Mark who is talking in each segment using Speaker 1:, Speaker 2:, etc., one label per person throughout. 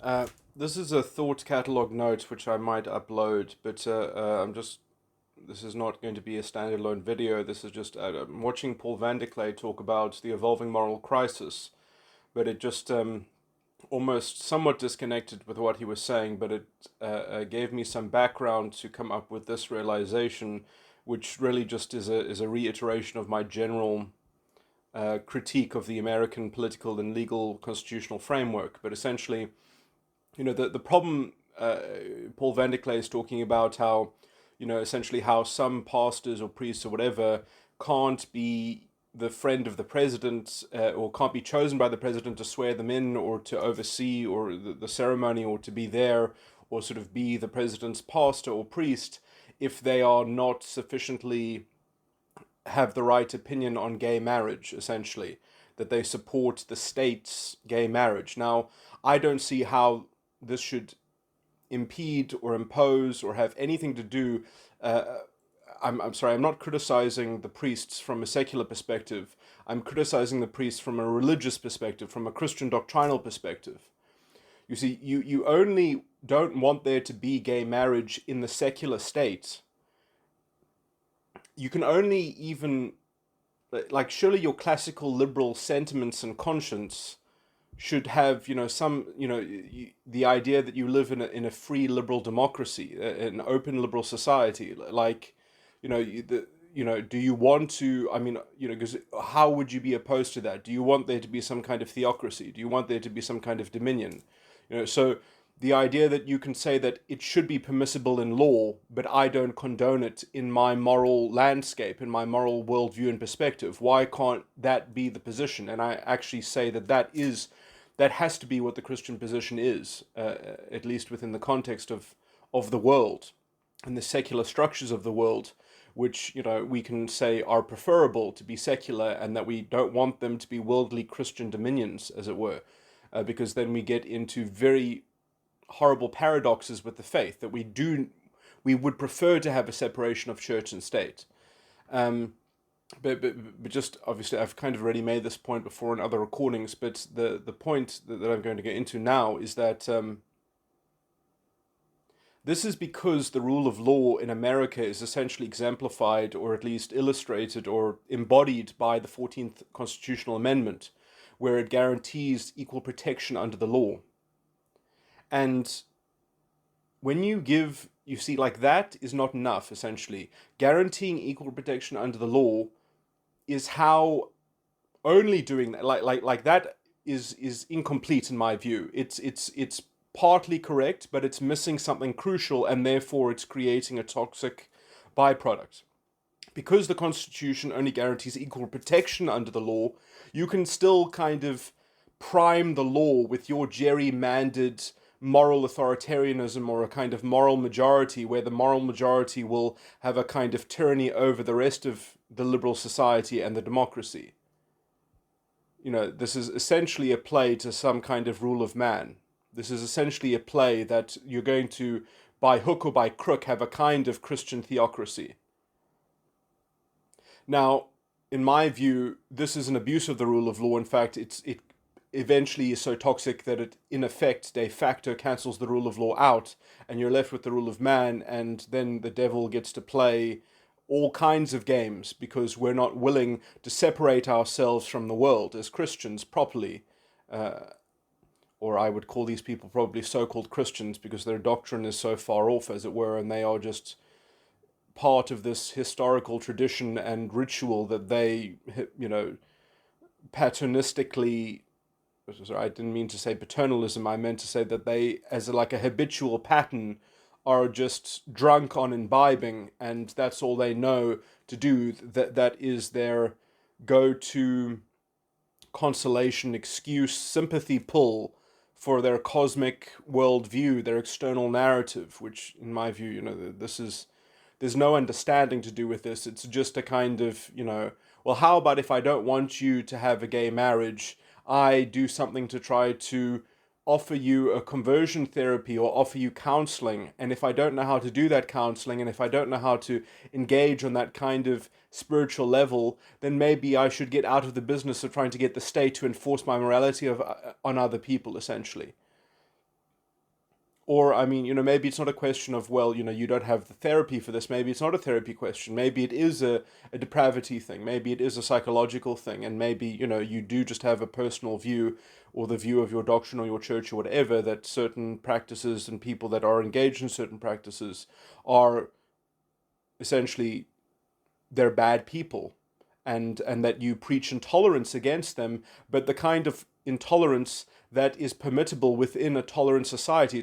Speaker 1: Uh, this is a thought catalog note which I might upload, but this is not going to be a standalone video. This is just, I'm watching Paul Van Der Klay talk about the evolving moral crisis, but it just almost somewhat disconnected with what he was saying, but it gave me some background to come up with this realization, which really just is a reiteration of my general critique of the American political and legal constitutional framework. But essentially, the problem Paul Van Der Klay is talking about how, essentially how some pastors or priests or whatever can't be the friend of the president or can't be chosen by the president to swear them in or to oversee or the ceremony or to be there or sort of be the president's pastor or priest if they are not sufficiently have the right opinion on gay marriage, essentially, that they support the state's gay marriage. Now, I don't see how this should impede or impose or have anything to do. I'm sorry, I'm not criticizing the priests from a secular perspective. I'm criticizing the priests from a religious perspective, from a Christian doctrinal perspective. You see, you only don't want there to be gay marriage in the secular state. You can only even, like, surely your classical liberal sentiments and conscience should have, some, the idea that you live in a free liberal democracy, an open liberal society. Like, do you want to, I mean, because how would you be opposed to that? Do you want there to be some kind of theocracy? Do you want there to be some kind of dominion? So the idea that you can say that it should be permissible in law, but I don't condone it in my moral landscape, in my moral worldview and perspective. Why can't that be the position? And I actually say that that has to be what the Christian position is, at least within the context of the world and the secular structures of the world, which we can say are preferable to be secular, and that we don't want them to be worldly Christian dominions, as it were, because then we get into very horrible paradoxes with the faith that we would prefer to have a separation of church and state. Um, but just obviously, I've kind of already made this point before in other recordings. But the point that I'm going to get into now is that this is because the rule of law in America is essentially exemplified, or at least illustrated or embodied, by the 14th Constitutional Amendment, where it guarantees equal protection under the law. And when you see, like, that is not enough, essentially. Guaranteeing equal protection under the law is how only doing that, like that is incomplete in my view. It's partly correct, but it's missing something crucial, and therefore it's creating a toxic byproduct. Because the Constitution only guarantees equal protection under the law, you can still kind of prime the law with your gerrymandered moral authoritarianism, or a kind of moral majority, where the moral majority will have a kind of tyranny over the rest of the liberal society and the democracy. This is essentially a play to some kind of rule of man. This is essentially a play that you're going to, by hook or by crook, have a kind of Christian theocracy. Now, in my view, this is an abuse of the rule of law. In fact, it eventually is so toxic that it, in effect, de facto cancels the rule of law out, and you're left with the rule of man, and then the devil gets to play all kinds of games because we're not willing to separate ourselves from the world as Christians properly. Or I would call these people probably so-called Christians because their doctrine is so far off, as it were, and they are just part of this historical tradition and ritual that they, paternistically, sorry, I didn't mean to say paternalism, I meant to say that they, as like a habitual pattern, are just drunk on imbibing, and that's all they know to do. That is their go-to consolation, excuse, sympathy pull for their cosmic worldview, their external narrative, which, in my view, there's no understanding to do with this. It's just a kind of, well, how about if I don't want you to have a gay marriage, I do something to try to offer you a conversion therapy or offer you counseling. And if I don't know how to do that counseling, and if I don't know how to engage on that kind of spiritual level, then maybe I should get out of the business of trying to get the state to enforce my morality on other people, essentially. or I mean, maybe it's not a question of, well, you don't have the therapy for this. Maybe it's not a therapy question. Maybe it is a depravity thing. Maybe it is a psychological thing. And maybe, you do just have a personal view, or the view of your doctrine or your church or whatever, that certain practices and people that are engaged in certain practices are essentially, they're bad people, and that you preach intolerance against them, but the kind of intolerance that is permissible within a tolerant society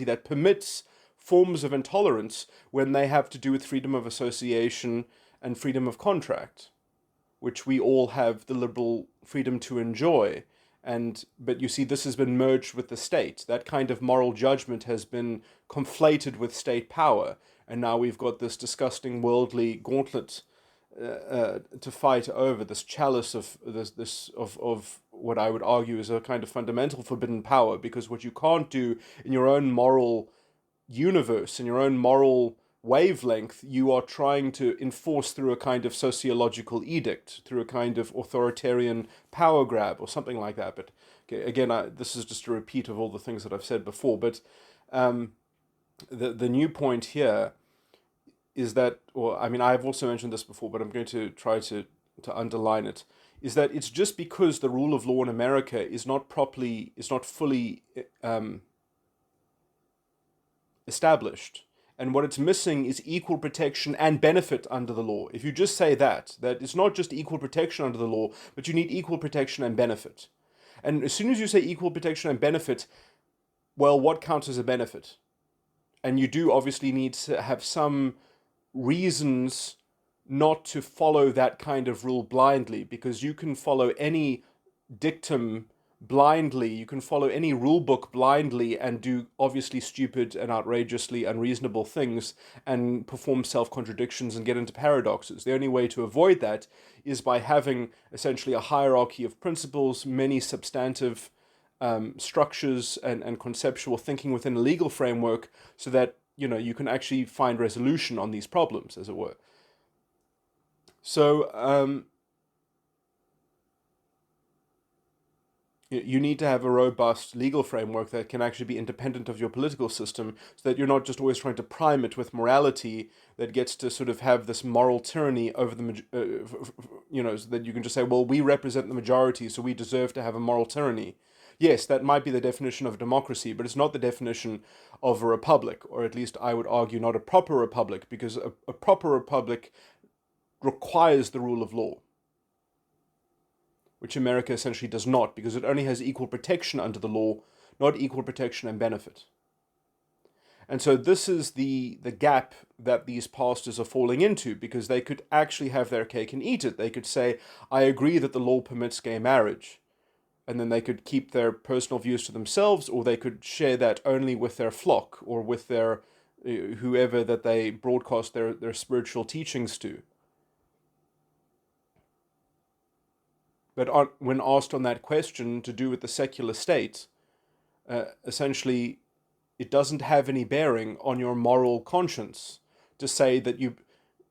Speaker 1: that permits forms of intolerance when they have to do with freedom of association and freedom of contract, which we all have the liberal freedom to enjoy. But you see, this has been merged with the state. That kind of moral judgment has been conflated with state power, and now we've got this disgusting worldly gauntlet to fight over, this chalice of of what I would argue is a kind of fundamental forbidden power, because what you can't do in your own moral universe, in your own moral wavelength, you are trying to enforce through a kind of sociological edict, through a kind of authoritarian power grab or something like that. But okay, again, this is just a repeat of all the things that I've said before. But the new point here is that, or I mean, I've also mentioned this before, but I'm going to try to underline it, is that it's just because the rule of law in America is not fully established. And what it's missing is equal protection and benefit under the law. If you just say that it's not just equal protection under the law, but you need equal protection and benefit. And as soon as you say equal protection and benefit, well, what counts as a benefit? And you do obviously need to have some reasons not to follow that kind of rule blindly, because you can follow any dictum blindly, you can follow any rule book blindly and do obviously stupid and outrageously unreasonable things and perform self-contradictions and get into paradoxes. The only way to avoid that is by having essentially a hierarchy of principles, many substantive structures and conceptual thinking within a legal framework, so that you can actually find resolution on these problems, as it were. So you need to have a robust legal framework that can actually be independent of your political system, so that you're not just always trying to prime it with morality that gets to sort of have this moral tyranny over the, so that you can just say, well, we represent the majority, so we deserve to have a moral tyranny. Yes, that might be the definition of democracy, but it's not the definition of a republic, or at least I would argue not a proper republic, because a proper republic requires the rule of law, which America essentially does not, because it only has equal protection under the law, not equal protection and benefit. And so this is the gap that these pastors are falling into, because they could actually have their cake and eat it. They could say, I agree that the law permits gay marriage, and then they could keep their personal views to themselves, or they could share that only with their flock or with their whoever that they broadcast their spiritual teachings to. But when asked on that question to do with the secular state, essentially it doesn't have any bearing on your moral conscience to say that you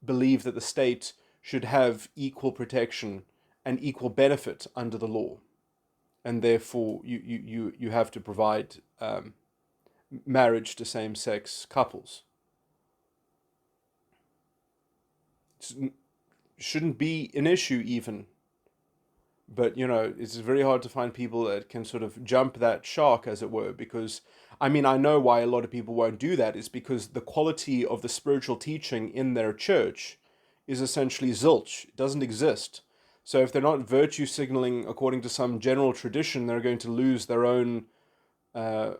Speaker 1: believe that the state should have equal protection and equal benefit under the law. And therefore you have to provide marriage to same-sex couples. It shouldn't be an issue even. But, it's very hard to find people that can sort of jump that shark, as it were, because, I mean, I know why a lot of people won't do that, is because the quality of the spiritual teaching in their church is essentially zilch. It doesn't exist. So if they're not virtue signaling according to some general tradition, they're going to lose their own, their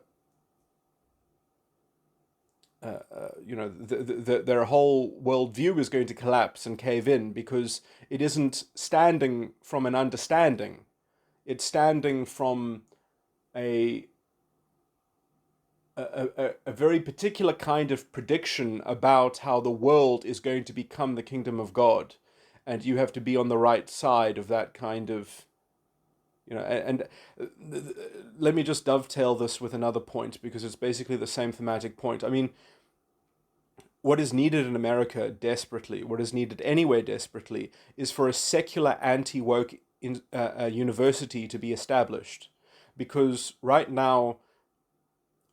Speaker 1: whole worldview is going to collapse and cave in, because it isn't standing from an understanding. It's standing from a very particular kind of prediction about how the world is going to become the kingdom of God. And you have to be on the right side of that kind of, and let me just dovetail this with another point, because it's basically the same thematic point. I mean, what is needed in America desperately, what is needed anywhere desperately, is for a secular anti-woke university to be established. Because right now,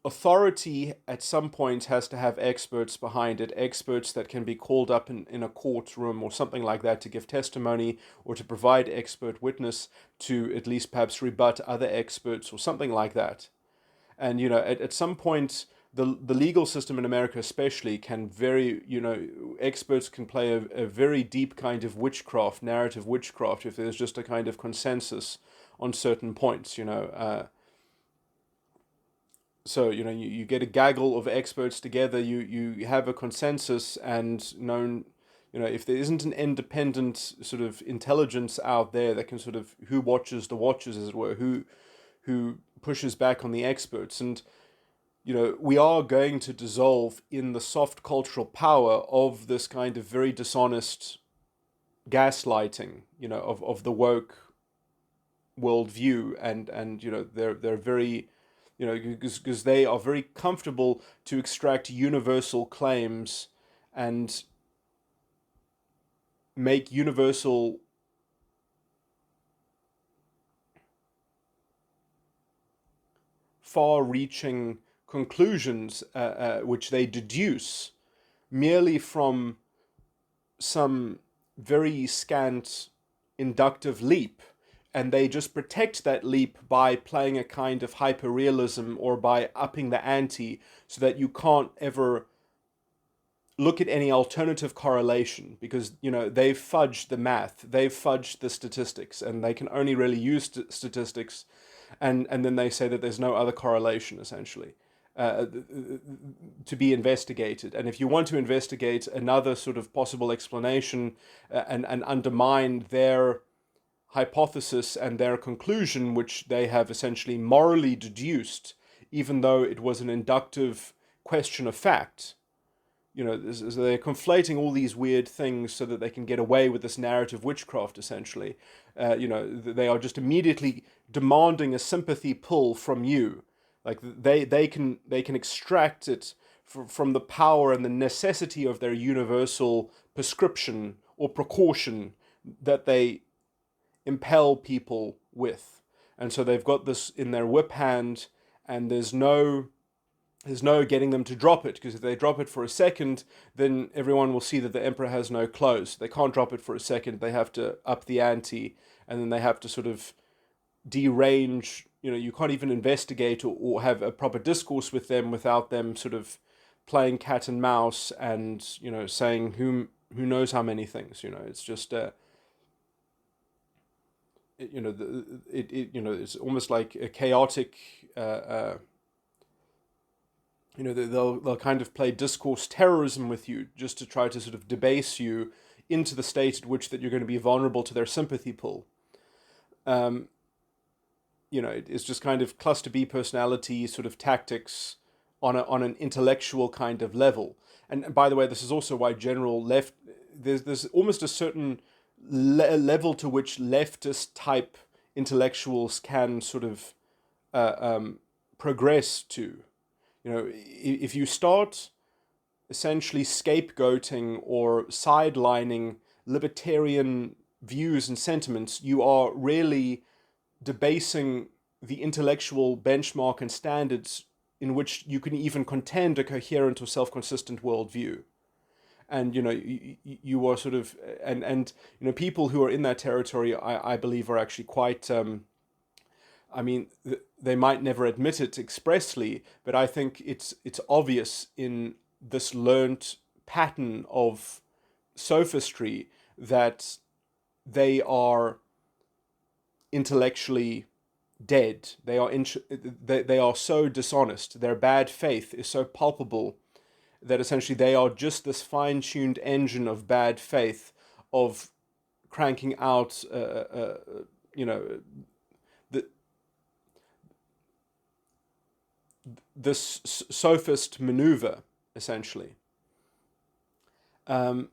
Speaker 1: authority at some point has to have experts behind it, experts that can be called up in a courtroom or something like that to give testimony or to provide expert witness to at least perhaps rebut other experts or something like that. And, at some point, the legal system in America especially can experts can play a very deep kind of witchcraft, narrative witchcraft, if there's just a kind of consensus on certain points, So, you get a gaggle of experts together, you have a consensus, and if there isn't an independent sort of intelligence out there that can sort of, who watches the watchers, as it were, who pushes back on the experts. And, we are going to dissolve in the soft cultural power of this kind of very dishonest gaslighting, of the woke worldview, and they're very, because they are very comfortable to extract universal claims and make universal far-reaching conclusions, which they deduce merely from some very scant inductive leap, and they just protect that leap by playing a kind of hyperrealism or by upping the ante so that you can't ever look at any alternative correlation, because they've fudged the math, they've fudged the statistics, and they can only really use statistics, and then they say that there's no other correlation, essentially, to be investigated. And if you want to investigate another sort of possible explanation, and undermine their hypothesis and their conclusion, which they have essentially morally deduced, even though it was an inductive question of fact, they're conflating all these weird things so that they can get away with this narrative witchcraft, essentially. They are just immediately demanding a sympathy pull from you. Like they can extract it from the power and the necessity of their universal prescription or precaution that they impel people with. And so they've got this in their whip hand, and there's no getting them to drop it, because if they drop it for a second, then everyone will see that the emperor has no clothes. They can't drop it for a second. They have to up the ante, and then they have to sort of derange. You can't even investigate or have a proper discourse with them without them sort of playing cat and mouse and saying who knows how many things. It's just it's almost like a chaotic. They'll kind of play discourse terrorism with you just to try to sort of debase you into the state at which that you're going to be vulnerable to their sympathy pull. It's just kind of cluster B personality sort of tactics on an intellectual kind of level. And by the way, this is also why general left, there's almost a certain level to which leftist type intellectuals can sort of progress to. If you start essentially scapegoating or sidelining libertarian views and sentiments, you are really debasing the intellectual benchmark and standards in which you can even contend a coherent or self-consistent worldview. And you are sort of, and people who are in that territory, I believe, are actually quite they might never admit it expressly, but I think it's obvious in this learnt pattern of sophistry that they are intellectually dead. They are so dishonest. Their bad faith is so palpable that essentially they are just this fine-tuned engine of bad faith, of cranking out, this sophist maneuver, essentially. And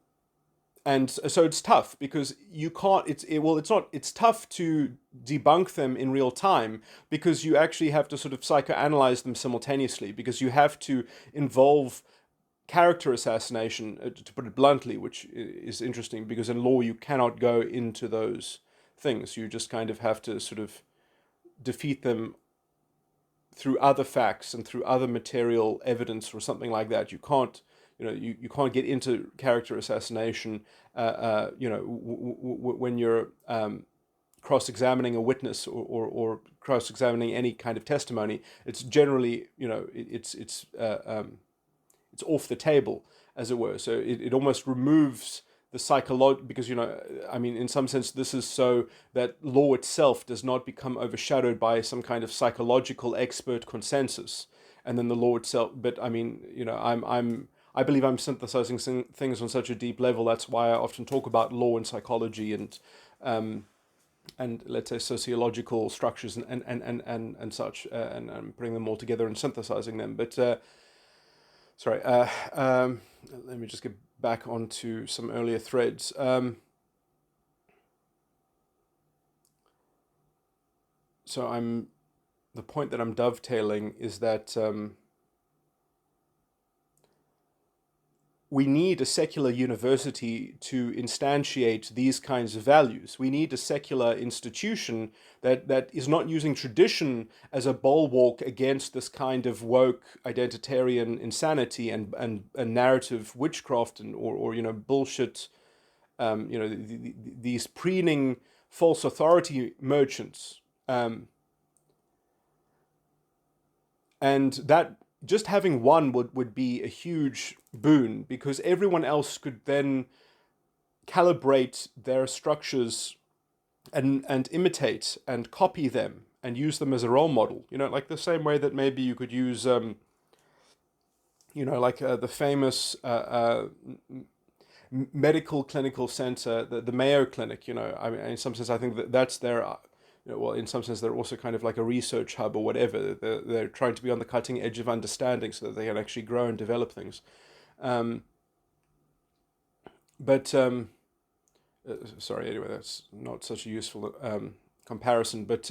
Speaker 1: so it's tough because you can't, it's tough to debunk them in real time, because you actually have to sort of psychoanalyze them simultaneously, because you have to involve character assassination, to put it bluntly, which is interesting because in law you cannot go into those things. You just kind of have to sort of defeat them through other facts and through other material evidence or something like that. You can't, you can't get into character assassination, when you're cross-examining a witness, or cross-examining any kind of testimony. It's generally, it's off the table, as it were. So it almost removes the psychology, because, I mean, in some sense, this is so that law itself does not become overshadowed by some kind of psychological expert consensus, and then the law itself. But I mean, I believe I'm synthesizing things on such a deep level. That's why I often talk about law and psychology and let's say sociological structures and such, and putting them all together and synthesizing them. But sorry, let me just get back onto some earlier threads. So the point that I'm dovetailing is that we need a secular university to instantiate these kinds of values. We need a secular institution that is not using tradition as a bulwark against this kind of woke identitarian insanity and narrative witchcraft or bullshit. These preening false authority merchants, and that. Just having one would be a huge boon, because everyone else could then calibrate their structures and imitate and copy them and use them as a role model. Like the same way that maybe you could use, the famous medical clinical center, the Mayo Clinic. I mean, in some sense, I think that's their. Well, in some sense, they're also kind of like a research hub or whatever. They're trying to be on the cutting edge of understanding so that they can actually grow and develop things. Sorry, anyway, that's not such a useful comparison. But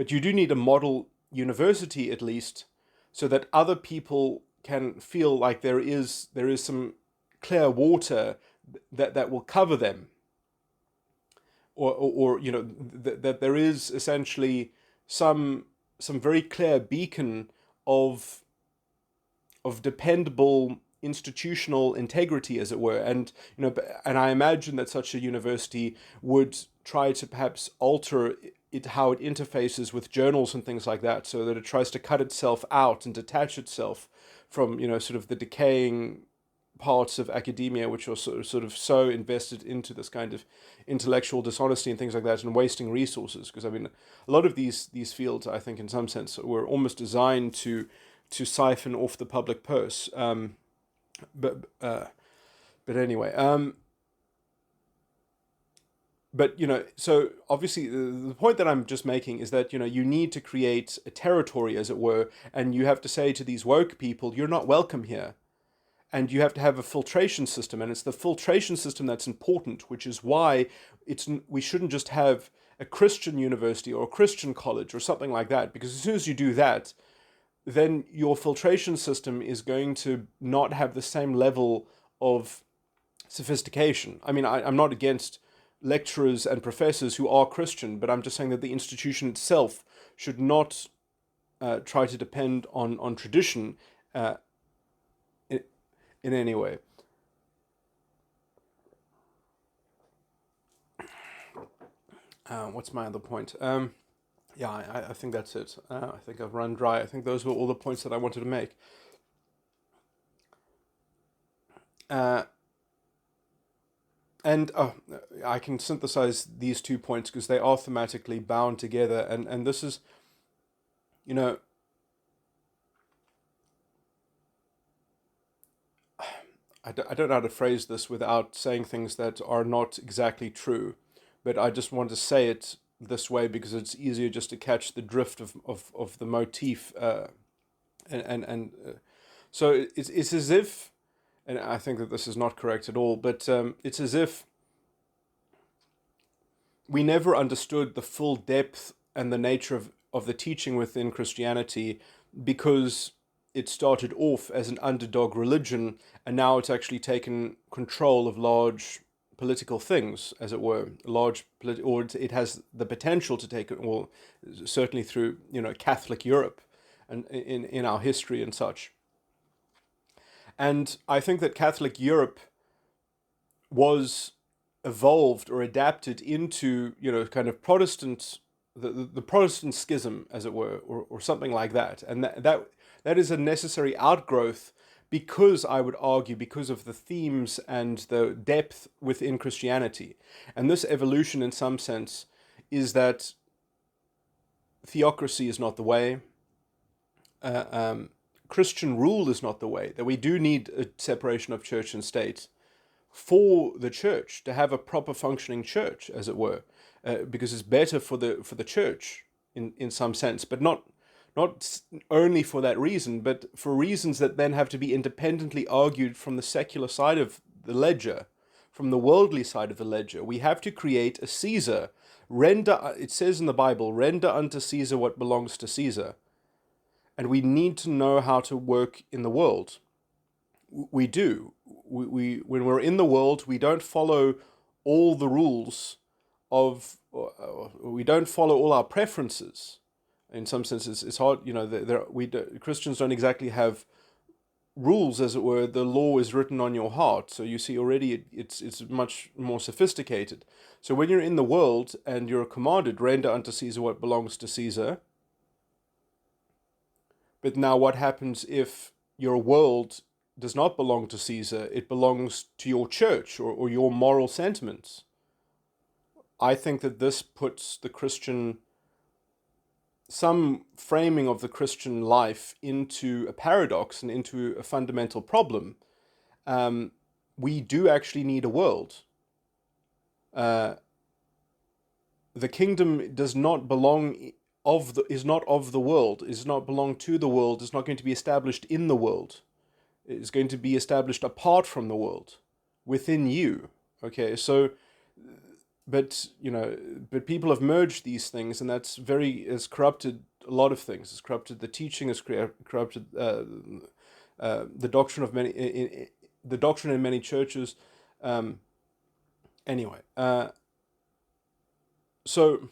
Speaker 1: you do need a model university, at least, so that other people can feel like there is some clear water that will cover them. Or that there is essentially some very clear beacon of dependable institutional integrity, as it were, and I imagine that such a university would try to perhaps alter how it interfaces with journals and things like that, so that it tries to cut itself out and detach itself from sort of the decaying parts of academia, which are sort of so invested into this kind of intellectual dishonesty and things like that, and wasting resources. Because I mean, a lot of these fields, I think, in some sense, were almost designed to siphon off the public purse. But anyway, so obviously the point that I'm just making is that you need to create a territory, as it were, and you have to say to these woke people, you're not welcome here. And you have to have a filtration system, and it's the filtration system that's important, which is why we shouldn't just have a Christian university or a Christian college or something like that, because as soon as you do that, then your filtration system is going to not have the same level of sophistication. I mean, I'm not against lecturers and professors who are Christian, but I'm just saying that the institution itself should not try to depend on tradition in any way. What's my other point? Yeah, I think that's it. I think I've run dry. I think those were all the points that I wanted to make. And I can synthesize these 2 points because they are thematically bound together. And this is, I don't know how to phrase this without saying things that are not exactly true, but I just want to say it this way because it's easier just to catch the drift of the motif. So it's as if, and I think that this is not correct at all, but it's as if we never understood the full depth and the nature of the teaching within Christianity, because it started off as an underdog religion, and now it's actually taken control of large political things, as it were, or it has the potential to take it, or certainly through Catholic Europe and in our history and such. And I think that Catholic Europe was evolved or adapted into kind of Protestant, the Protestant schism, as it were, or something like that, and that is a necessary outgrowth, because I would argue, because of the themes and the depth within Christianity. And this evolution, in some sense, is that theocracy is not the way, Christian rule is not the way, that we do need a separation of church and state for the church to have a proper functioning church, as it were, because it's better for the church in some sense, but not only for that reason, but for reasons that then have to be independently argued from the secular side of the ledger, from the worldly side of the ledger. We have to create a Caesar. It says in the Bible, render unto Caesar what belongs to Caesar. And we need to know how to work in the world. We do. When we're in the world, we don't follow all the rules we don't follow all our preferences. In some senses, it's hard, Christians don't exactly have rules, as it were. The law is written on your heart. So you see already it's much more sophisticated. So when you're in the world and you're commanded, render unto Caesar what belongs to Caesar. But now what happens if your world does not belong to Caesar? It belongs to your church or your moral sentiments. I think that this puts some framing of the Christian life into a paradox and into a fundamental problem. We do actually need a world. The kingdom does not belong is not of the world, is not belong to the world, is not going to be established in the world. It is going to be established apart from the world, within you. Okay, so but people have merged these things, and that's has corrupted a lot of things. It's corrupted the teaching, it's corrupted the doctrine of the doctrine in many churches. Anyway, so.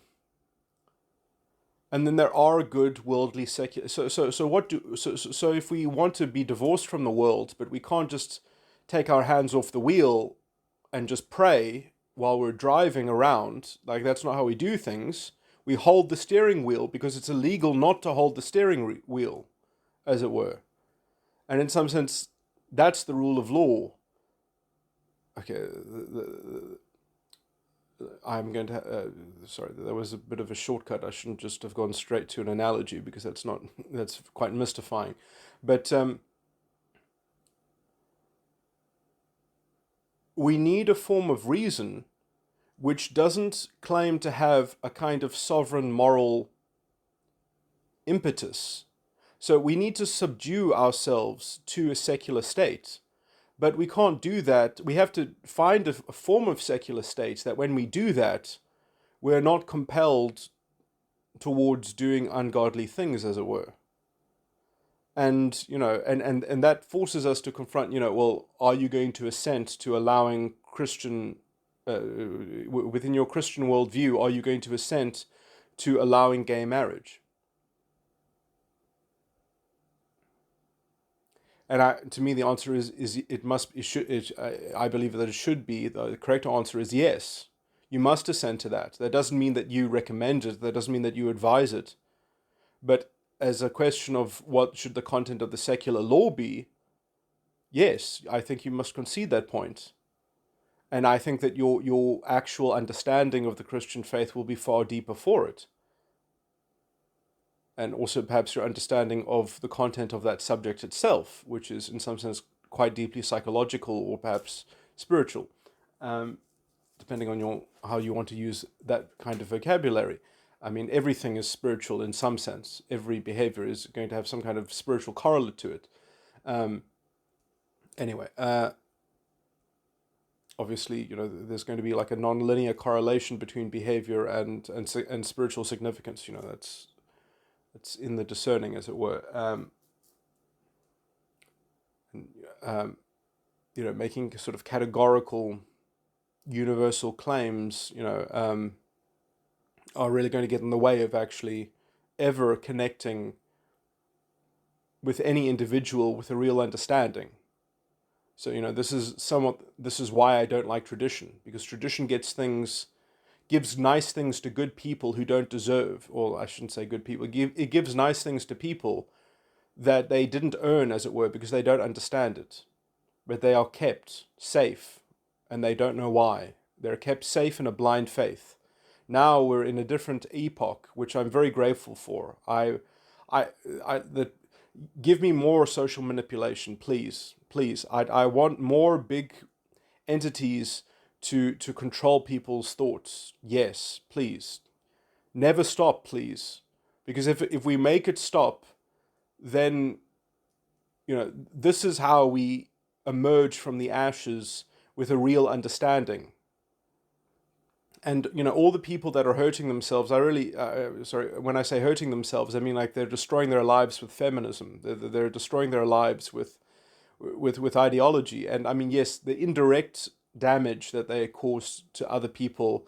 Speaker 1: And then there are good worldly secular. So if we want to be divorced from the world, but we can't just take our hands off the wheel and just pray while we're driving around, like that's not how we do things. We hold the steering wheel because it's illegal not to hold the steering wheel, as it were. And in some sense, that's the rule of law. Okay, I'm going to, sorry, that was a bit of a shortcut. I shouldn't just have gone straight to an analogy, because that's quite mystifying. But we need a form of reason which doesn't claim to have a kind of sovereign moral impetus. So we need to subdue ourselves to a secular state. But we can't do that. We have to find a form of secular state that when we do that, we're not compelled towards doing ungodly things, as it were. And, and that forces us to confront, well, are you going to assent to allowing Christian, within your Christian worldview, are you going to assent to allowing gay marriage? And to me, the answer is I believe that it should be. The correct answer is yes. You must assent to that. That doesn't mean that you recommend it. That doesn't mean that you advise it. But as a question of what should the content of the secular law be, yes, I think you must concede that point. And I think that your actual understanding of the Christian faith will be far deeper for it. And also perhaps your understanding of the content of that subject itself, which is in some sense quite deeply psychological or perhaps spiritual, depending on how you want to use that kind of vocabulary. I mean, everything is spiritual in some sense. Every behavior is going to have some kind of spiritual correlate to it. Anyway, obviously, there's going to be like a non-linear correlation between behavior and spiritual significance. It's in the discerning, as it were. Making sort of categorical universal claims, are really going to get in the way of actually ever connecting with any individual with a real understanding. So, this is why I don't like tradition, because tradition gives nice things to good people who don't deserve, or I shouldn't say good people, it gives nice things to people that they didn't earn, as it were, because they don't understand it. But they are kept safe, and they don't know why. They're kept safe in a blind faith. Now we're in a different epoch, which I'm very grateful for. Give me more social manipulation, please, please. I want more big entities to control people's thoughts. Yes, please. Never stop, please, because if we make it stop, then this is how we emerge from the ashes with a real understanding. And all the people that are hurting themselves, I really sorry, when I say hurting themselves, I mean like they're destroying their lives with feminism. They're destroying their lives with ideology. And I mean, yes, the indirect damage that they cause to other people,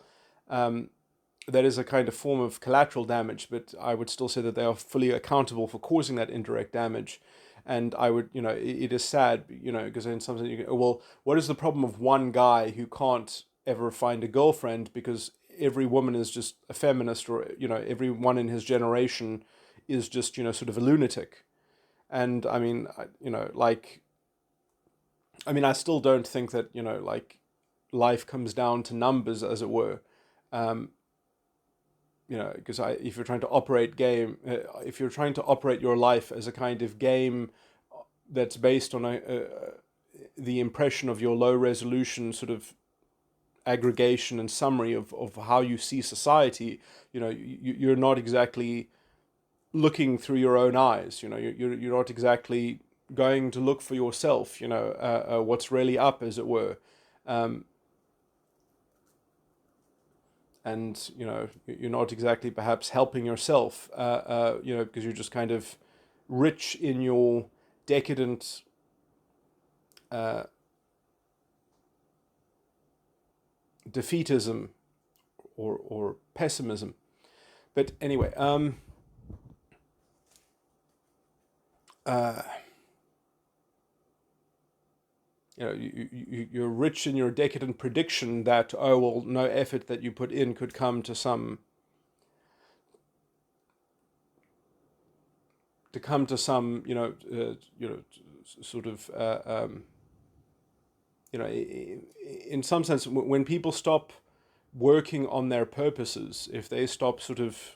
Speaker 1: that is a kind of form of collateral damage, but I would still say that they are fully accountable for causing that indirect damage. And I would, it is sad, because in some sense you go, well, what is the problem of one guy who can't ever find a girlfriend because every woman is just a feminist, or, everyone in his generation is just, sort of a lunatic. And I mean, I still don't think that, life comes down to numbers, as it were. Because if you're trying to if you're trying to operate your life as a kind of game that's based on the impression of your low resolution sort of aggregation and summary of how you see society, you're not exactly looking through your own eyes. You're not exactly going to look for yourself. What's really up, as it were. And you're not exactly perhaps helping yourself, because you're just kind of rich in your decadent defeatism or pessimism. But anyway, you're rich in your decadent prediction that, oh well, no effort that you put in could come to some sort of in some sense, when people stop working on their purposes, if they stop sort of,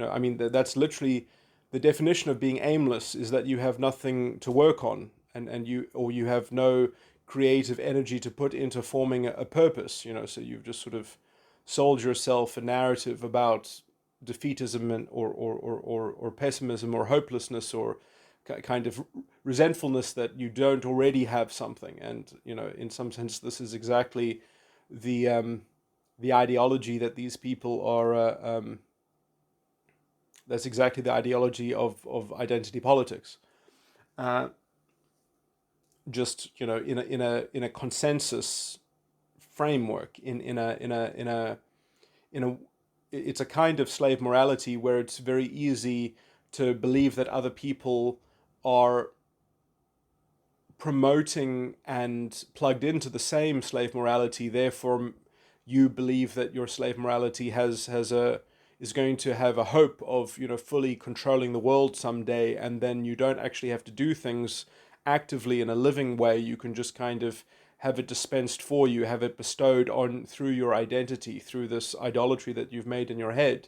Speaker 1: I mean, that's literally the definition of being aimless, is that you have nothing to work on, and you have no creative energy to put into forming a purpose, so you've just sort of sold yourself a narrative about defeatism and or pessimism or hopelessness or kind of resentfulness that you don't already have something. And in some sense this is exactly the ideology that these people are that's exactly the ideology of identity politics. Just in a consensus framework, in a it's a kind of slave morality where it's very easy to believe that other people are promoting and plugged into the same slave morality. Therefore, you believe that your slave morality is going to have a hope of fully controlling the world someday, and then you don't actually have to do things actively in a living way. You can just kind of have it dispensed for you, have it bestowed on through your identity, through this idolatry that you've made in your head.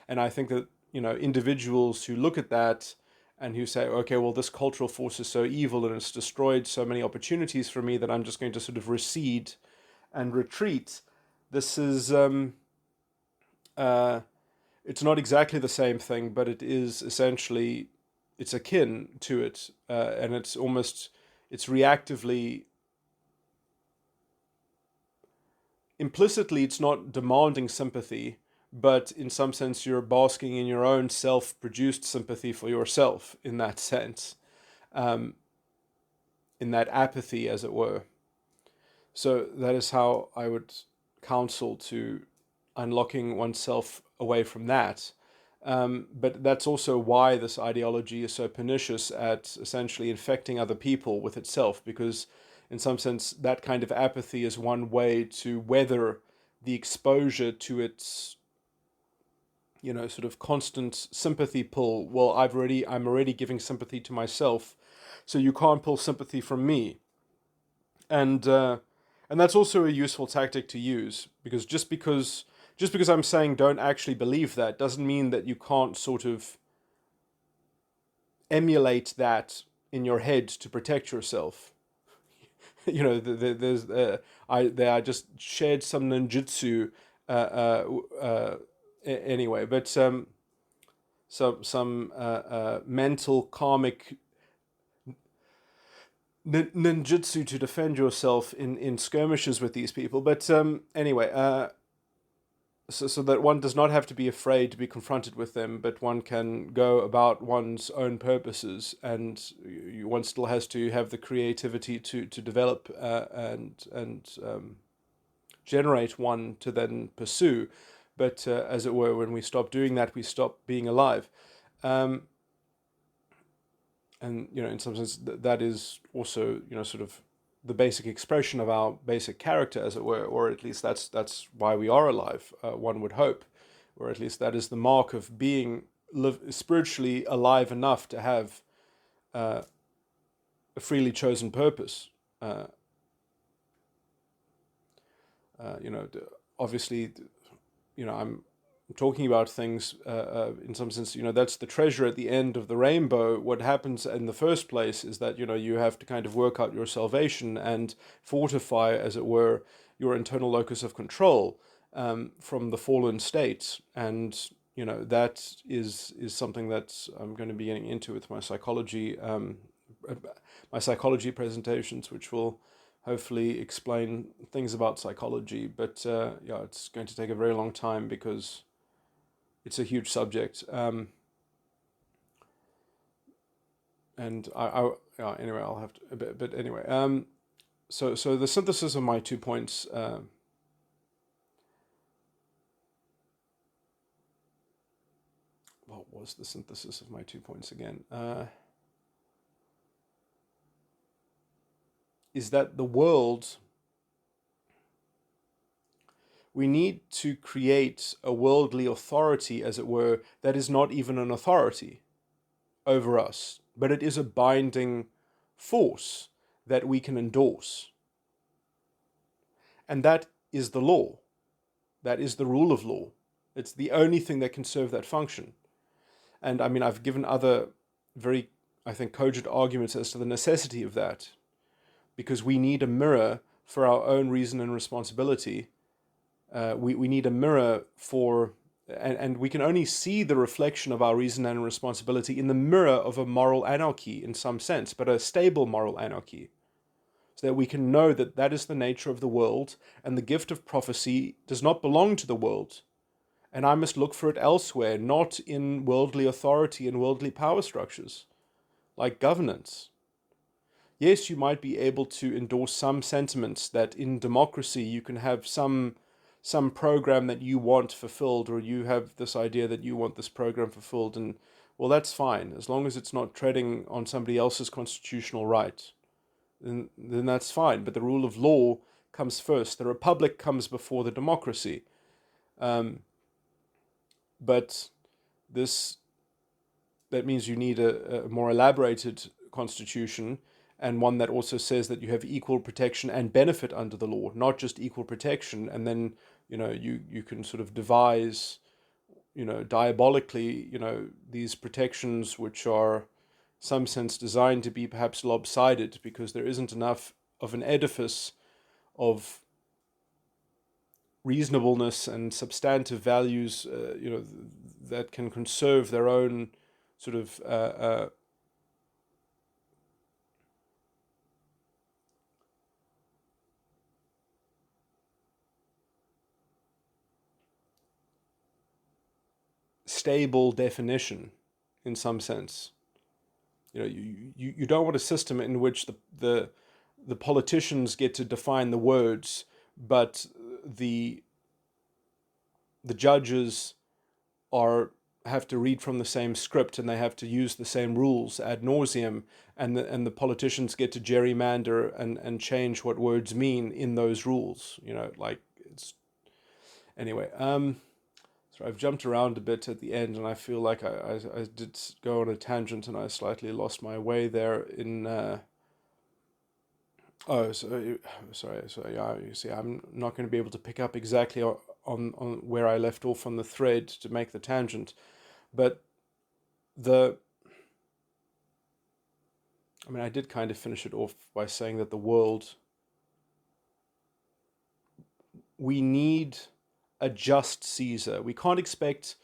Speaker 1: And I think that individuals who look at that and who say, okay, well, this cultural force is so evil and it's destroyed so many opportunities for me that I'm just going to sort of recede and retreat. This is it's not exactly the same thing, but it is essentially, it's akin to it, and it's reactively, implicitly, it's not demanding sympathy, but in some sense you're basking in your own self-produced sympathy for yourself in that sense, in that apathy, as it were. So that is how I would counsel to unlocking oneself away from that. But that's also why this ideology is so pernicious at essentially infecting other people with itself, because in some sense that kind of apathy is one way to weather the exposure to its, sort of constant sympathy pull. Well, I'm already giving sympathy to myself, so you can't pull sympathy from me. And that's also a useful tactic to use, because just because I'm saying don't actually believe that doesn't mean that you can't sort of emulate that in your head to protect yourself. I just shared some ninjutsu. Anyway, but some mental karmic ninjutsu to defend yourself in skirmishes with these people. But anyway, so that one does not have to be afraid to be confronted with them, but one can go about one's own purposes, and one still has to have the creativity to develop and generate one to then pursue. But as it were, when we stop doing that, we stop being alive. And in some sense, that is also sort of the basic expression of our basic character, as it were, or at least that's why we are alive. One would hope, or at least that is the mark of being spiritually alive enough to have a freely chosen purpose. Obviously, I'm talking about things in some sense, that's the treasure at the end of the rainbow. What happens in the first place is that, you have to kind of work out your salvation and fortify, as it were, your internal locus of control from the fallen state. And, that is something that I'm going to be getting into with my psychology presentations, which will hopefully explain things about psychology. But it's going to take a very long time because it's a huge subject, and anyway, I'll have to. But anyway, so the synthesis of my 2 points. What was the synthesis of my 2 points again? Is that the world? We need to create a worldly authority, as it were, that is not even an authority over us, but it is a binding force that we can endorse. And that is the law. That is the rule of law. It's the only thing that can serve that function. And I mean, I've given other very, I think, cogent arguments as to the necessity of that, because we need a mirror for our own reason and responsibility. We need a mirror for, and we can only see the reflection of our reason and responsibility in the mirror of a moral anarchy in some sense, but a stable moral anarchy, so that we can know that that is the nature of the world, and the gift of prophecy does not belong to the world, and I must look for it elsewhere, not in worldly authority and worldly power structures, like governance. Yes, you might be able to endorse some sentiments that in democracy you can have some program that you want fulfilled, or you have this idea that you want this program fulfilled, and well, that's fine, as long as it's not treading on somebody else's constitutional right, then that's fine. But the rule of law comes first. The republic comes before the democracy. But that means you need a more elaborated constitution, and one that also says that you have equal protection and benefit under the law, not just equal protection, and then you can sort of devise diabolically these protections which are some sense designed to be perhaps lopsided, because there isn't enough of an edifice of reasonableness and substantive values that can conserve their own sort of stable definition in some sense. You don't want a system in which the politicians get to define the words, but the judges have to read from the same script, and they have to use the same rules ad nauseum, and the politicians get to gerrymander and change what words mean in those rules. Like it's anyway. So I've jumped around a bit at the end, and I feel like I did go on a tangent, and I slightly lost my way there in. Sorry. So yeah, you see, I'm not going to be able to pick up exactly on where I left off on the thread to make the tangent, but I did kind of finish it off by saying that we need a just Caesar. We can't expect.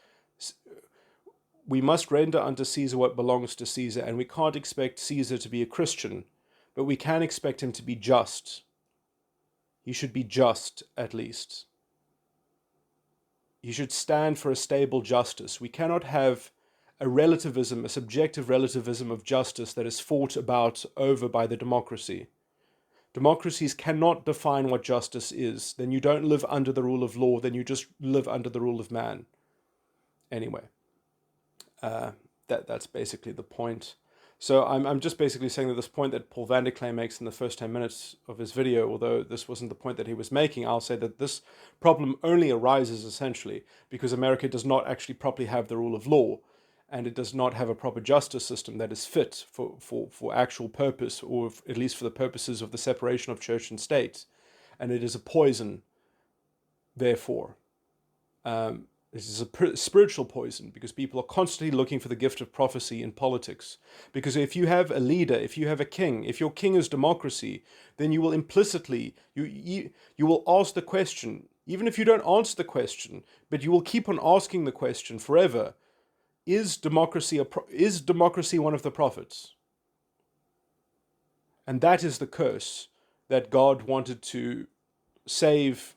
Speaker 1: We must render unto Caesar what belongs to Caesar, and we can't expect Caesar to be a Christian, but we can expect him to be just. He should be just, at least. He should stand for a stable justice. We cannot have a relativism, a subjective relativism of justice that is fought over by the democracy. Democracies cannot define what justice is. Then you don't live under the rule of law, then you just live under the rule of man. Anyway, that's basically the point. So I'm just basically saying that this point that Paul Van Der Klay makes in the first 10 minutes of his video, although this wasn't the point that he was making, I'll say that this problem only arises essentially because America does not actually properly have the rule of law, and it does not have a proper justice system that is fit for actual purpose, or at least for the purposes of the separation of church and state. And it is a poison, therefore. This is a spiritual poison, because people are constantly looking for the gift of prophecy in politics. Because if you have a leader, if you have a king, if your king is democracy, then you will implicitly, you will ask the question, even if you don't answer the question, but you will keep on asking the question forever. Is democracy one of the prophets? And that is the curse that God wanted to save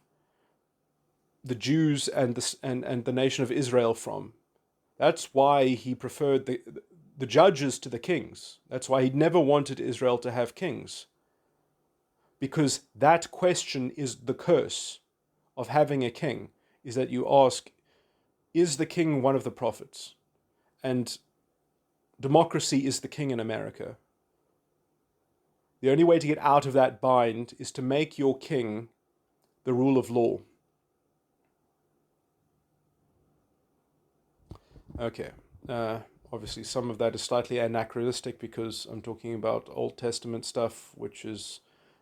Speaker 1: the Jews and the nation of Israel from. That's why he preferred the judges to the kings. That's why he never wanted Israel to have kings. Because that question is the curse of having a king, is that you ask, is the king one of the prophets? And democracy is the king in America. The only way to get out of that bind is to make your king the rule of law. Okay, obviously some of that is slightly anachronistic because I'm talking about Old Testament stuff, which is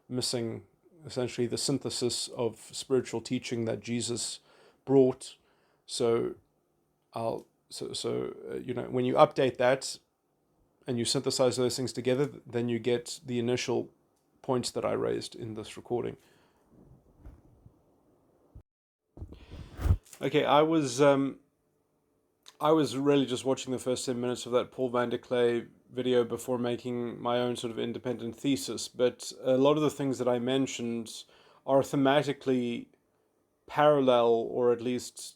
Speaker 1: missing essentially the synthesis of spiritual teaching that Jesus brought. So when you update that and you synthesize those things together, then you get the initial points that I raised in this recording. Okay, I was really just watching the first 10 minutes of that Paul Van Der Klay video before making my own sort of independent thesis, but a lot of the things that I mentioned are thematically parallel, or at least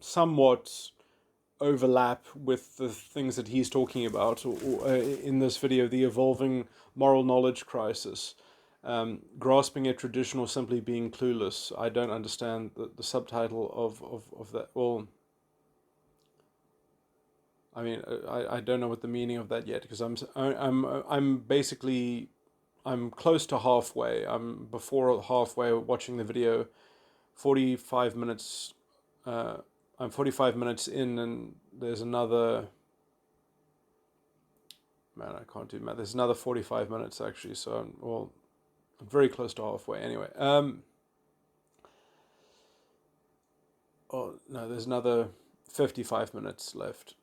Speaker 1: somewhat overlap with the things that he's talking about in this video, the evolving moral knowledge crisis. Grasping a tradition or simply being clueless. I don't understand the subtitle of that. Well, I mean, I don't know what the meaning of that yet, because I'm basically, I'm close to halfway. I'm before halfway watching the video. 45 minutes. I'm 45 minutes in, and there's another. Man, I can't do math. There's another 45 minutes actually. So I'm very close to halfway. Anyway. Oh no, there's another 55 minutes left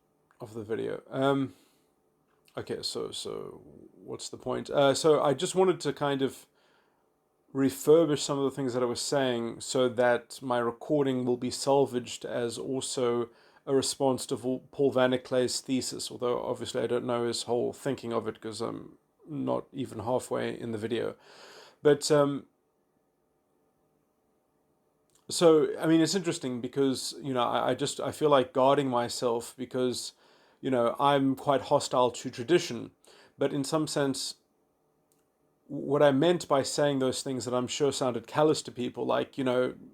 Speaker 1: of the video. Okay, so what's the point? So I just wanted to kind of refurbish some of the things that I was saying so that my recording will be salvaged as also a response to Paul Van Der Klay's thesis, although obviously I don't know his whole thinking of it because I'm not even halfway in the video. But so I mean, it's interesting because I feel like guarding myself because I'm quite hostile to tradition, but in some sense what I meant by saying those things that I'm sure sounded callous to people, like,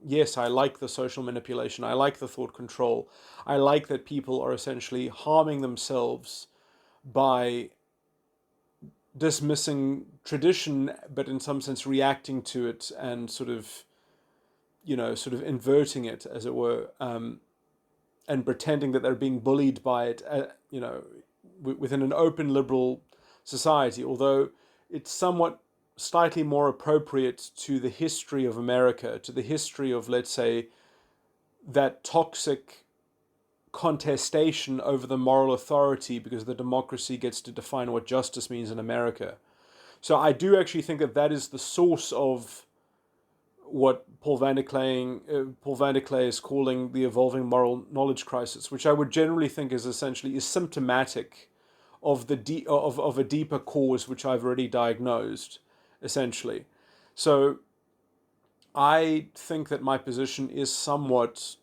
Speaker 1: yes, I like the social manipulation, I like the thought control, I like that people are essentially harming themselves by dismissing tradition, but in some sense reacting to it and sort of inverting it, as it were, and pretending that they're being bullied by it, within an open liberal society, although it's somewhat slightly more appropriate to the history of America, to the history of, let's say, that toxic contestation over the moral authority, because the democracy gets to define what justice means in America. So I do actually think that that is the source of what Paul Van Der Klay is calling the evolving moral knowledge crisis, which I would generally think is symptomatic of of a deeper cause which I've already diagnosed, essentially. So I think that my position is somewhat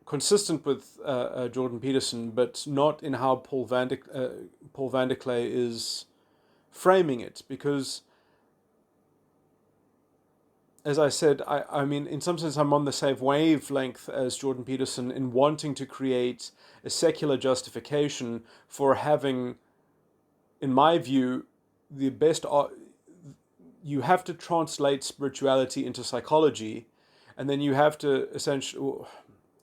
Speaker 1: consistent with Jordan Peterson, but not in how Paul Van Der Klay is framing it, because, as I said, I mean, in some sense, I'm on the same wavelength as Jordan Peterson in wanting to create a secular justification for having, in my view, the best. You have to translate spirituality into psychology, and then you have to essentially,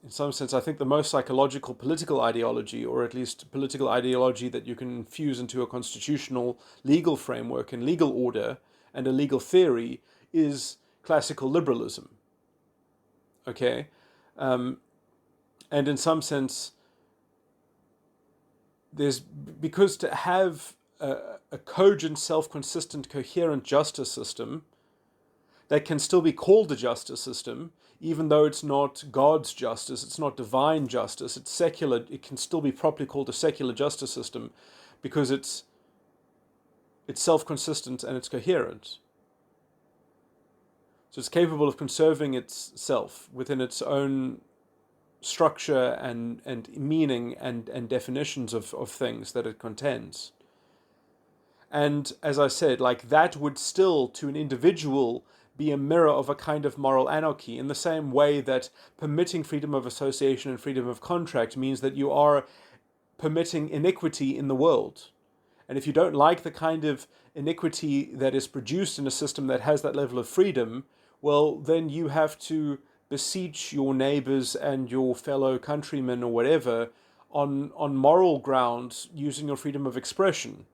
Speaker 1: in some sense, I think the most psychological political ideology, or at least political ideology that you can infuse into a constitutional legal framework and legal order and a legal theory, is classical liberalism. Okay? And in some sense, because to have a cogent, self-consistent, coherent justice system that can still be called a justice system, even though it's not God's justice, it's not divine justice, it's secular, it can still be properly called a secular justice system because it's self-consistent and it's coherent. So it's capable of conserving itself within its own structure and meaning and definitions of things that it contends. And as I said, like, that would still, to an individual, be a mirror of a kind of moral anarchy, in the same way that permitting freedom of association and freedom of contract means that you are permitting iniquity in the world. And if you don't like the kind of iniquity that is produced in a system that has that level of freedom, well, then you have to beseech your neighbors and your fellow countrymen or whatever on moral grounds using your freedom of expression.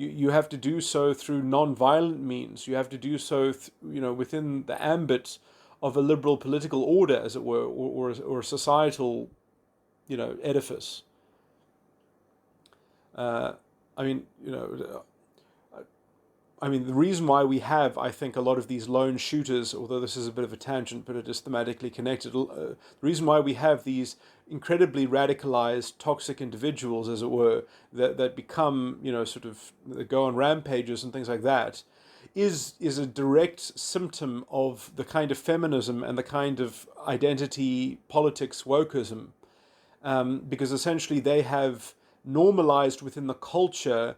Speaker 1: You have to do so through non-violent means. You have to do so, within the ambit of a liberal political order, as it were, or a societal, edifice. I mean, the reason why we have, I think, a lot of these lone shooters, although this is a bit of a tangent, but it is thematically connected, the reason why we have these incredibly radicalized, toxic individuals, as it were, that become, that go on rampages and things like that, is a direct symptom of the kind of feminism and the kind of identity politics wokeism, because essentially they have normalized within the culture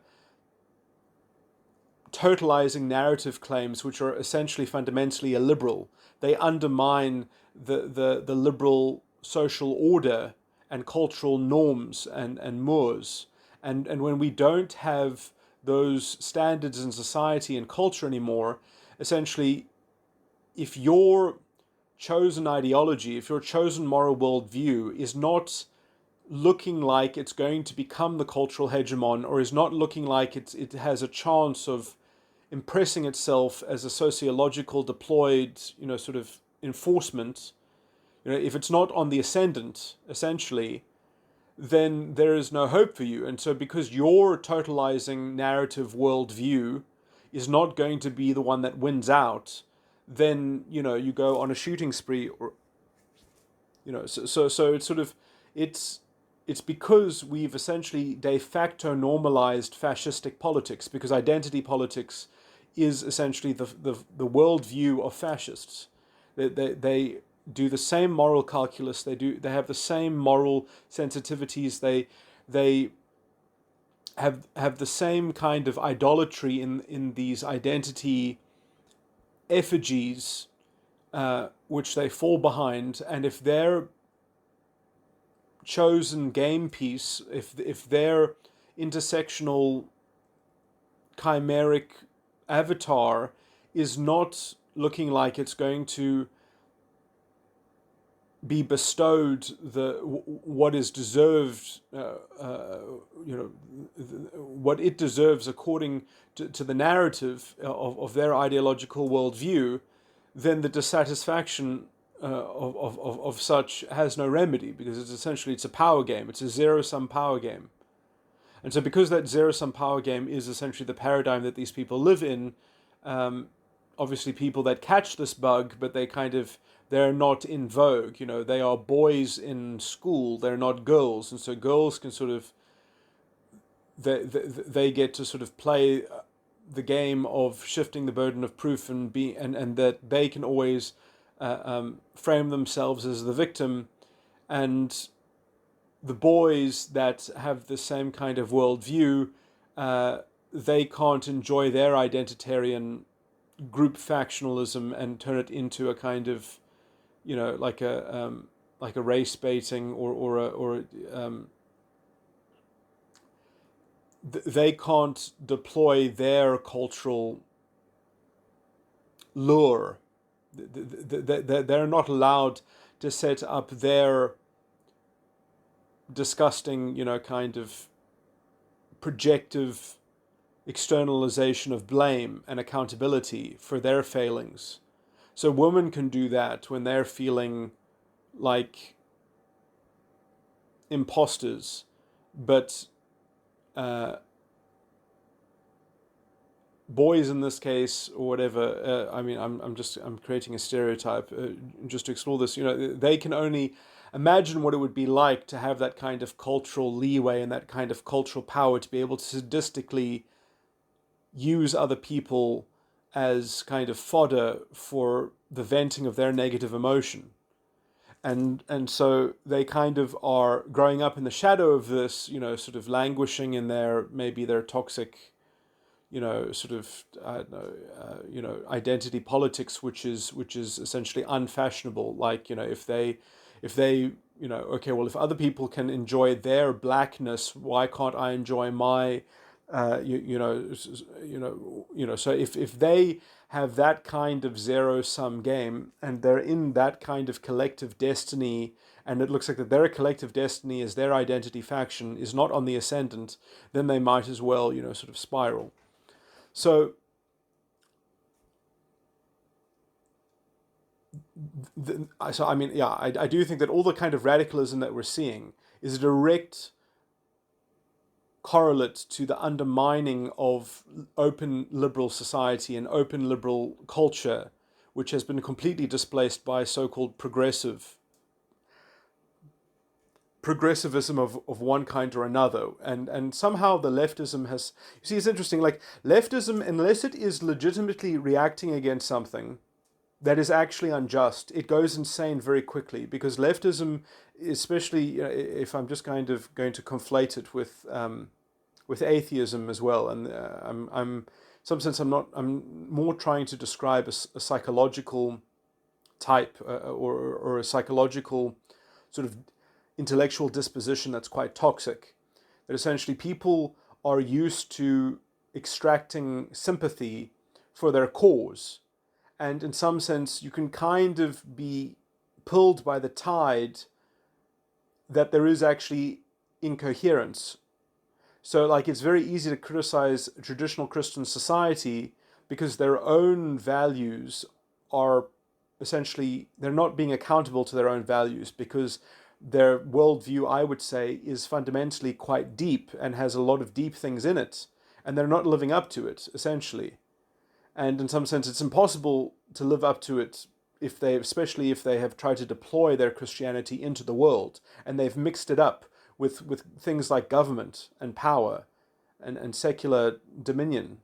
Speaker 1: totalizing narrative claims which are essentially fundamentally illiberal. They undermine the liberal social order and cultural norms and mores. And when we don't have those standards in society and culture anymore, essentially, if your chosen ideology, if your chosen moral worldview is not looking like it's going to become the cultural hegemon, or is not looking like it has a chance of impressing itself as a sociological deployed, enforcement, if it's not on the ascendant, essentially, then there is no hope for you. And so because your totalizing narrative worldview is not going to be the one that wins out, then, you go on a shooting spree, or, so it's because we've essentially de facto normalized fascistic politics, because identity politics is essentially the worldview of fascists. They do the same moral calculus. They have the same moral sensitivities. They have the same kind of idolatry in these identity effigies, which they fall behind, and if their chosen game piece, if their intersectional chimeric avatar is not looking like it's going to be bestowed what is deserved, what it deserves according to the narrative of their ideological worldview, then the dissatisfaction of such has no remedy, because it's a power game. It's a zero-sum power game. And so because that zero-sum power game is essentially the paradigm that these people live in, obviously people that catch this bug, but they're not in vogue. They are boys in school, they're not girls. And so girls can they get to sort of play the game of shifting the burden of proof, and that they can always frame themselves as the victim, and the boys that have the same kind of worldview, they can't enjoy their identitarian group factionalism and turn it into a kind of, like a race baiting they can't deploy their cultural lure. They're not allowed to set up their disgusting, kind of projective externalization of blame and accountability for their failings. So women can do that when they're feeling like imposters, but boys in this case, or whatever, I'm creating a stereotype just to explore this. They can only imagine what it would be like to have that kind of cultural leeway and that kind of cultural power to be able to sadistically use other people as kind of fodder for the venting of their negative emotion. And so they kind of are growing up in the shadow of this, sort of languishing in maybe their toxic, sort of, I don't know, identity politics, which is essentially unfashionable. Like, if they, okay, well, if other people can enjoy their blackness, why can't I enjoy my, so if they have that kind of zero-sum game, and they're in that kind of collective destiny, and it looks like that their collective destiny is their identity faction is not on the ascendant, then they might as well, sort of spiral. So I do think that all the kind of radicalism that we're seeing is a direct correlate to the undermining of open liberal society and open liberal culture, which has been completely displaced by so-called progressivism of one kind or another. And somehow the leftism has... You see, it's interesting, like leftism, unless it is legitimately reacting against something that is actually unjust, it goes insane very quickly, because leftism, especially if I'm just kind of going to conflate it with atheism as well, and I'm in some sense I'm more trying to describe a psychological type or a psychological sort of intellectual disposition that's quite toxic. That essentially people are used to extracting sympathy for their cause, and in some sense you can kind of be pulled by the tide that there is actually incoherence. So like it's very easy to criticize traditional Christian society because their own values are essentially, they're not being accountable to their own values, because their worldview, I would say, is fundamentally quite deep and has a lot of deep things in it, and they're not living up to it, essentially. And in some sense, it's impossible to live up to it especially if they have tried to deploy their Christianity into the world, and they've mixed it up with things like government and power and secular dominion.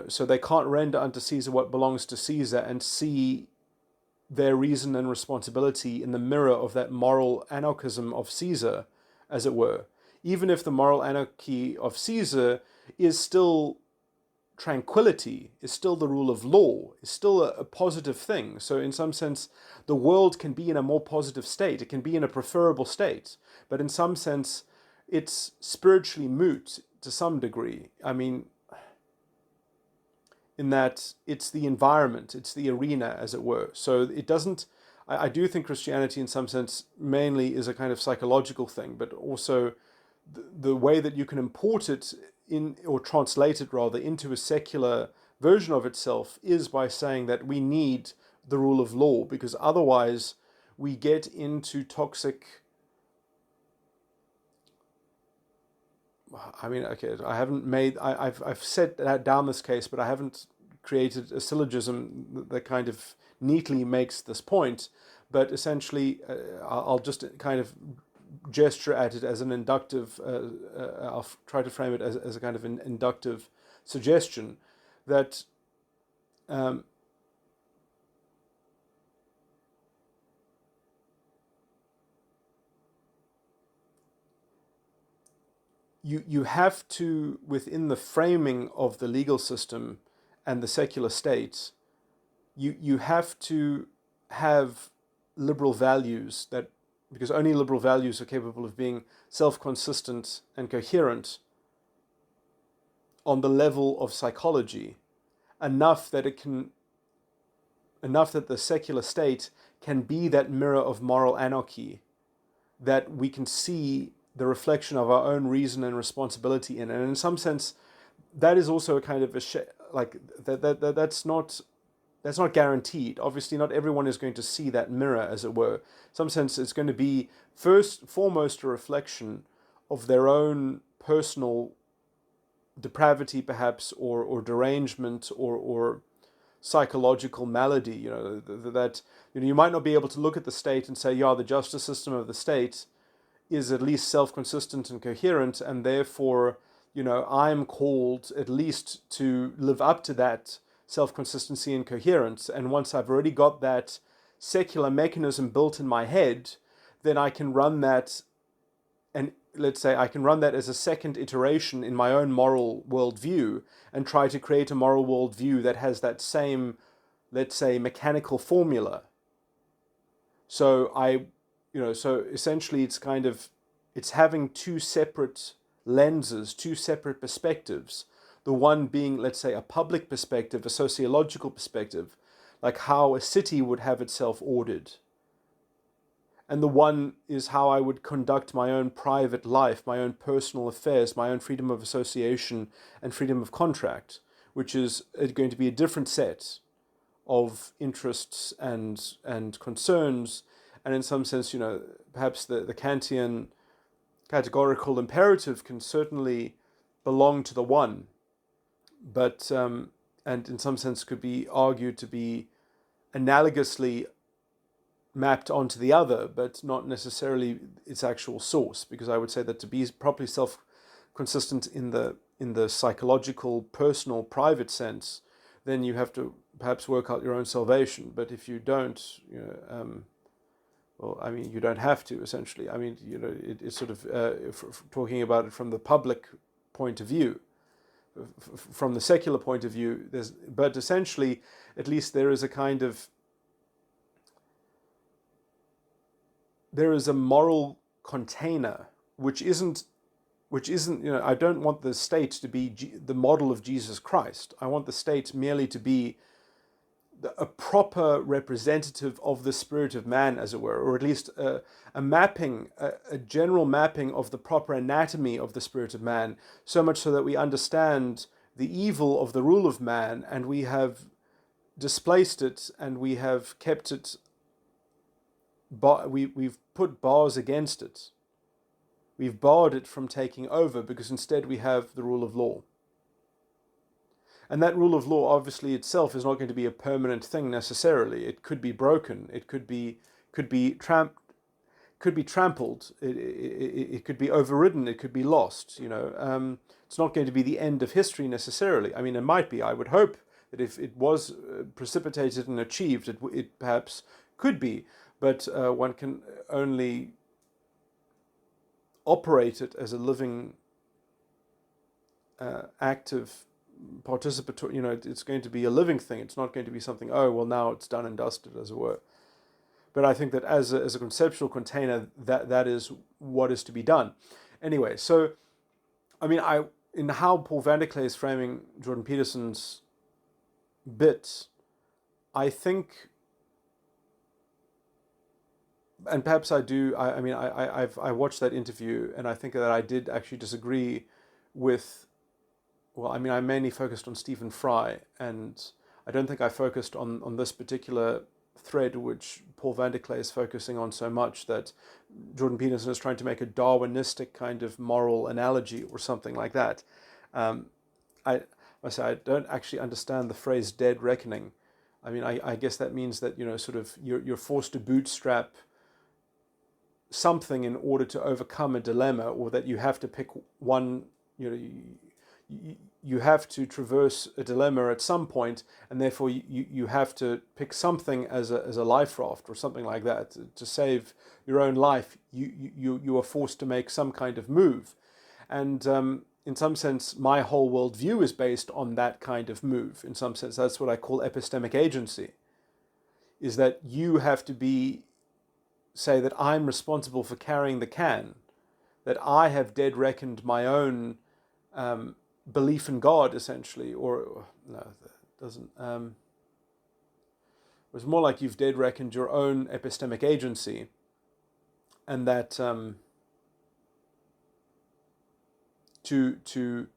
Speaker 1: So they can't render unto Caesar what belongs to Caesar and see their reason and responsibility in the mirror of that moral anarchism of Caesar, as it were. even if the moral anarchy of Caesar is still tranquility, is still the rule of law, is still a positive thing. So in some sense, the world can be in a more positive state. It can be in a preferable state. But in some sense, it's spiritually moot to some degree. I mean, in that it's the environment, it's the arena, as it were. So it doesn't, I do think Christianity in some sense mainly is a kind of psychological thing, but also the way that you can import it in, or translate it rather, into a secular version of itself is by saying that we need the rule of law, because otherwise we get into toxic. I mean, okay, I haven't made, I've set that down this case, but I haven't created a syllogism that kind of neatly makes this point. But essentially, I'll just kind of gesture at it as an inductive, I'll try to frame it as a kind of an inductive suggestion that you have to, within the framing of the legal system and the secular state, you have to have liberal values, that because only liberal values are capable of being self-consistent and coherent on the level of psychology, enough that the secular state can be that mirror of moral anarchy that we can see the reflection of our own reason and responsibility in. And in some sense, that is also a kind of that's not guaranteed. Obviously, not everyone is going to see that mirror, as it were. In some sense, it's going to be foremost a reflection of their own personal depravity, perhaps, or derangement, or psychological malady. That you might not be able to look at the state and say, yeah, the justice system of the state is at least self-consistent and coherent, and therefore, I'm called at least to live up to that self-consistency and coherence. And once I've already got that secular mechanism built in my head, then I can run that, and let's say I can run that as a second iteration in my own moral worldview, and try to create a moral worldview that has that same, let's say, mechanical formula. So so essentially it's having two separate lenses, two separate perspectives. The one being, let's say, a public perspective, a sociological perspective, like how a city would have itself ordered. And the one is how I would conduct my own private life, my own personal affairs, my own freedom of association and freedom of contract, which is going to be a different set of interests and concerns. And in some sense, perhaps the Kantian categorical imperative can certainly belong to the one, but and in some sense could be argued to be analogously mapped onto the other, but not necessarily its actual source. Because I would say that to be properly self-consistent in the psychological, personal, private sense, then you have to perhaps work out your own salvation. But if you don't, well, I mean, you don't have to, essentially. I mean, it's sort of talking about it from the public point of view. From the secular point of view, but essentially, at least there is a moral container which isn't. I don't want the state to be the model of Jesus Christ. I want the state merely to be a proper representative of the spirit of man, as it were, or at least a general mapping of the proper anatomy of the spirit of man, so much so that we understand the evil of the rule of man, and we have displaced it, and we have kept it, we've put bars against it. We've barred it from taking over, because instead we have the rule of law. And that rule of law, obviously, itself is not going to be a permanent thing necessarily. It could be broken. It could be trampled. It could be overridden. It could be lost. It's not going to be the end of history necessarily. I mean, it might be. I would hope that if it was precipitated and achieved, it perhaps could be. But one can only operate it as a living, active participatory, it's going to be a living thing. It's not going to be something, oh, well, now it's done and dusted, as it were. But I think that as a conceptual container, that is what is to be done. Anyway, so, I mean, in how Paul Van Der Klay is framing Jordan Peterson's bit, I think, and perhaps I do, I mean, I watched that interview, and I think that I did actually disagree with, well, I mean, I mainly focused on Stephen Fry, and I don't think I focused on this particular thread which Paul Van Der Klay is focusing on so much, that Jordan Peterson is trying to make a Darwinistic kind of moral analogy or something like that. I must say I don't actually understand the phrase dead reckoning. I mean, I guess that means that, sort of you're forced to bootstrap something in order to overcome a dilemma, or that you have to pick one, you have to traverse a dilemma at some point, and therefore you have to pick something as a life raft or something like that to save your own life. You are forced to make some kind of move, and in some sense, my whole worldview is based on that kind of move. In some sense, that's what I call epistemic agency. Is that you have to say that I'm responsible for carrying the can, that I have dead reckoned my own belief in God, essentially, or no, that doesn't. It was more like you've dead reckoned your own epistemic agency, and that to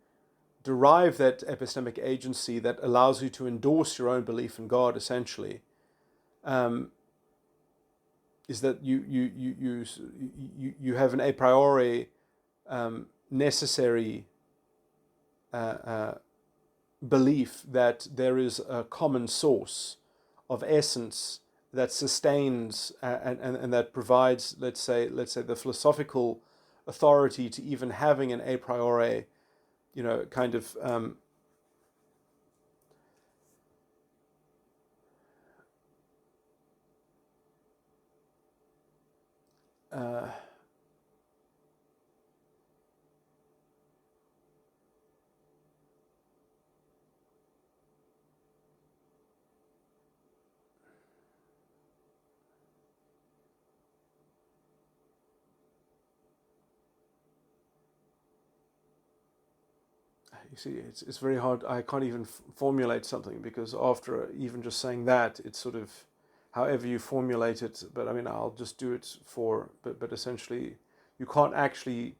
Speaker 1: derive that epistemic agency that allows you to endorse your own belief in God, essentially, is that you have an a priori necessary belief that there is a common source of essence that sustains and that provides, let's say the philosophical authority to even having an a priori, kind of you see, it's very hard. I can't even formulate something, because after even just saying that, it's sort of however you formulate it. But I mean, I'll just do it but essentially, you can't actually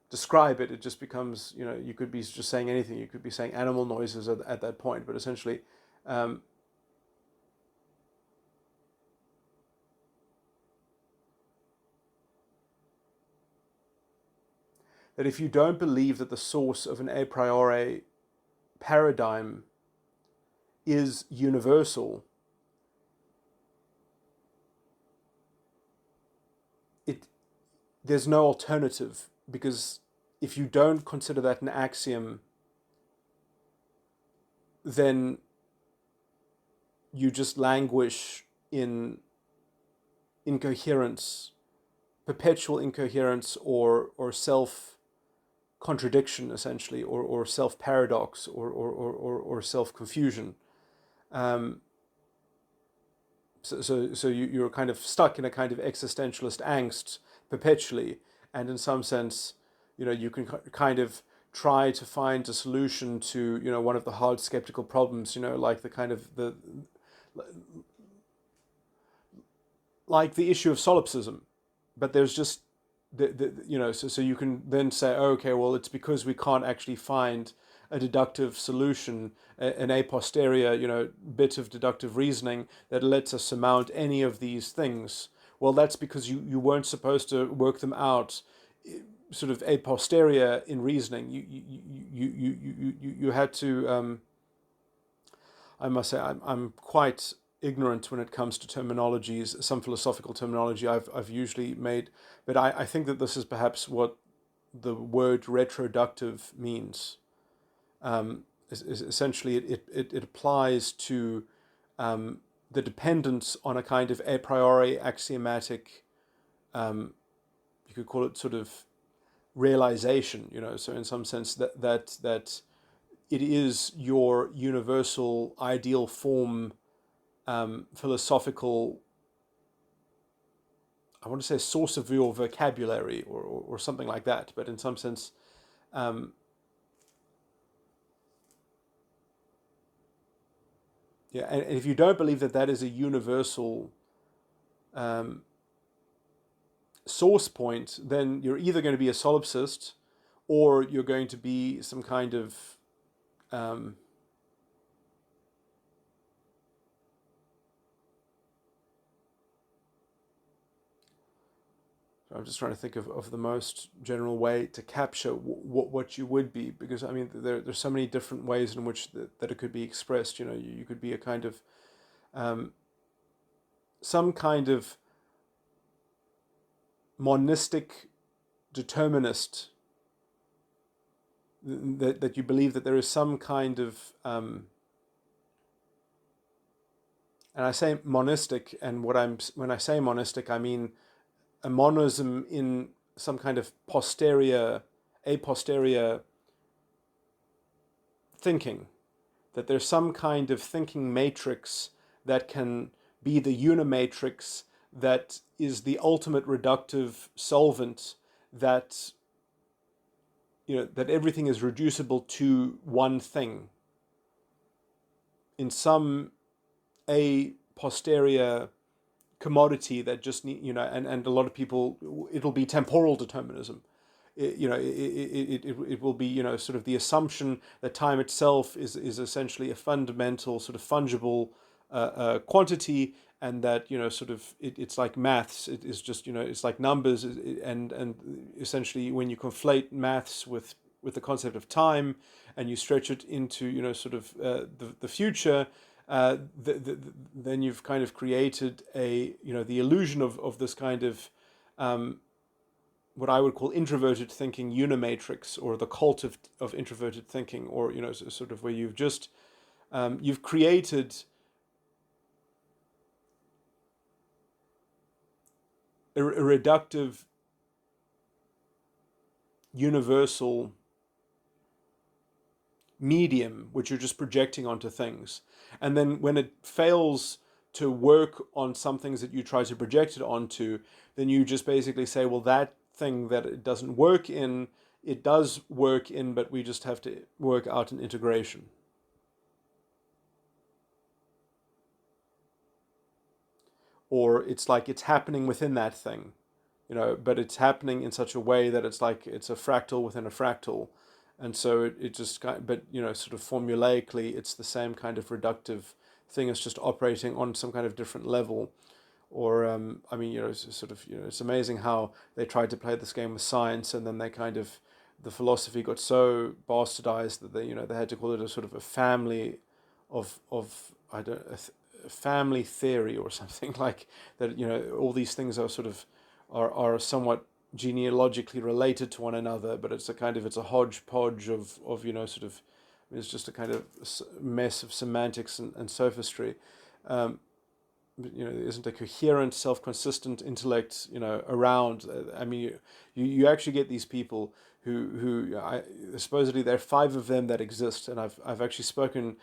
Speaker 1: describe it. It just becomes, you could be just saying anything. You could be saying animal noises at that point, but essentially, that if you don't believe that the source of an a priori paradigm is universal, there's no alternative, because if you don't consider that an axiom, then you just languish in incoherence, perpetual incoherence, or self contradiction, essentially, or self paradox, or self confusion. So you're kind of stuck in a kind of existentialist angst perpetually, and in some sense, you can kind of try to find a solution to one of the hard skeptical problems, like the kind of like the issue of solipsism, but there's just so you can then say, oh, okay, well, it's because we can't actually find a deductive solution, an a posterior, bit of deductive reasoning that lets us surmount any of these things. Well, that's because you weren't supposed to work them out sort of a posterior in reasoning. You had to. I must say, I'm quite ignorant when it comes to terminologies, some philosophical terminology I've usually made, but I think that this is perhaps what the word retroductive means. Essentially, it applies to the dependence on a kind of a priori axiomatic, you could call it sort of realization, so in some sense that it is your universal ideal form, philosophical, I want to say source of your vocabulary, or something like that, but in some sense, yeah, and if you don't believe that that is a universal source point, then you're either going to be a solipsist, or you're going to be some kind of I'm just trying to think of the most general way to capture what you would be, because I mean there's so many different ways in which that it could be expressed. You could be a kind of some kind of monistic determinist, that you believe that there is some kind of and I say monistic, and when I say monistic, I mean a monism in some kind of a posterior thinking, that there's some kind of thinking matrix that can be the unimatrix, that is the ultimate reductive solvent, that that everything is reducible to one thing in some a posterior commodity that just need, and a lot of people, it'll be temporal determinism. It will be, sort of the assumption that time itself is essentially a fundamental sort of fungible quantity, and that sort of it's like maths. It is just it's like numbers, and essentially when you conflate maths with the concept of time, and you stretch it into sort of the future, then you've kind of created the illusion of this kind of what I would call introverted thinking unimatrix, or the cult of introverted thinking, or sort of where you've just you've created a reductive universal medium which you're just projecting onto things, and then when it fails to work on some things that you try to project it onto, then you just basically say, well, that thing that it doesn't work in, it does work in, but we just have to work out an integration. Or it's like it's happening within that thing, but it's happening in such a way that it's like it's a fractal within a fractal. And so it just but sort of formulaically, it's the same kind of reductive thing. It's just operating on some kind of different level. Or I mean, sort of, it's amazing how they tried to play this game with science, and then they kind of, the philosophy got so bastardized that they had to call it a sort of a family of I don't a family theory or something like that. All these things are sort of are somewhat genealogically related to one another, but it's a hodgepodge of sort of, it's just a kind of mess of semantics and sophistry. There isn't a coherent, self-consistent intellect, around. I mean, you actually get these people who supposedly there are 5 of them that exist, and I've actually spoken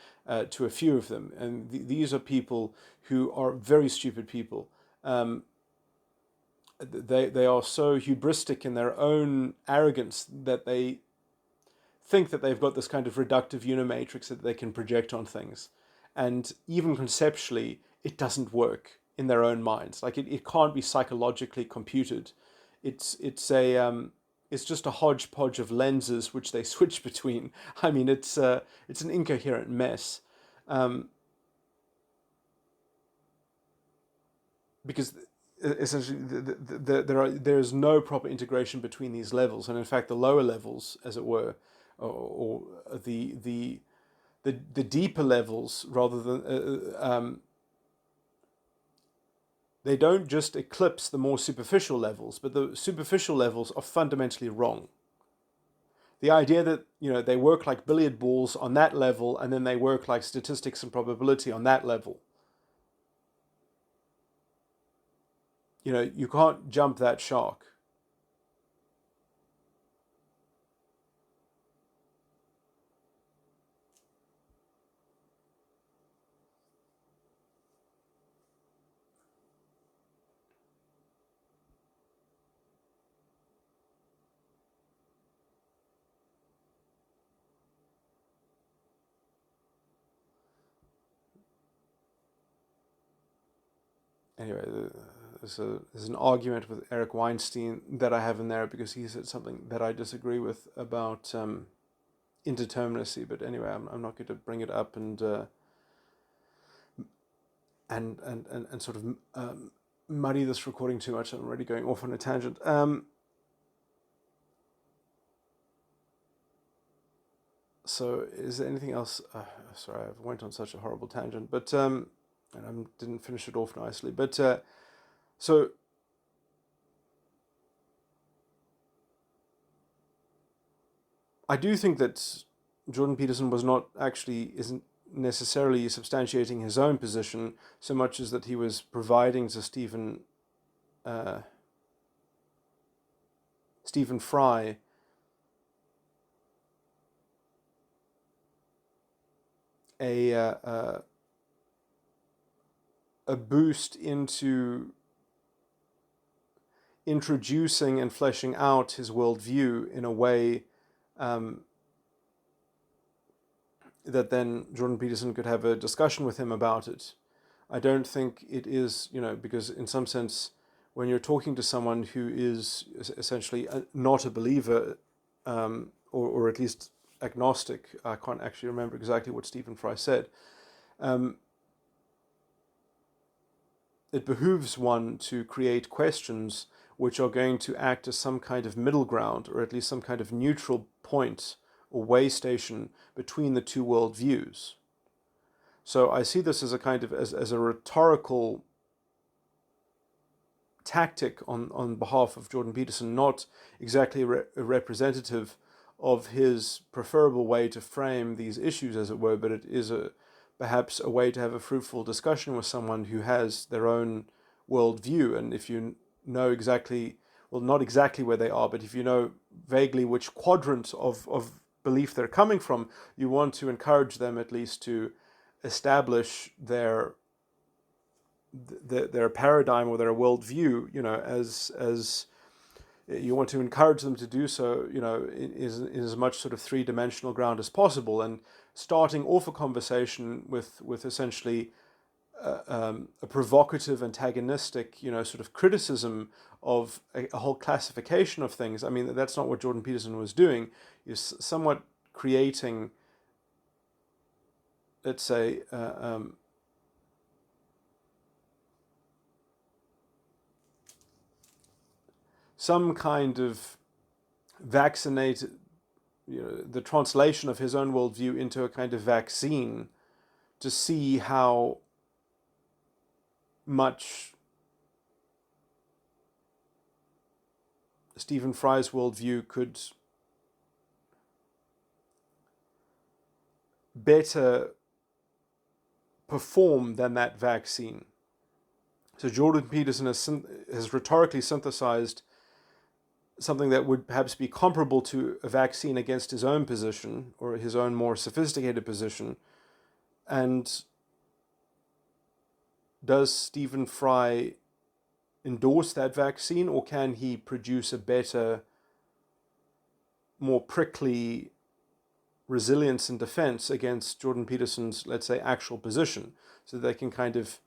Speaker 1: to a few of them, and these are people who are very stupid people. They are so hubristic in their own arrogance that they think that they've got this kind of reductive unimatrix that they can project on things, and even conceptually, it doesn't work in their own minds. Like it can't be psychologically computed. It's just a hodgepodge of lenses which they switch between. I mean, it's an incoherent mess, because essentially there is no proper integration between these levels, and in fact, the lower levels, as it were, or the deeper levels, rather than they don't just eclipse the more superficial levels, but the superficial levels are fundamentally wrong. The idea that they work like billiard balls on that level, and then they work like statistics and probability on that level. You can't jump that shark. anyway, there's an argument with Eric Weinstein that I have in there because he said something that I disagree with about indeterminacy. But anyway, I'm not going to bring it up and sort of muddy this recording too much. I'm already going off on a tangent. So is there anything else? Sorry, I went on such a horrible tangent, but and I didn't finish it off nicely. But so I do think that Jordan Peterson isn't necessarily substantiating his own position so much as that he was providing to Stephen Fry a boost into introducing and fleshing out his worldview in a way that then Jordan Peterson could have a discussion with him about it. I don't think it is, because in some sense, when you're talking to someone who is essentially not a believer, or at least agnostic, I can't actually remember exactly what Stephen Fry said, it behooves one to create questions which are going to act as some kind of middle ground, or at least some kind of neutral point or way station between the two worldviews. So I see this as a kind of as a rhetorical tactic on behalf of Jordan Peterson, not exactly representative of his preferable way to frame these issues, as it were, but it is perhaps a way to have a fruitful discussion with someone who has their own worldview. And if you know exactly, well, not exactly where they are, but if you know vaguely which quadrant of belief they're coming from, you want to encourage them at least to establish their paradigm or their worldview, as you want to encourage them to do so, in as much sort of three-dimensional ground as possible, and starting off a conversation with essentially a provocative, antagonistic, sort of criticism of a whole classification of things. I mean, that's not what Jordan Peterson was doing. He's somewhat creating, let's say, some kind of vaccinated, the translation of his own worldview into a kind of vaccine to see how much Stephen Fry's worldview could better perform than that vaccine. So Jordan Peterson has rhetorically synthesized something that would perhaps be comparable to a vaccine against his own position, or his own more sophisticated position. And does Stephen Fry endorse that vaccine, or can he produce a better, more prickly resilience and defense against Jordan Peterson's, let's say, actual position, so they can kind of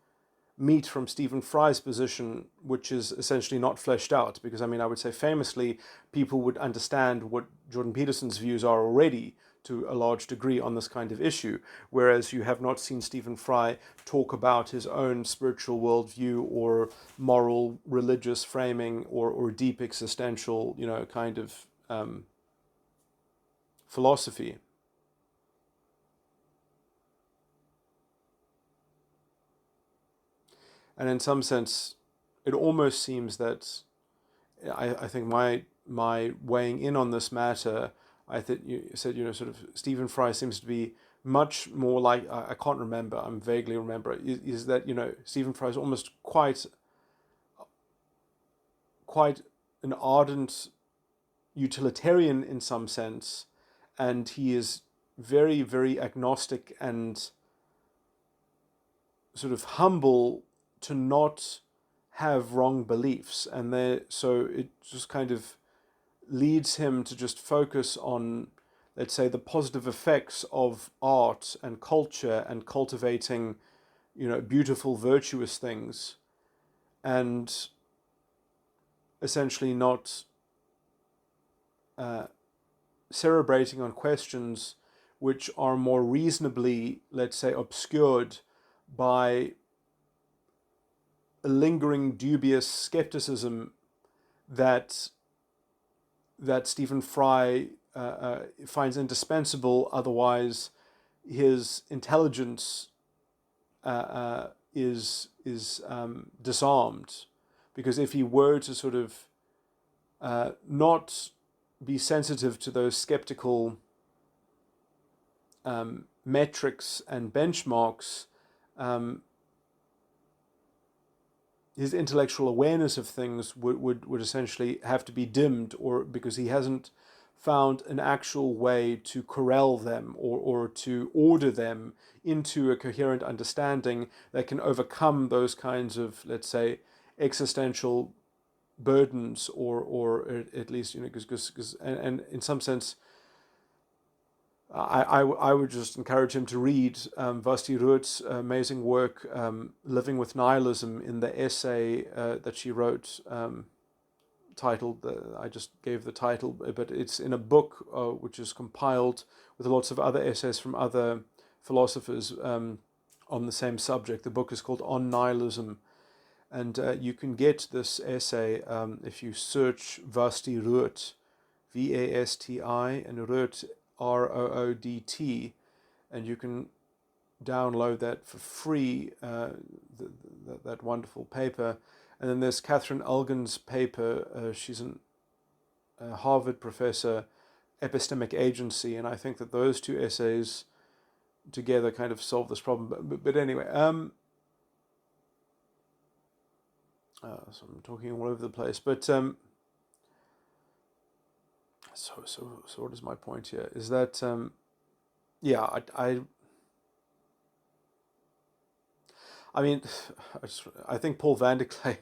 Speaker 1: meet from Stephen Fry's position, which is essentially not fleshed out? Because, I mean, I would say famously, people would understand what Jordan Peterson's views are already to a large degree on this kind of issue, whereas you have not seen Stephen Fry talk about his own spiritual worldview or moral religious framing, or deep existential, kind of philosophy. And in some sense, it almost seems that I think my weighing in on this matter, I think you said, sort of Stephen Fry seems to be much more like, I can't remember, I'm vaguely remember, is that, Stephen Fry is almost quite an ardent utilitarian in some sense, and he is very, very agnostic and sort of humble to not have wrong beliefs, and so it just kind of leads him to just focus on, let's say, the positive effects of art and culture and cultivating, beautiful, virtuous things, and essentially not cerebrating on questions which are more reasonably, let's say, obscured by a lingering dubious skepticism that Stephen Fry finds indispensable. Otherwise, his intelligence is disarmed, because if he were to sort of not be sensitive to those skeptical metrics and benchmarks, his intellectual awareness of things would essentially have to be dimmed, or because he hasn't found an actual way to corral them or to order them into a coherent understanding that can overcome those kinds of, let's say, existential burdens, or at least, because and in some sense, I would just encourage him to read Vasti Ruud's amazing work, Living with Nihilism, in the essay that she wrote, titled, I just gave the title, but it's in a book which is compiled with lots of other essays from other philosophers on the same subject. The book is called On Nihilism, and you can get this essay if you search Vasti Ruud, V-A-S-T-I, and Ruud, R-O-O-D-T, and you can download that for free, that wonderful paper. And then there's Catherine Elgin's paper. She's a Harvard professor, Epistemic Agency, and I think that those two essays together kind of solve this problem. But anyway, so I'm talking all over the place. But so what is my point here? Is that yeah, I mean, I think Paul Van Der Klay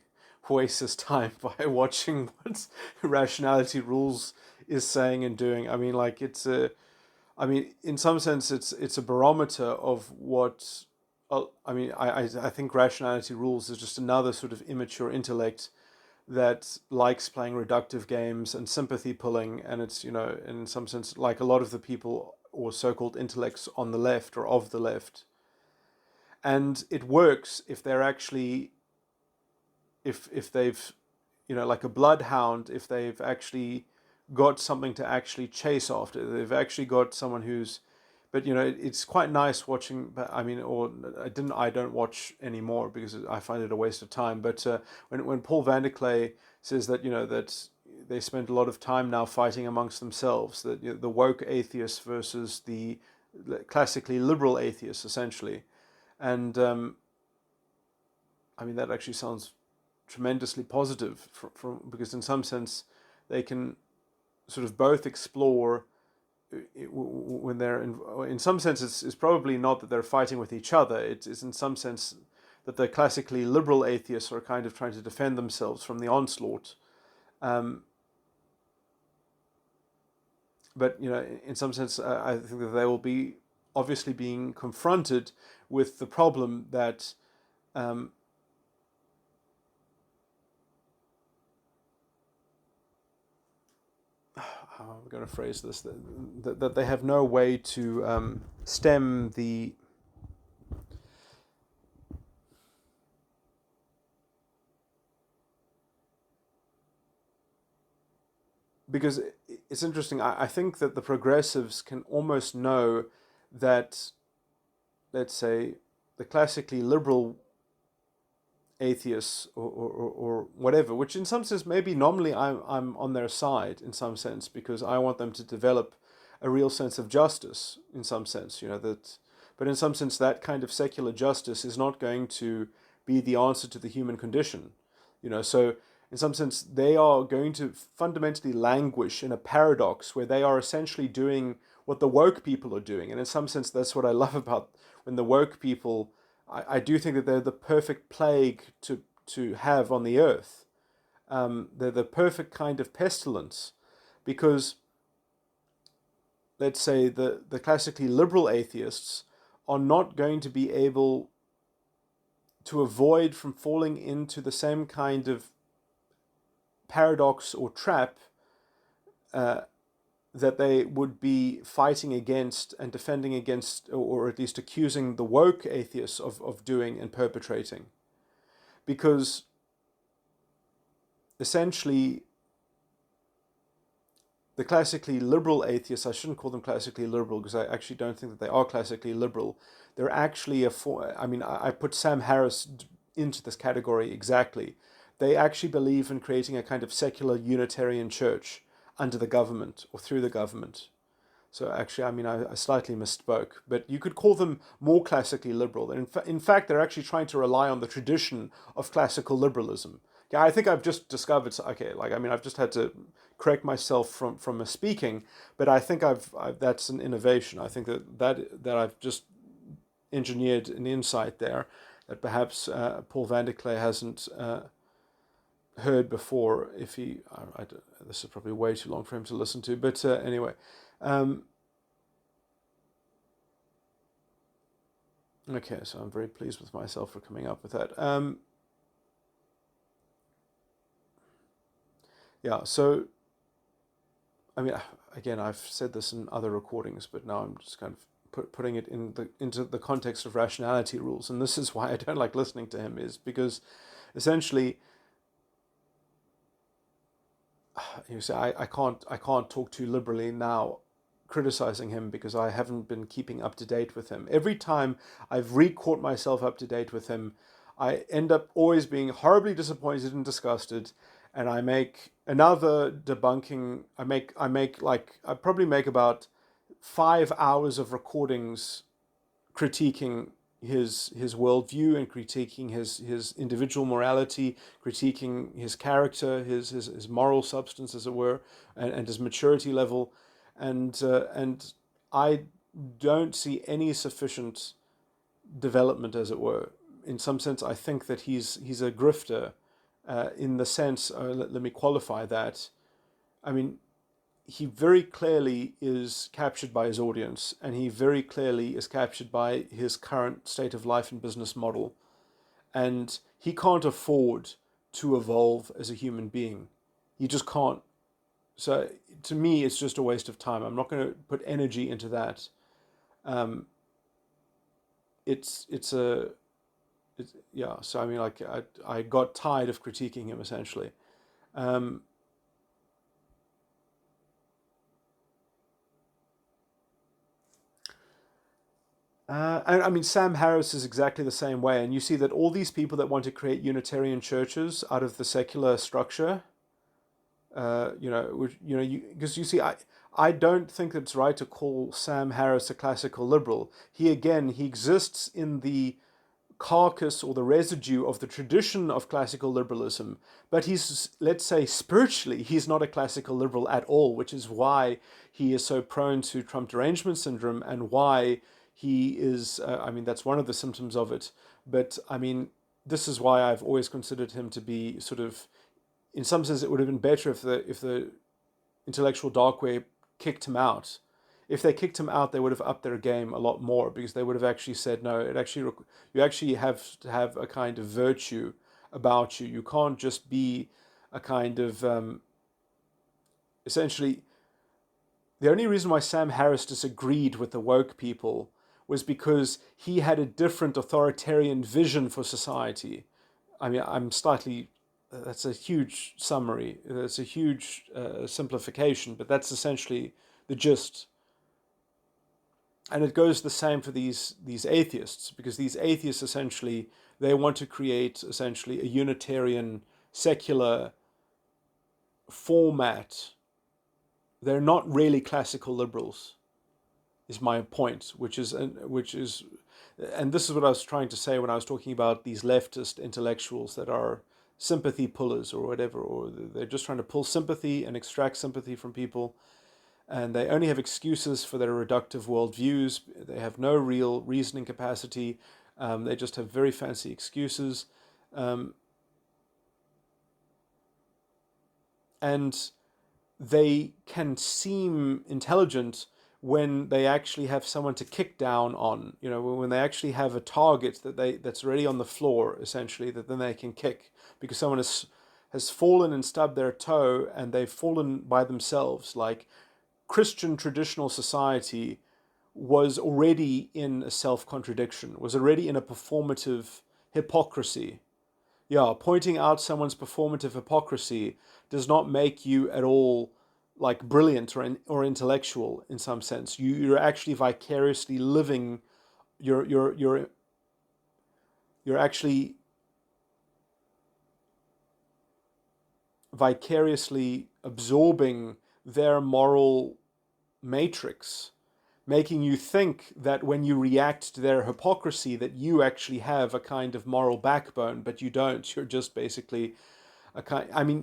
Speaker 1: wastes his time by watching what Rationality Rules is saying and doing. I mean, like, I mean, in some sense, it's a barometer of what. I mean, I think Rationality Rules is just another sort of immature intellect that likes playing reductive games and sympathy pulling, and it's, in some sense, like a lot of the people or so-called intellects on the left or of the left. And it works if they're actually, if they've, like a bloodhound, if they've actually got something to actually chase after. They've actually got someone who's, but it's quite nice watching. I mean, or I don't watch anymore because I find it a waste of time. But when Paul Van Der Klay says that that they spend a lot of time now fighting amongst themselves, that the woke atheists versus the classically liberal atheists, essentially. And I mean, that actually sounds tremendously positive because in some sense they can sort of both explore when they're in some sense it's probably not that they're fighting with each other. It's in some sense that the classically liberal atheists are kind of trying to defend themselves from the onslaught. But in some sense, I think that they will be obviously being confronted with the problem that how am I going to phrase this? That they have no way to stem the because it's interesting. I think that the progressives can almost know that, let's say, the classically liberal atheists or whatever, which in some sense maybe nominally I'm on their side in some sense because I want them to develop a real sense of justice in some sense, that, but in some sense that kind of secular justice is not going to be the answer to the human condition, so in some sense they are going to fundamentally languish in a paradox where they are essentially doing what the woke people are doing, and in some sense that's what I love about when the woke people. I do think that they're the perfect plague to have on the earth. They're the perfect kind of pestilence because, let's say, the classically liberal atheists are not going to be able to avoid from falling into the same kind of paradox or trap that they would be fighting against and defending against, or at least accusing the woke atheists of doing and perpetrating. Because essentially, the classically liberal atheists, I shouldn't call them classically liberal because I actually don't think that they are classically liberal. They're actually I put Sam Harris into this category exactly. They actually believe in creating a kind of secular Unitarian church under the government or through the government. So actually, I slightly misspoke, but you could call them more classically liberal. And in fact, they're actually trying to rely on the tradition of classical liberalism. Yeah, I think I've just discovered, okay, I've just had to correct myself from misspeaking, but I think that's an innovation. I think that I've just engineered an insight there that perhaps Paul Van Der Klay hasn't heard before. If he, this is probably way too long for him to listen to, but anyway. Okay, so I'm very pleased with myself for coming up with that. Yeah, so, again, I've said this in other recordings, but now I'm just kind of putting it into the context of rationality rules. And this is why I don't like listening to him, is because essentially, you say I can't talk too liberally now criticizing him because I haven't been keeping up to date with him. Every time I've re-caught myself up to date with him, I end up always being horribly disappointed and disgusted, and I make another debunking. I probably make about 5 hours of recordings critiquing his worldview and critiquing his individual morality, critiquing his character, his moral substance, as it were, and his maturity level, and I don't see any sufficient development, as it were. In some sense, I think that he's a grifter, in the sense. Let me qualify that. I mean, he very clearly is captured by his audience, and he very clearly is captured by his current state of life and business model, and he can't afford to evolve as a human being. He just can't. So to me, it's just a waste of time. I'm not going to put energy into that. Yeah. So I got tired of critiquing him essentially. And Sam Harris is exactly the same way. And you see that all these people that want to create Unitarian churches out of the secular structure, because you see, I don't think it's right to call Sam Harris a classical liberal. He exists in the carcass or the residue of the tradition of classical liberalism, but he's, let's say, spiritually, he's not a classical liberal at all, which is why he is so prone to Trump derangement syndrome, and why he is, that's one of the symptoms of it. But this is why I've always considered him to be sort of, in some sense, it would have been better if the intellectual dark web kicked him out. If they kicked him out, they would have upped their game a lot more, because they would have actually said, no, you actually have to have a kind of virtue about you. You can't just be a kind of, essentially, the only reason why Sam Harris disagreed with the woke people was because he had a different authoritarian vision for society. That's a huge summary. That's a huge simplification, but that's essentially the gist. And it goes the same for these atheists, because these atheists essentially, they want to create essentially a Unitarian secular format. They're not really classical liberals, is my point, and this is what I was trying to say when I was talking about these leftist intellectuals that are sympathy pullers or whatever, or they're just trying to pull sympathy and extract sympathy from people, and they only have excuses for their reductive worldviews. They have no real reasoning capacity. They just have very fancy excuses, and they can seem intelligent when they actually have someone to kick down on, when they actually have a target that's already on the floor, essentially, that then they can kick because someone has fallen and stubbed their toe and they've fallen by themselves. Like Christian traditional society was already in a self-contradiction, was already in a performative hypocrisy. Yeah, pointing out someone's performative hypocrisy does not make you at all like brilliant or intellectual in some sense. You're actually vicariously living. You're actually vicariously absorbing their moral matrix, making you think that when you react to their hypocrisy that you actually have a kind of moral backbone, but you don't. You're just basically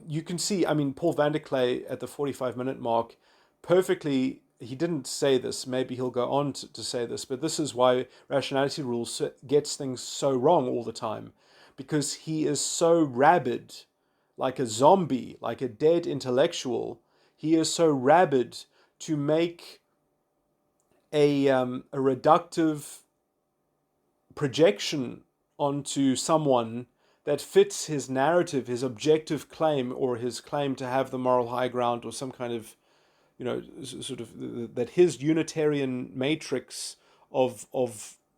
Speaker 1: you can see, Paul Van Der Klay at the 45-minute mark perfectly, he didn't say this, maybe he'll go on to say this, but this is why rationality rules gets things so wrong all the time, because he is so rabid, like a zombie, like a dead intellectual. He is so rabid to make a reductive projection onto someone that fits his narrative, his objective claim, or his claim to have the moral high ground, or some kind of, sort of that his Unitarian matrix of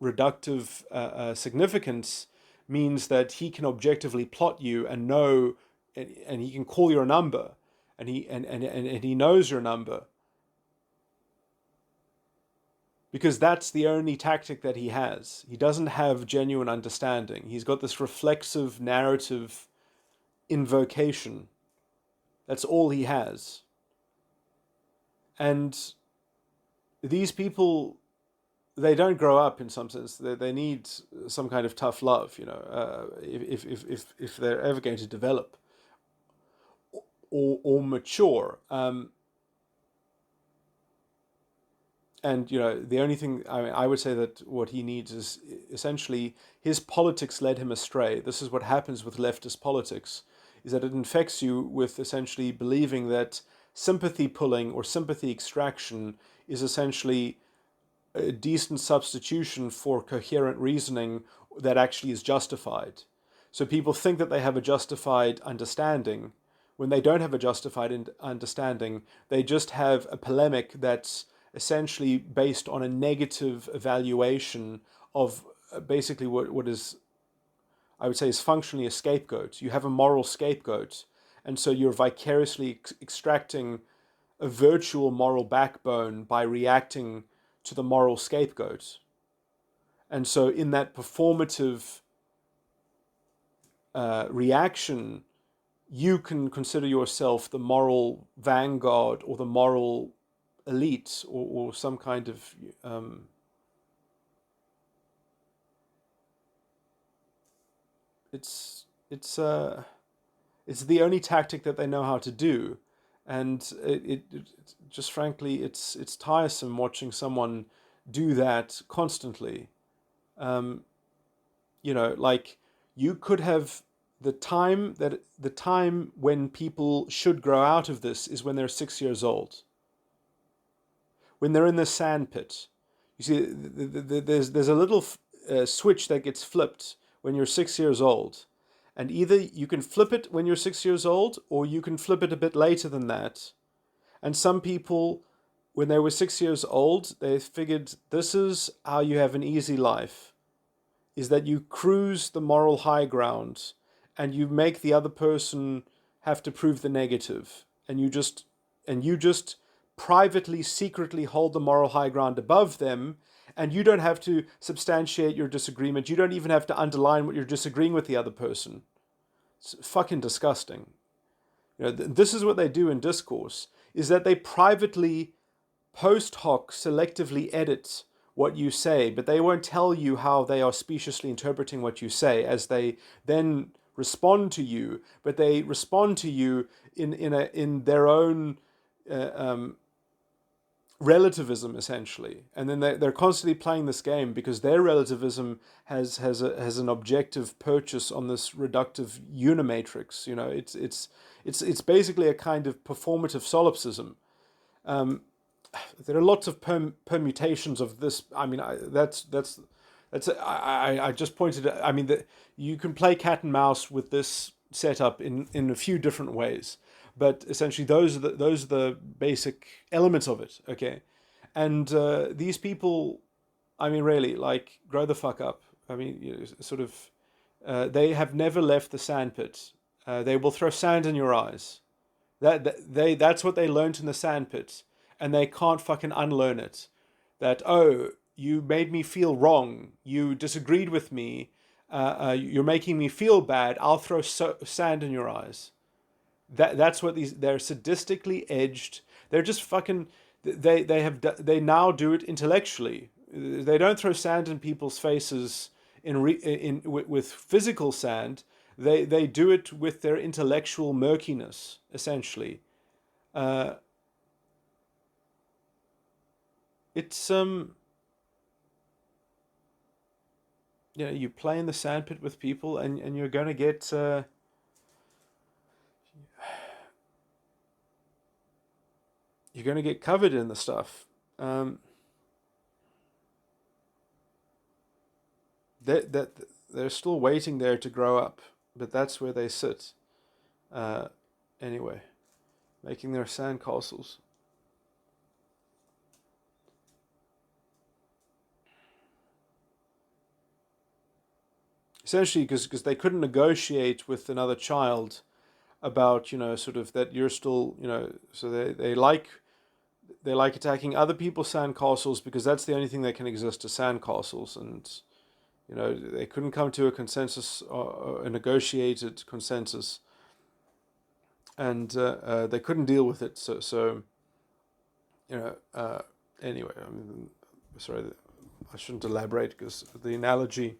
Speaker 1: reductive significance means that he can objectively plot you and know, and he can call your number, and he knows your number, because that's the only tactic that he has. He doesn't have genuine understanding. He's got this reflexive narrative invocation. That's all he has. And these people, they don't grow up in some sense. They need some kind of tough love, if they're ever going to develop or mature. And the only thing I would say that what he needs is essentially his politics led him astray. This is what happens with leftist politics, is that it infects you with essentially believing that sympathy pulling or sympathy extraction is essentially a decent substitution for coherent reasoning that actually is justified. So people think that they have a justified understanding. When they don't have a justified understanding, they just have a polemic that's essentially based on a negative evaluation of basically what is, I would say, is functionally a scapegoat. You have a moral scapegoat, and so you're vicariously extracting a virtual moral backbone by reacting to the moral scapegoat. And so in that performative reaction, you can consider yourself the moral vanguard or the moral elite, or some kind of it's the only tactic that they know how to do, and it just frankly it's tiresome watching someone do that constantly. Like you could have the time when people should grow out of this is when they're 6 years old. When they're in the sand pit. You see, there's a little switch that gets flipped when you're 6 years old. And either you can flip it when you're 6 years old, or you can flip it a bit later than that. And some people, when they were 6 years old, they figured this is how you have an easy life, is that you cruise the moral high ground and you make the other person have to prove the negative. And you just privately, secretly hold the moral high ground above them, and you don't have to substantiate your disagreement. You don't even have to underline what you're disagreeing with the other person. It's fucking disgusting. This is what they do in discourse, is that they privately, post hoc, selectively edit what you say, but they won't tell you how they are speciously interpreting what you say as they then respond to you, but they respond to you in their own relativism, essentially, and then they're constantly playing this game because their relativism has an objective purchase on this reductive unimatrix. It's basically a kind of performative solipsism. there are lots of permutations of this. I mean, I just pointed. I mean, that you can play cat and mouse with this setup in a few different ways, but essentially those are the basic elements of it. Okay, and these people, I mean, really, like, grow the fuck up. I mean, sort of, they have never left the sandpit. They will throw sand in your eyes. That's what they learned in the sandpit, and they can't fucking unlearn it. That, oh, you made me feel wrong. You disagreed with me. You're making me feel bad. I'll throw sand in your eyes. That's what they're sadistically edged. They're just fucking. They now do it intellectually. They don't throw sand in people's faces with physical sand. They do it with their intellectual murkiness, essentially. Uh, it's you play in the sandpit with people, and you're gonna get covered in the stuff. Um, that they're still waiting there to grow up, but that's where they sit. Uh, anyway, making their sandcastles. Essentially, because they couldn't negotiate with another child about, sort of, that you're still, so they like attacking other people's sandcastles because that's the only thing that can exist as sandcastles, and they couldn't come to a consensus, or a negotiated consensus, and they couldn't deal with it. So anyway, I mean, sorry, I shouldn't elaborate because the analogy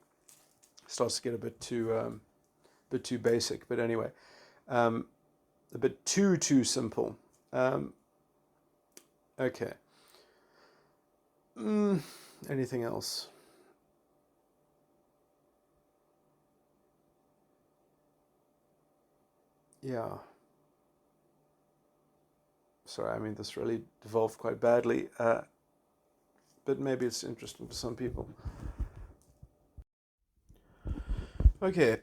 Speaker 1: starts to get a bit too basic. But anyway, um, a bit too simple. Okay. Mm, anything else? Yeah. Sorry, I mean, this really devolved quite badly, but maybe it's interesting to some people. Okay.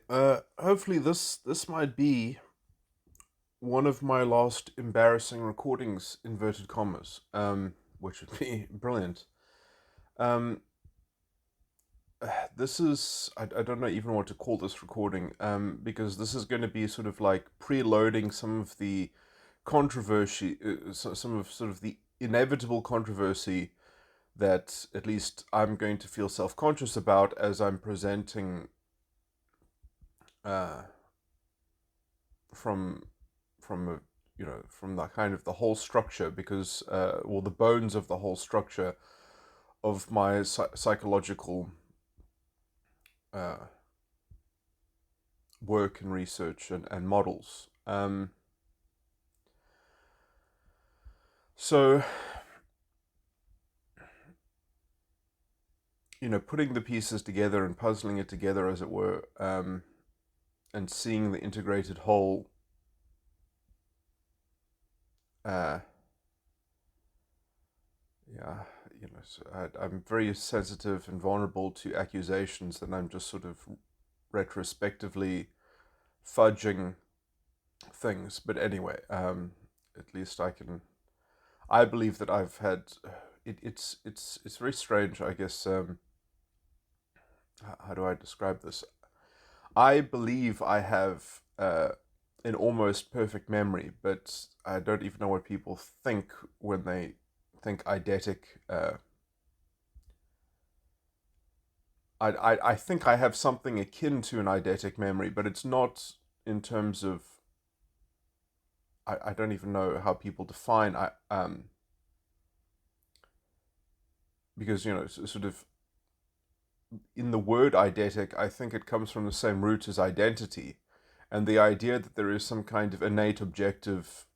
Speaker 1: Hopefully this might be one of my last embarrassing recordings, inverted commas, which would be brilliant. Um, this is, I don't know even what to call this recording, because this is going to be sort of like preloading some of the controversy, some of sort of the inevitable controversy that at least I'm going to feel self-conscious about as I'm presenting, uh, from from a, from the kind of the whole structure, because well, the bones of the whole structure of my psychological uh, work and research and models. So, putting the pieces together and puzzling it together, as it were, and seeing the integrated whole. Uh, yeah, so I'm very sensitive and vulnerable to accusations, and I'm just sort of retrospectively fudging things. But anyway, at least I believe that I've had. It's very strange, I guess. How do I describe this? I believe I have an almost perfect memory, but I don't even know what people think when they think eidetic. I think I have something akin to an eidetic memory, but it's not in terms of. I don't even know how people define because sort of in the word eidetic, I think it comes from the same root as identity, and the idea that there is some kind of innate objective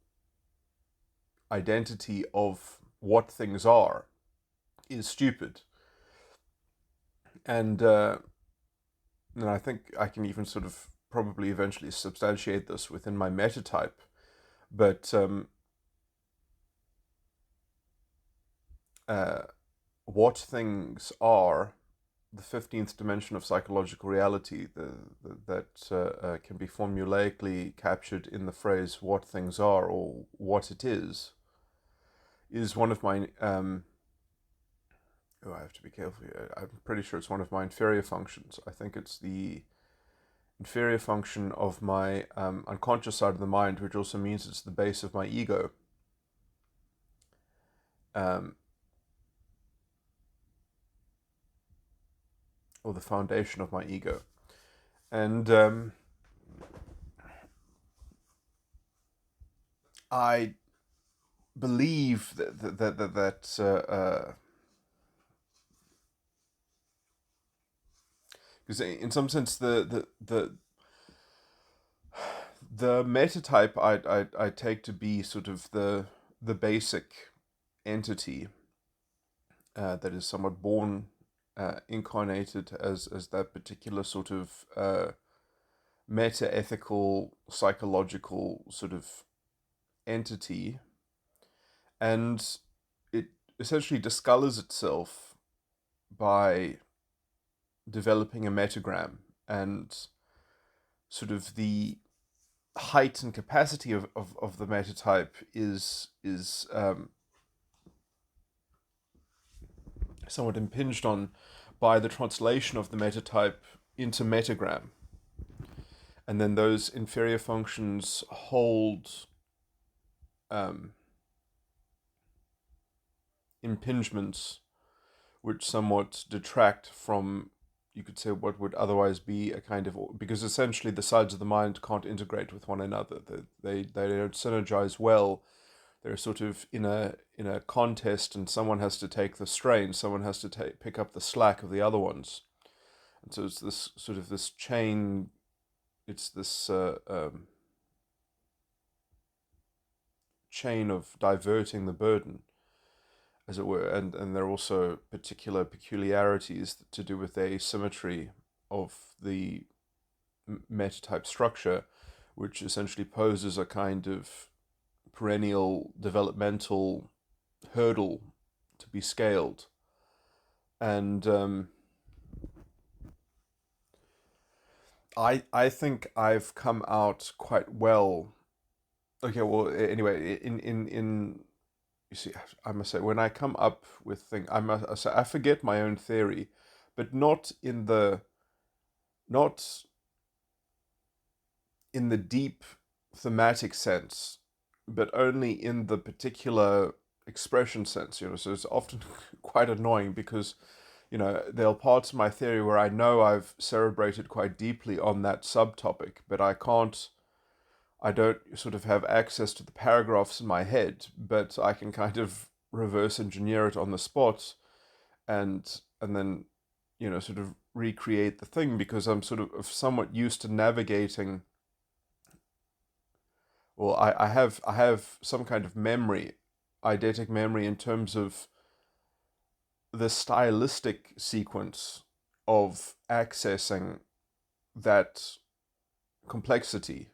Speaker 1: identity of what things are is stupid. And I think I can even sort of probably eventually substantiate this within my metatype. But uh, what things are, the 15th dimension of psychological reality, that can be formulaically captured in the phrase "what things are" or "what it is one of my oh, I have to be careful here. I'm pretty sure it's one of my inferior functions. I think it's the inferior function of my unconscious side of the mind, which also means it's the base of my ego. Um, or the foundation of my ego. And I believe that because in some sense the metatype I take to be sort of the basic entity that is somewhat born incarnated as that particular sort of meta-ethical psychological sort of entity, and it essentially discolors itself by developing a metagram, and sort of the height and capacity of the metatype is somewhat impinged on by the translation of the metatype into metagram, and then those inferior functions hold impingements which somewhat detract from, you could say, what would otherwise be a kind of, because essentially the sides of the mind can't integrate with one another. They don't synergize well. They're sort of in a contest, and someone has to take the strain. Someone has to pick up the slack of the other ones, and so it's this sort of this chain. It's this chain of diverting the burden, as it were, and there are also particular peculiarities to do with the asymmetry of the metatype structure, which essentially poses a kind of perennial developmental hurdle to be scaled. And I think I've come out quite well. Okay, well, anyway, in you see, I must say, when I come up with things, I must say, I forget my own theory, but not in the deep thematic sense, but only in the particular expression sense. So it's often quite annoying because, there are parts of my theory where I know I've cerebrated quite deeply on that subtopic, but I don't sort of have access to the paragraphs in my head, but I can kind of reverse engineer it on the spot, and then sort of recreate the thing, because I'm sort of somewhat used to navigating. Well, I have some kind of memory, eidetic memory, in terms of the stylistic sequence of accessing that complexity.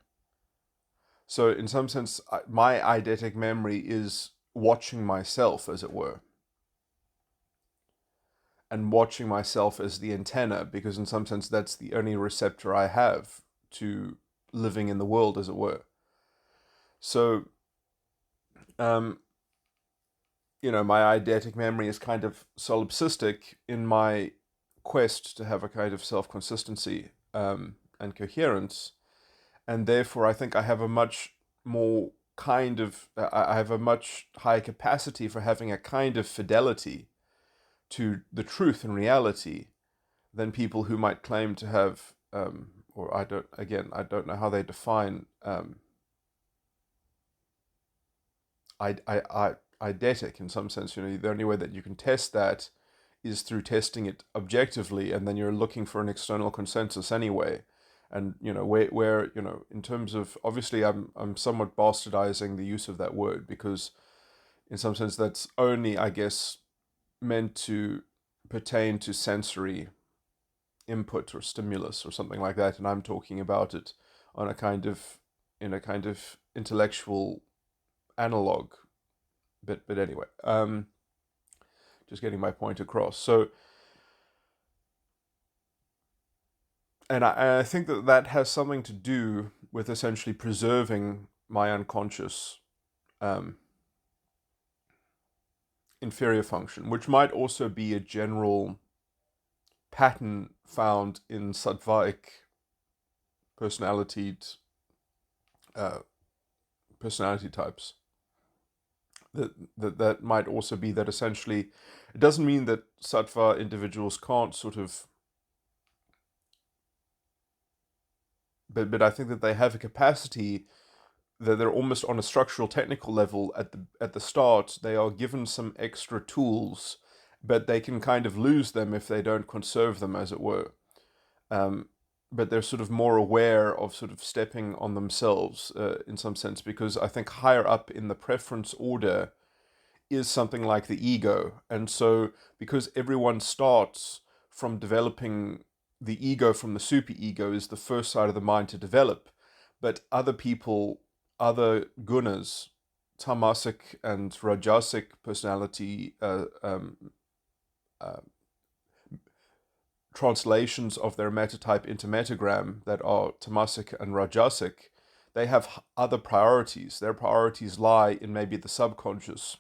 Speaker 1: So in some sense, my eidetic memory is watching myself, as it were, and watching myself as the antenna, because in some sense that's the only receptor I have to living in the world, as it were. So, um, my eidetic memory is kind of solipsistic in my quest to have a kind of self-consistency and coherence, and therefore I think I have a much more kind of I have a much higher capacity for having a kind of fidelity to the truth and reality than people who might claim to have, or I don't know how they define eidetic in some sense. The only way that you can test that is through testing it objectively, and then you're looking for an external consensus anyway. And where in terms of, obviously I'm somewhat bastardizing the use of that word, because in some sense that's only, I guess, meant to pertain to sensory input or stimulus or something like that, and I'm talking about it on a kind of in a kind of intellectual analog. But anyway, just getting my point across. So, and I think that that has something to do with essentially preserving my unconscious um, inferior function, which might also be a general pattern found in sattvaic personality uh, personality types. That might also be that essentially it doesn't mean that sattva individuals can't sort of, but I think that they have a capacity that they're almost on a structural technical level at the start. They are given some extra tools, but they can kind of lose them if they don't conserve them, as it were. Um, but they're sort of more aware of sort of stepping on themselves in some sense, because I think higher up in the preference order is something like the ego. And so, because everyone starts from developing the ego from the superego, is the first side of the mind to develop, but other people, other gunas, tamasic and rajasic personality uh, translations of their metatype into metagram that are tamasic and rajasic, they have other priorities. Their priorities lie in maybe the subconscious,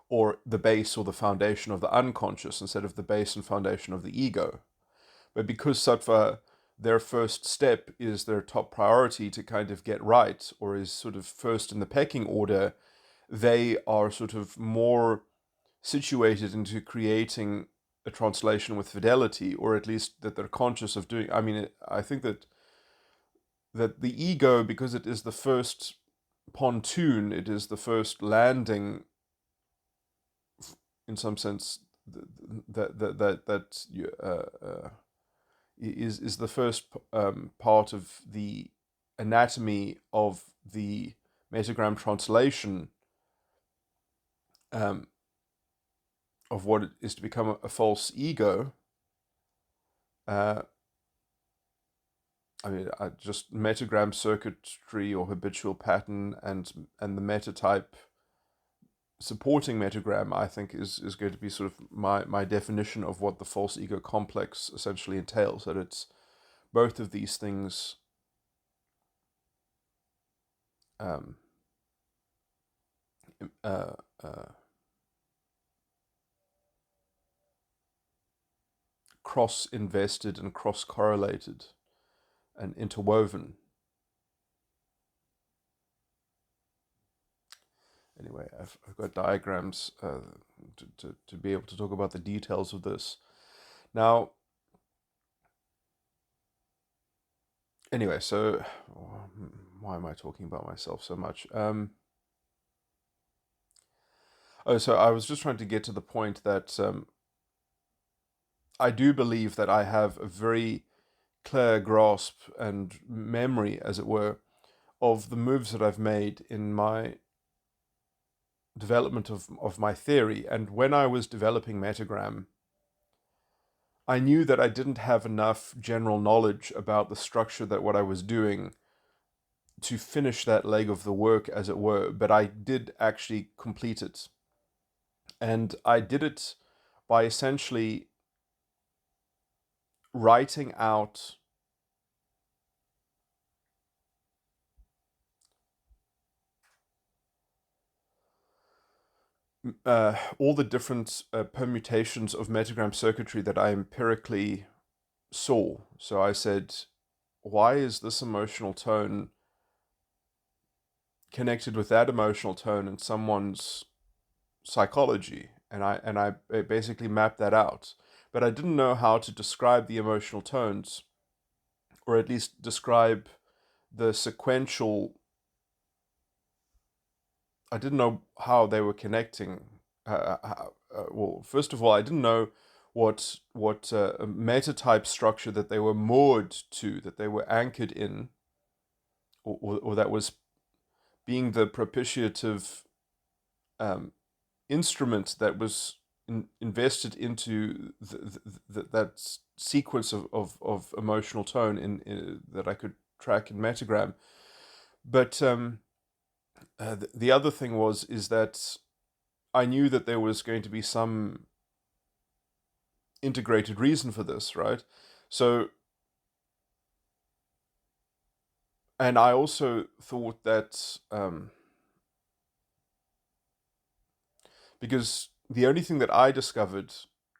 Speaker 1: or the base or the foundation of the unconscious, instead of the base and foundation of the ego. But because sattva, their first step is their top priority to kind of get right, or is sort of first in the pecking order, they are sort of more situated into creating a translation with fidelity, or at least that they're conscious of doing. I mean, I think that the ego, because it is the first pontoon, it is the first landing, in some sense, that is the first part of the anatomy of the metagram translation, um, of what it is to become a false ego. I mean, just metagram circuitry or habitual pattern, and the metatype supporting metagram, I think is going to be sort of my definition of what the false ego complex essentially entails. That it's both of these things um, uh, uh, cross-invested and cross-correlated and interwoven. Anyway, I've got diagrams to be able to talk about the details of this. Now, anyway, so why am I talking about myself so much? So I was just trying to get to the point that I do believe that I have a very clear grasp and memory, as it were, of the moves that I've made in my development of my theory. And when I was developing metagram, I knew that I didn't have enough general knowledge about the structure that what I was doing to finish that leg of the work, as it were, but I did actually complete it. And I did it by essentially writing out all the different permutations of metagram circuitry that I empirically saw. So I said, why is this emotional tone connected with that emotional tone in someone's psychology? And I basically mapped that out. But I didn't know how to describe the emotional tones, or at least describe the sequential. I didn't know how they were connecting. Well, first of all, I didn't know what meta type structure that they were moored to, that they were anchored in, or that was being the propitiative instrument that was invested into that sequence of emotional tone in that I could track in metagram. But the other thing is that I knew that there was going to be some integrated reason for this, right? So, and I also thought that because the only thing that I discovered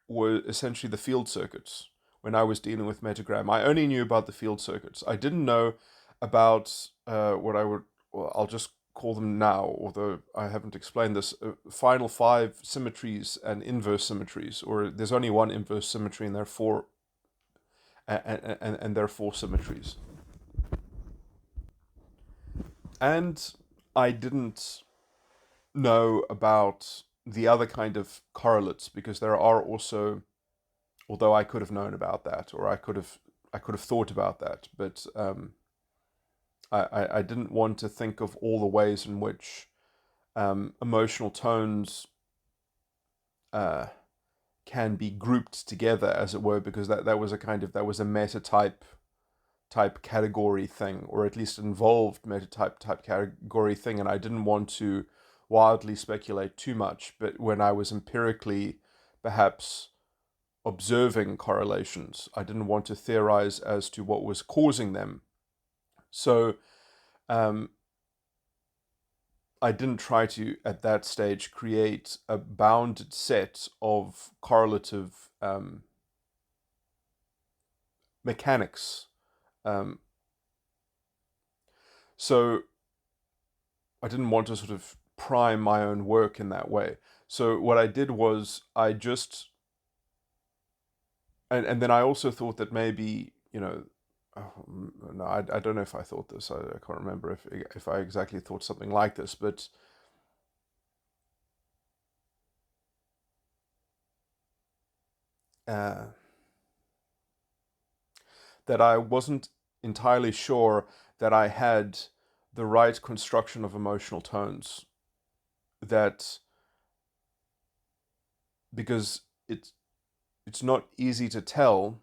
Speaker 1: were essentially the field circuits when I was dealing with metagram. I only knew about the field circuits. I didn't know about what I would, well, I'll just call them now, although I haven't explained this, final five symmetries and inverse symmetries, or there's only one inverse symmetry and there are four, and there are four symmetries. And I didn't know about the other kind of correlates because there are also, although I could have known about that, or I could have thought about that, but I didn't want to think of all the ways in which emotional tones uh, can be grouped together, as it were, because that was a kind of, that was a meta type category thing, or at least involved meta type category thing, and I didn't want to wildly speculate too much. But when I was empirically perhaps observing correlations, I didn't want to theorize as to what was causing them. So I didn't try to, at that stage, create a bounded set of correlative mechanics. So I didn't want to sort of prime my own work in that way. So what I did was I just, and then I also thought that maybe, no, I don't know if I thought this. I can't remember if I exactly thought something like this, but that I wasn't entirely sure that I had the right construction of emotional tones. That because it's not easy to tell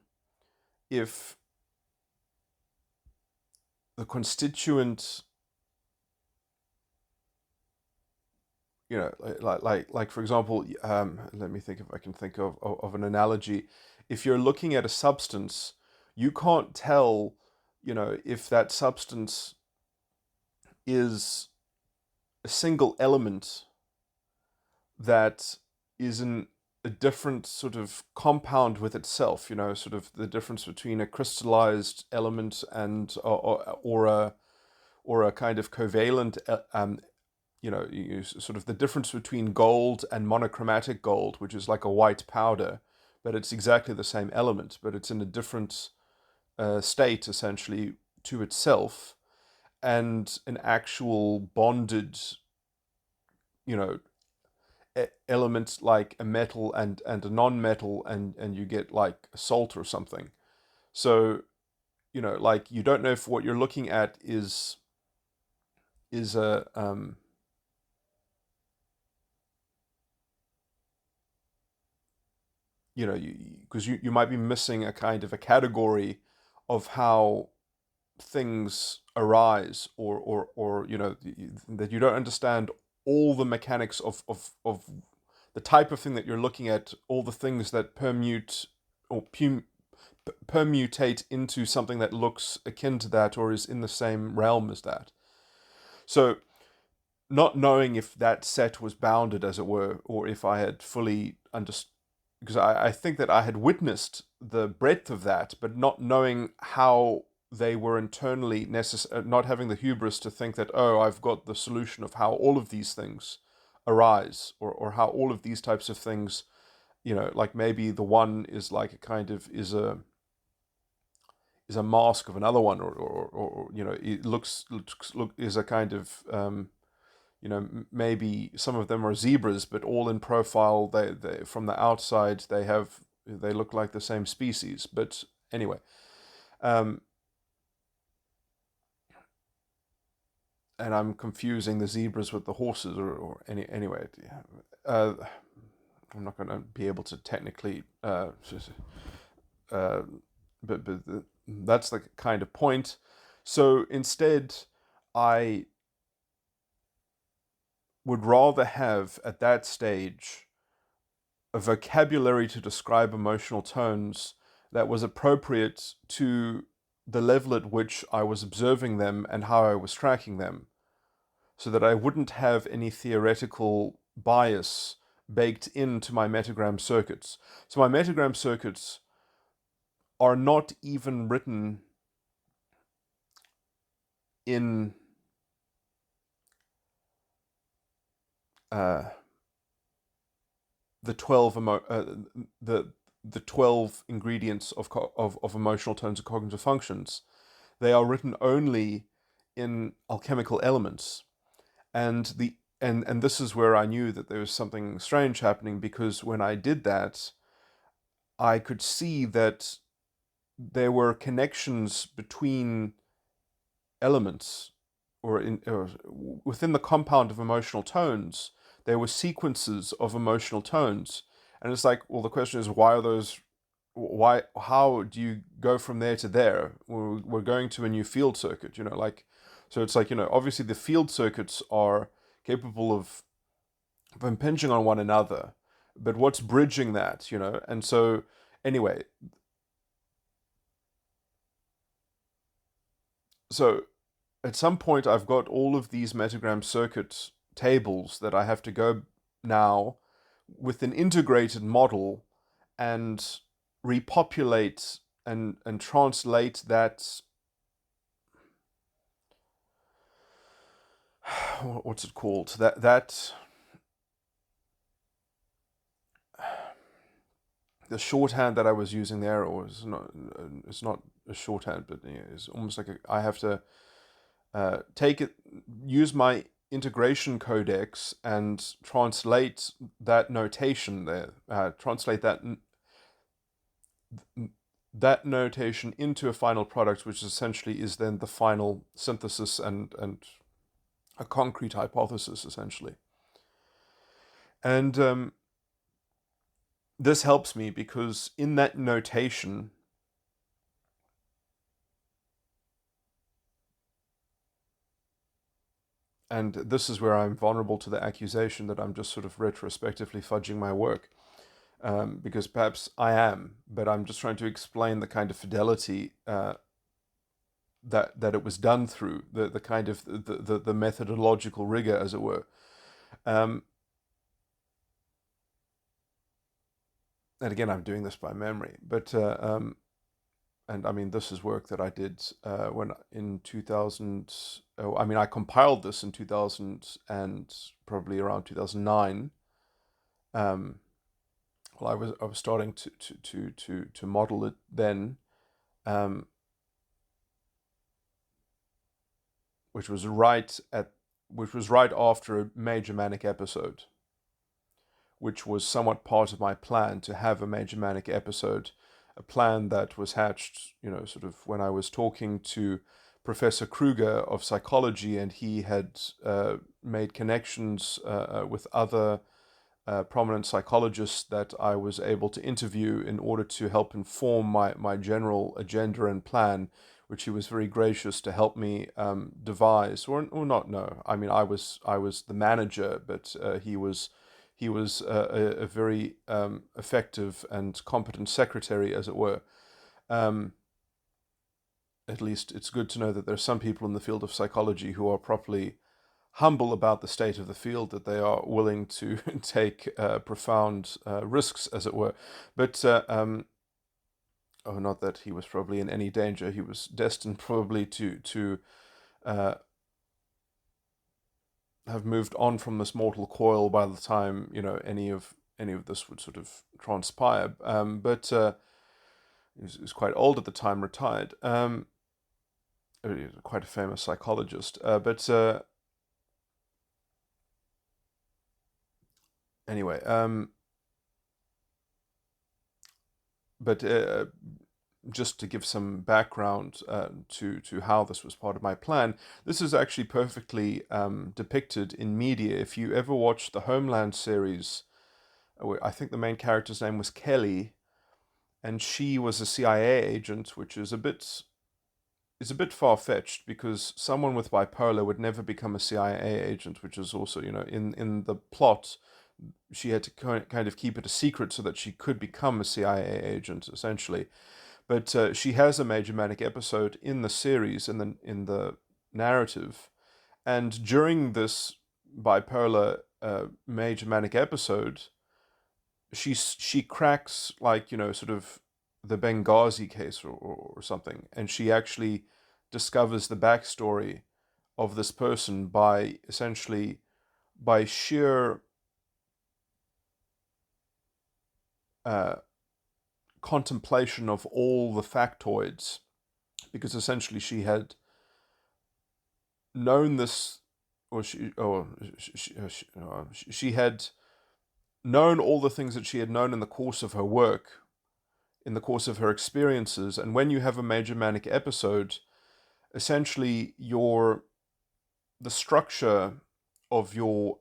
Speaker 1: if the constituent, like for example, let me think if I can think of an analogy. If you're looking at a substance, you can't tell, if that substance is a single element that is in a different sort of compound with itself, sort of the difference between a crystallized element and or a kind of covalent, sort of the difference between gold and monochromatic gold, which is like a white powder, but it's exactly the same element, but it's in a different state essentially to itself, and an actual bonded, you know, element like a metal and a non-metal, and you get like salt or something. So, like you don't know if what you're looking at is a because you might be missing a kind of a category of how things arise, or that you don't understand all the mechanics of the type of thing that you're looking at, all the things that permute or permutate into something that looks akin to that or is in the same realm as that. So not knowing if that set was bounded, as it were, or if I had fully understood, because I think that I had witnessed the breadth of that, but not knowing how they were internally necessary, not having the hubris to think that, oh, I've got the solution of how all of these things arise, or how all of these types of things, like maybe the one is like a kind of is a mask of another one, or it is a kind of maybe some of them are zebras, but all in profile, they from the outside they look like the same species. But anyway, um, and I'm confusing the zebras with the horses, or anyway. Uh, I'm not going to be able to technically, uh, but that's the kind of point. So instead, I would rather have at that stage a vocabulary to describe emotional tones that was appropriate to the level at which I was observing them and how I was tracking them, so that I wouldn't have any theoretical bias baked into my metagram circuits. So my metagram circuits are not even written in the 12 the 12 ingredients of emotional tones and cognitive functions. They are written only in alchemical elements, and this is where I knew that there was something strange happening, because when I did that, I could see that there were connections between elements, or within the compound of emotional tones, there were sequences of emotional tones. And it's like, well, the question is, how do you go from there to there? We're going to a new field circuit, like, so it's like, obviously the field circuits are capable of impinging on one another, but what's bridging that, and so anyway, so at some point I've got all of these metagram circuit tables that I have to go now with an integrated model and repopulate and translate that, what's it called, that the shorthand that I was using there, or it's not a shorthand, but it's almost like I have to use my integration codex and translate that notation there, translate that notation into a final product, which essentially is then the final synthesis and a concrete hypothesis, essentially. And this helps me because in that notation, and this is where I'm vulnerable to the accusation that I'm just sort of retrospectively fudging my work, because perhaps I am, but I'm just trying to explain the kind of fidelity that it was done through, the kind of the methodological rigor, as it were. And again, I'm doing this by memory, but and I mean, this is work that I did when in 2000. I mean, I compiled this in 2000 and probably around 2009. Well, I was starting to model it then, which was right after a major manic episode, which was somewhat part of my plan to have a major manic episode, a plan that was hatched, sort of when I was talking to Professor Kruger of psychology, and he had made connections with other prominent psychologists that I was able to interview in order to help inform my general agenda and plan, which he was very gracious to help me devise, or not. No, I mean, I was the manager, but he was a very effective and competent secretary, as it were. At least it's good to know that there are some people in the field of psychology who are properly humble about the state of the field, that they are willing to take profound risks, as it were. But not that he was probably in any danger. He was destined probably to have moved on from this mortal coil by the time any of this would sort of transpire. But he was quite old at the time, retired. He was quite a famous psychologist. But anyway, but just to give some background to how this was part of my plan, this is actually perfectly depicted in media. If you ever watched the Homeland series, I think the main character's name was Kelly, and she was a CIA agent, which is a bit is a bit far-fetched, because someone with bipolar would never become a CIA agent, which is also, in the plot, she had to kind of keep it a secret so that she could become a CIA agent, essentially. But she has a major manic episode in the series, in the narrative, and during this bipolar major manic episode, she cracks, like, sort of the Benghazi case, or something, and she actually discovers the backstory of this person by essentially by sheer uh, contemplation of all the factoids, because essentially she had known this, or she had known all the things that she had known in the course of her work, in the course of her experiences. And when you have a major manic episode, essentially the structure of your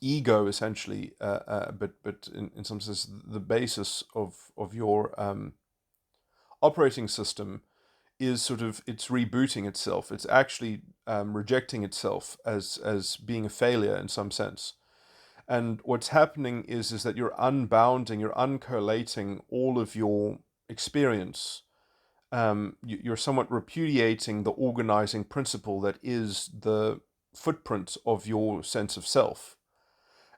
Speaker 1: ego, essentially, but in some sense, the basis of your operating system is sort of, it's rebooting itself. It's actually rejecting itself as being a failure in some sense. And what's happening is that you're unbounding, you're uncorrelating all of your experience. You're somewhat repudiating the organizing principle that is the footprint of your sense of self,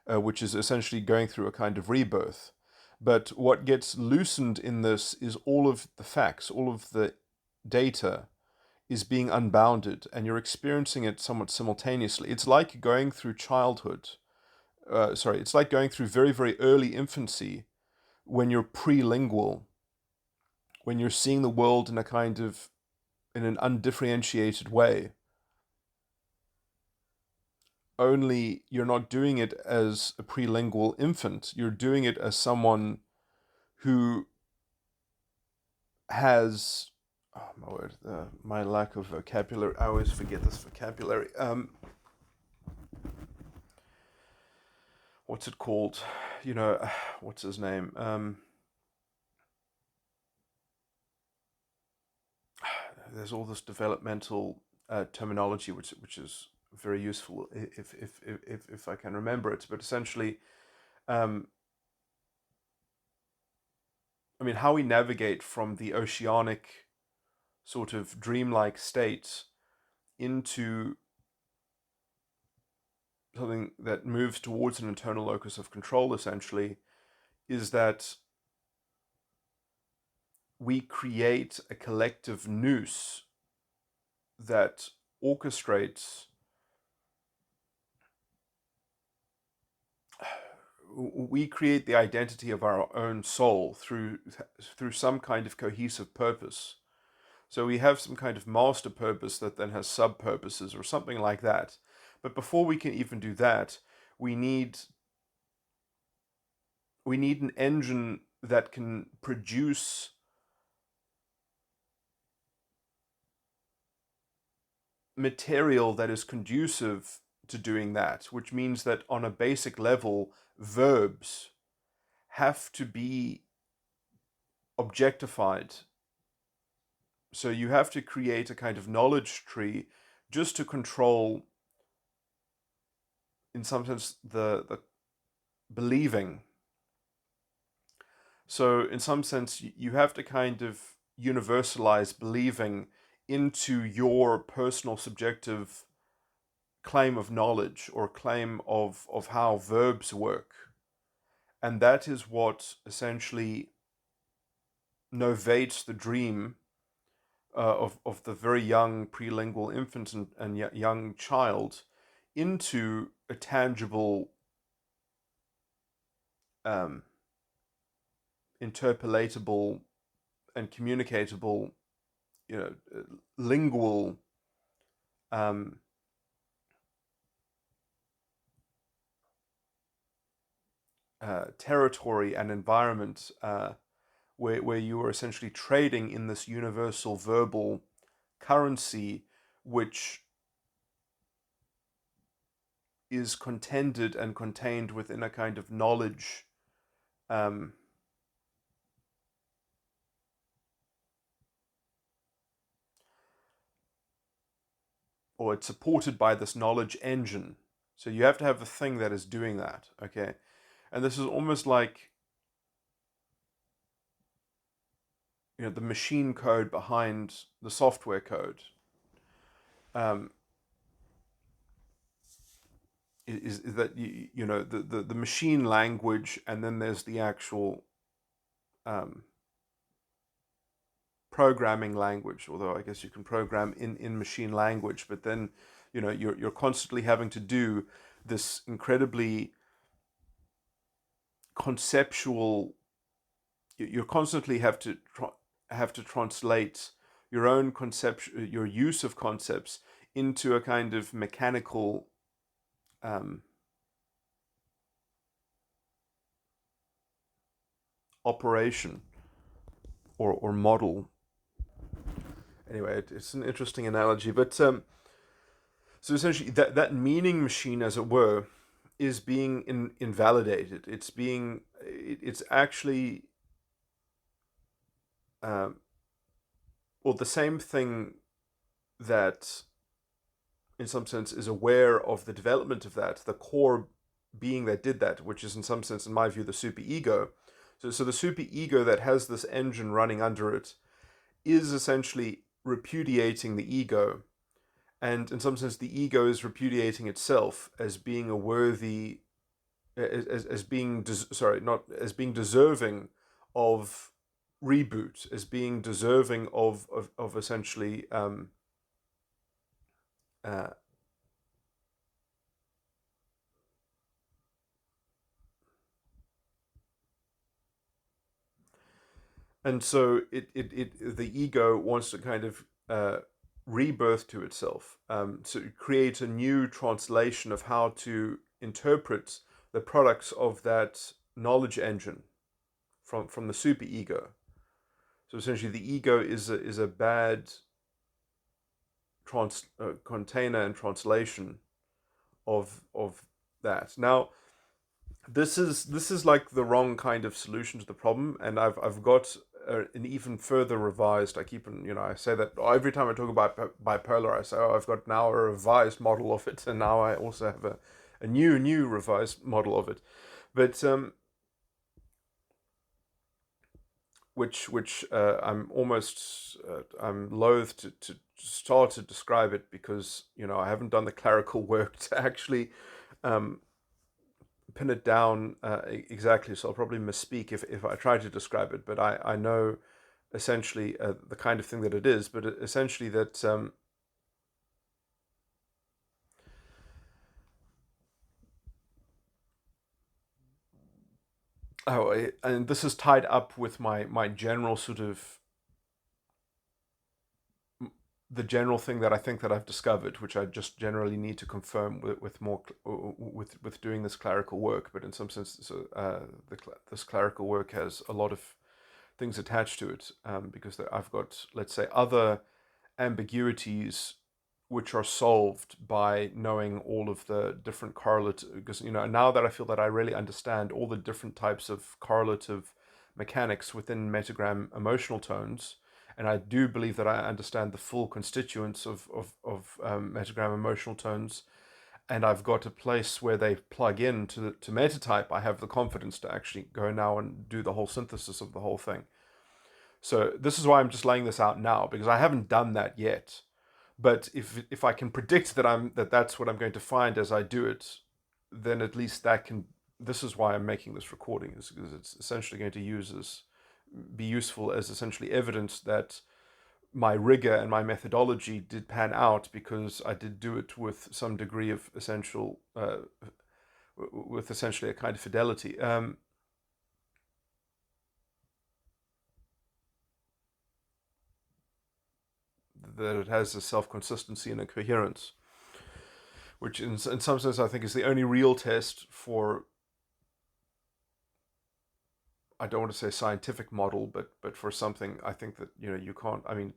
Speaker 1: which is essentially going through a kind of rebirth. But what gets loosened in this is all of the facts, all of the data is being unbounded, and you're experiencing it somewhat simultaneously. It's like going through childhood. It's like going through very, very early infancy, when you're prelingual, when you're seeing the world in an undifferentiated way. Only you're not doing it as a prelingual infant. You're doing it as someone who has, oh my word, my lack of vocabulary. I always forget this vocabulary. What's it called? What's his name? There's all this developmental terminology, which is very useful if I can remember it. But essentially, um, I mean, how we navigate from the oceanic sort of dreamlike state into something that moves towards an internal locus of control, essentially, is that we create a collective nous that orchestrates, we create the identity of our own soul through some kind of cohesive purpose. So we have some kind of master purpose that then has sub purposes or something like that. But before we can even do that, we need an engine that can produce material that is conducive to doing that, which means that on a basic level, verbs have to be objectified. So you have to create a kind of knowledge tree just to control, in some sense, the believing. So in some sense, you have to kind of universalize believing into your personal subjective claim of knowledge, or claim of how verbs work. And that is what essentially novates the dream of the very young prelingual infant and young child into a tangible, interpolatable and communicatable, lingual territory and environment, where you are essentially trading in this universal verbal currency, which is contended and contained within a kind of knowledge, or it's supported by this knowledge engine. So you have to have a thing that is doing that, okay? And this is almost like, the machine code behind the software code. Um, is that the machine language, and then there's the actual programming language, although I guess you can program in machine language, but then you're constantly having to do this incredibly conceptual. You constantly have to translate your own your use of concepts into a kind of mechanical operation or model. Anyway, it's an interesting analogy, but so essentially that meaning machine, as it were, is being invalidated. It's actually well, the same thing that in some sense is aware of the development of that, the core being that did that, which is in some sense, in my view, the superego. So the superego that has this engine running under it is essentially repudiating the ego, and in some sense the ego is repudiating itself as being a worthy, as being sorry, not as being deserving of reboot, as being deserving of essentially uh, and so the ego wants to kind of rebirth to itself, so it creates a new translation of how to interpret the products of that knowledge engine from the superego. So essentially, the ego is a bad container and translation of that. Now, this is like the wrong kind of solution to the problem, and I've got an even further revised. I keep I say that every time I talk about bipolar, I say, oh, I've got now a revised model of it, and now I also have a new revised model of it, but which I'm loath to start to describe it, because I haven't done the clerical work to actually pin it down exactly. So I'll probably misspeak if I try to describe it. But I know essentially the kind of thing that it is. But essentially that and this is tied up with my general sort of the general thing that I think that I've discovered, which I just generally need to confirm with more with doing this clerical work. But in some sense, this clerical work has a lot of things attached to it, because I've got, let's say, other ambiguities which are solved by knowing all of the different correlative. Because now that I feel that I really understand all the different types of correlative mechanics within metagram emotional tones, and I do believe that I understand the full constituents of metagram emotional tones, and I've got a place where they plug in to metatype, I have the confidence to actually go now and do the whole synthesis of the whole thing. So this is why I'm just laying this out now, because I haven't done that yet. But if I can predict that's what I'm going to find as I do it, then at least that can. This is why I'm making this recording, is because it's essentially going to be useful as essentially evidence that my rigor and my methodology did pan out, because I did do it with some degree of with essentially a kind of fidelity. That it has a self-consistency and a coherence, which in some sense I think is the only real test for, I don't want to say scientific model, but for something. I think that you can't. I mean,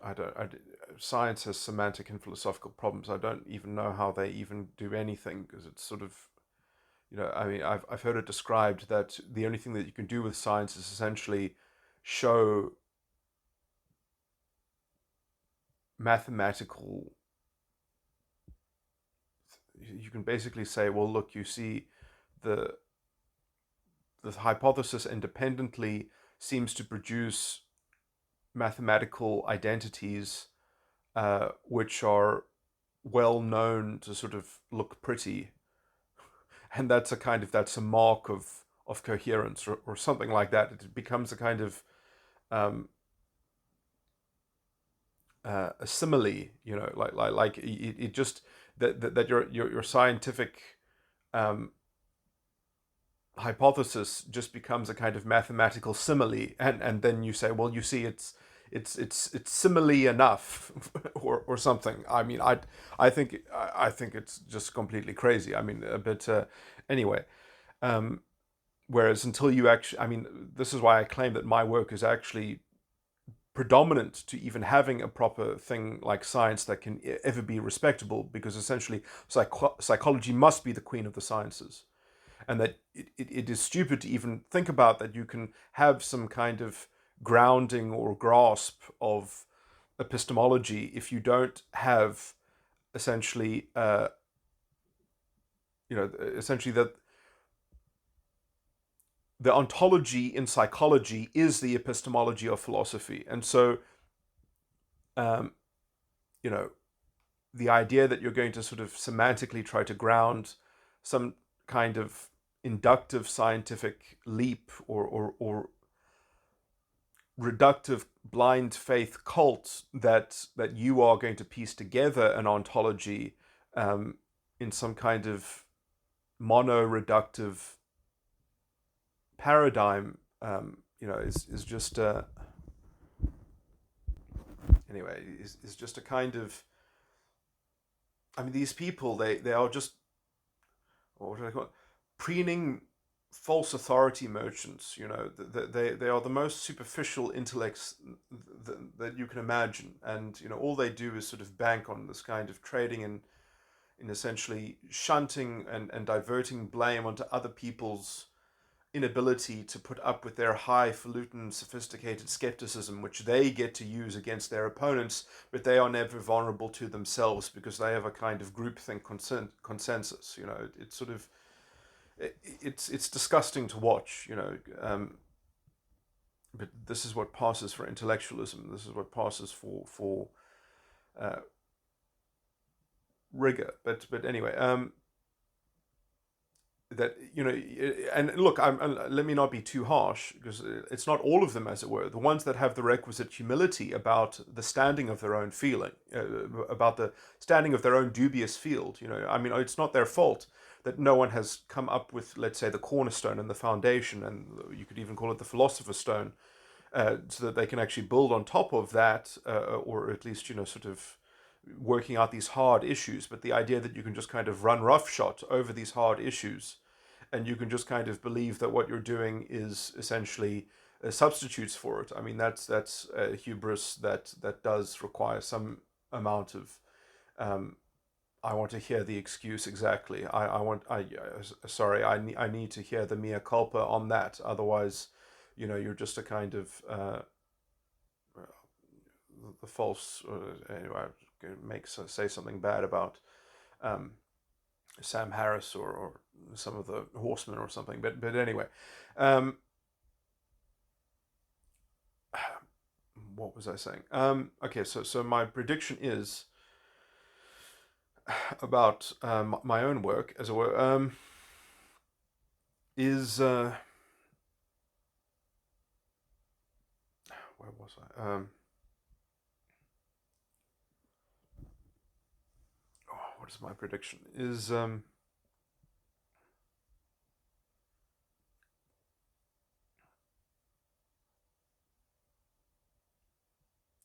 Speaker 1: I don't. Science has semantic and philosophical problems. I don't even know how they even do anything, because it's sort of, I mean, I've heard it described that the only thing that you can do with science is essentially show mathematical you can basically say, well, look, you see, the the hypothesis independently seems to produce mathematical identities which are well known to sort of look pretty, and that's a mark of coherence, or something like that. It becomes a kind of um, a simile, it just that your scientific um, hypothesis just becomes a kind of mathematical simile, and then you say, well, you see, it's simile enough, or something. I mean, I think it's just completely crazy. I mean, but anyway, um, whereas until you actually, I mean, this is why I claim that my work is actually predominant to even having a proper thing like science that can ever be respectable, because essentially psychology must be the queen of the sciences, and that it is stupid to even think about that you can have some kind of grounding or grasp of epistemology if you don't have essentially essentially that the ontology in psychology is the epistemology of philosophy. And so um, you know the idea that you're going to sort of semantically try to ground some kind of inductive scientific leap, or reductive blind faith cult, that you are going to piece together an ontology in some kind of mono-reductive paradigm, is just anyway, is just a kind of, I mean, these people, they are just, what do I call it, preening false authority merchants. They are the most superficial intellects that you can imagine, and all they do is sort of bank on this kind of trading in essentially shunting and diverting blame onto other people's inability to put up with their highfalutin, sophisticated skepticism, which they get to use against their opponents, but they are never vulnerable to themselves because they have a kind of groupthink consensus. It's sort of, it's disgusting to watch. But this is what passes for intellectualism. This is what passes for uh, rigor. But anyway, that and look, let me not be too harsh, because it's not all of them, as it were. The ones that have the requisite humility about the standing of their own feeling, about the standing of their own dubious field. I mean, it's not their fault that no one has come up with, let's say, the cornerstone and the foundation, and you could even call it the philosopher's stone, so that they can actually build on top of that, or at least sort of working out these hard issues. But the idea that you can just kind of run roughshod over these hard issues, and you can just kind of believe that what you're doing is essentially substitutes for it. I mean, that's a hubris that does require some amount of I want to hear the excuse exactly. Sorry, I need to hear the mea culpa on that. Otherwise, you're just a kind of the false. Anyway, say something bad about Sam Harris, or some of the horsemen or something. But anyway, what was I saying? Okay, so my prediction is about my own work, as it were, is where was I? What is my prediction? Is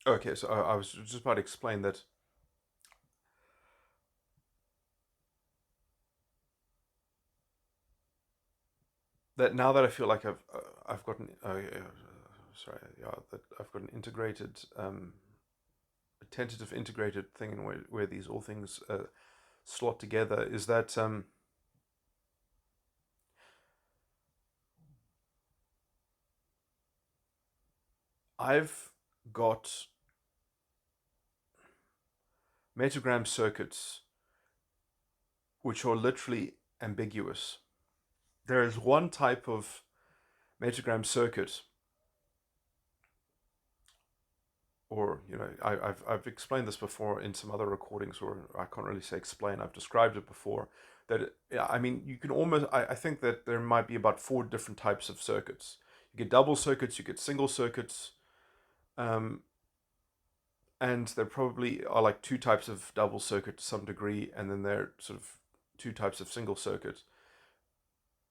Speaker 1: okay. So I was just about to explain that now that I feel like I've gotten sorry, yeah, that I've got an integrated a tentative integrated thing, in where these all things slot together, is that I've got metagram circuits which are literally ambiguous. There is one type of metagram circuit, or I've explained this before in some other recordings, or I can't really say explain. I've described it before. You can almost. I think that there might be about 4 different types of circuits. You get double circuits, you get single circuits, and there probably are like 2 types of double circuit to some degree, and then there are sort of 2 types of single circuit.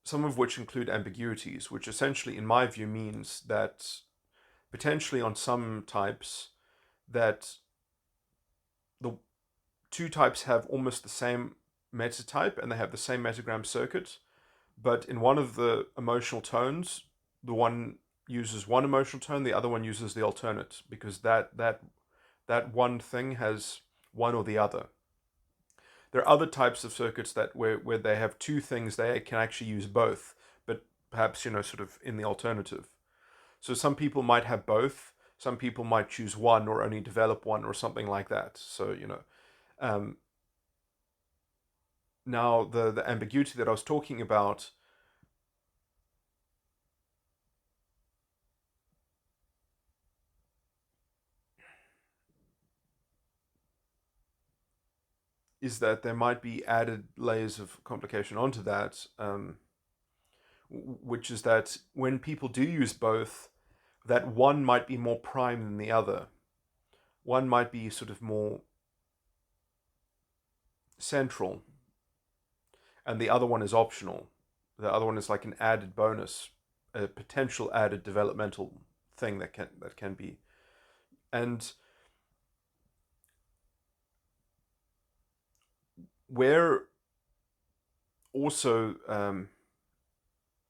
Speaker 1: Some of which include ambiguities, which essentially, in my view, means that potentially on some types that the 2 types have almost the same metatype and they have the same metagram circuit, but in one of the emotional tones, the one uses one emotional tone, the other one uses the alternate, because that one thing has one or the other. There are other types of circuits that where they have 2 things, they can actually use both, but perhaps sort of in the alternative. So some people might have both. Some people might choose one or only develop one or something like that. So now the ambiguity that I was talking about is that there might be added layers of complication onto that, which is that when people do use both, that one might be more prime than the other. One might be sort of more central, and the other one is optional. The other one is like an added bonus, a potential added developmental thing that can be. And where also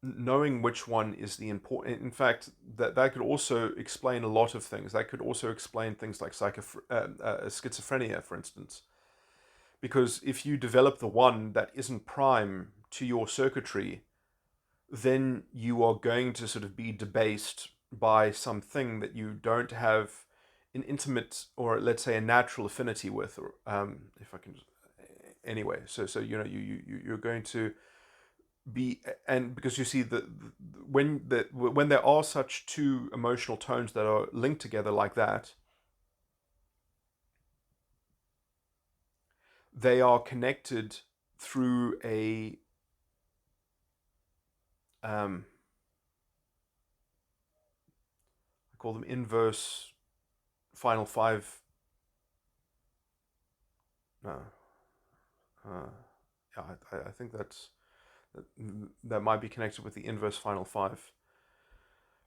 Speaker 1: knowing which one is the important, in fact, that could also explain a lot of things. That could also explain things like schizophrenia, for instance. Because if you develop the one that isn't prime to your circuitry, then you are going to sort of be debased by something that you don't have an intimate, or let's say a natural affinity with, or if I can, anyway. So you're going to be, and because you see when there are such 2 emotional tones that are linked together like that, they are connected through a I call them inverse final 5. No, yeah, I think that might be connected with the inverse final 5,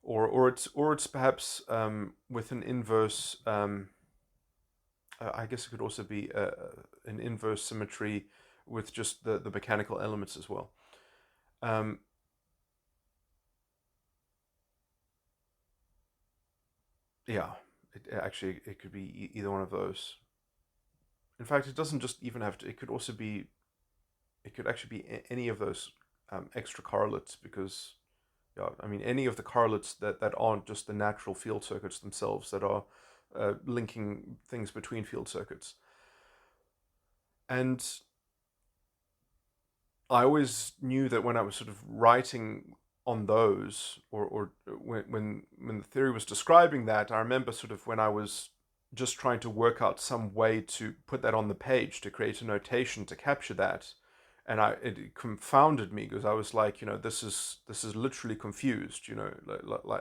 Speaker 1: or it's perhaps with an inverse. I guess it could also be an inverse symmetry with just the mechanical elements as well. Yeah, it could be either one of those. In fact, it doesn't just even have to. It could also be. It could actually be any of those extra correlates, because any of the correlates that aren't just the natural field circuits themselves, that are linking things between field circuits. And I always knew that when I was sort of writing on those, or when the theory was describing that, I remember sort of when I was just trying to work out some way to put that on the page, to create a notation to capture that, and it confounded me, because I was like, this is literally confused,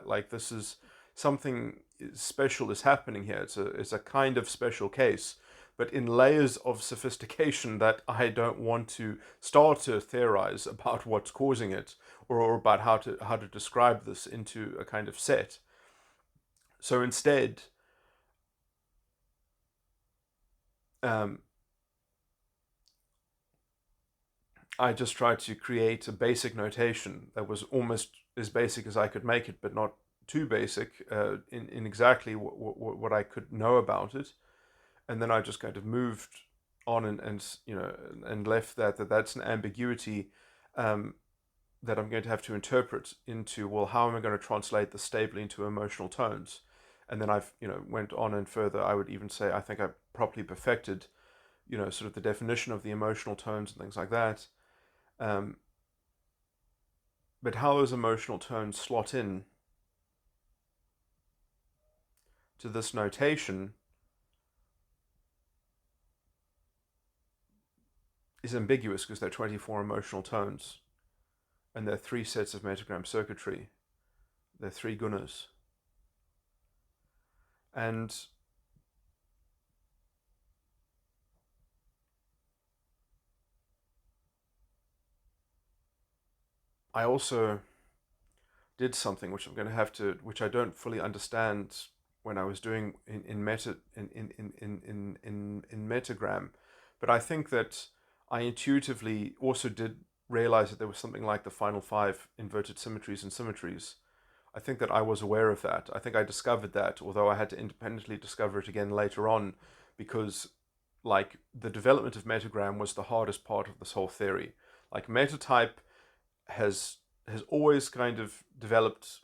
Speaker 1: like this is something special is happening here. It's a kind of special case, but in layers of sophistication that I don't want to start to theorize about what's causing it, or about how to describe this into a kind of set. So instead, I just tried to create a basic notation that was almost as basic as I could make it, but not too basic in exactly what I could know about it. And then I just kind of moved on and left that's an ambiguity that I'm going to have to interpret into, well, how am I going to translate this stably into emotional tones? And then I've went on and further. I would even say I think I properly perfected sort of the definition of the emotional tones and things like that. Um, but how those emotional tones slot in to this notation is ambiguous because there are 24 emotional tones and there are 3 sets of metagram circuitry. There are 3 gunas. And I also did something which I'm going to have to, which I don't fully understand when I was doing in metagram, but I think that I intuitively also did realize that there was something like the final 5 inverted symmetries and symmetries. I think that I was aware of that. I think I discovered that, although I had to independently discover it again later on, because like the development of metagram was the hardest part of this whole theory. Like metatype has always kind of developed,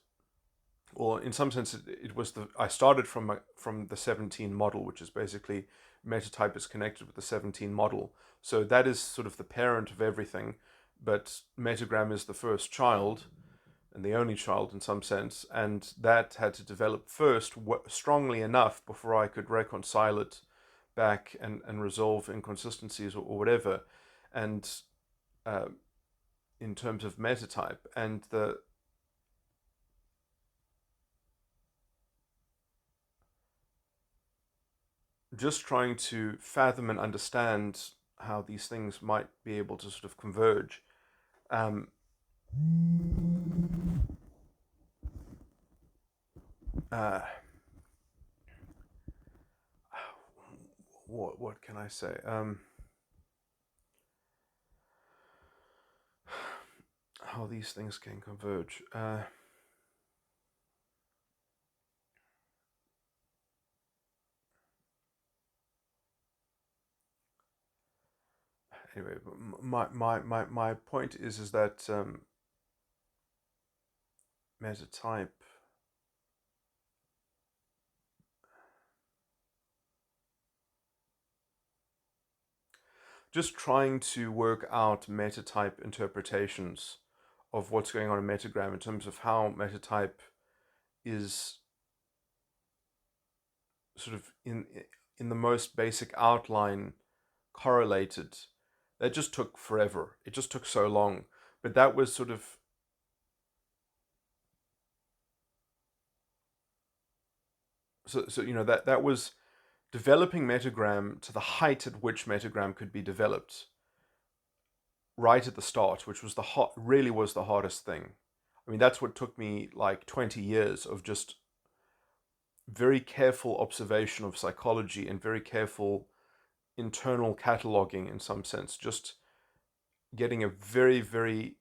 Speaker 1: or in some sense it was I started from the 17 model, which is basically metatype is connected with the 17 model, so that is sort of the parent of everything, but metagram is the first child and the only child in some sense, and that had to develop first strongly enough before I could reconcile it back and resolve inconsistencies or whatever, and in terms of metatype. And the just trying to fathom and understand how these things might be able to sort of converge. Um, uh, what can I say? How these things can converge. Anyway, my point is that metatype just trying to work out metatype interpretations of what's going on in metagram in terms of how metatype is sort of in the most basic outline correlated. That just took forever. It just took so long. But that was sort of so that was developing metagram to the height at which metagram could be developed right at the start, which was really was the hardest thing. I mean, that's what took me like 20 years of just very careful observation of psychology and very careful internal cataloging in some sense, just getting a very, very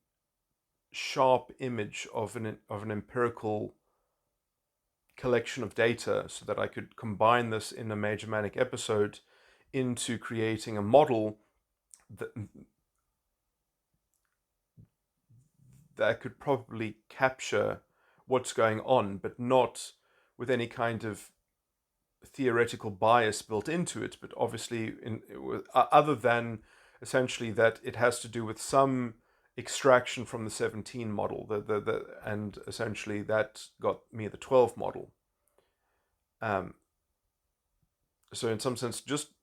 Speaker 1: sharp image of an empirical collection of data so that I could combine this in a major manic episode into creating a model that could probably capture what's going on, but not with any kind of theoretical bias built into it, but obviously other than essentially that it has to do with some extraction from the 17 model, and essentially that got me the 12 model. So in some sense, just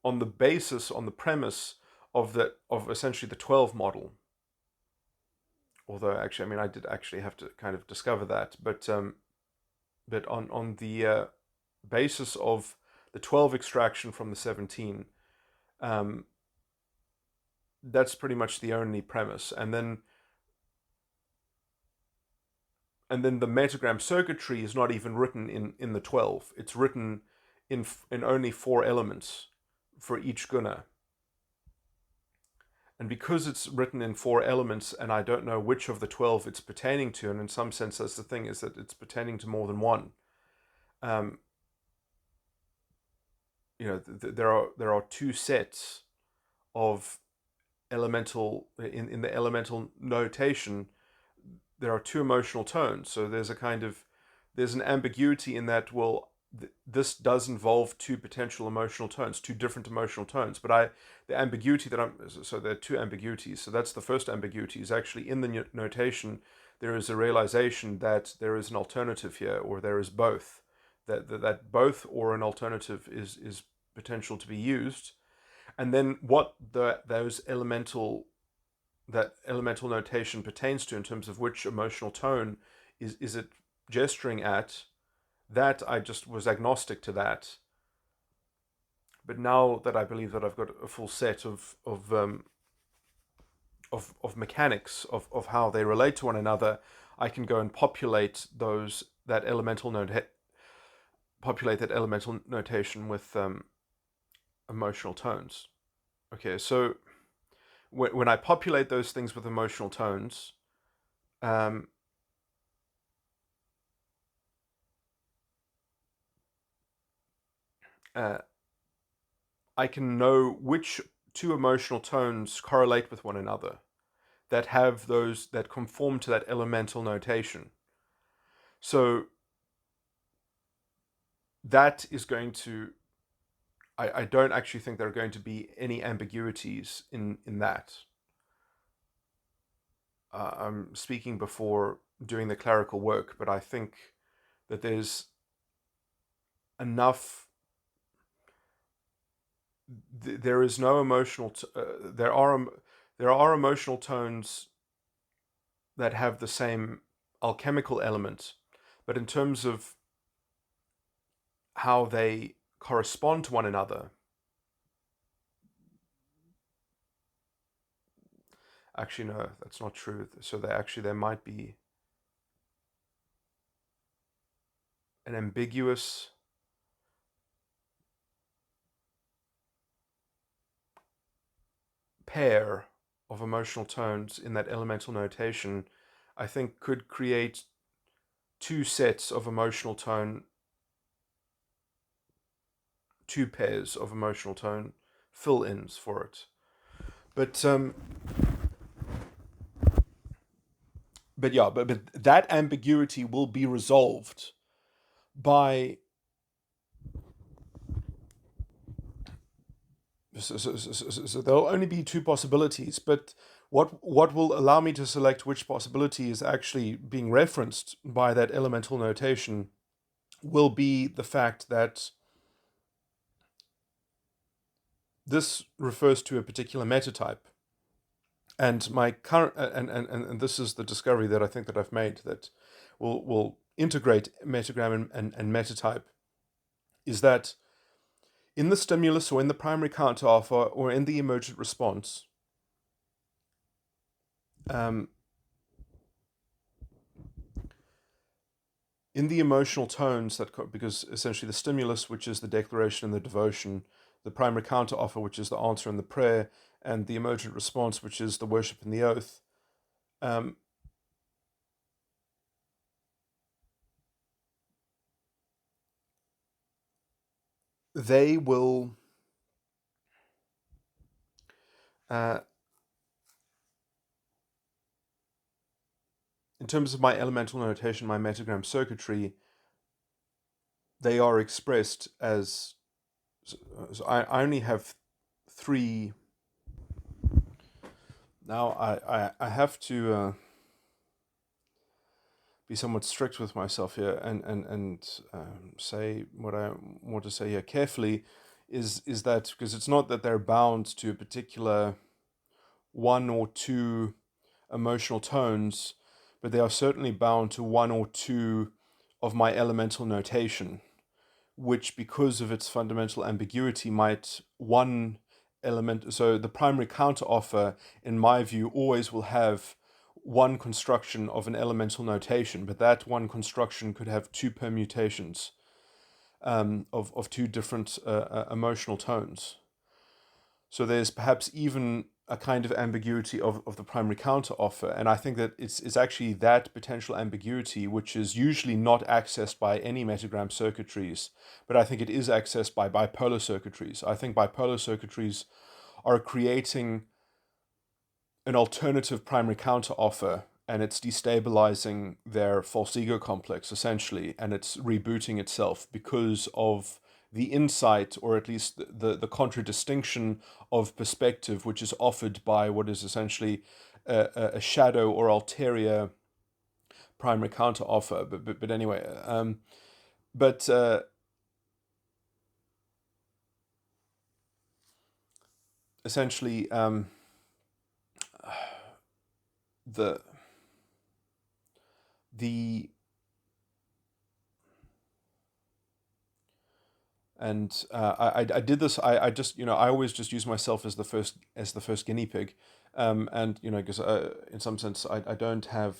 Speaker 1: on the premise of essentially the 12 model, although actually, I mean, I did actually have to kind of discover that, but on the basis of the 12 extraction from the 17, that's pretty much the only premise. And then the metagram circuitry is not even written in the 12. It's written in only 4 elements for each guna. And because it's written in 4 elements, and I don't know which of the 12 it's pertaining to, and in some sense that's the thing, is that it's pertaining to more than one. There are 2 sets of elemental in the elemental notation. There are 2 emotional tones, so there's an ambiguity in that. Well, this does involve two potential emotional tones, two different emotional tones. But the ambiguity that so there are two ambiguities. So that's the first ambiguity, is actually in the notation there is a realization that there is an alternative here, or there is both, that both or an alternative is potential to be used. And then what that elemental notation pertains to in terms of which emotional tone is it gesturing at, that I just was agnostic to that. But now that I believe that I've got a full set of mechanics of how they relate to one another, I can go and populate that elemental notation with emotional tones. Okay, so when I populate those things with emotional tones, I can know which two emotional tones correlate with one another, that have those, that conform to that elemental notation. So that is going to, I don't actually think there are going to be any ambiguities in that. I'm speaking before doing the clerical work, but I think that there's enough. There is no emotional. There are emotional tones that have the same alchemical element, but in terms of how they correspond to one another, actually no, that's not true. So there might be an ambiguous pair of emotional tones in that elemental notation, I think could create two sets of emotional tone, two pairs of emotional tone fill-ins for it. But that ambiguity will be resolved by so there'll only be two possibilities, but what will allow me to select which possibility is actually being referenced by that elemental notation will be the fact that this refers to a particular metatype. And my current and this is the discovery that I think that I've made, that will integrate metagram and metatype, is that in the stimulus, or in the primary counteroffer, or in the emergent response, in the emotional tones because essentially the stimulus, which is the declaration and the devotion, the primary counteroffer, which is the answer and the prayer, and the emergent response, which is the worship and the oath, they will in terms of my elemental notation, my metagram circuitry, they are expressed as, so I only have three. Now I have to be somewhat strict with myself here and say what I want to say here carefully, is that because it's not that they're bound to a particular one or two emotional tones, but they are certainly bound to one or two of my elemental notation, which, because of its fundamental ambiguity, might one element. So the primary counteroffer, in my view, always will have one construction of an elemental notation, but that one construction could have two permutations of two different emotional tones. So there's perhaps even a kind of ambiguity of the primary counteroffer, and I think that it's actually that potential ambiguity which is usually not accessed by any metagram circuitries, but I think it is accessed by bipolar circuitries. I think bipolar circuitries are creating an alternative primary counteroffer and it's destabilizing their false ego complex, essentially, and it's rebooting itself because of the insight, or at least the contradistinction of perspective, which is offered by what is essentially a shadow or ulterior primary counter offer. But anyway, but essentially, the the and I did this. I just, I always just use myself as the first guinea pig, and because in some sense I don't have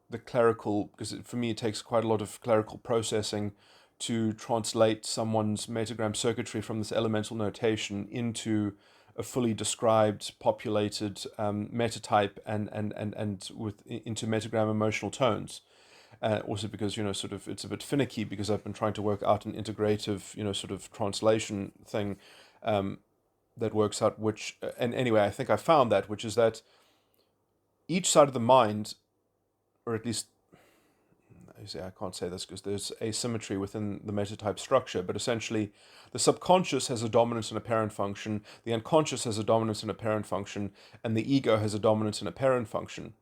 Speaker 1: the clerical, because for me it takes quite a lot of clerical processing to translate someone's metagram circuitry from this elemental notation into a fully described, populated metatype, and into metagram emotional tones. Also because, sort of it's a bit finicky, because I've been trying to work out an integrative, sort of translation thing that works out which, and anyway, I think I found that, which is that each side of the mind, or at least, I can't say this because there's asymmetry within the metatype structure, but essentially the subconscious has a dominance and a parent function, the unconscious has a dominance and a parent function, and the ego has a dominance and a parent function,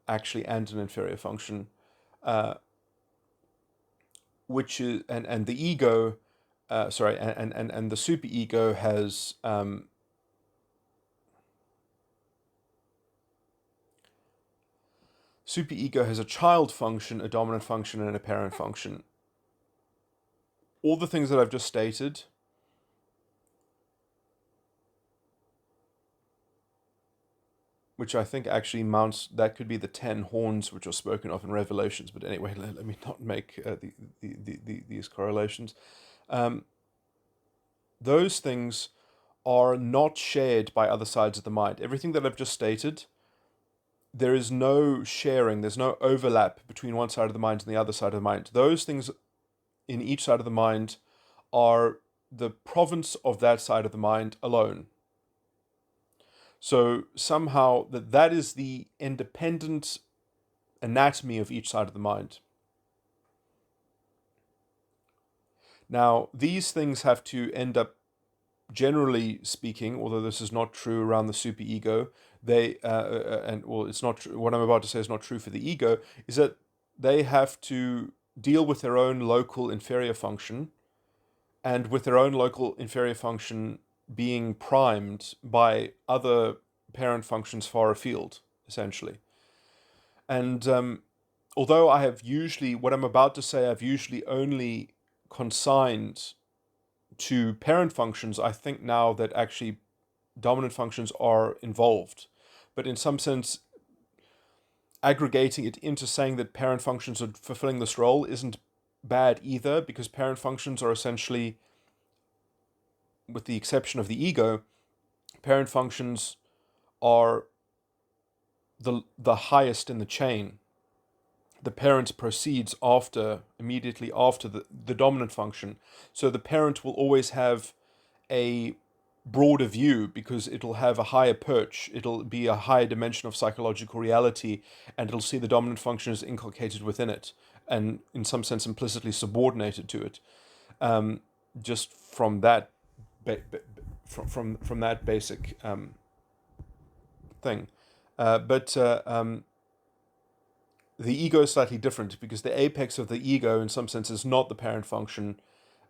Speaker 1: actually, and an inferior function, which is, and the ego, sorry, and the superego has, superego has a child function, a dominant function, and a parent function. All the things that I've just stated which I think actually mounts, that could be the 10 horns which are spoken of in Revelations. But anyway, let me not make these correlations. Those things are not shared by other sides of the mind. Everything that I've just stated, there is no sharing, there's no overlap between one side of the mind and the other side of the mind. Those things in each side of the mind are the province of that side of the mind alone. So somehow that is the independent anatomy of each side of the mind. Now, these things have to end up, generally speaking, although this is not true around the superego, it's not true, what I'm about to say is not true for the ego, is that they have to deal with their own local inferior function, and with their own local inferior function being primed by other parent functions far afield, essentially. And although I have usually, what I'm about to say, I've usually only consigned to parent functions, I think now that actually dominant functions are involved. But in some sense, aggregating it into saying that parent functions are fulfilling this role isn't bad either, because parent functions are essentially, with the exception of the ego, parent functions are the highest in the chain. The parent proceeds immediately after the dominant function. So the parent will always have a broader view, because it'll have a higher perch, it'll be a higher dimension of psychological reality, and it'll see the dominant function as inculcated within it, and in some sense implicitly subordinated to it. Just from that from that basic thing. But the ego is slightly different, because the apex of the ego in some sense is not the parent function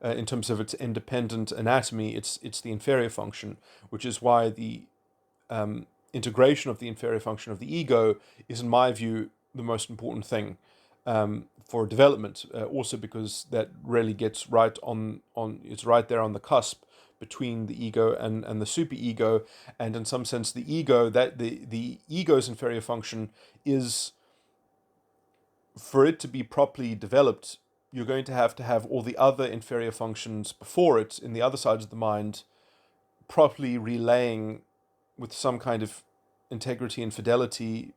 Speaker 1: in terms of its independent anatomy. It's the inferior function, which is why the integration of the inferior function of the ego is, in my view, the most important thing for development. Also because that really gets right on it's right there on the cusp between the ego and the superego, and in some sense the ego, that the ego's inferior function is, for it to be properly developed, you're going to have all the other inferior functions before it in the other sides of the mind properly relaying with some kind of integrity and fidelity,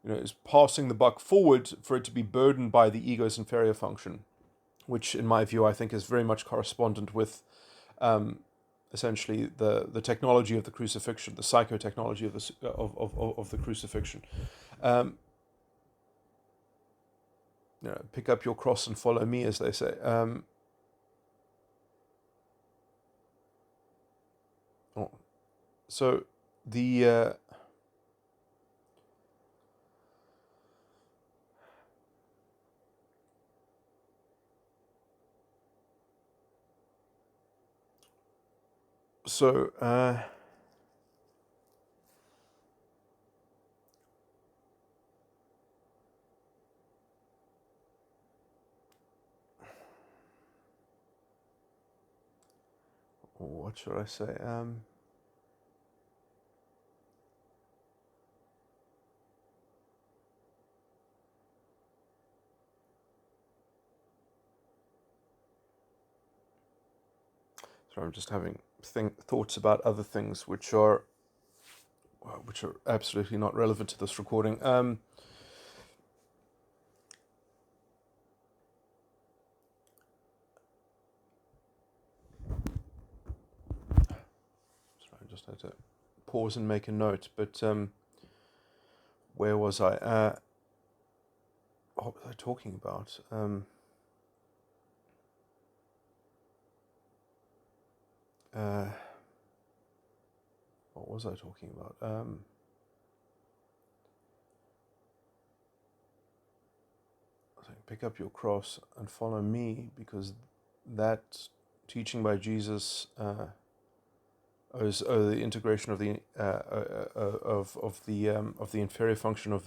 Speaker 1: is passing the buck forward for it to be burdened by the ego's inferior function, which in my view I think is very much correspondent with essentially the technology of the crucifixion, the psychotechnology of of the crucifixion. Um, Pick up your cross and follow me, as they say. Oh, so the so what should I say? So I'm just having thoughts about other things which are absolutely not relevant to this recording. Sorry, I just had to pause and make a note. But where was I? What was I talking about? What was I talking about? Pick up your cross and follow me, because that teaching by Jesus is the integration of the of the inferior function of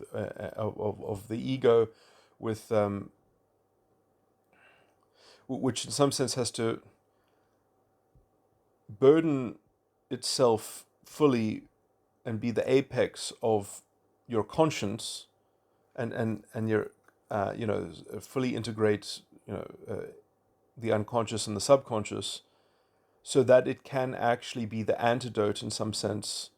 Speaker 1: the ego, with which in some sense has to burden itself fully and be the apex of your conscience, and your fully integrate the unconscious and the subconscious, so that it can actually be the antidote in some sense,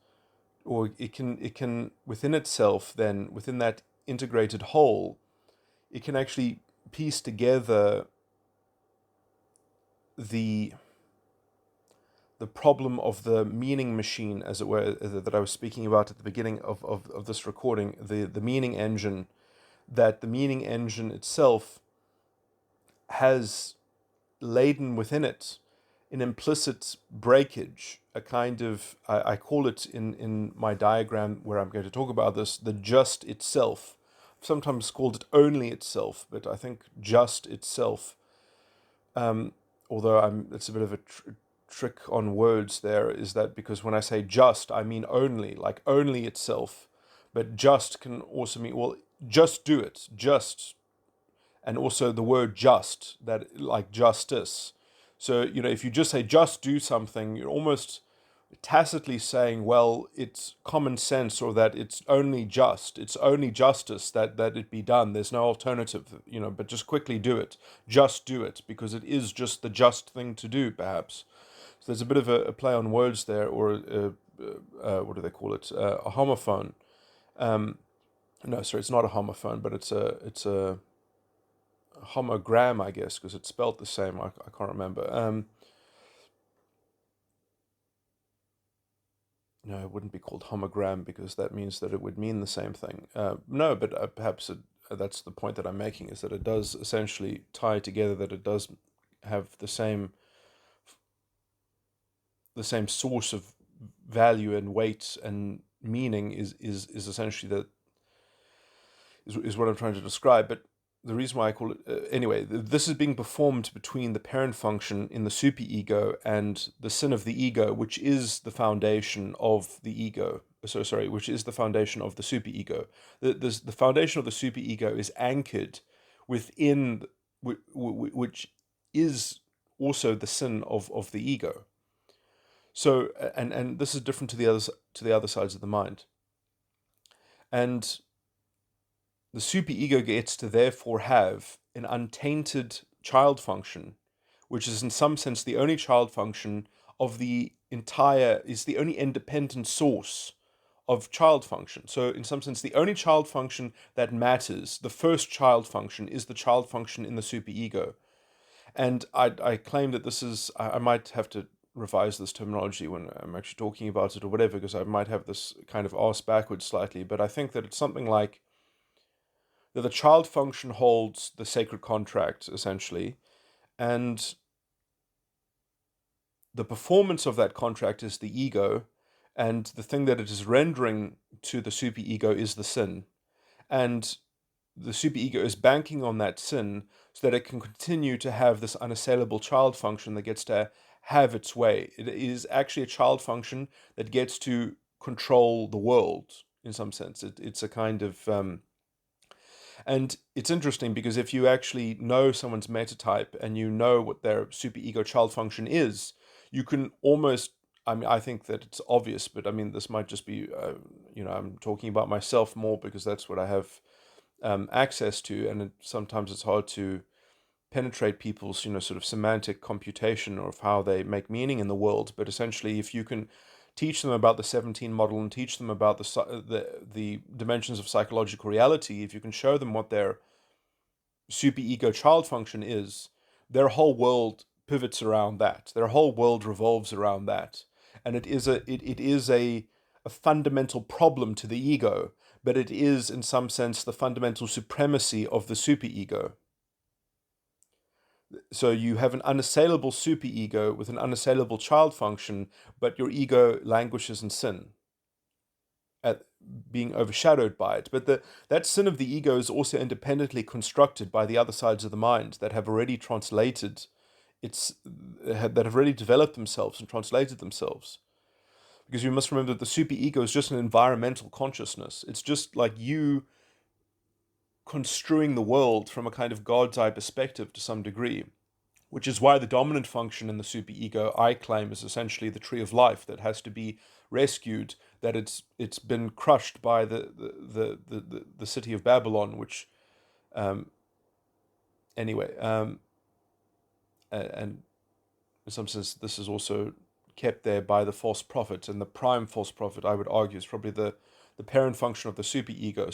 Speaker 1: or it can within itself, then within that integrated whole, it can actually piece together the problem of the meaning machine, as it were, that I was speaking about at the beginning of this recording, the meaning engine, that the meaning engine itself has laden within it an implicit breakage, a kind of, I call it in my diagram where I'm going to talk about this, the just itself. I've sometimes called it only itself, but I think just itself, although it's a bit of a trick on words there, is that because when I say just, I mean only, like only itself, but just can also mean, well, just do it, just, and also the word just, that like justice. So, if you just say just do something, you're almost tacitly saying, well, it's common sense, or that it's only just, it's only justice that it be done. There's no alternative, but just quickly do it. Just do it, because it is just the just thing to do, perhaps. So there's a bit of a play on words there, or what do they call it? A homophone. No, sorry, it's not a homophone, but it's a homogram, I guess, because it's spelled the same. I can't remember. No, it wouldn't be called homogram, because that means that it would mean the same thing. No, but perhaps that's the point that I'm making, is that it does essentially tie together, that it does have the same source of value and weight and meaning, is essentially that is what I'm trying to describe. But the reason why I call it anyway, this is being performed between the parent function in the superego and the sin of the ego, which is the foundation of the ego. So sorry, which is the foundation of the superego. The foundation of the superego is anchored within, which is also the sin of the ego. So and this is different to the other sides of the mind. And the superego gets to therefore have an untainted child function, which is in some sense the only child function of the entire, is the only independent source of child function. So in some sense, the only child function that matters, the first child function, is the child function in the superego. And I claim that this is, I might have to revise this terminology when I'm actually talking about it or whatever, because I might have this kind of arse backwards slightly, but I think that it's something like that the child function holds the sacred contract, essentially, and the performance of that contract is the ego, and the thing that it is rendering to the superego is the sin. And the superego is banking on that sin so that it can continue to have this unassailable child function that gets to have its way. It is actually a child function that gets to control the world in some sense. It's a kind of and it's interesting because if you actually know someone's metatype and you know what their superego child function is, you can almost, I mean, I think that it's obvious, but I mean, this might just be, I'm talking about myself more because that's what I have access to, and sometimes it's hard to penetrate people's, sort of semantic computation of how they make meaning in the world. But essentially, if you can teach them about the 17 model and teach them about the dimensions of psychological reality, if you can show them what their superego child function is, their whole world pivots around that. Their whole world revolves around that, and it is a fundamental problem to the ego, but it is in some sense the fundamental supremacy of the superego. So you have an unassailable superego with an unassailable child function, but your ego languishes in sin, at being overshadowed by it. But that sin of the ego is also independently constructed by the other sides of the mind that have already translated that have already developed themselves and translated themselves. Because you must remember that the superego is just an environmental consciousness. It's just like you construing the world from a kind of God's eye perspective to some degree, which is why the dominant function in the superego, I claim, is essentially the tree of life that has to be rescued, that it's been crushed by the city of Babylon, which anyway, and in some sense this is also kept there by the false prophet, and the prime false prophet, I would argue, is probably the parent function of the superego.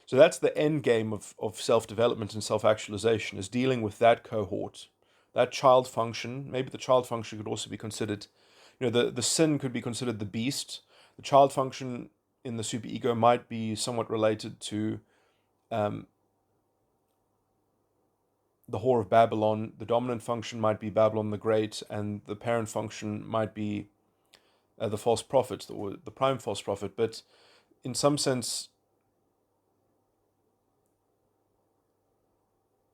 Speaker 1: So that's the end game of self-development and self-actualization, is dealing with that cohort, that child function. Maybe the child function could also be considered, the sin could be considered the beast. The child function in the superego might be somewhat related to the whore of Babylon. The dominant function might be Babylon the Great, and the parent function might be the false prophet, or the prime false prophet. But in some sense,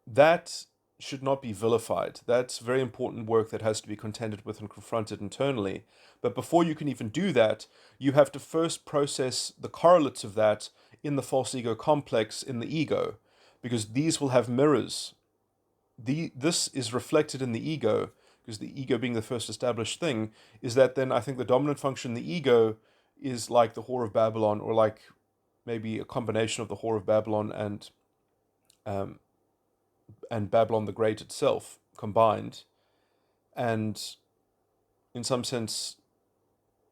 Speaker 1: that should not be vilified. That's very important work that has to be contended with and confronted internally. But before you can even do that, you have to first process the correlates of that in the false ego complex in the ego, because these will have mirrors. This is reflected in the ego, because the ego being the first established thing, is that then I think the dominant function in the ego is like the whore of Babylon, or like maybe a combination of the whore of Babylon and Babylon the Great itself combined. And in some sense,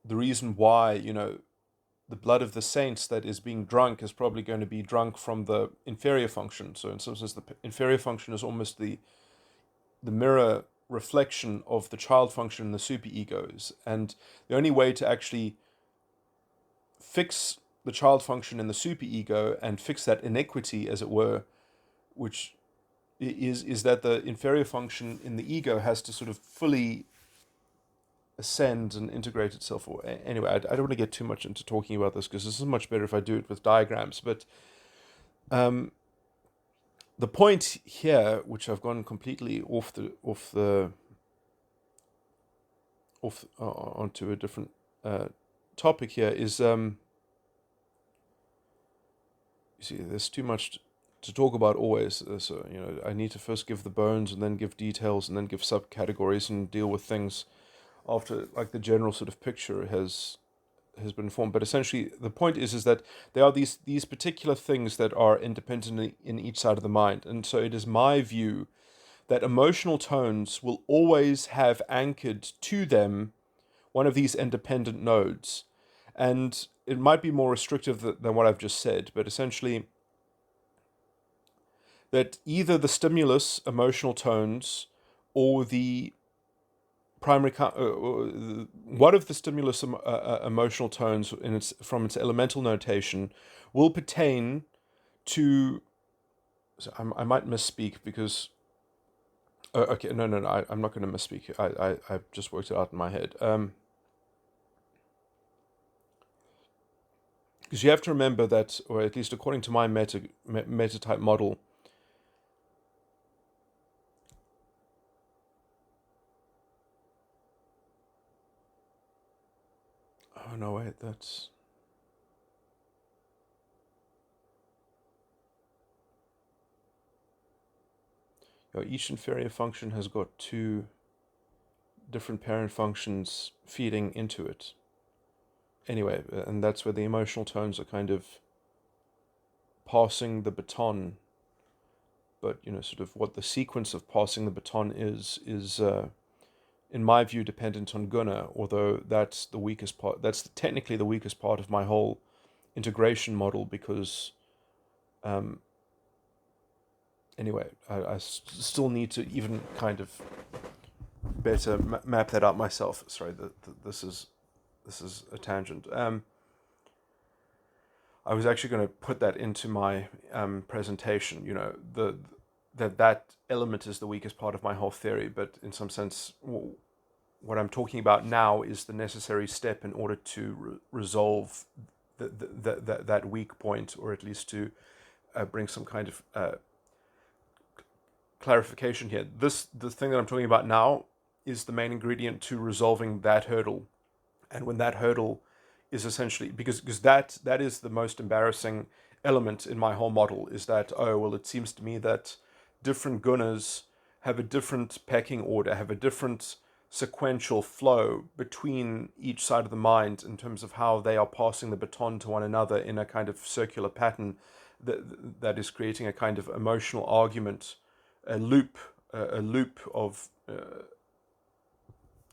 Speaker 1: the reason why, the blood of the saints that is being drunk is probably going to be drunk from the inferior function. So in some sense, the inferior function is almost the mirror reflection of the child function in the superegos. And the only way to actually fix the child function in the superego and fix that iniquity, as it were, which is that the inferior function in the ego has to sort of fully ascend and integrate itself. Anyway, I don't want to get too much into talking about this, because this is much better if I do it with diagrams. But the point here, which I've gone completely onto a different topic here, is you see, there's too much to talk about always. So I need to first give the bones, and then give details, and then give subcategories, and deal with things after, like, the general sort of picture has been formed. But essentially, the point is that there are these particular things that are independent in each side of the mind, and so it is my view that emotional tones will always have anchored to them one of these independent nodes, and it might be more restrictive than what I've just said, but essentially that either the stimulus, emotional tones, or the one of the stimulus emotional tones from its elemental notation will pertain to. So I might misspeak because. Okay, no, I'm not going to misspeak. I've just worked it out in my head. Because you have to remember that, or at least according to my meta type model, oh no, wait, that's. Each inferior function has got two different parent functions feeding into it. Anyway, and that's where the emotional tones are kind of passing the baton. But, sort of what the sequence of passing the baton is in my view, dependent on guna, although that's the weakest part. That's technically the weakest part of my whole integration model because, anyway, I still need to even kind of better map that out myself. Sorry, this is a tangent. I was actually going to put that into my presentation. That element is the weakest part of my whole theory, but in some sense, what I'm talking about now is the necessary step in order to resolve that weak point, or at least to bring some kind of clarification here. The thing that I'm talking about now is the main ingredient to resolving that hurdle, and when that hurdle is essentially because that is the most embarrassing element in my whole model, is that, oh well, it seems to me that different gunas have a different pecking order, have a different sequential flow between each side of the mind in terms of how they are passing the baton to one another in a kind of circular pattern that is creating a kind of emotional argument, a loop of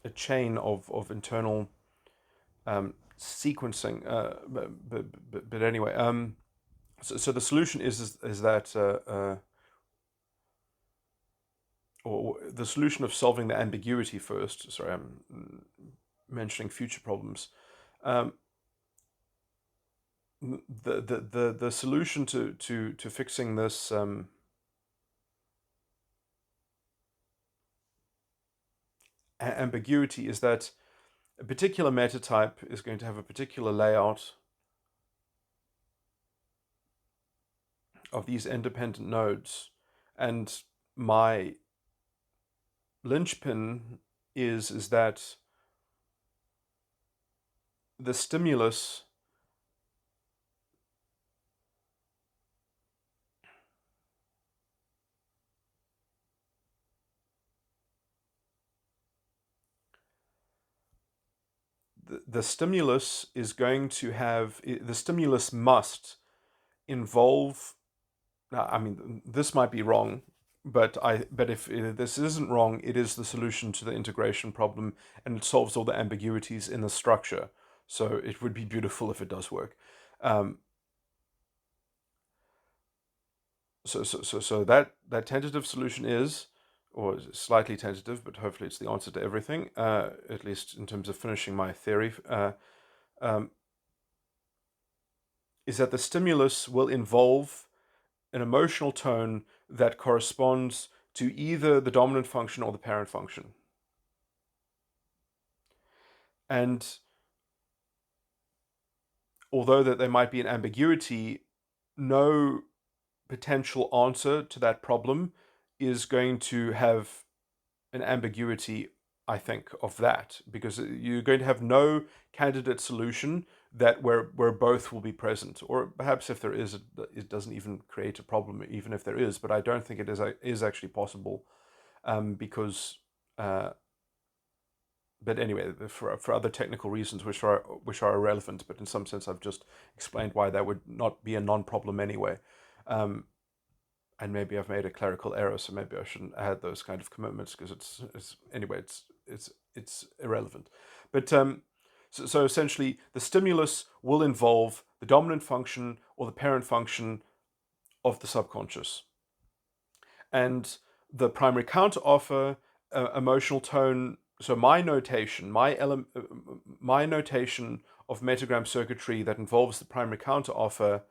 Speaker 1: a chain of internal sequencing. But anyway, so the solution is that. Or the solution of solving the ambiguity first. Sorry, I'm mentioning future problems. The solution to fixing this ambiguity is that a particular metatype is going to have a particular layout of these independent nodes, and my linchpin is that the stimulus the stimulus is going to have, the stimulus must involve, I mean, this might be wrong, but if this isn't wrong, it is the solution to the integration problem, and it solves all the ambiguities in the structure. So it would be beautiful if it does work. So that tentative solution is, or slightly tentative, but hopefully it's the answer to everything, at least in terms of finishing my theory, is that the stimulus will involve an emotional tone that corresponds to either the dominant function or the parent function. And although that there might be an ambiguity, no potential answer to that problem is going to have an ambiguity, I think, of that, because you're going to have no candidate solution that where both will be present, or perhaps if there is, it doesn't even create a problem, even if there is. But I don't think it is actually possible, because. But anyway, for other technical reasons which are irrelevant, but in some sense I've just explained why that would not be a non-problem anyway. And maybe I've made a clerical error, so maybe I shouldn't add those kind of commitments, because it's irrelevant. But so essentially, the stimulus will involve the dominant function or the parent function of the subconscious, and the primary counteroffer emotional tone So my notation, my notation of metagram circuitry that involves the primary counteroffer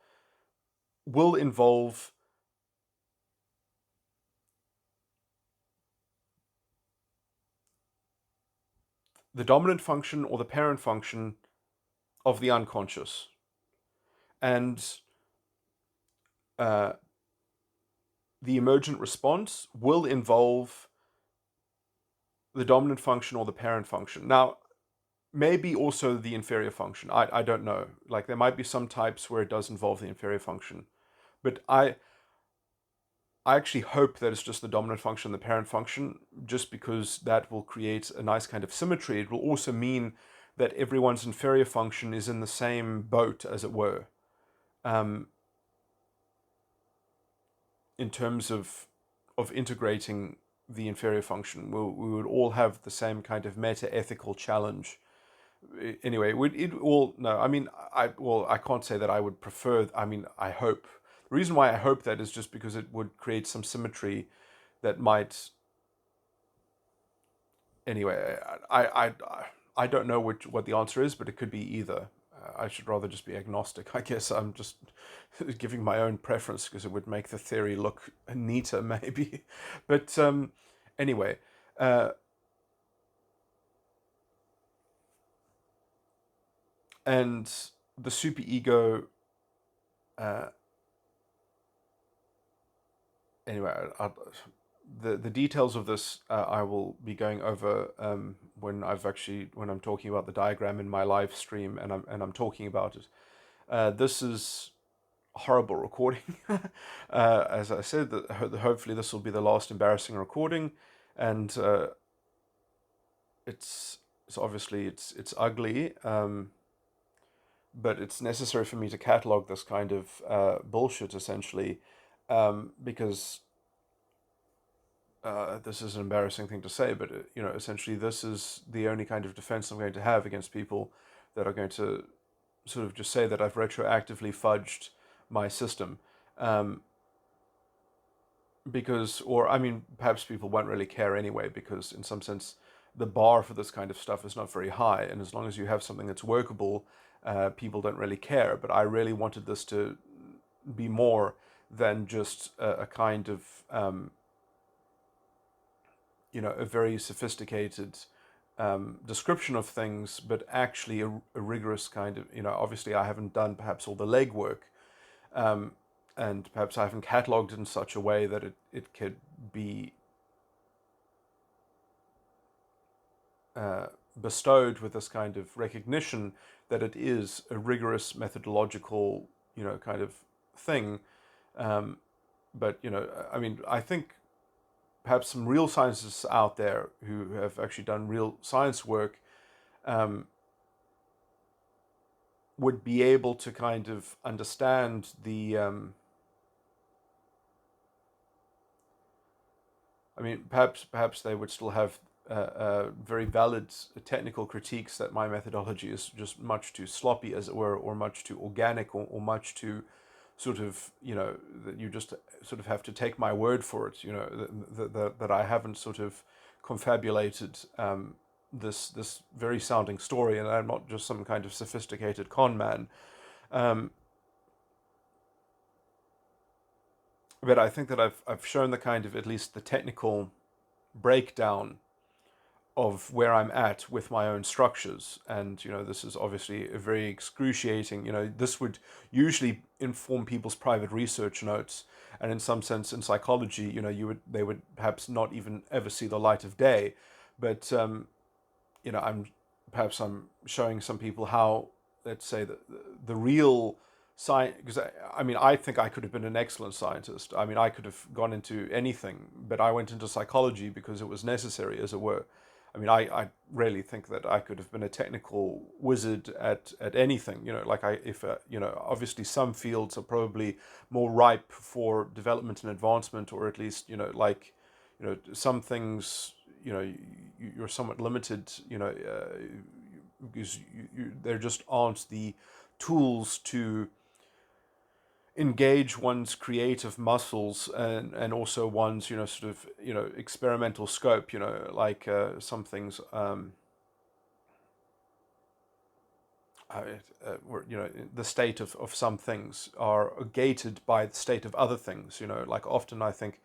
Speaker 1: will involve the dominant function or the parent function of the unconscious. And uh, the emergent response will involve the dominant function or the parent function. Now, maybe also the inferior function. I don't know. Like, there might be some types where it does involve the inferior function. But I actually hope that it's just the dominant function and the parent function, just because that will create a nice kind of symmetry. It will also mean that everyone's inferior function is in the same boat, as it were, um, in terms of integrating the inferior function. We would all have the same kind of meta-ethical challenge. Anyway, it all, no, I mean, I can't say that I would prefer, I mean, I hope. The reason why I hope that is just because it would create some symmetry that might, anyway, I don't know what the answer is, but it could be either. I should rather just be agnostic. I guess I'm just giving my own preference because it would make the theory look neater, maybe. But anyway, uh, and the superego. Uh, anyway, the details of this I will be going over when I'm talking about the diagram in my live stream, and I'm talking about it. This is a horrible recording. As I said, that hopefully this will be the last embarrassing recording, and it's obviously it's ugly, but it's necessary for me to catalog this kind of bullshit, essentially, because this is an embarrassing thing to say, but essentially, this is the only kind of defense I'm going to have against people that are going to sort of just say that I've retroactively fudged my system, um, because, or I mean, perhaps people won't really care anyway, because in some sense, the bar for this kind of stuff is not very high, and as long as you have something that's workable, people don't really care. But I really wanted this to be more than just a kind of a very sophisticated description of things, but actually a rigorous kind of, obviously I haven't done perhaps all the legwork, um, and perhaps I haven't cataloged in such a way that it could be bestowed with this kind of recognition that it is a rigorous methodological, kind of thing. Um, but, I mean, I think perhaps some real scientists out there who have actually done real science work um, would be able to kind of understand the. I mean, perhaps they would still have very valid technical critiques that my methodology is just much too sloppy, as it were, or much too organic, or much too sort of, that you just sort of have to take my word for it, that I haven't sort of confabulated this very sounding story, and I'm not just some kind of sophisticated con man. Um, but I think that I've shown the kind of, at least the technical breakdown of where I'm at with my own structures. And, this is obviously a very excruciating, this would usually inform people's private research notes. And in some sense, in psychology, they would perhaps not even ever see the light of day. But, I'm showing some people how, let's say, the real science, because I mean, I think I could have been an excellent scientist. I mean, I could have gone into anything, but I went into psychology because it was necessary, as it were. I mean, I really think that I could have been a technical wizard at anything. Like obviously some fields are probably more ripe for development and advancement, or at least, like, some things, you're somewhat limited, because there just aren't the tools to engage one's creative muscles and also one's sort of experimental scope. Like some things. Uh, the state of some things are gated by the state of other things. Like often I think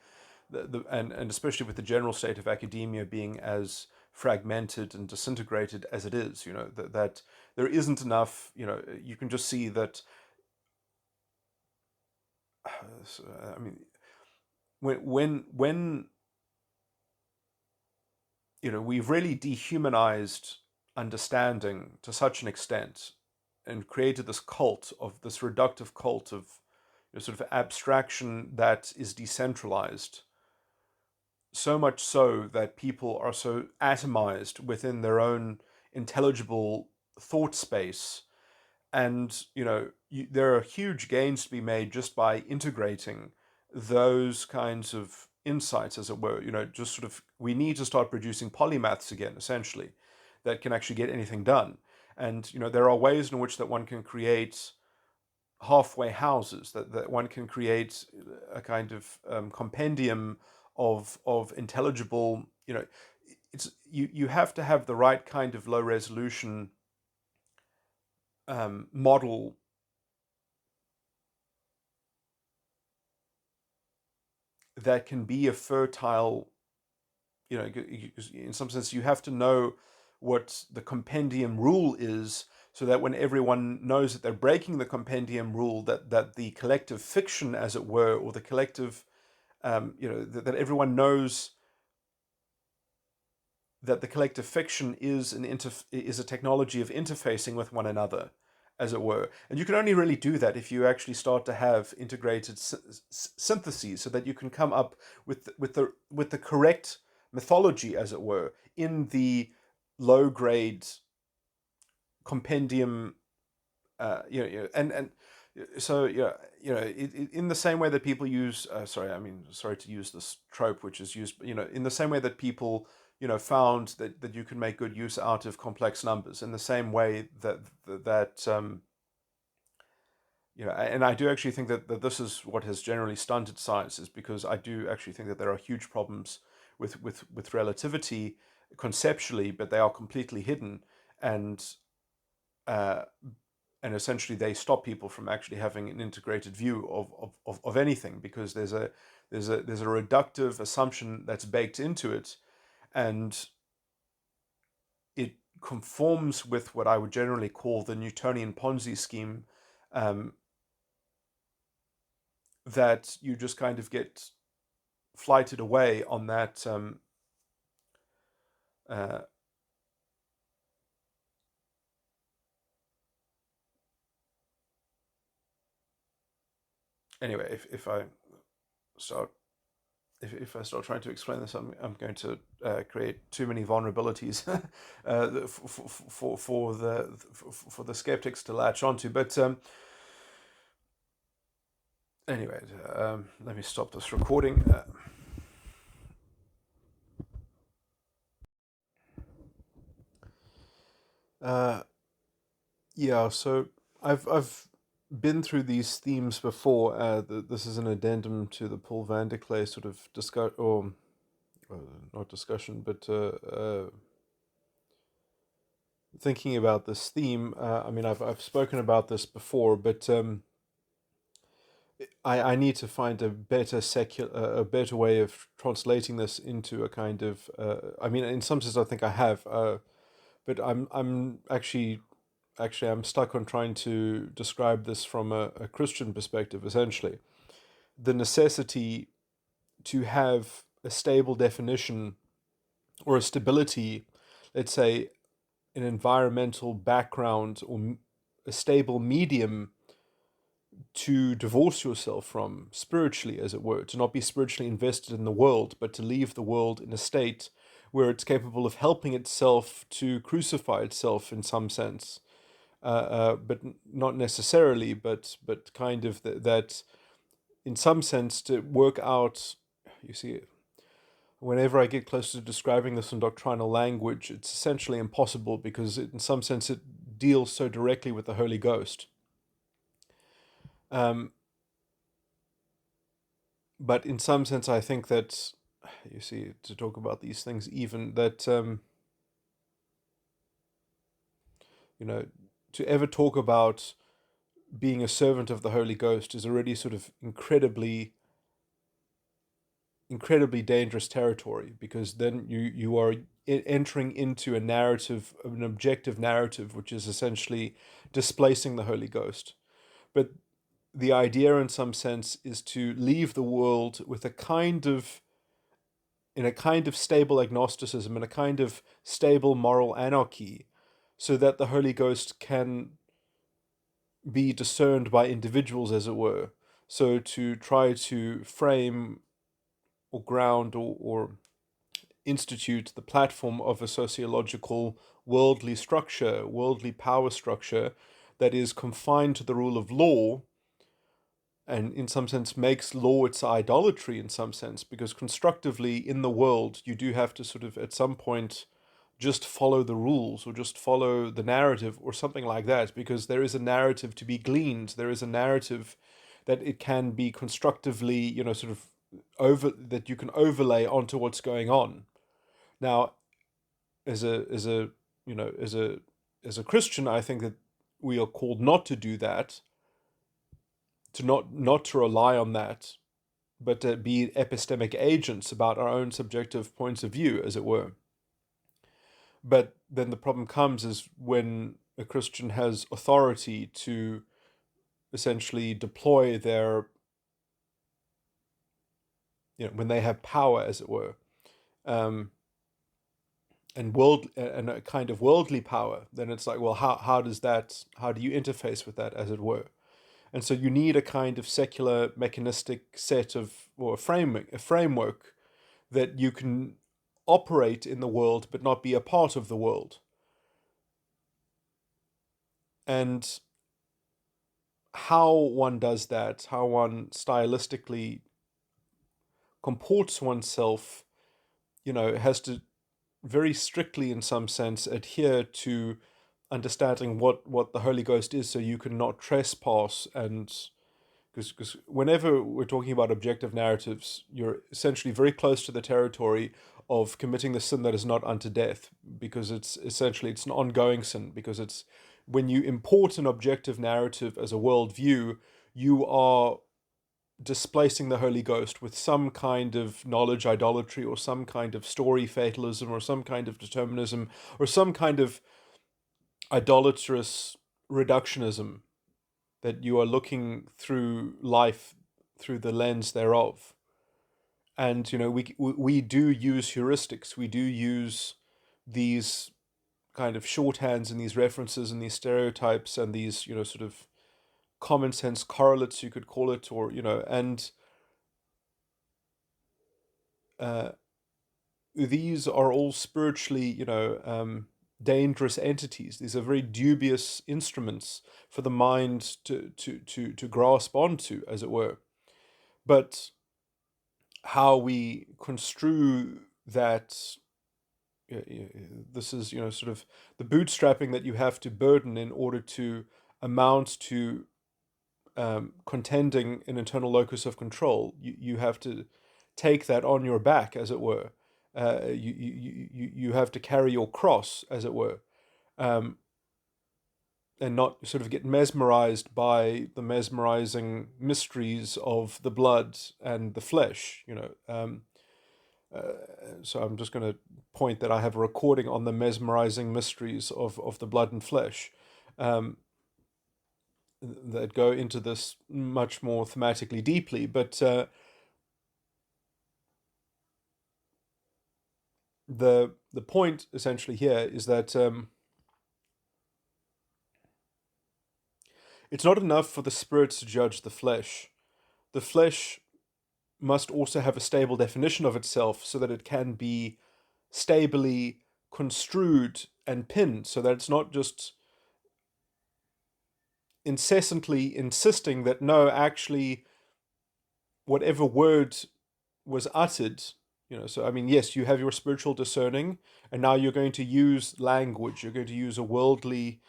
Speaker 1: and especially with the general state of academia being as fragmented and disintegrated as it is, that there isn't enough. You can just see that. I mean, when we've really dehumanized understanding to such an extent and created this cult of this reductive cult of sort of abstraction that is decentralized, so much so that people are so atomized within their own intelligible thought space. And there are huge gains to be made just by integrating those kinds of insights, as it were. Just sort of, we need to start producing polymaths again, essentially, that can actually get anything done. And there are ways in which that one can create halfway houses, that one can create a kind of compendium of intelligible. You have to have the right kind of low resolution model that can be a fertile, in some sense you have to know what the compendium rule is, so that when everyone knows that they're breaking the compendium rule, that the collective fiction, as it were, or the collective, that everyone knows that the collective fiction is is a technology of interfacing with one another, as it were. And you can only really do that if you actually start to have integrated syntheses, so that you can come up with the correct mythology, as it were, in the low grade compendium. And so in the same way that people use sorry to use this trope, which is used, in the same way that people found that you can make good use out of complex numbers, in the same way that and I do actually think that this is what has generally stunted science, is because I do actually think that there are huge problems with relativity conceptually, but they are completely hidden. And uh, and essentially they stop people from actually having an integrated view of anything, because there's a reductive assumption that's baked into it, and it conforms with what I would generally call the Newtonian Ponzi scheme, that you just kind of get flighted away on that. Uh, anyway, if I start if I start trying to explain this, I'm going to create too many vulnerabilities for the skeptics to latch onto. But anyway, let me stop this recording. Yeah, so I've been through these themes before. This is an addendum to the Paul Van Der Klay sort of discuss, or not discussion, but thinking about this theme. I mean, I've spoken about this before, but I need to find a better way of translating this into a kind of. I mean, in some sense, I think I have, but I'm actually I'm stuck on trying to describe this from a Christian perspective. Essentially, the necessity to have a stable definition, or a stability, let's say, an environmental background, or a stable medium to divorce yourself from spiritually, as it were, to not be spiritually invested in the world, but to leave the world in a state where it's capable of helping itself to crucify itself in some sense, but not necessarily, but kind of that in some sense to work out. You see, whenever I get close to describing this in doctrinal language, it's essentially impossible, because in some sense it deals so directly with the Holy Ghost. Um, but in some sense, I think that, you see, to talk about these things, even that, you know, to ever talk about being a servant of the Holy Ghost is already sort of incredibly dangerous territory, because then you are entering into a narrative, an objective narrative, which is essentially displacing the Holy Ghost. But the idea, in some sense, is to leave the world with in a kind of stable agnosticism, in a kind of stable moral anarchy, so that the Holy Ghost can be discerned by individuals, as it were. So to try to frame or ground or institute the platform of a sociological worldly structure, worldly power structure that is confined to the rule of law, and in some sense makes law its idolatry, in some sense, because constructively in the world you do have to sort of at some point just follow the rules or just follow the narrative or something like that, because there is a narrative to be gleaned, there is a narrative that it can be constructively, sort of that you can overlay onto what's going on. Now, as a you know as a Christian, I think that we are called not to do that, to not to rely on that, but to be epistemic agents about our own subjective points of view, as it were. But then the problem comes is when a Christian has authority to essentially deploy their, when they have power, as it were, um, and a kind of worldly power, then it's like, well, how do you interface with that, as it were? And so you need a kind of secular mechanistic set of, or a framework that you can operate in the world but not be a part of the world. And how one does that, how one stylistically comports oneself, has to very strictly, in some sense, adhere to understanding what the Holy Ghost is, so you can not trespass. And because whenever we're talking about objective narratives, you're essentially very close to the territory of committing the sin that is not unto death, because it's an ongoing sin, because it's when you import an objective narrative as a worldview, you are displacing the Holy Ghost with some kind of knowledge idolatry, or some kind of story fatalism, or some kind of determinism, or some kind of idolatrous reductionism, that you are looking through life through the lens thereof. And we do use heuristics, we do use these kind of shorthands and these references and these stereotypes and these sort of common sense correlates, you could call it, or and uh, these are all spiritually dangerous entities. These are very dubious instruments for the mind to grasp onto, as it were. But how we construe that, this is sort of the bootstrapping that you have to burden in order to amount to contending an internal locus of control. You have to take that on your back, as it were. You have to carry your cross, as it were, um, and not sort of get mesmerized by the mesmerizing mysteries of the blood and the flesh. So I'm just going to point that I have a recording on the mesmerizing mysteries of the blood and flesh, that go into this much more thematically deeply. But the point essentially here is that it's not enough for the spirit to judge the flesh. The flesh must also have a stable definition of itself, so that it can be stably construed and pinned, so that it's not just incessantly insisting that no, actually, whatever word was uttered, so I mean, yes, you have your spiritual discerning, and now you're going to use language, you're going to use a worldly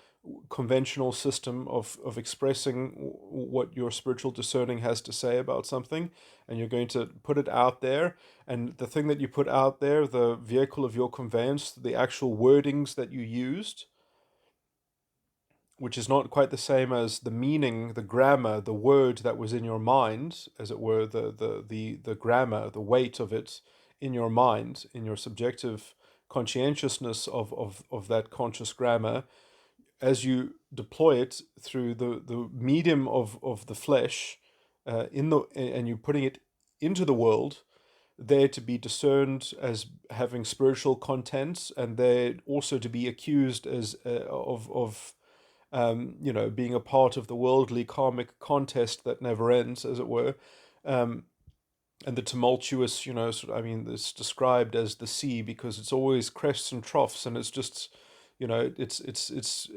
Speaker 1: conventional system of expressing what your spiritual discerning has to say about something, and you're going to put it out there. And the thing that you put out there, the vehicle of your conveyance, the actual wordings that you used, which is not quite the same as the meaning, the grammar, the word that was in your mind, as it were, the grammar, the weight of it in your mind, in your subjective conscientiousness of that conscious grammar, as you deploy it through the medium of the flesh, and you're putting it into the world, they're to be discerned as having spiritual contents, and they're also to be accused as of being a part of the worldly karmic contest that never ends, as it were. And the tumultuous, it's described as the sea because it's always crests and troughs, and it's just, it's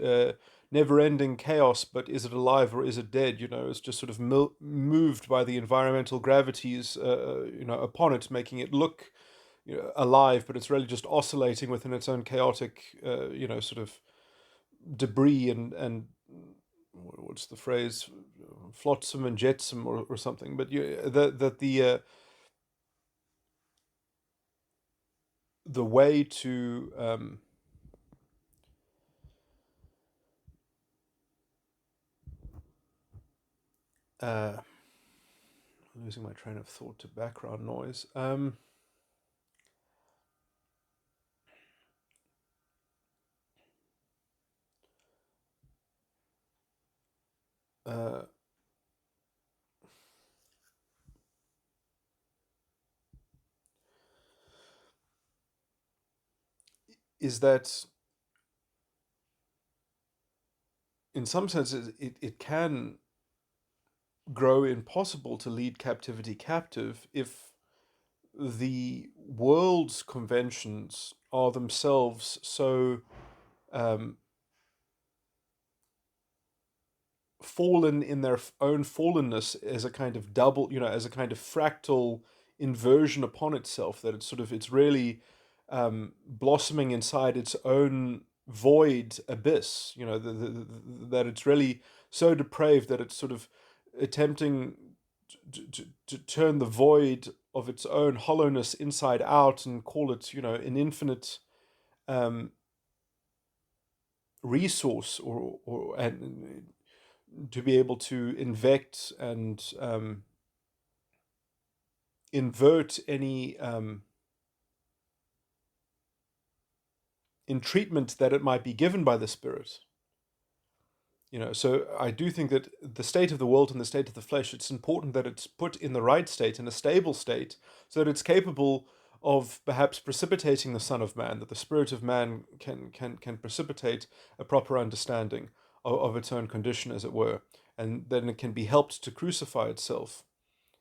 Speaker 1: never-ending chaos. But is it alive or is it dead? It's just sort of moved by the environmental gravities, upon it, making it look, alive, but it's really just oscillating within its own chaotic, sort of debris and what's the phrase, flotsam and jetsam or something. But the way to losing my train of thought to background noise. Uh, is that in some senses it can grow impossible to lead captivity captive if the world's conventions are themselves so um, fallen in their own fallenness, as a kind of double, as a kind of fractal inversion upon itself, that it's really blossoming inside its own void abyss. That it's really so depraved that it's sort of attempting to turn the void of its own hollowness inside out and call it, an infinite um, resource, or and to be able to invect and invert any entreatment that it might be given by the spirit. So I do think that the state of the world and the state of the flesh, it's important that it's put in the right state, in a stable state, so that it's capable of perhaps precipitating the Son of Man, that the Spirit of Man can precipitate a proper understanding of its own condition, as it were, and then it can be helped to crucify itself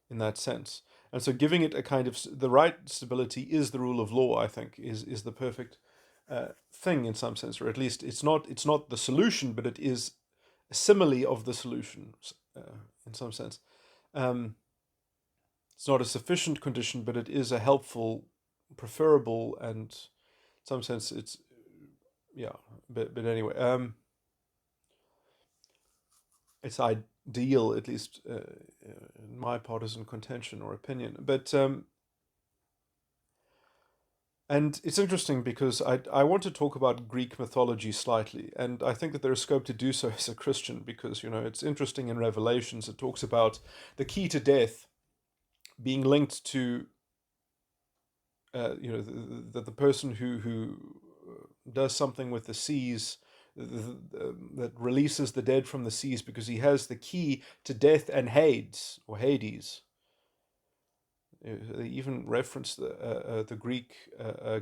Speaker 1: in that sense. And so giving it a kind of the right stability is the rule of law, I think, is the perfect thing in some sense, or at least it's not the solution, but it is a simile of the solution, in some sense. Um, it's not a sufficient condition, but it is a helpful, preferable, and in some sense it's, yeah. But anyway, it's ideal, at least in my partisan contention or opinion. But and it's interesting because I want to talk about Greek mythology slightly, and I think that there is scope to do so as a Christian, because it's interesting in Revelations it talks about the key to death being linked to the person who does something with the seas, that releases the dead from the seas, because he has the key to death and Hades, or Hades. They even reference the Greek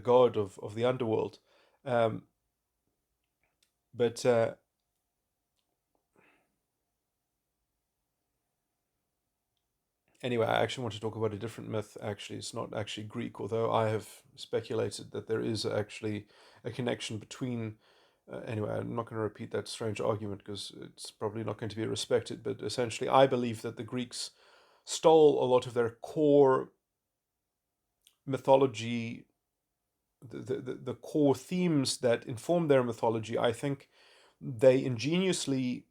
Speaker 1: god of the underworld. Um, but Anyway, I actually want to talk about a different myth. Actually, it's not actually Greek, although I have speculated that there is actually a connection between. Anyway, I'm not going to repeat that strange argument because it's probably not going to be respected. But essentially, I believe that the Greeks stole a lot of their core mythology, the core themes that inform their mythology. I think they ingeniously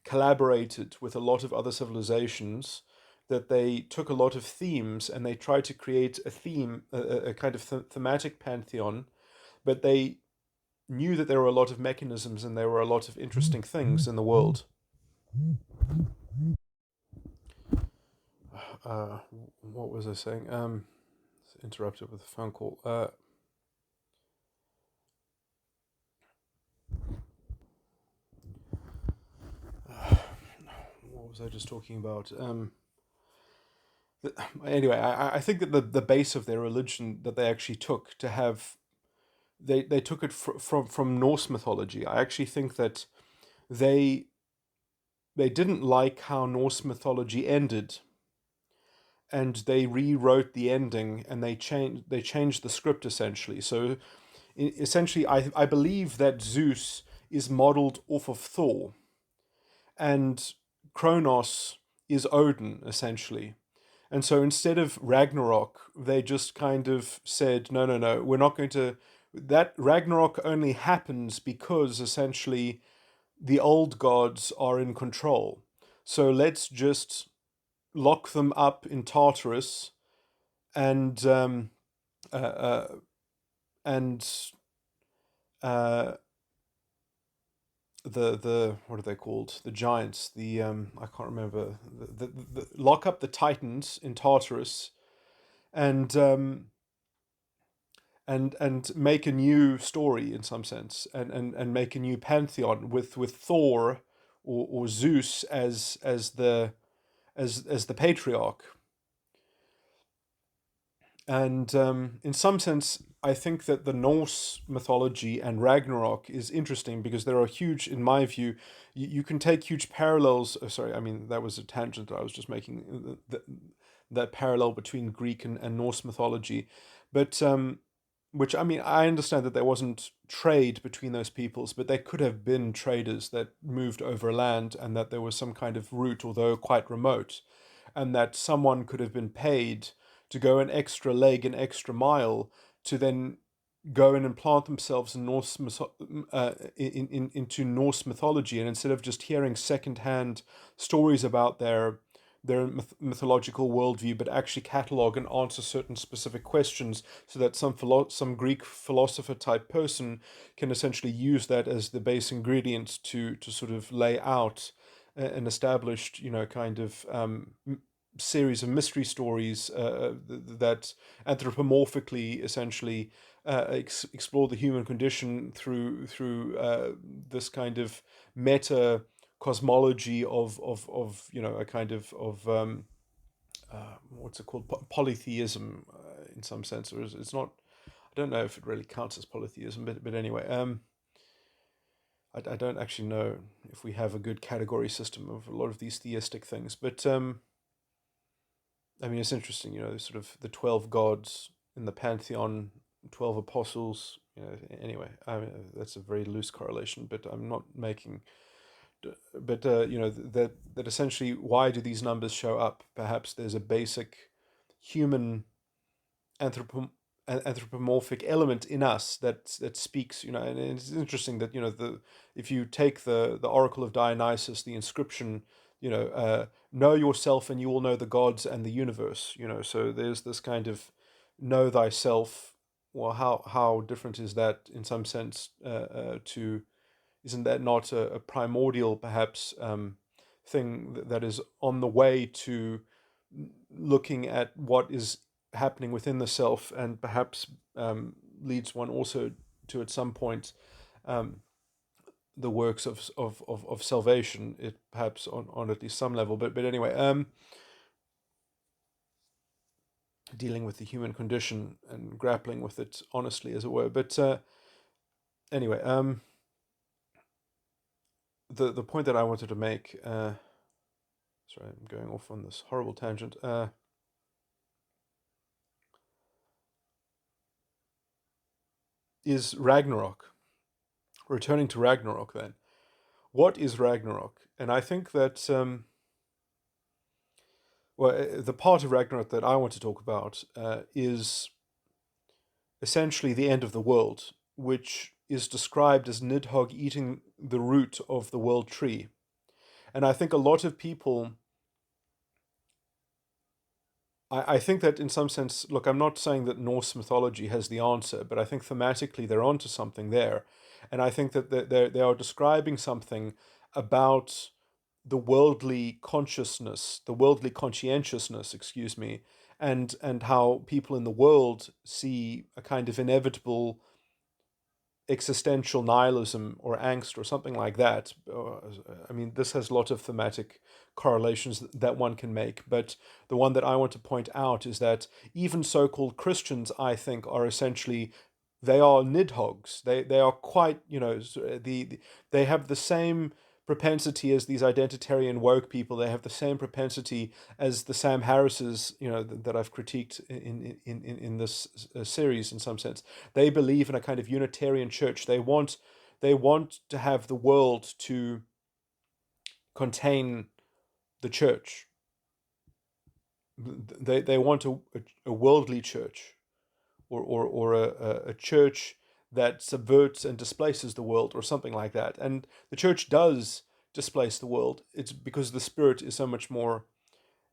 Speaker 1: collaborated with a lot of other civilizations, that they took a lot of themes and they tried to create a theme, a kind of thematic pantheon, but they knew that there were a lot of mechanisms and there were a lot of interesting things in the world. Uh, what was I saying? Interrupted with a phone call. What was I just talking about? Anyway, I think that the base of their religion that they actually took to have, they took it from Norse mythology. I actually think that they they didn't like how Norse mythology ended, and they rewrote the ending and they changed the script essentially. So essentially, I believe that Zeus is modeled off of Thor, and Kronos is Odin essentially. And so instead of Ragnarok, they just kind of said, no, no, no, we're not going to. That Ragnarok only happens because essentially the old gods are in control. So let's just lock them up in Tartarus, and uh, uh, and uh, the what are they called? The giants. The I can't remember. The lock up the Titans in Tartarus, and and make a new story in some sense, and make a new pantheon with Thor or Zeus as the patriarch. And in some sense, I think that the Norse mythology and Ragnarok is interesting because there are huge, in my view, you can take huge parallels. Sorry, I mean, that was a tangent I was just making, that parallel between Greek and Norse mythology. But which, I mean, I understand that there wasn't trade between those peoples, but there could have been traders that moved over land, and that there was some kind of route, although quite remote, and that someone could have been paid to go an extra leg, an extra mile, to then go in and plant themselves in into Norse mythology, and instead of just hearing secondhand stories about their mythological worldview, but actually catalog and answer certain specific questions, so that some Greek philosopher type person can essentially use that as the base ingredient to sort of lay out an established, kind of series of mystery stories that anthropomorphically essentially explore the human condition through this kind of meta cosmology of a kind of what's it called, polytheism, in some sense, or it's not. I don't know if it really counts as polytheism, but anyway, I don't actually know if we have a good category system of a lot of these theistic things, but I mean, it's interesting, sort of the 12 gods in the pantheon, 12 apostles. Anyway, I mean, that's a very loose correlation, but I'm not making. But that essentially, why do these numbers show up? Perhaps there's a basic human anthropomorphic element in us that speaks. And it's interesting that the if you take the Oracle of Dionysus, the inscription, know yourself and you will know the gods and the universe. So there's this kind of know thyself. Well, how different is that in some sense to, isn't that not a primordial perhaps thing that is on the way to looking at what is happening within the self, and perhaps leads one also to at some point um, the works of salvation, it perhaps on at least some level, but anyway, dealing with the human condition and grappling with it honestly, as it were. But anyway, the point that I wanted to make, sorry, I'm going off on this horrible tangent, is Ragnarok. Returning to Ragnarok, then, what is Ragnarok? And I think that the part of Ragnarok that I want to talk about is essentially the end of the world, which is described as Nidhogg eating the root of the world tree. And I think a lot of people, I think that in some sense, look, I'm not saying that Norse mythology has the answer, but I think thematically they're onto something there. And I think that they are describing something about the worldly consciousness, the worldly conscientiousness, excuse me, and how people in the world see a kind of inevitable existential nihilism or angst or something like that. I mean, this has a lot of thematic correlations that one can make, but the one that I want to point out is that even so-called Christians, I think, are essentially, they are nidhogs. They are quite, they have the same propensity as these identitarian woke people. They have the same propensity as the Sam Harris's, that I've critiqued in this series in some sense. They believe in a kind of Unitarian church. They want to have the world to contain the church. They want a worldly church, or a church that subverts and displaces the world, or something like that. And the church does displace the world. It's because the spirit is so much more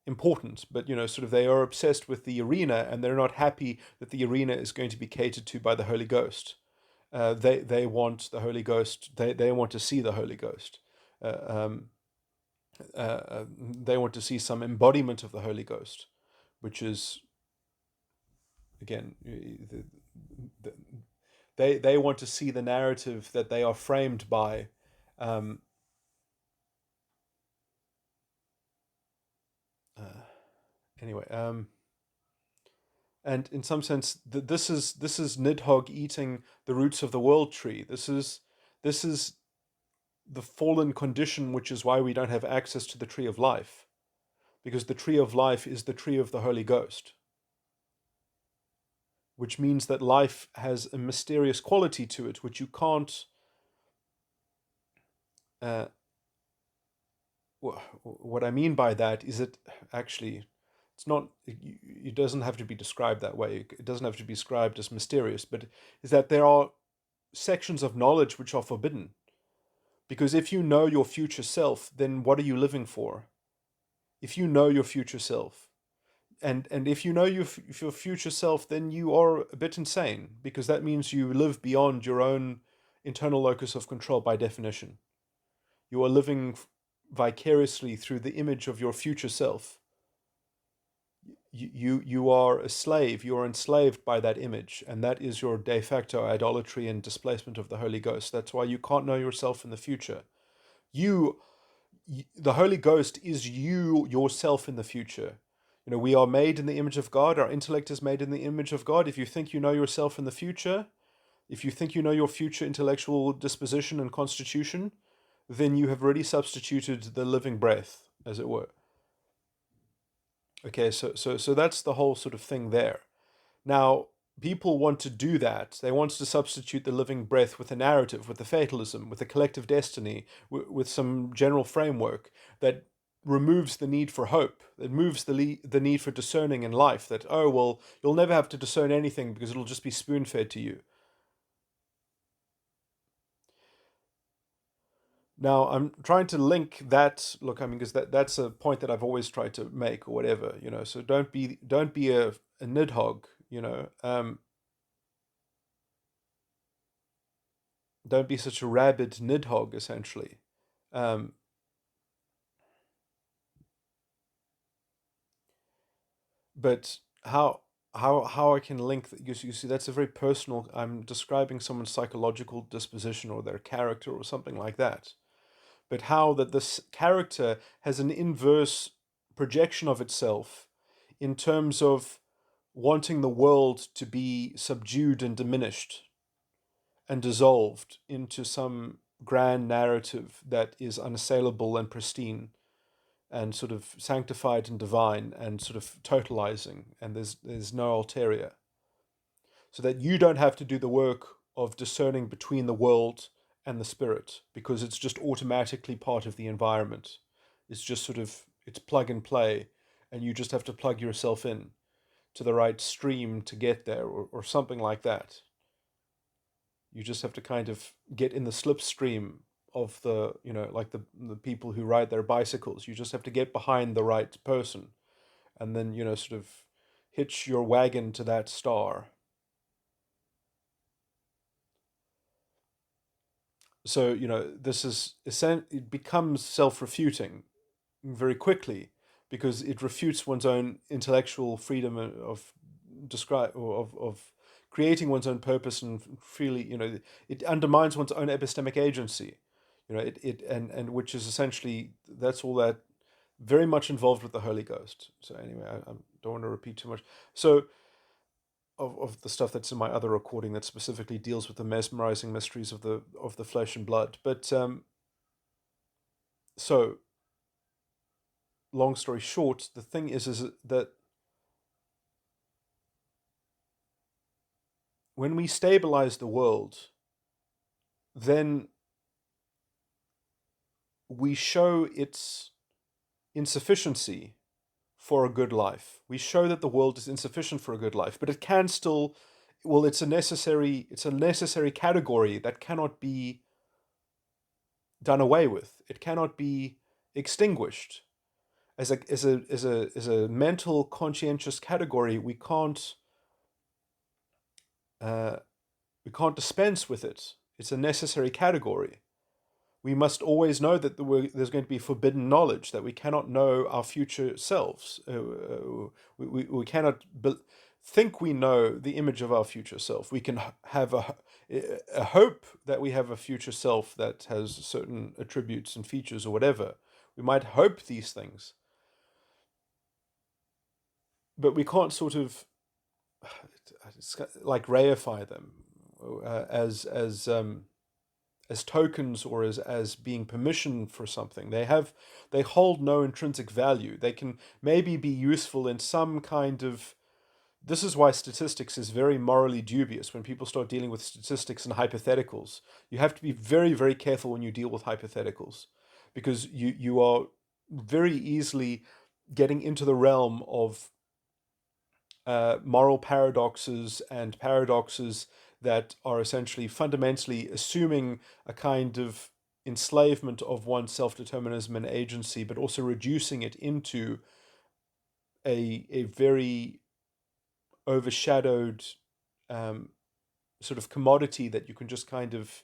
Speaker 1: important. But sort of, they are obsessed with the arena, and they're not happy that the arena is going to be catered to by the Holy Ghost. They want the Holy Ghost. They want to see the Holy Ghost. They want to see some embodiment of the Holy Ghost, which is, again, they want to see the narrative that they are framed by. Um, anyway, and in some sense, this is Nidhogg eating the roots of the world tree. This is the fallen condition, which is why we don't have access to the tree of life, because the tree of life is the tree of the Holy Ghost, which means that life has a mysterious quality to it, which you can't. What I mean by that is that actually, it's not. It doesn't have to be described that way. It doesn't have to be described as mysterious, but is that there are sections of knowledge which are forbidden. Because if you know your future self, then what are you living for? If you know your future self, and if you know your future self, then you are a bit insane, because that means you live beyond your own internal locus of control by definition. You are living vicariously through the image of your future self. You are a slave. You are enslaved by that image, and that is your de facto idolatry and displacement of the Holy Ghost. That's why you can't know yourself in the future. The Holy Ghost is you yourself in the future. We are made in the image of God. Our intellect is made in the image of God. If you think you know yourself in the future, if you think you know your future intellectual disposition and constitution, then you have already substituted the living breath, as it were. Okay, so that's the whole sort of thing there. Now, people want to do that. They want to substitute the living breath with a narrative, with a fatalism, with a collective destiny, with some general framework that removes the need for hope, that moves the need for discerning in life, that, oh, well, you'll never have to discern anything because it'll just be spoon-fed to you. Now, I'm trying to link that. Look, I mean, because that's a point that I've always tried to make, or whatever, So don't be a nidhogg, Don't be such a rabid nidhogg, essentially. Um, but how I can link that? You see, that's a very personal. I'm describing someone's psychological disposition or their character or something like that. But how that this character has an inverse projection of itself in terms of wanting the world to be subdued and diminished and dissolved into some grand narrative that is unassailable and pristine and sort of sanctified and divine and sort of totalizing, and there's no ulterior, so that you don't have to do the work of discerning between the world and the spirit, because it's just automatically part of the environment. It's just sort of, it's plug and play, and you just have to plug yourself in to the right stream to get there, or something like that. You just have to kind of get in the slipstream of the, like the people who ride their bicycles. You just have to get behind the right person, and then, sort of hitch your wagon to that star. So, this is it becomes self-refuting very quickly, because it refutes one's own intellectual freedom of describe or of creating one's own purpose, and freely, it undermines one's own epistemic agency. And which is essentially, that's all that very much involved with the Holy Ghost. So anyway, I don't want to repeat too much. So of the stuff that's in my other recording that specifically deals with the mesmerizing mysteries of the flesh and blood. But so long story short, the thing is that when we stabilize the world, then we show its insufficiency for a good life. We show that the world is insufficient for a good life, but it can still, well, it's a necessary category that cannot be done away with. It cannot be extinguished. As a mental conscientious category, uh, we can't dispense with it. It's a necessary category. We must always know that there's going to be forbidden knowledge, that we cannot know our future selves. We cannot think we know the image of our future self. We can have a hope that we have a future self that has certain attributes and features or whatever. We might hope these things, but we can't sort of like reify them as tokens, or as being permission for something. They hold no intrinsic value. They can maybe be useful in some kind of. This is why statistics is very morally dubious. When people start dealing with statistics and hypotheticals, you have to be very, very careful when you deal with hypotheticals, because you are very easily getting into the realm of moral paradoxes, and paradoxes that are essentially fundamentally assuming a kind of enslavement of one's self-determinism and agency, but also reducing it into a very overshadowed um, sort of commodity that you can just kind of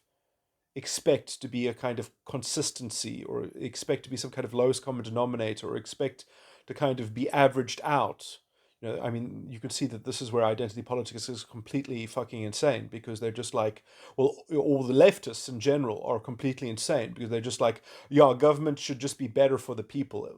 Speaker 1: expect to be a kind of consistency, or expect to be some kind of lowest common denominator, or expect to kind of be averaged out. I mean, you can see that this is where identity politics is completely fucking insane, because they're just like, well, all the leftists in general are completely insane, because they're just like, yeah, government should just be better for the people.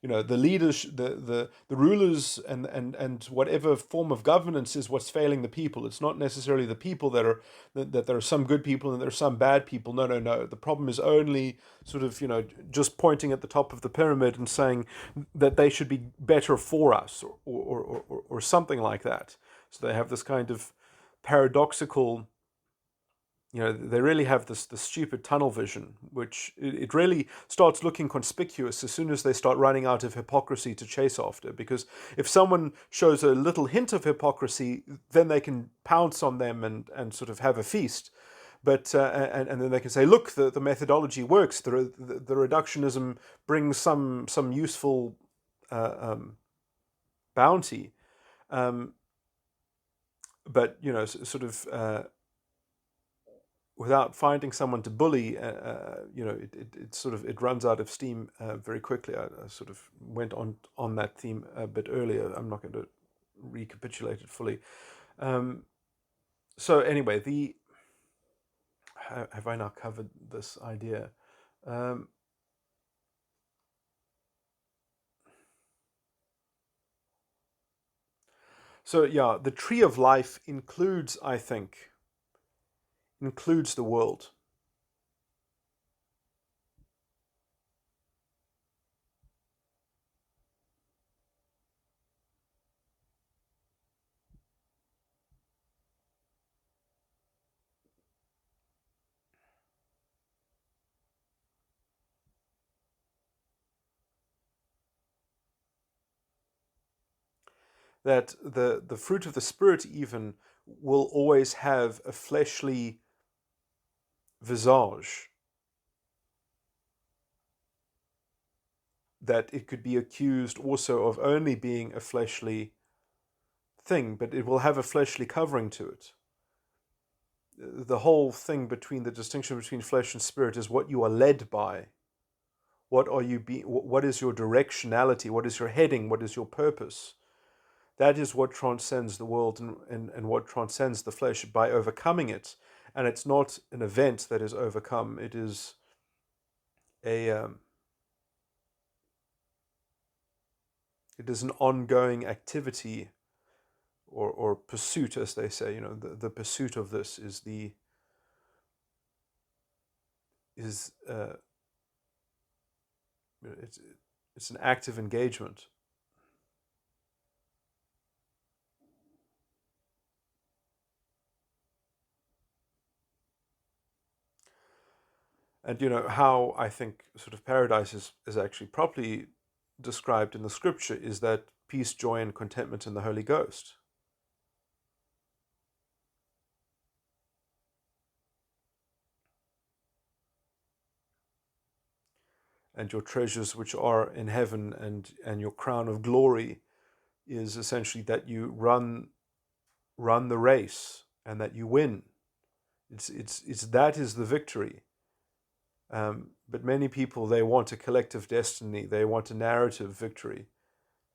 Speaker 1: The leaders, the rulers, and whatever form of governance is what's failing the people. It's not necessarily the people that there are some good people and there are some bad people. No, no, no. The problem is only sort of, just pointing at the top of the pyramid and saying that they should be better for us, or something like that. So they have this kind of paradoxical, they really have this stupid tunnel vision, which it really starts looking conspicuous as soon as they start running out of hypocrisy to chase after. Because if someone shows a little hint of hypocrisy, then they can pounce on them and sort of have a feast. But and then they can say, look, the methodology works. The reductionism brings some useful bounty, um, but sort of. Without finding someone to bully, it sort of it runs out of steam very quickly. I sort of went on that theme a bit earlier. I'm not going to recapitulate it fully. So anyway, have I now covered this idea? So yeah, the tree of life includes, I think, includes the world. That the fruit of the spirit even will always have a fleshly visage, that it could be accused also of only being a fleshly thing, but it will have a fleshly covering to it. The whole thing between the distinction between flesh and spirit is what you are led by. What are you what is your directionality? What is your heading? What is your purpose? That is what transcends the world and what transcends the flesh by overcoming it. And it's not an event that is overcome. It is an ongoing activity or pursuit, as they say. The pursuit of this is it's an active engagement. And how I think sort of paradise is actually properly described in the scripture is that peace, joy, and contentment in the Holy Ghost. And your treasures which are in heaven, and your crown of glory is essentially that you run the race and that you win. It's that is the victory. But many people, they want a collective destiny. They want a narrative victory.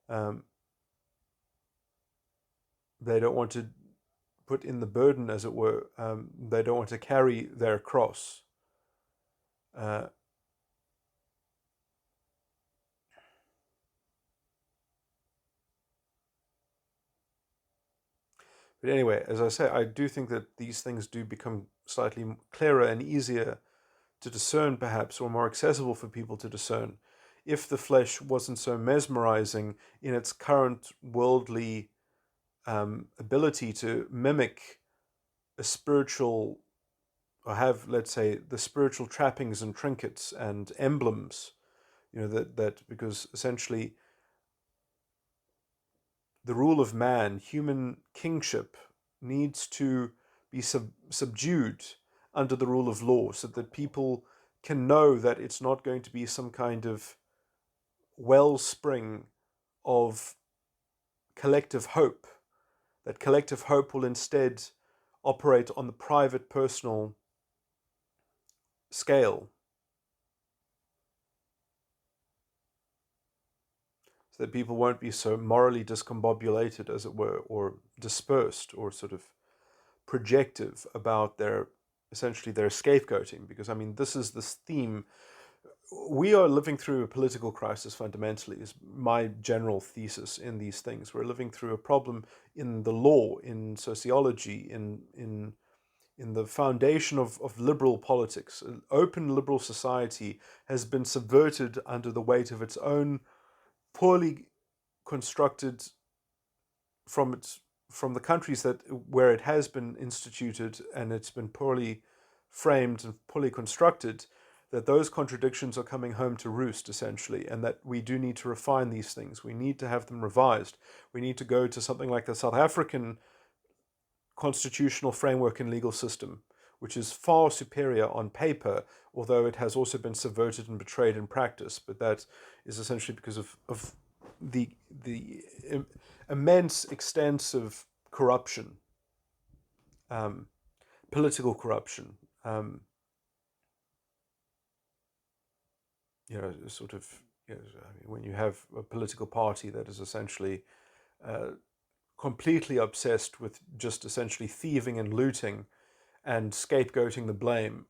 Speaker 1: They don't want to put in the burden, as it were. They don't want to carry their cross. But anyway, as I say, I do think that these things do become slightly clearer and easier to discern, perhaps, or more accessible for people to discern, if the flesh wasn't so mesmerizing in its current worldly ability to mimic a spiritual, or have, let's say, the spiritual trappings and trinkets and emblems, that because essentially the rule of man, human kingship, needs to be subdued under the rule of law, so that people can know that it's not going to be some kind of wellspring of collective hope, that collective hope will instead operate on the private, personal scale. So that people won't be so morally discombobulated, as it were, or dispersed, or sort of projective about essentially their scapegoating. Because, I mean, this is this theme. We are living through a political crisis, fundamentally, is my general thesis in these things. We're living through a problem in the law, in sociology, in the foundation of liberal politics. An open liberal society has been subverted under the weight of its own poorly constructed, from the countries where it has been instituted, and it's been poorly framed and poorly constructed, that those contradictions are coming home to roost, essentially, and that we do need to refine these things. We need to have them revised. We need to go to something like the South African constitutional framework and legal system, which is far superior on paper, although it has also been subverted and betrayed in practice. But that is essentially because of the immense, extensive corruption, political corruption. Sort of, when you have a political party that is essentially completely obsessed with just essentially thieving and looting and scapegoating the blame,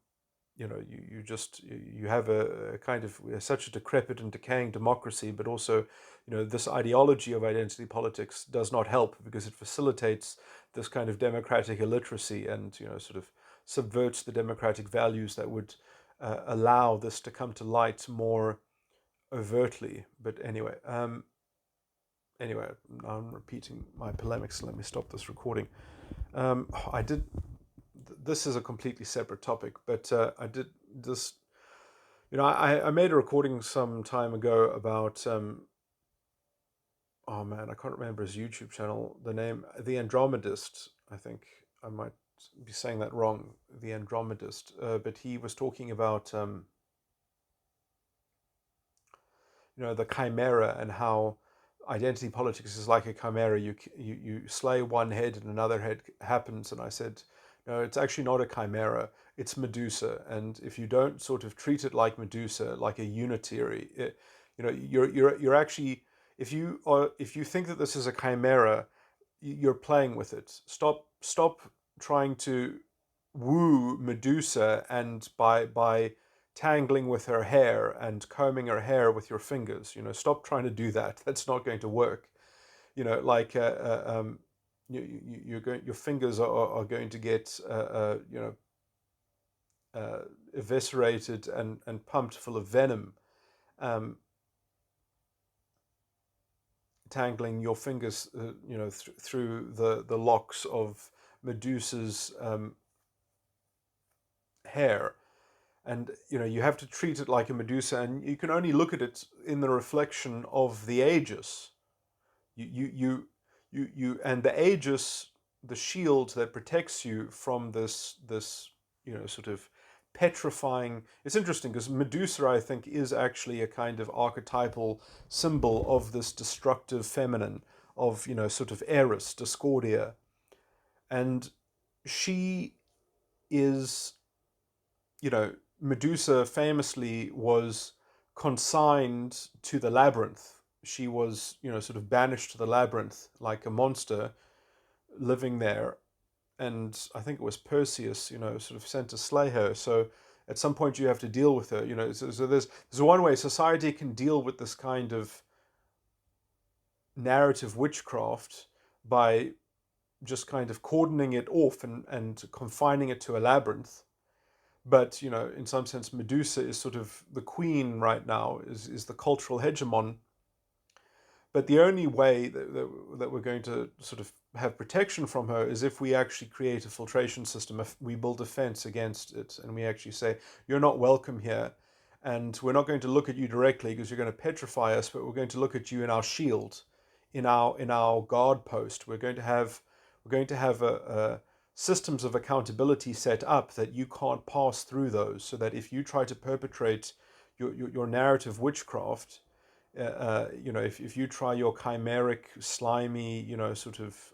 Speaker 1: you have a kind of such a decrepit and decaying democracy. But also, this ideology of identity politics does not help, because it facilitates this kind of democratic illiteracy, and sort of subverts the democratic values that would allow this to come to light more overtly. But anyway, I'm repeating my polemics, so let me stop this recording. This is a completely separate topic, but I did this. I made a recording some time ago about. Oh man, I can't remember his YouTube channel. The name, The Andromedist. I think I might be saying that wrong, the Andromedist, but he was talking about the chimera, and how identity politics is like a chimera. You slay one head and another head happens. And I said, no, it's actually not a chimera. It's Medusa. And if you don't sort of treat it like Medusa, like a unitary, you're actually, if you think that this is a chimera, you're playing with it. Stop trying to woo Medusa, and by tangling with her hair and combing her hair with your fingers. Stop trying to do that. That's not going to work. Like your fingers are going to get eviscerated and pumped full of venom. Tangling your fingers, through the locks of Medusa's hair. And you have to treat it like a Medusa, and you can only look at it in the reflection of the Aegis. And the Aegis, the shield that protects you from this sort of petrifying. It's interesting because Medusa, I think, is actually a kind of archetypal symbol of this destructive feminine, of sort of Eris, Discordia, and she is, Medusa famously was consigned to the labyrinth. She was, sort of banished to the labyrinth like a monster, living there. And I think it was Perseus, sort of sent to slay her. So at some point you have to deal with her. So there's one way society can deal with this kind of narrative witchcraft, by just kind of cordoning it off and confining it to a labyrinth. But in some sense, Medusa is sort of the queen right now, is the cultural hegemon. But the only way that we're going to sort of have protection from her is if we actually create a filtration system. If we build a fence against it, and we actually say, you're not welcome here, and we're not going to look at you directly because you're going to petrify us, but we're going to look at you in our shield, in our guard post. We're going to have a systems of accountability set up that you can't pass through those, so that if you try to perpetrate your narrative witchcraft, if you try your chimeric, slimy, sort of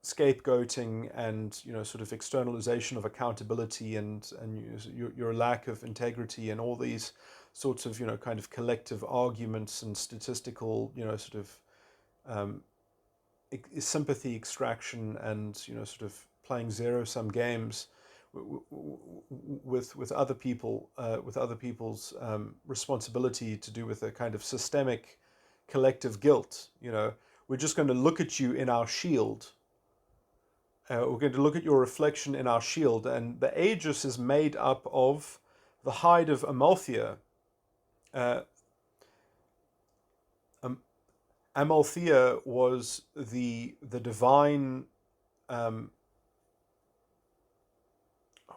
Speaker 1: scapegoating and sort of externalization of accountability, and your lack of integrity, and all these sorts of kind of collective arguments and statistical sort of sympathy extraction, and sort of playing zero-sum games with other people, with other people's responsibility to do with a kind of systemic collective guilt. We're just going to look at you in our shield. We're going to look at your reflection in our shield, and the Aegis is made up of the hide of Amalthea. Amalthea was the divine.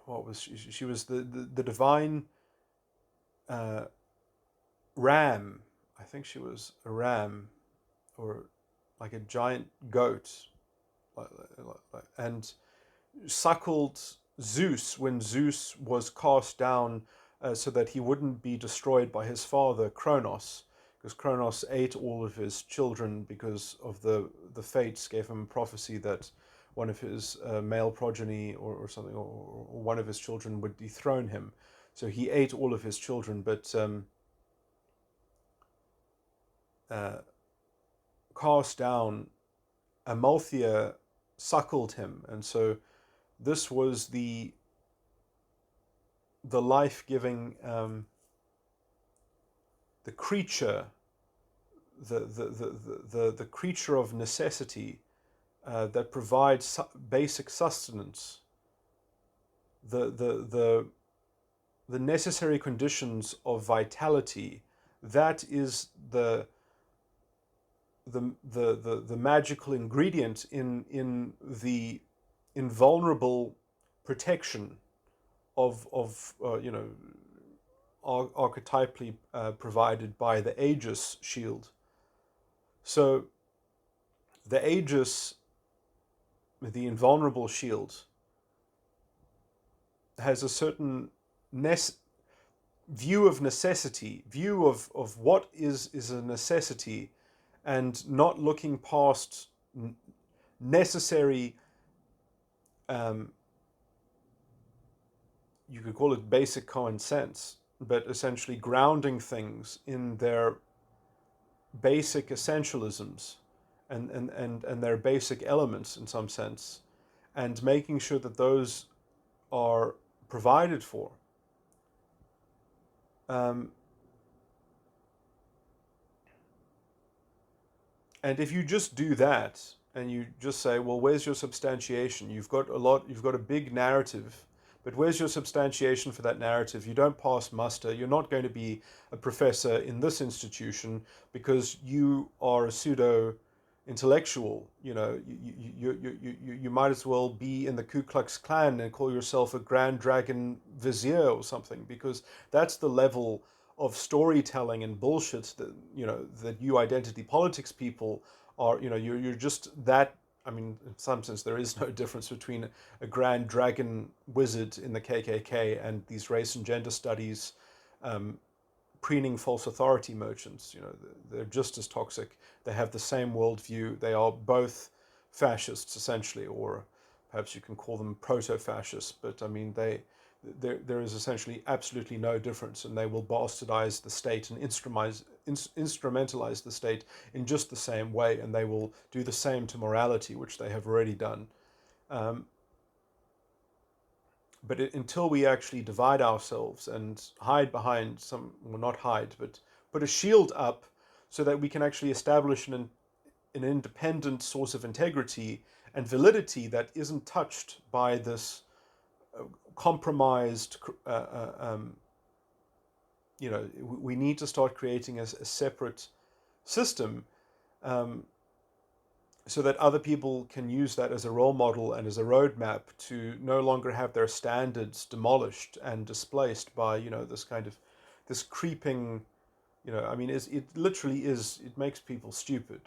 Speaker 1: What was she? She was the divine ram. I think she was a ram, or like a giant goat, and suckled Zeus when Zeus was cast down, so that he wouldn't be destroyed by his father Kronos, because Kronos ate all of his children because of the fates gave him a prophecy that one of his male progeny or something, or one of his children would dethrone him. So he ate all of his children, but cast down, Amalthea suckled him. And so this was the life-giving, the creature, the creature of necessity, that provides basic sustenance, the necessary conditions of vitality. That is the magical ingredient in the invulnerable protection of archetypally provided by the Aegis shield. So the Aegis the invulnerable shield has a certain view of necessity, view of what is a necessity, and not looking past necessary, um, you could call it basic common sense, but essentially grounding things in their basic essentialisms and their basic elements in some sense, and making sure that those are provided for. Um, and if you just do that and you just say, well, where's your substantiation? You've got a big narrative, but where's your substantiation for that narrative? You don't pass muster. You're not going to be a professor in this institution because you are a pseudo intellectual. You might as well be in the Ku Klux Klan and call yourself a Grand Dragon Vizier or something, because that's the level of storytelling and bullshit that you identity politics people are. You're just that. I mean, in some sense, there is no difference between a Grand Dragon wizard in the KKK and these race and gender studies preening false authority merchants. They're just as toxic. They have the same worldview. They are both fascists, essentially, or perhaps you can call them proto-fascists. But I mean, there is essentially absolutely no difference, and they will bastardize the state and instrumentalize the state in just the same way, and they will do the same to morality, which they have already done. But until we actually divide ourselves and hide behind well, not hide, but put a shield up so that we can actually establish an independent source of integrity and validity that isn't touched by this compromised, we need to start creating a separate system so that other people can use that as a role model and as a roadmap to no longer have their standards demolished and displaced by this creeping, I mean, it literally is, it makes people stupid.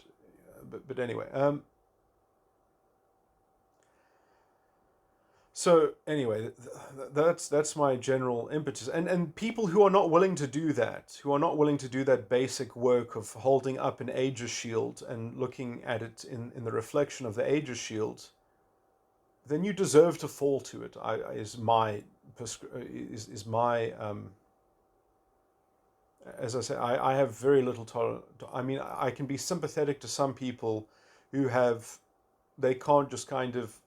Speaker 1: But anyway, so anyway, that's my general impetus, and people who are not willing to do that, basic work of holding up an Aegis shield and looking at it in the reflection of the Aegis shield, then you deserve to fall to it. Is my as I say, I have very little tolerance. I mean, I can be sympathetic to some people who they can't just kind of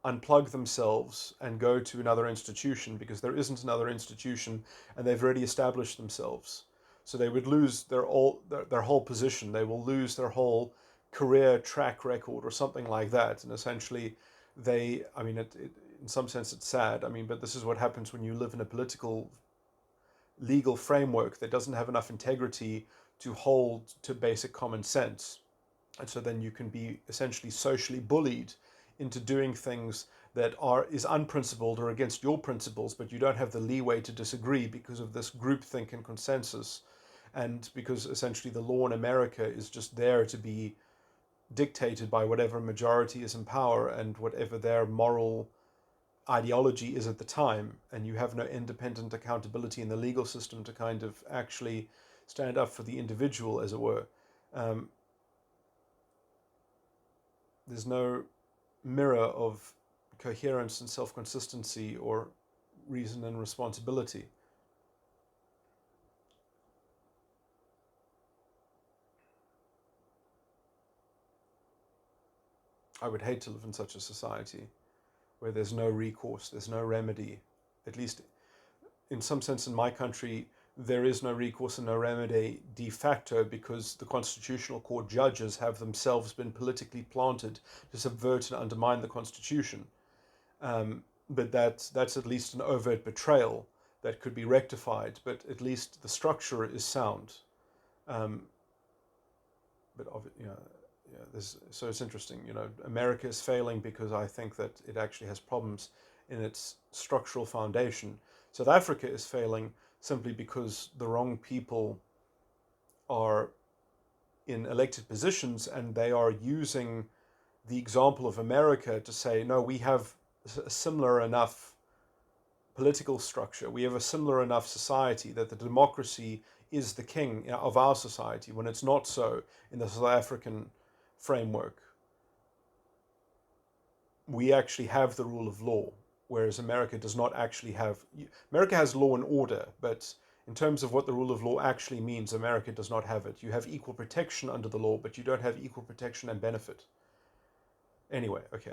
Speaker 1: unplug themselves and go to another institution because there isn't another institution and they've already established themselves. So they would lose their whole position. They will lose their whole career track record or something like that. And essentially, I mean, in some sense, it's sad. I mean, but this is what happens when you live in a political, legal framework that doesn't have enough integrity to hold to basic common sense. And so then you can be essentially socially bullied into doing things that is unprincipled or against your principles, but you don't have the leeway to disagree because of this groupthink and consensus, and because essentially the law in America is just there to be dictated by whatever majority is in power and whatever their moral ideology is at the time, and you have no independent accountability in the legal system to kind of actually stand up for the individual, as it were. There's no mirror of coherence and self-consistency or reason and responsibility. I would hate to live in such a society where there's no recourse, there's no remedy. At least in some sense in my country, there is no recourse and no remedy de facto because the Constitutional Court judges have themselves been politically planted to subvert and undermine the Constitution. But that's at least an overt betrayal that could be rectified, but at least the structure is sound. But so it's interesting, America is failing because I think that it actually has problems in its structural foundation. South Africa is failing simply because the wrong people are in elected positions and they are using the example of America to say, no, we have a similar enough political structure, we have a similar enough society that the democracy is the king of our society, when it's not so in the South African framework. We actually have the rule of law, whereas America does not actually have. America has law and order, but in terms of what the rule of law actually means, America does not have it. You have equal protection under the law, but you don't have equal protection and benefit. Anyway, okay,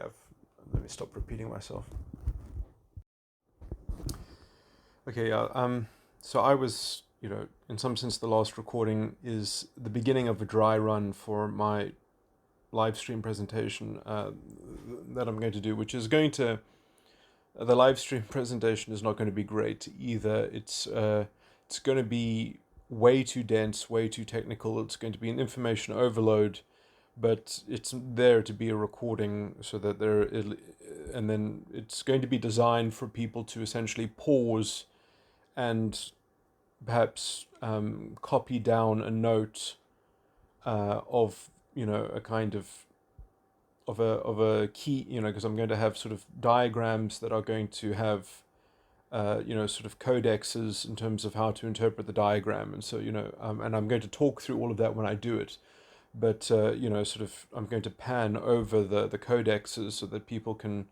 Speaker 1: let me stop repeating myself. Okay, yeah. So I was, in some sense, the last recording is the beginning of a dry run for my live stream presentation that I'm going to do, which is going to. The live stream presentation is not going to be great either. It's going to be way too dense, way too technical. It's going to be an information overload, but it's there to be a recording so that and then it's going to be designed for people to essentially pause and perhaps copy down a note of a kind of a key, because I'm going to have sort of diagrams that are going to have sort of codexes in terms of how to interpret the diagram, and so and I'm going to talk through all of that when I do it. But sort of I'm going to pan over the codexes so that people can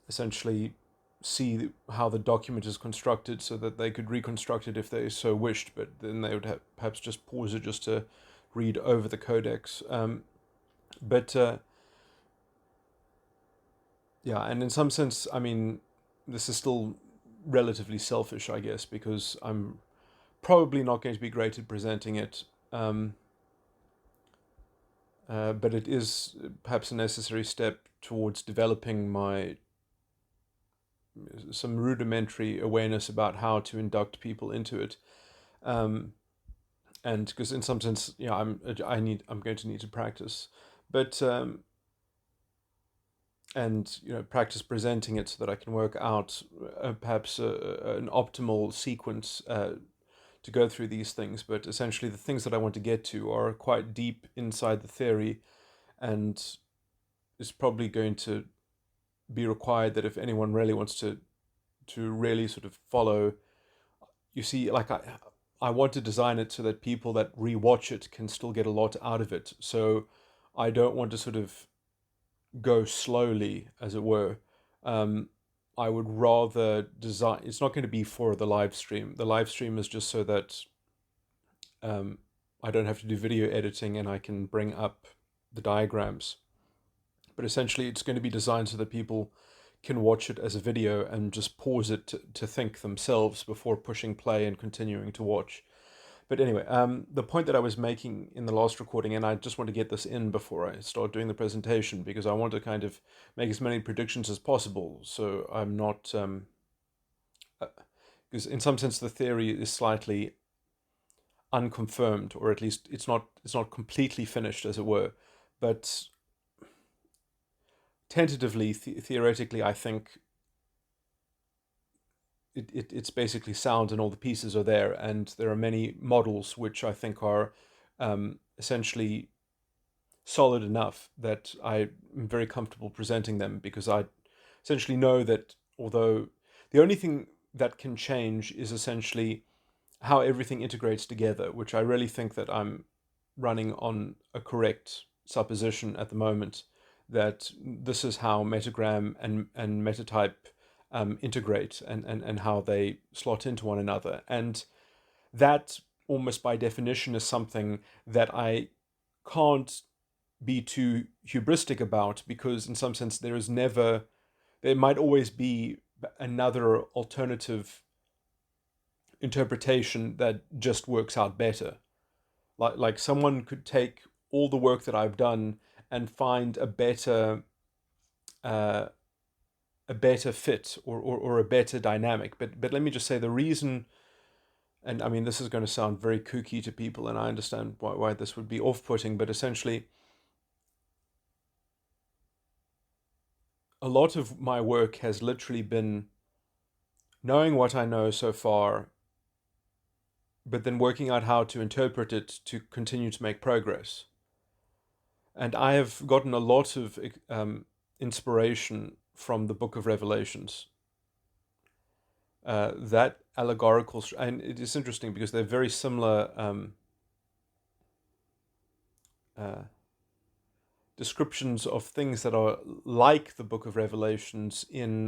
Speaker 1: essentially see how the document is constructed, so that they could reconstruct it if they so wished, but then they would perhaps just pause it just to read over the codex. But yeah, and in some sense, I mean, this is still relatively selfish, I guess, because I'm probably not going to be great at presenting it. But it is perhaps a necessary step towards developing some rudimentary awareness about how to induct people into it. And because in some sense, I'm going to need to practice, but and practice presenting it so that I can work out perhaps an optimal sequence to go through these things. But essentially, the things that I want to get to are quite deep inside the theory, and it's probably going to be required that if anyone really wants to really sort of follow, you see, like I want to design it so that people that rewatch it can still get a lot out of it. So I don't want to sort of go slowly, as it were. I would rather design. It's not going to be for the live stream. The live stream is just so that I don't have to do video editing and I can bring up the diagrams. But essentially, it's going to be designed so that people can watch it as a video and just pause it to think themselves before pushing play and continuing to watch. But anyway, the point that I was making in the last recording, and I just want to get this in before I start doing the presentation, because I want to kind of make as many predictions as possible, so I'm not, because in some sense the theory is slightly unconfirmed, or at least it's not completely finished, as it were, but tentatively, theoretically, I think it's basically sound and all the pieces are there, and there are many models which I think are essentially solid enough that I'm very comfortable presenting them, because I essentially know that although the only thing that can change is essentially how everything integrates together, which I really think that I'm running on a correct supposition at the moment, that this is how metagram and metatype integrate and how they slot into one another. And that almost by definition is something that I can't be too hubristic about, because in some sense there might always be another alternative interpretation that just works out better. Like someone could take all the work that I've done and find a better fit or a better dynamic. But let me just say the reason, and I mean this is going to sound very kooky to people, and I understand why this would be off-putting, but essentially a lot of my work has literally been knowing what I know so far, but then working out how to interpret it to continue to make progress. And I have gotten a lot of inspiration from the Book of Revelations. That allegorical, and it is interesting because they're very similar uh, descriptions of things that are like the Book of Revelations in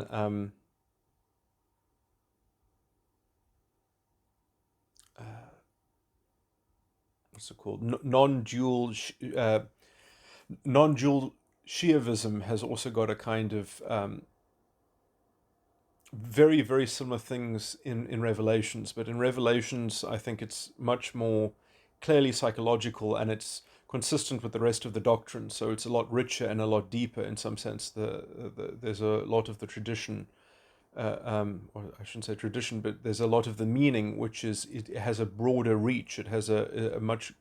Speaker 1: what's it called? Non-dual non-dual Shaivism has also got a kind of very, very similar things in Revelations, but in Revelations, I think it's much more clearly psychological, and it's consistent with the rest of the doctrine. So it's a lot richer and a lot deeper in some sense. There's a lot of the tradition, or I shouldn't say tradition, but there's a lot of the meaning, which is it has a broader reach. It has a much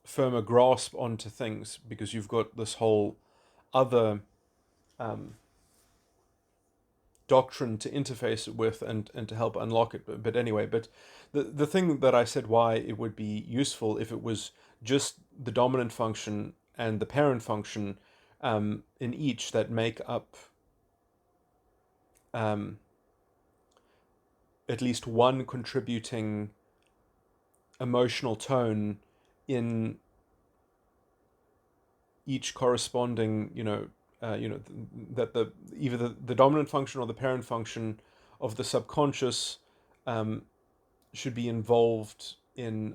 Speaker 1: firmer grasp onto things, because you've got this whole other doctrine to interface it with, and to help unlock it. But anyway, but the thing that I said why it would be useful if it was just the dominant function and the parent function in each that make up at least one contributing emotional tone in each corresponding, that either the dominant function or the parent function of the subconscious should be involved in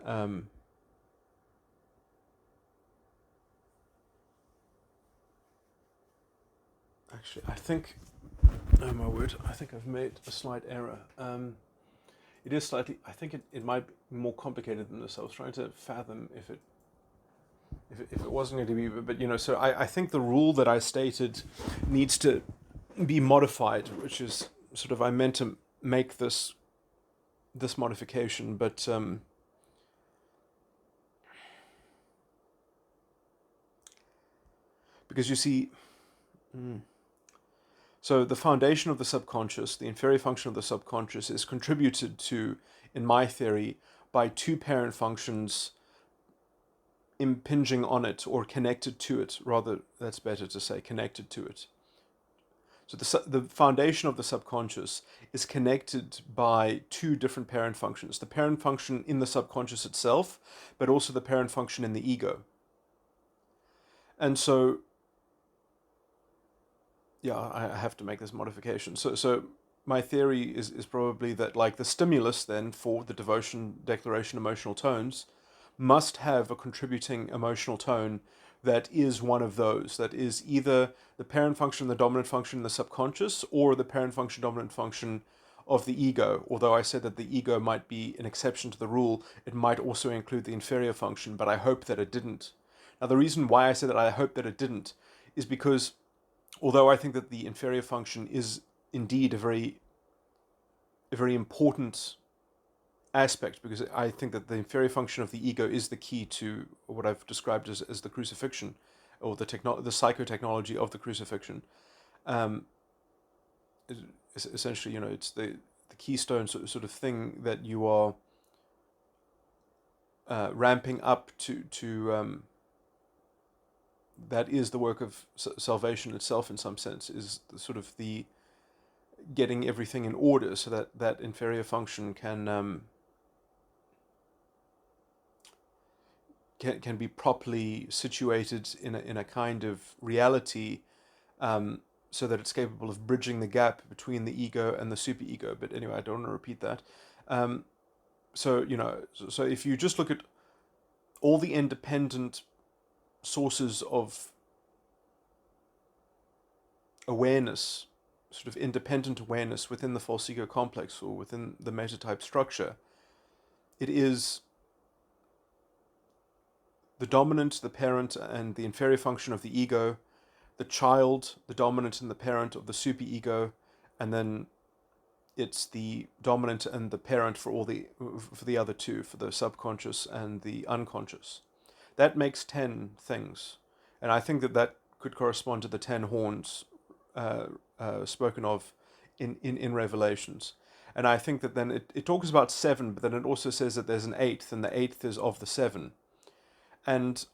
Speaker 1: actually, I think, oh my word, I think I've made a slight error. It is slightly, I think it might be more complicated than this. I was trying to fathom if it wasn't going to be, but so I think the rule that I stated needs to be modified, which is sort of, I meant to make this modification, but because you see, so the foundation of the subconscious, the inferior function of the subconscious, is contributed to, in my theory, by two parent functions impinging on it, or connected to it. Rather, that's better to say, connected to it. So the foundation of the subconscious is connected by two different parent functions. The parent function in the subconscious itself, but also the parent function in the ego. And so, yeah, I have to make this modification. So my theory is probably that, like, the stimulus then for the devotion declaration emotional tones must have a contributing emotional tone that is one of those, that is either the parent function, the dominant function in the subconscious, or the parent function, dominant function of the ego. Although I said that the ego might be an exception to the rule, it might also include the inferior function, but I hope that it didn't. Now, the reason why I said that I hope that it didn't is because, although I think that the inferior function is indeed a very important aspect, because I think that the inferior function of the ego is the key to what I've described as the crucifixion, or the psychotechnology of the crucifixion. Essentially, it's the keystone sort of thing that you are ramping up to that is the work of salvation itself, in some sense, is sort of the getting everything in order so that that inferior function can be properly situated in a kind of reality, so that it's capable of bridging the gap between the ego and the superego. But anyway, I don't want to repeat that. So if you just look at all the independent sources of awareness, sort of independent awareness within the false ego complex, or within the metatype structure, it is the dominant, the parent, and the inferior function of the ego, the child, the dominant and the parent of the superego, and then it's the dominant and the parent for the other two, for the subconscious and the unconscious. That makes 10 things, and I think that could correspond to the 10 horns spoken of in Revelations. And I think that then it talks about 7, but then it also says that there's an 8th, and the 8th is of the 7. And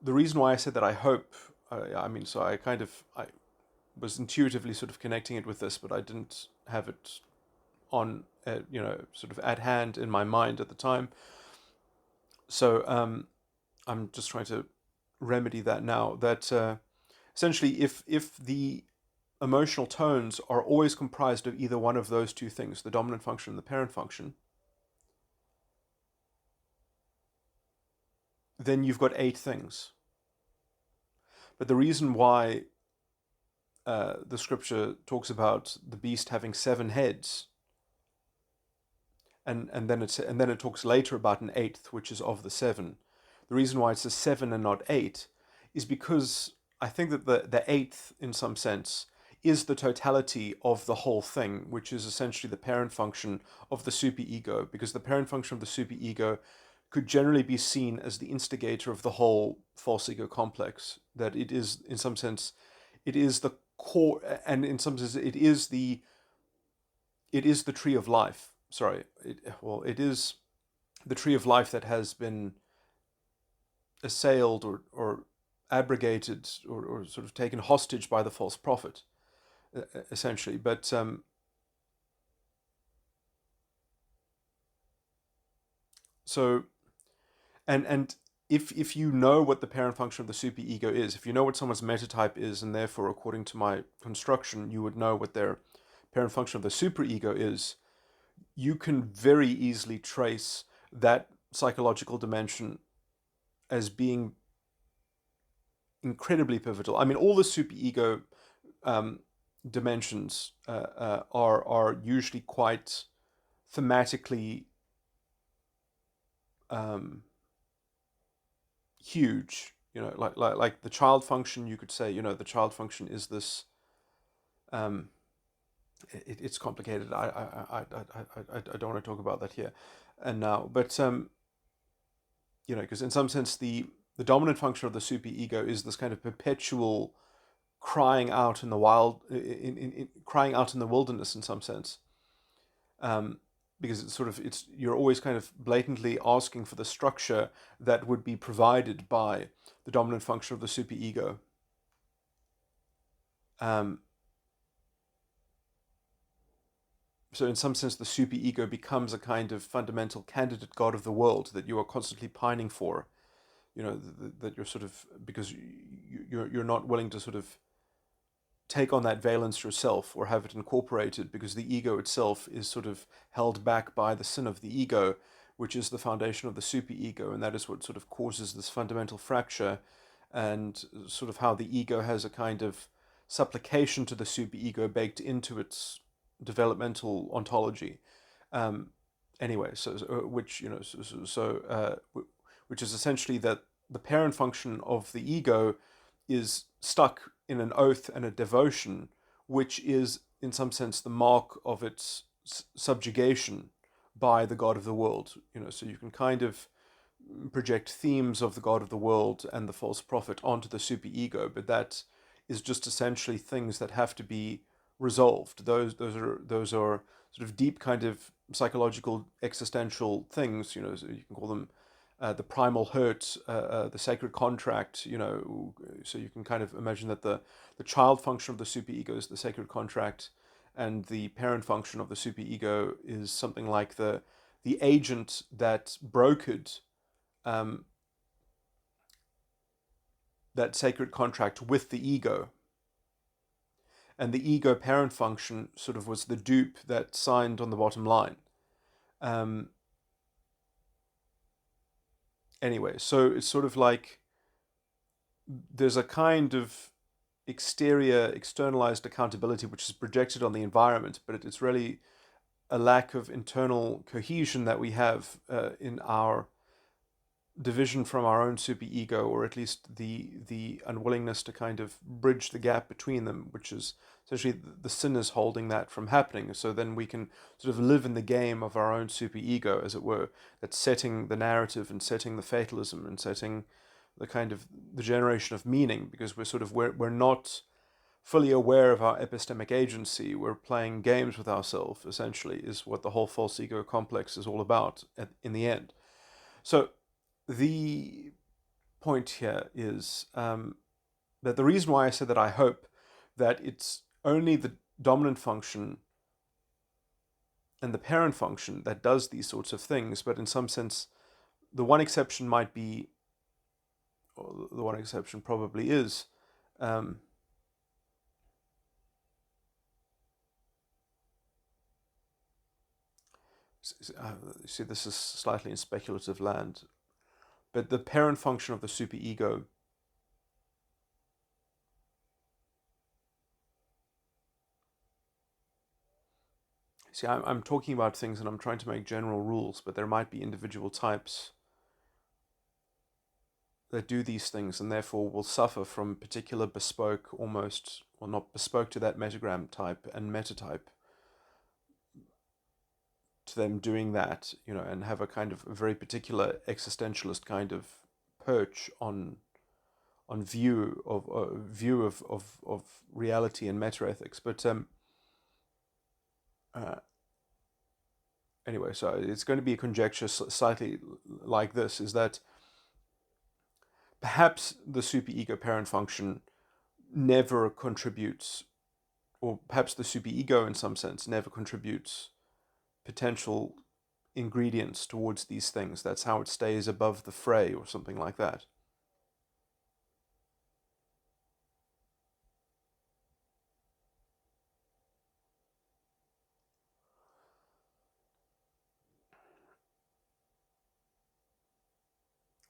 Speaker 1: the reason why I said that I hope, so I was intuitively sort of connecting it with this, but I didn't have it on, sort of at hand in my mind at the time. So I'm just trying to remedy that now. That essentially, if the emotional tones are always comprised of either one of those two things, the dominant function and the parent function, then you've got 8 things. But the reason why the scripture talks about the beast having 7 heads, and then it talks later about an 8th, which is of the 7. The reason why it's a 7 and not 8 is because I think that the 8th, in some sense, is the totality of the whole thing, which is essentially the parent function of the superego, because the parent function of the superego could generally be seen as the instigator of the whole false ego complex. That it is, in some sense, it is the core, and in some sense, it is the tree of life. Sorry, it is the tree of life that has been assailed or abrogated or sort of taken hostage by the false prophet, essentially. But so and if you know what the parent function of the superego is, if you know what someone's metatype is, and therefore, according to my construction, you would know what their parent function of the superego is, you can very easily trace that psychological dimension as being incredibly pivotal. I mean, all the superego dimensions are usually quite thematically huge. Like the child function, you could say, the child function is this. It's complicated. I don't want to talk about that here and now, but because in some sense the dominant function of the superego is this kind of perpetual crying out in the wild, crying out in the wilderness, in some sense, because you're always kind of blatantly asking for the structure that would be provided by the dominant function of the superego. So in some sense, the superego becomes a kind of fundamental candidate god of the world that you are constantly pining for. That you're sort of, because you're not willing to sort of take on that valence yourself or have it incorporated, because the ego itself is sort of held back by the sin of the ego, which is the foundation of the superego, and that is what sort of causes this fundamental fracture, and sort of how the ego has a kind of supplication to the superego baked into its developmental ontology. Anyway, which which is essentially that the parent function of the ego is stuck in an oath and a devotion, which is in some sense the mark of its subjugation by the god of the world. So you can kind of project themes of the god of the world and the false prophet onto the superego, but that is just essentially things that have to be resolved. Those are sort of deep kind of psychological existential things. So you can call them the primal hurt, the sacred contract. So you can kind of imagine that the child function of the superego is the sacred contract, and the parent function of the superego is something like the agent that brokered that sacred contract with the ego. And the ego parent function sort of was the dupe that signed on the bottom line. Anyway, so it's sort of like there's a kind of externalized accountability which is projected on the environment, but it's really a lack of internal cohesion that we have in our division from our own superego, or at least the unwillingness to kind of bridge the gap between them, which is essentially the sin is holding that from happening. So then we can sort of live in the game of our own superego, as it were, that's setting the narrative and setting the fatalism and setting the kind of the generation of meaning, because we're not fully aware of our epistemic agency. We're playing games with ourselves, essentially, is what the whole false ego complex is all about in the end. So the point here is that the reason why I said that I hope that it's only the dominant function and the parent function that does these sorts of things, but in some sense, the one exception might be, or the one exception probably is, see, this is slightly in speculative land, but the parent function of the superego see, I'm talking about things and I'm trying to make general rules, but there might be individual types that do these things and therefore will suffer from particular bespoke, almost, or not bespoke to that metagram type and metatype, to them doing that, and have a kind of a very particular existentialist kind of perch on view of reality and metaethics. But anyway, so it's going to be a conjecture slightly like this: is that perhaps the superego parent function never contributes, or perhaps the superego in some sense never contributes potential ingredients towards these things. That's how it stays above the fray, or something like that.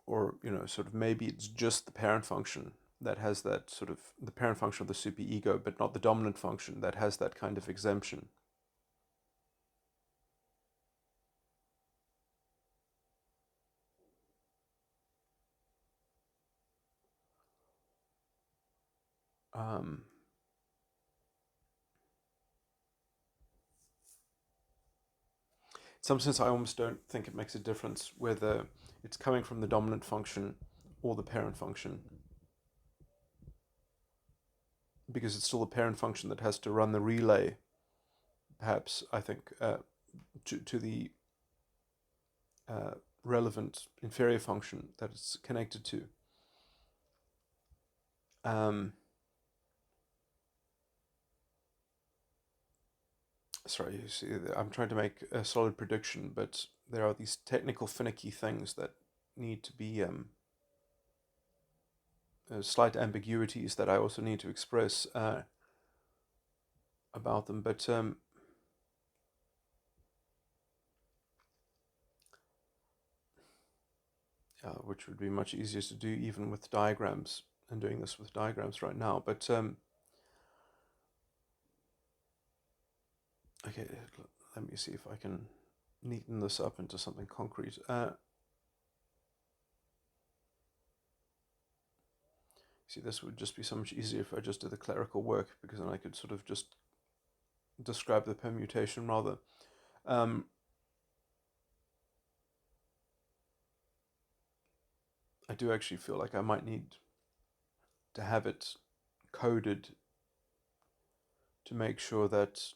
Speaker 1: Or, sort of maybe it's just the parent function that has that sort of, the parent function of the superego, but not the dominant function that has that kind of exemption. In some sense, I almost don't think it makes a difference whether it's coming from the dominant function or the parent function, because it's still the parent function that has to run the relay, perhaps, I think, to the relevant inferior function that it's connected to. Sorry, you see, I'm trying to make a solid prediction, but there are these technical finicky things that need to be slight ambiguities that I also need to express about them. But which would be much easier to do even with diagrams, and doing this with diagrams right now. But okay, let me see if I can neaten this up into something concrete. See, this would just be so much easier if I just did the clerical work, because then I could sort of just describe the permutation rather. I do actually feel like I might need to have it coded to make sure that,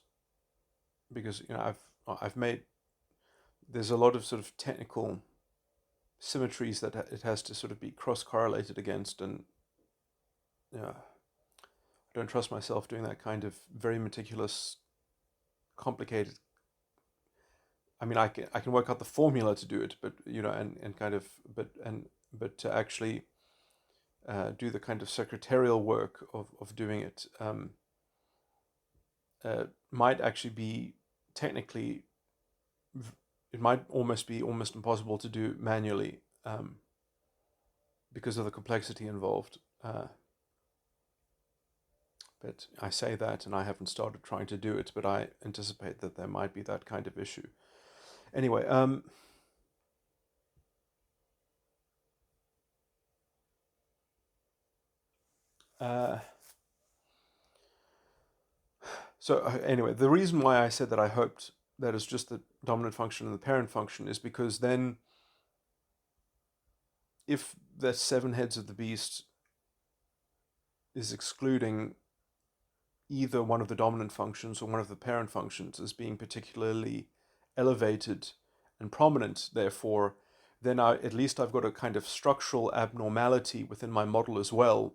Speaker 1: because I've made, there's a lot of sort of technical symmetries that it has to sort of be cross-correlated against, and I don't trust myself doing that kind of very meticulous, complicated. I mean, I can work out the formula to do it, but and kind of, but to actually do the kind of secretarial work of doing it might actually be technically, it might almost be almost impossible to do manually because of the complexity involved. But I say that, and I haven't started trying to do it, but I anticipate that there might be that kind of issue. Anyway, so anyway, the reason why I said that I hoped that it's just the dominant function and the parent function is because then, if the 7 heads of the beast is excluding either one of the dominant functions or one of the parent functions as being particularly elevated and prominent, therefore, then at least I've got a kind of structural abnormality within my model as well,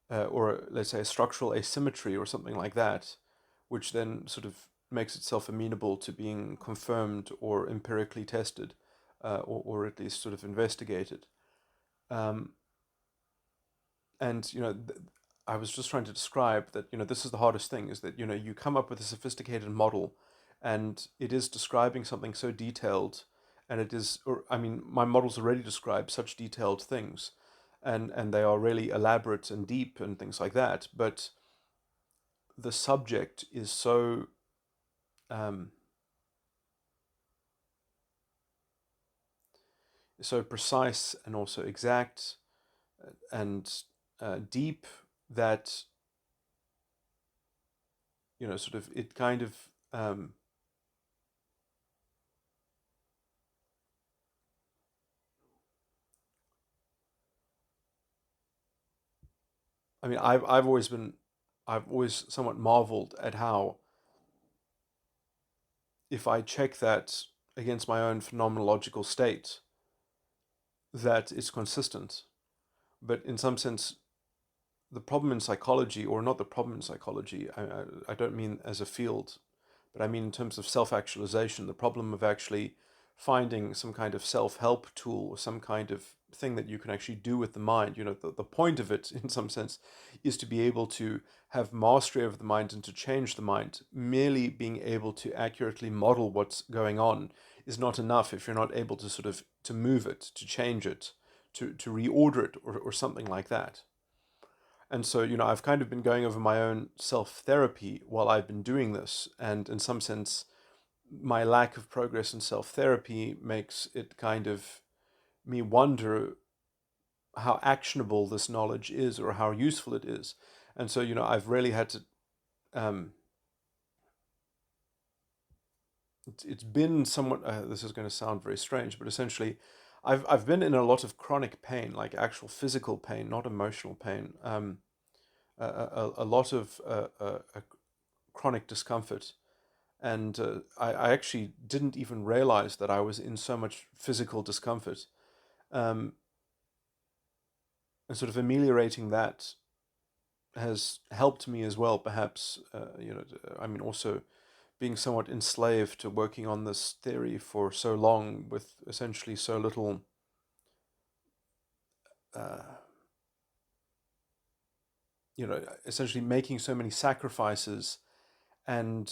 Speaker 1: or let's say a structural asymmetry or something like that, which then sort of makes itself amenable to being confirmed or empirically tested, or at least sort of investigated. Um, and I was just trying to describe that this is the hardest thing, is that you come up with a sophisticated model, and it is describing something so detailed, and it is, or I mean, my models already describe such detailed things, and they are really elaborate and deep and things like that, but the subject is um, so precise and also exact and deep that sort of it kind of I mean, I've always somewhat marveled at how, if I check that against my own phenomenological state, that it's consistent. But in some sense, the problem in psychology, or not the problem in psychology, I don't mean as a field, but I mean in terms of self-actualization, the problem of actually finding some kind of self-help tool, or some kind of thing that you can actually do with the mind. The point of it, in some sense, is to be able to have mastery over the mind and to change the mind. Merely being able to accurately model what's going on is not enough if you're not able to sort of to move it, to change it, to reorder it, or something like that. And so, I've kind of been going over my own self therapy while I've been doing this. And in some sense, my lack of progress in self therapy makes it kind of me wonder how actionable this knowledge is, or how useful it is. And so, I've really had to, um, it's been somewhat, this is going to sound very strange, but essentially, I've been in a lot of chronic pain, like actual physical pain, not emotional pain. A lot of chronic discomfort. And I actually didn't even realize that I was in so much physical discomfort. Um, and sort of ameliorating that has helped me as well, perhaps. I mean, also being somewhat enslaved to working on this theory for so long with essentially so little. Uh, Essentially making so many sacrifices, and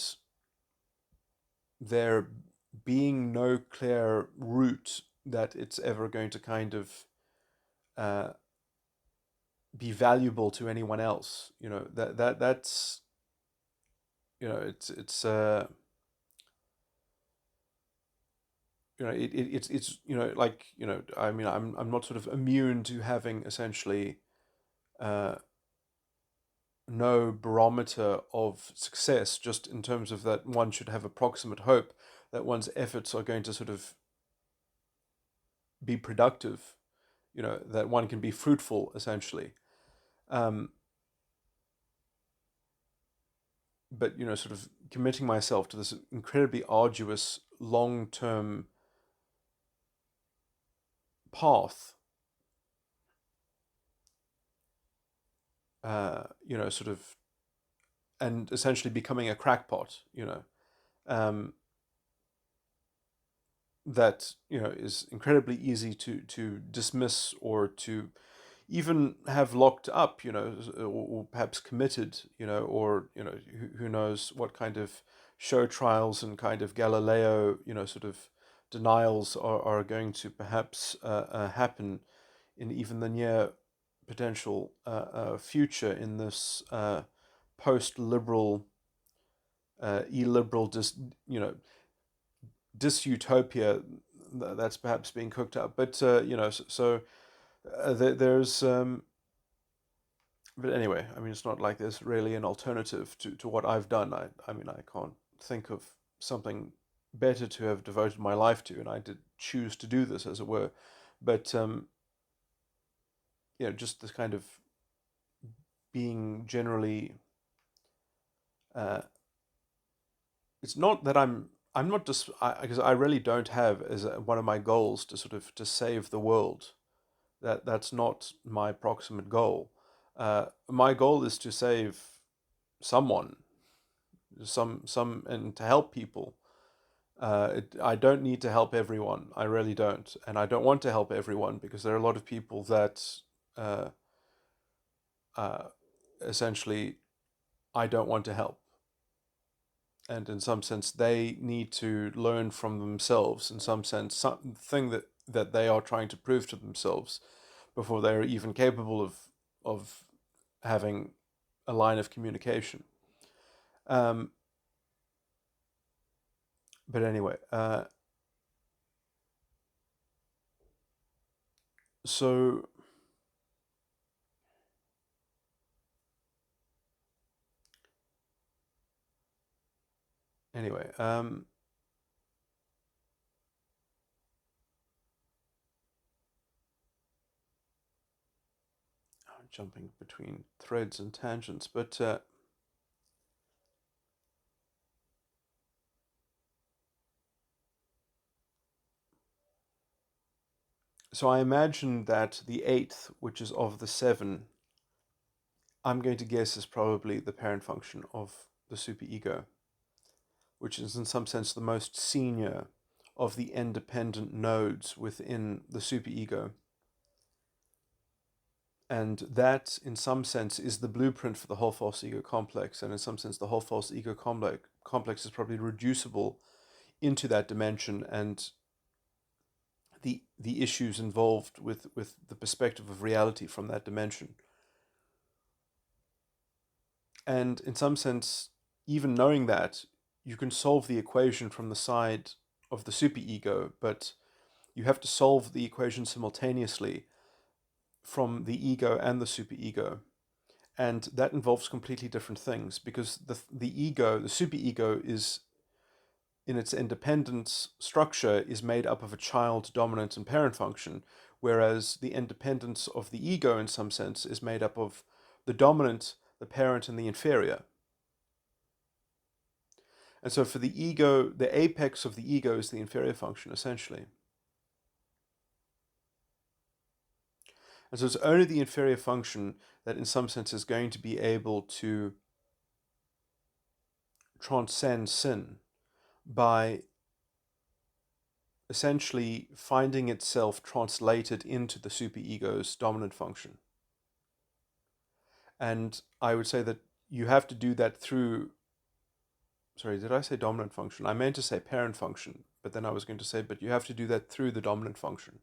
Speaker 1: there being no clear route that it's ever going to kind of uh, be valuable to anyone else. That's it's it's like I mean, I'm not sort of immune to having essentially uh, no barometer of success, just in terms of that one should have approximate hope that one's efforts are going to sort of be productive, that one can be fruitful essentially. Um, but sort of committing myself to this incredibly arduous long-term path, sort of, and essentially becoming a crackpot, um, that is incredibly easy to dismiss, or to even have locked up, or perhaps committed, or who knows what kind of show trials and kind of Galileo, sort of denials are going to perhaps happen in even the near potential future in this post-liberal, illiberal, dysutopia that's perhaps being cooked up. But there's but anyway, I mean, it's not like there's really an alternative to what I've done. I mean, I can't think of something better to have devoted my life to, and I did choose to do this, as it were. But just this kind of being generally, uh, it's not that I'm not just because I really don't have as one of my goals to sort of to save the world. That's not my proximate goal. My goal is to save someone, and to help people. I don't need to help everyone. I really don't, and I don't want to help everyone because there are a lot of people that uh, uh, essentially I don't want to help, and in some sense they need to learn from themselves. In some sense, something that they are trying to prove to themselves before they're even capable of having a line of communication. Um, but anyway, so anyway, I'm jumping between threads and tangents, but so I imagine that the eighth, which is of the seven, I'm going to guess is probably the parent function of the superego, which is in some sense the most senior of the independent nodes within the superego. And that, in some sense, is the blueprint for the whole false ego complex. And in some sense, the whole false ego complex is probably reducible into that dimension, and the issues involved with the perspective of reality from that dimension. And in some sense, even knowing that, you can solve the equation from the side of the superego, but you have to solve the equation simultaneously from the ego and the superego. And that involves completely different things because the ego, the superego, is in its independence structure is made up of a child, dominant, and parent function, whereas the independence of the ego, in some sense, is made up of the dominant, the parent, and the inferior. And so for the ego, the apex of the ego is the inferior function, essentially. And so it's only the inferior function that, in some sense, is going to be able to transcend sin by essentially finding itself translated into the superego's dominant function. And I would say that you have to do that through. Sorry, did I say dominant function? I meant to say parent function, but then I was going to say, but you have to do that through the dominant function.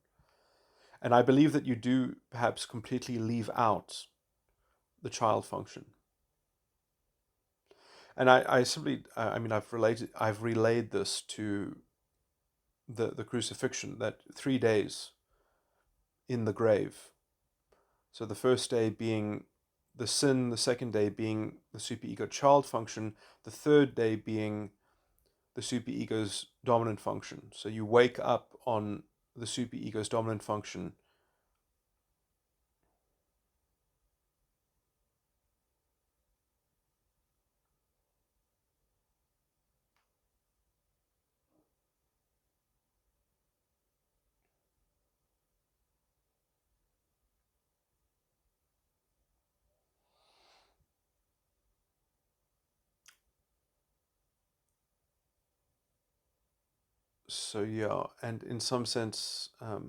Speaker 1: And I believe that you do perhaps completely leave out the child function. And I simply, I mean, I've relayed this to the crucifixion, that 3 days in the grave. So the first day being the sin, the second day being the superego child function, the third day being the superego's dominant function. So you wake up on the superego's dominant function. So yeah, and in some sense, hmm.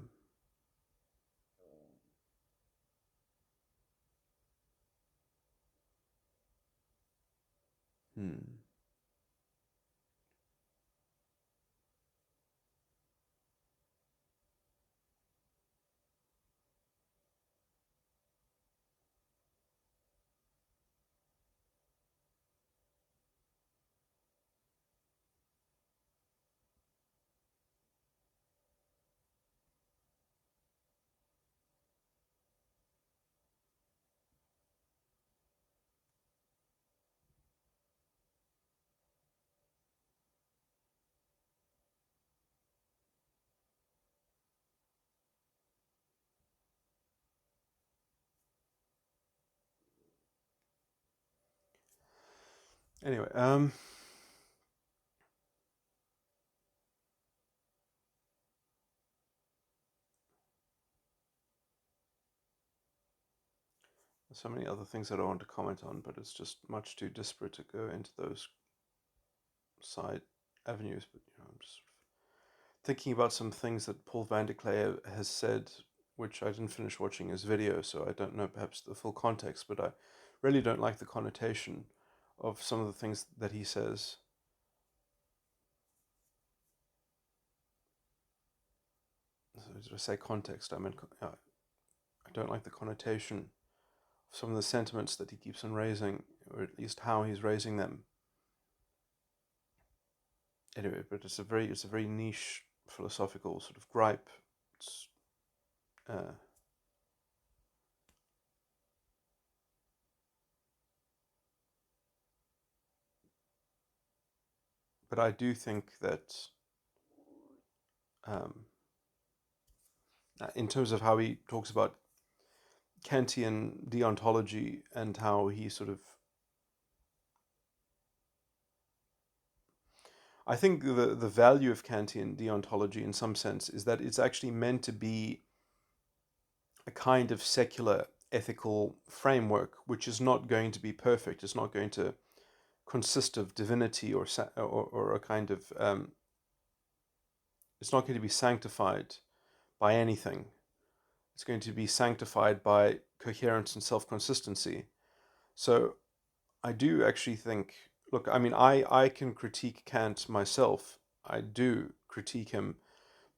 Speaker 1: Anyway, so many other things that I want to comment on, but it's just much too disparate to go into those side avenues. But I'm just thinking about some things that Paul Van Der Klay has said, which I didn't finish watching his video, so I don't know perhaps the full context, but I really don't like the connotation of some of the things that he says. So did I say context? I meant I don't like the connotation of some of the sentiments that he keeps on raising, or at least how he's raising them. Anyway, but it's a very niche philosophical sort of gripe. It's but I do think that in terms of how he talks about Kantian deontology and how he sort of, I think the value of Kantian deontology in some sense is that it's actually meant to be a kind of secular ethical framework, which is not going to be perfect. It's not going to consist of divinity or a kind of it's not going to be sanctified by anything. It's going to be sanctified by coherence and self-consistency. So I do actually think, look, I mean, I can critique Kant myself. I do critique him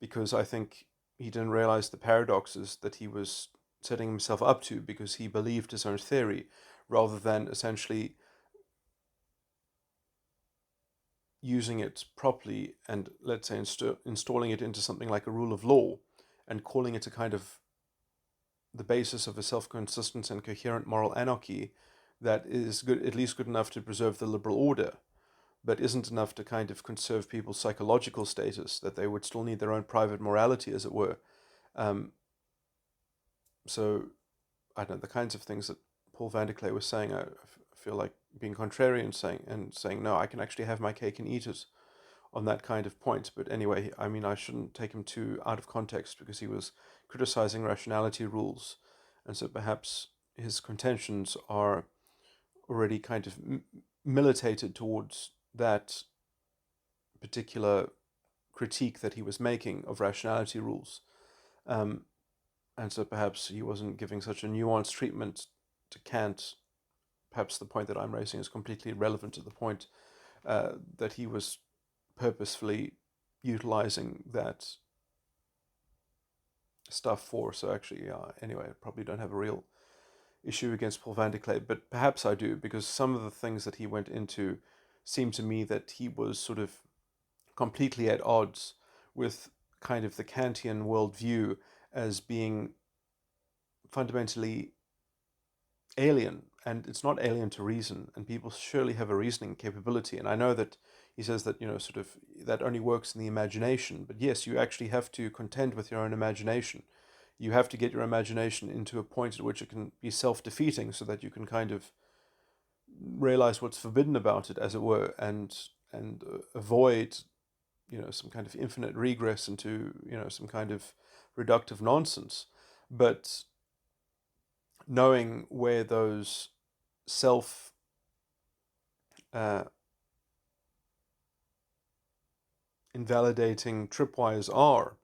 Speaker 1: because I think he didn't realize the paradoxes that he was setting himself up to because he believed his own theory rather than essentially using it properly and, let's say, installing it into something like a rule of law and calling it a kind of the basis of a self-consistent and coherent moral anarchy that is good, at least good enough to preserve the liberal order, but isn't enough to kind of conserve people's psychological status, that they would still need their own private morality, as it were. So, I don't know, the kinds of things that Paul Van Der Klay was saying, I feel like being contrarian saying, no, I can actually have my cake and eat it on that kind of point. But anyway, I mean, I shouldn't take him too out of context because he was criticizing rationality rules. And so perhaps his contentions are already kind of militated towards that particular critique that he was making of rationality rules. And so perhaps he wasn't giving such a nuanced treatment to Kant. Perhaps the point that I'm raising is completely irrelevant to the point that he was purposefully utilizing that stuff for. So actually, anyway, I probably don't have a real issue against Paul Van Der Klay, but perhaps I do, because some of the things that he went into seemed to me that he was sort of completely at odds with kind of the Kantian worldview as being fundamentally alien, and it's not alien to reason, and people surely have a reasoning capability. And I know that he says that, sort of that only works in the imagination, but yes, you actually have to contend with your own imagination. You have to get your imagination into a point at which it can be self-defeating so that you can kind of realize what's forbidden about it, as it were, and avoid, some kind of infinite regress into, some kind of reductive nonsense. But knowing where those self invalidating tripwires are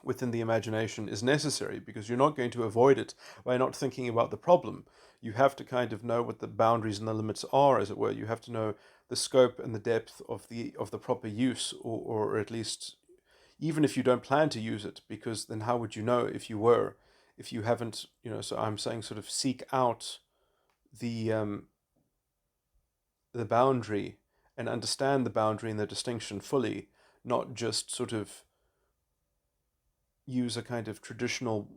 Speaker 1: within the imagination is necessary, because you're not going to avoid it by not thinking about the problem. You have to kind of know what the boundaries and the limits are, as it were. You have to know the scope and the depth of the proper use, or at least, even if you don't plan to use it, because then how would you know if you haven't, so I'm saying sort of seek out the boundary and understand the boundary and the distinction fully, not just sort of use a kind of traditional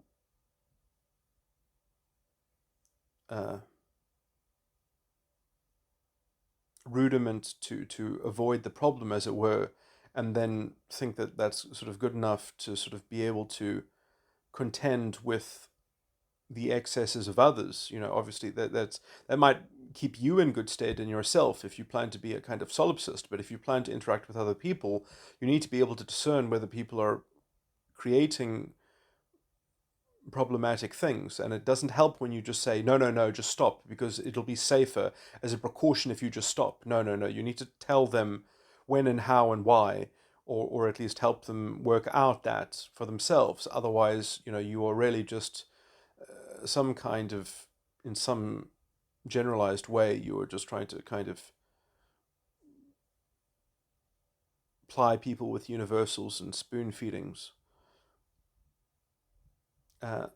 Speaker 1: rudiment to avoid the problem, as it were, and then think that that's sort of good enough to sort of be able to contend with the excesses of others. Obviously that might keep you in good stead in yourself if you plan to be a kind of solipsist, but if you plan to interact with other people, you need to be able to discern whether people are creating problematic things. And it doesn't help when you just say, no, no, no, just stop, because it'll be safer as a precaution if you just stop. No, no, no. You need to tell them when and how and why, or at least help them work out that for themselves. Otherwise, you are really just some kind of, in some generalized way, you are just trying to kind of ply people with universals and spoon feedings. Uh,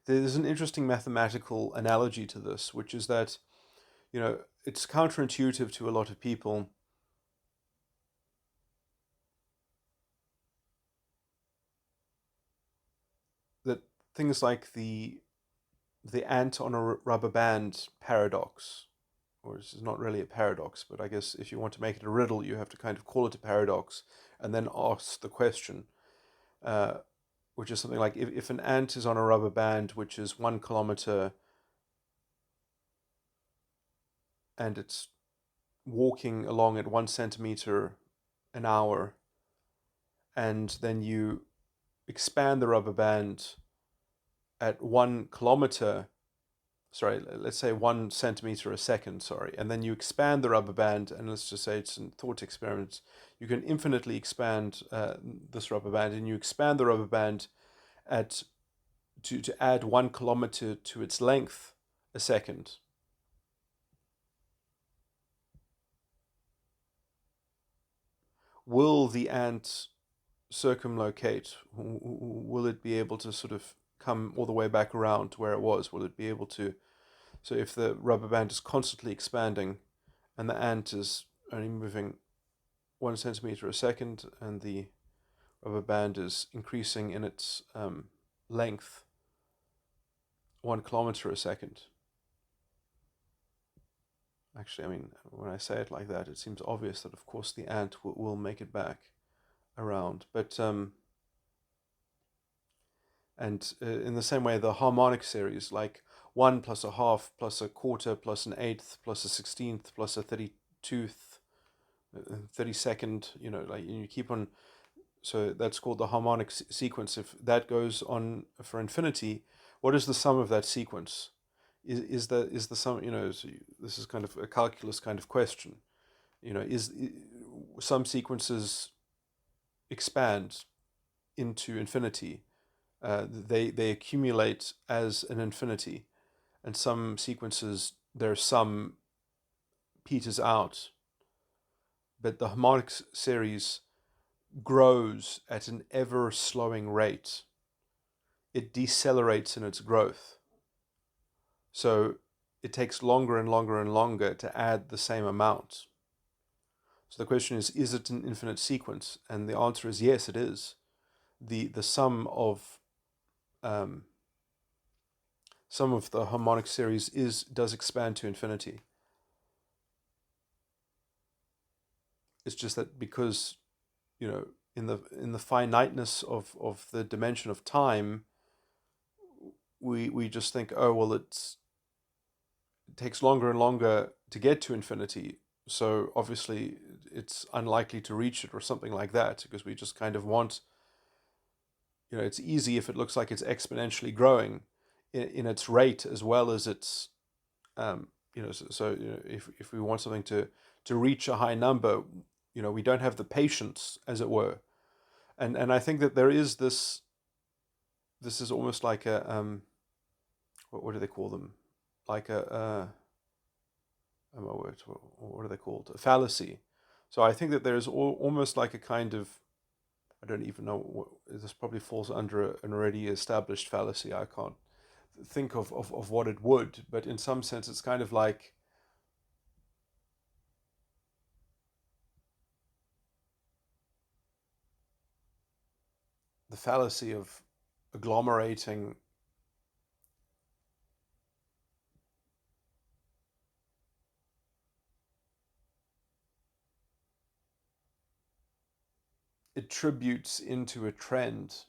Speaker 1: there's an interesting mathematical analogy to this, which is that, it's counterintuitive to a lot of people that things like the ant on a rubber band paradox, or this is not really a paradox, but I guess if you want to make it a riddle, you have to kind of call it a paradox and then ask the question, uh, which is something like if an ant is on a rubber band which is 1 kilometer and it's walking along at 1 centimeter an hour, and then you expand the rubber band at 1 kilometer, sorry, let's say 1 centimeter a second, sorry, and then you expand the rubber band, and let's just say it's a thought experiment, you can infinitely expand this rubber band, and you expand the rubber band at to add 1 kilometer to its length a second. Will the ant circumlocate? Will it be able to sort of come all the way back around to where it was? Will it be able to? So if the rubber band is constantly expanding and the ant is only moving 1 centimeter a second and the rubber band is increasing in its length 1 kilometer a second. Actually, I mean, when I say it like that, it seems obvious that, of course, the ant will make it back around. But and in the same way, the harmonic series, like 1 plus a half plus a quarter plus an eighth plus a 16th plus a 32th, 32nd, like you keep on. So that's called the harmonic sequence. If that goes on for infinity, what is the sum of that sequence? Is the sum? So this is kind of a calculus kind of question. Is some sequences expand into infinity? They accumulate as an infinity, and some sequences their sum peters out, but the harmonic series grows at an ever slowing rate. It decelerates in its growth, so it takes longer and longer and longer to add the same amount. So the question is it an infinite sequence? And the answer is yes, it is. The sum of the harmonic series does expand to infinity. It's just that because in the finiteness of the dimension of time, we just think, oh well, it takes longer and longer to get to infinity, so obviously it's unlikely to reach it or something like that, because we just kind of want, it's easy if it looks like it's exponentially growing in its rate as well as its if we want something to reach a high number, we don't have the patience, as it were. And I think that there is this is almost like a what do they call them, like what are they called, a fallacy. So I think that there's almost like a kind of, I don't even know this probably falls under an already established fallacy. I can't think of what it would, but in some sense it's kind of like the fallacy of agglomerating attributes into a trend,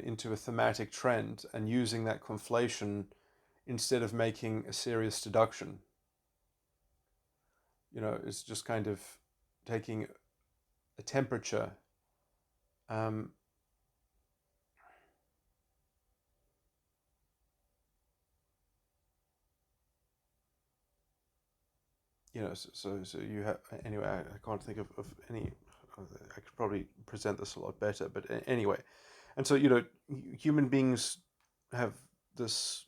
Speaker 1: into a thematic trend, and using that conflation instead of making a serious deduction. It's just kind of taking a temperature, um, so you have, anyway, I can't think of any, I could probably present this a lot better, but anyway. And so, human beings have this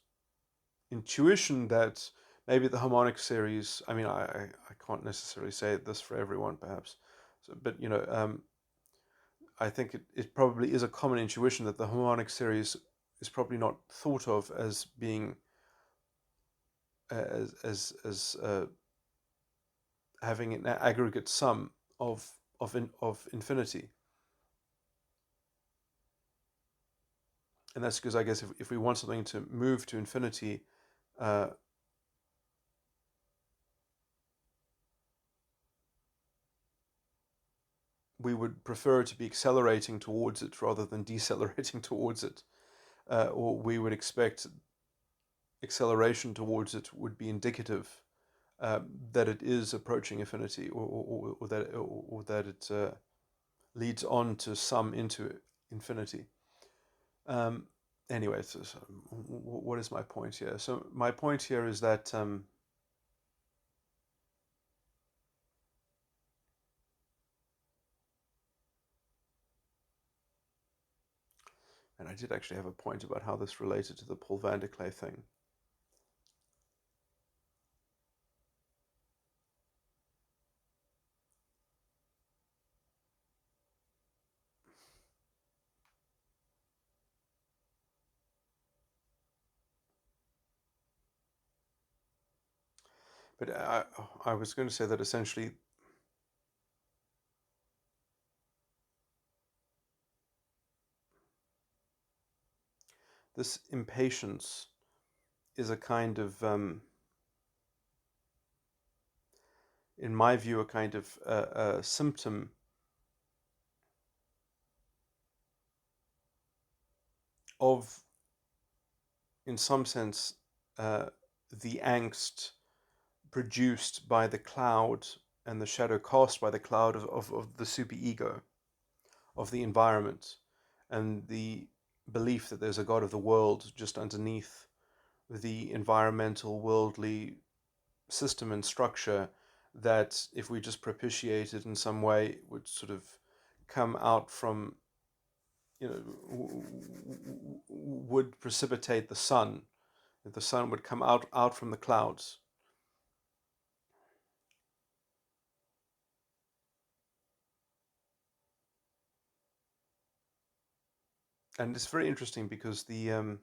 Speaker 1: intuition that maybe the harmonic series, I mean, I can't necessarily say this for everyone, perhaps, so, but, I think it probably is a common intuition that the harmonic series is probably not thought of as being as having an aggregate sum of infinity. And that's because I guess if we want something to move to infinity, uh, we would prefer to be accelerating towards it rather than decelerating towards it. Or we would expect acceleration towards it would be indicative that it is approaching infinity, or that it leads on to sum into infinity. Um, anyway, so what is my point here? So my point here is that and I did actually have a point about how this related to the Paul Van Der Klay thing. But I was going to say that essentially this impatience is a kind of, in my view, a kind of symptom of, in some sense, the angst produced by the cloud and the shadow cast by the cloud of the superego, of the environment, and the belief that there's a God of the world just underneath the environmental, worldly system and structure that, if we just propitiate it in some way, would sort of come out from, would precipitate the sun. The sun would come out from the clouds. And it's very interesting because I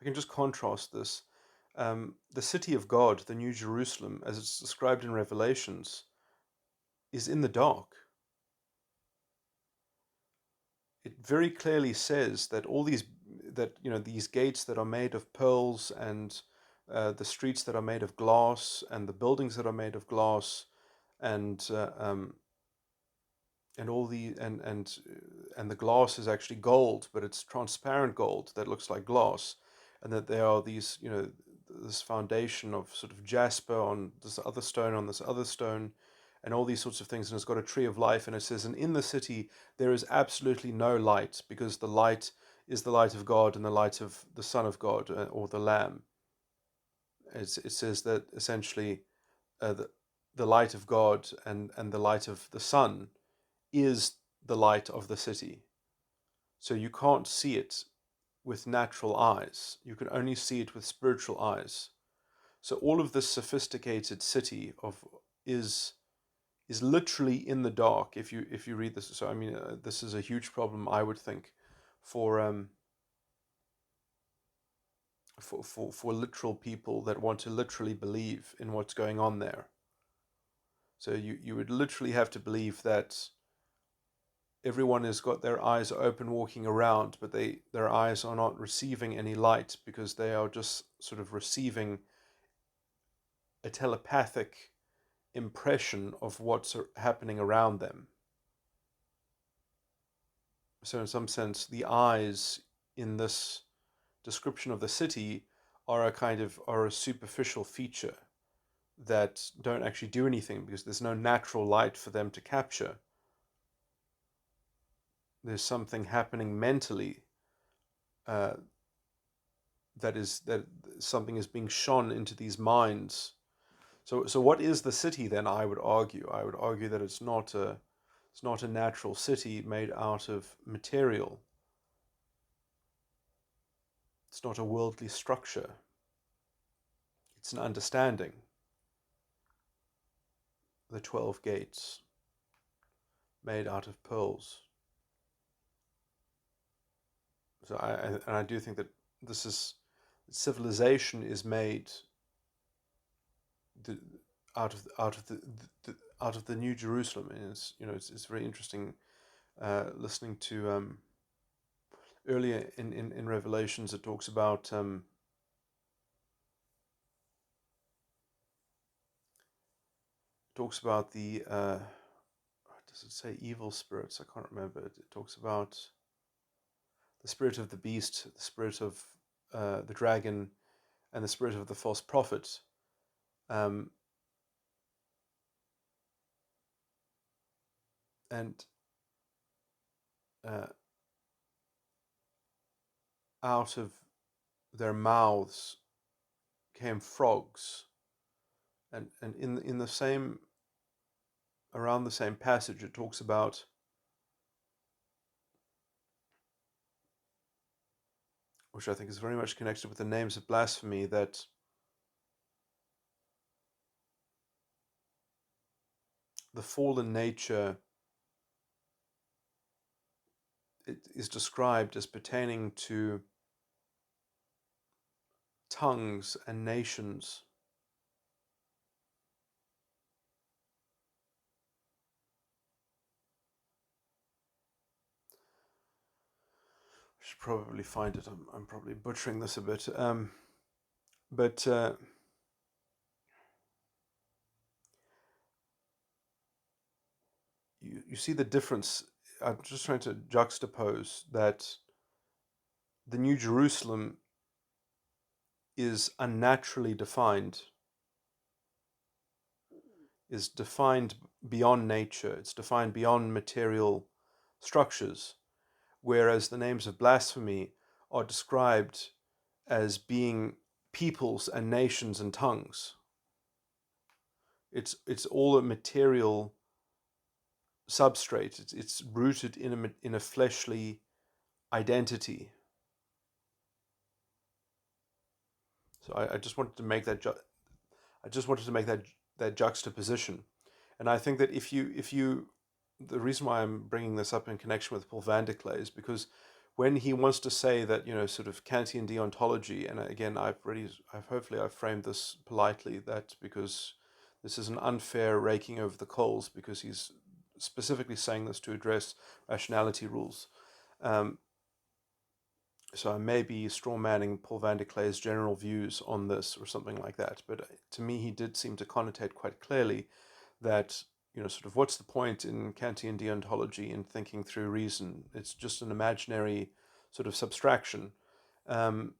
Speaker 1: can just contrast this. The city of God, the New Jerusalem, as it's described in Revelations, is in the dark. It very clearly says that these gates that are made of pearls, and the streets that are made of glass, and the buildings that are made of glass, and all the and the glass is actually gold, but it's transparent gold that looks like glass, and that there are these, this foundation of sort of jasper on this other stone, on this other stone, and all these sorts of things. And it's got a tree of life, and it says, and in the city there is absolutely no light, because the light is the light of God and the light of the Son of God, or the Lamb. It says that essentially, the light of God and the light of the Son is the light of the city. So you can't see it with natural eyes. You can only see it with spiritual eyes. So all of this sophisticated city is literally in the dark. If you read this, so I mean, this is a huge problem, I would think, for for literal people that want to literally believe in what's going on there. So you would literally have to believe that everyone has got their eyes open walking around, but their eyes are not receiving any light, because they are just sort of receiving a telepathic impression of what's happening around them. So in some sense, the eyes in this description of the city are a superficial feature. that don't actually do anything because there's no natural light for them to capture. There's something happening mentally, uh, that something is being shone into these minds. So what is the city then? I would argue that it's not a natural city made out of material. It's not a worldly structure. It's an understanding. The 12 gates made out of pearls. So I do think that this is civilization is made the, out of the New Jerusalem, and it's very interesting listening to earlier in Revelations. It talks about the does it say evil spirits? I can't remember. It talks about the spirit of the beast, the spirit of the dragon, and the spirit of the false prophet. Um, and uh, out of their mouths came frogs, and in the same around the same passage it talks about which I think is very much connected with the names of blasphemy, that the fallen nature it is described as pertaining to tongues and nations. I should probably find it. I'm probably butchering this a bit, but you see the difference. I'm just trying to juxtapose that the New Jerusalem is unnaturally defined, is defined beyond nature, it's defined beyond material structures, whereas the names of blasphemy are described as being peoples and nations and tongues. It's all a material substrate. It's rooted in a fleshly identity. So I just wanted to make that juxtaposition, and I think that if you the reason why I'm bringing this up in connection with Paul Van Der Klay is because when he wants to say that sort of Kantian deontology, and again I've framed this politely, that because this is an unfair raking over the coals because he's specifically saying this to address rationality rules. So I may be strawmanning Paul Van Der Klay's general views on this or something like that, but to me he did seem to connotate quite clearly that sort of what's the point in Kantian deontology in thinking through reason? It's just an imaginary sort of subtraction. Um,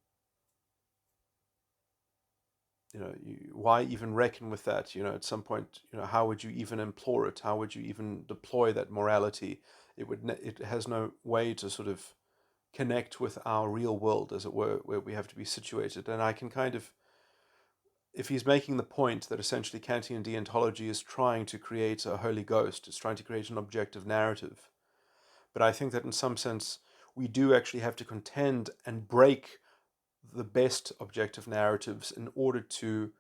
Speaker 1: why even reckon with that? At some point, how would you even implore it? How would you even deploy that morality? It has no way to sort of connect with our real world, as it were, where we have to be situated. And I can kind of, if he's making the point that essentially Kantian deontology is trying to create a holy ghost, it's trying to create an objective narrative. But I think that in some sense, we do actually have to contend and break the best objective narratives in order to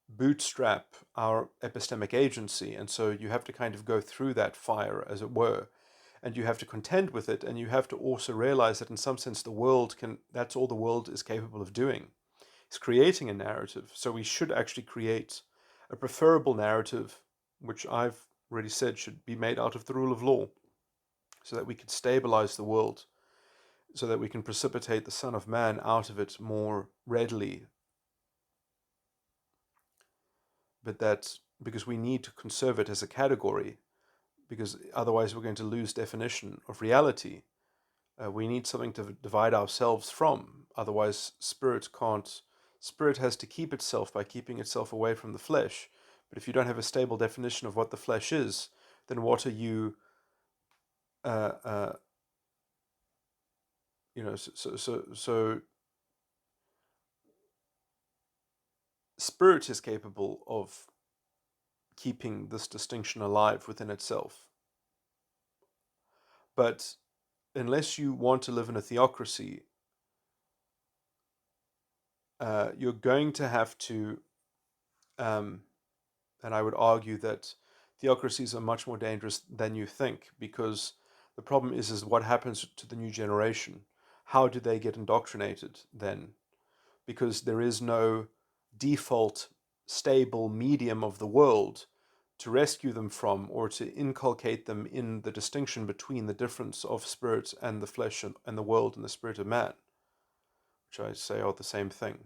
Speaker 1: bootstrap our epistemic agency. And so you have to kind of go through that fire, as it were, and you have to contend with it, and you have to also realize that in some sense that's all the world is capable of doing. It's creating a narrative. So we should actually create a preferable narrative, which I've already said should be made out of the rule of law, so that we can stabilize the world, so that we can precipitate the Son of Man out of it more readily. But that's because we need to conserve it as a category, because otherwise we're going to lose definition of reality. We need something to divide ourselves from. Otherwise, spirit has to keep itself by keeping itself away from the flesh. But if you don't have a stable definition of what the flesh is, then what are you, uh, uh, so spirit is capable of keeping this distinction alive within itself. But unless you want to live in a theocracy, you're going to have to, and I would argue that theocracies are much more dangerous than you think, because the problem is what happens to the new generation? How do they get indoctrinated then? Because there is no default stable medium of the world to rescue them from, or to inculcate them in the distinction between the difference of spirit and the flesh and the world and the spirit of man, which I say are the same thing.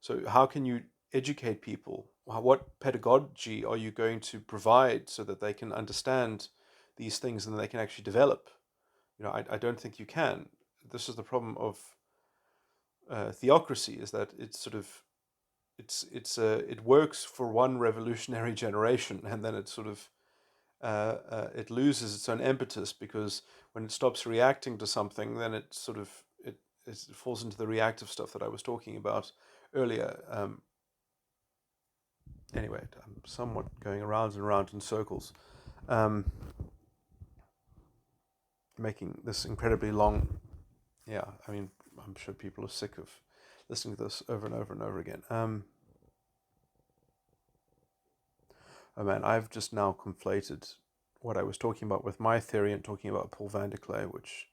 Speaker 1: So how can you educate people? What pedagogy are you going to provide so that they can understand these things and they can actually develop? I don't think you can. This is the problem of theocracy, is that it's sort of it works for one revolutionary generation, and then it sort of it loses its own impetus, because when it stops reacting to something, then it sort of it falls into the reactive stuff that I was talking about earlier. Anyway, I'm somewhat going around and around in circles, making this incredibly long. Yeah, I mean, I'm sure people are sick of listening to this over and over and over again. Oh man, I've just now conflated what I was talking about with my theory and talking about Paul Van Der Klay, which,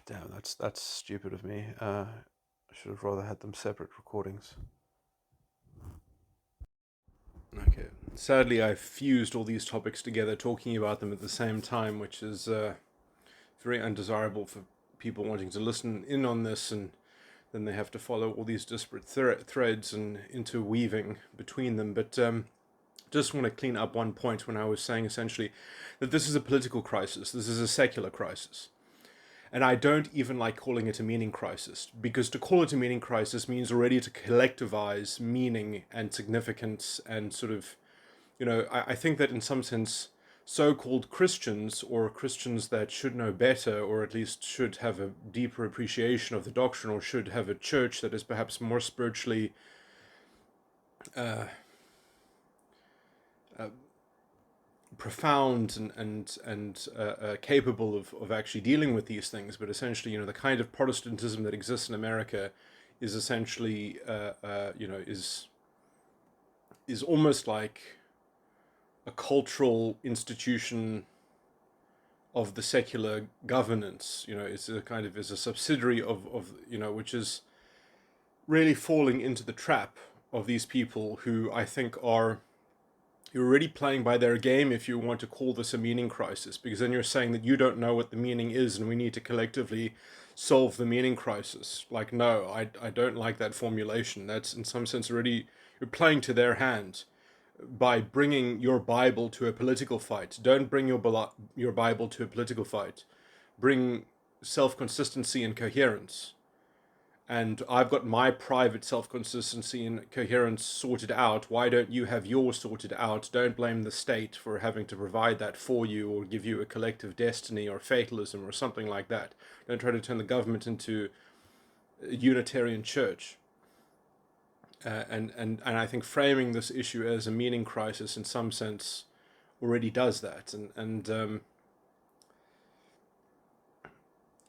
Speaker 1: damn, that's stupid of me. I should have rather had them separate recordings. Okay. Sadly, I've fused all these topics together, talking about them at the same time, which is very undesirable for people wanting to listen in on this, and then they have to follow all these disparate threads and interweaving between them. But just want to clean up one point when I was saying essentially that this is a political crisis. This is a secular crisis. And I don't even like calling it a meaning crisis, because to call it a meaning crisis means already to collectivize meaning and significance and sort of, I think that in some sense, so-called Christians, or Christians that should know better, or at least should have a deeper appreciation of the doctrine, or should have a church that is perhaps more spiritually profound and capable of actually dealing with these things. But essentially, the kind of Protestantism that exists in America is essentially, is almost like a cultural institution of the secular governance. It's a kind of is a subsidiary of which is really falling into the trap of these people who I think are, you're already playing by their game if you want to call this a meaning crisis, because then you're saying that you don't know what the meaning is and we need to collectively solve the meaning crisis. Like, no, I don't like that formulation. That's in some sense already, you're playing to their hand by bringing your Bible to a political fight. Don't bring your Bible to a political fight. Bring self-consistency and coherence. And I've got my private self-consistency and coherence sorted out. Why don't you have yours sorted out? Don't blame the state for having to provide that for you, or give you a collective destiny or fatalism or something like that. Don't try to turn the government into a Unitarian church. And I think framing this issue as a meaning crisis in some sense already does that.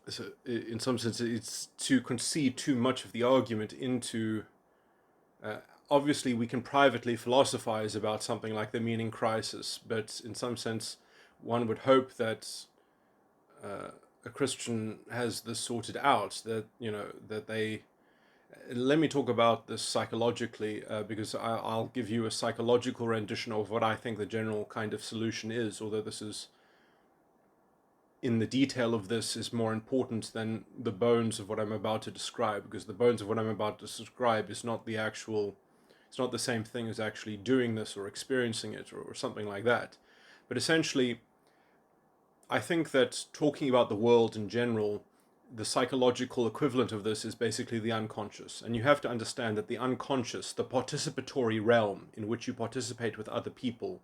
Speaker 1: So in some sense, it's to concede too much of the argument into. Obviously, we can privately philosophize about something like the meaning crisis, but in some sense, one would hope that a Christian has this sorted out. That they. Let me talk about this psychologically, because I'll give you a psychological rendition of what I think the general kind of solution is, although this is, in the detail of this, is more important than the bones of what I'm about to describe, because the bones of what I'm about to describe is not the actual, it's not the same thing as actually doing this or experiencing it or something like that. But essentially, I think that talking about the world in general the psychological equivalent of this is basically the unconscious. And you have to understand that the unconscious, the participatory realm in which you participate with other people,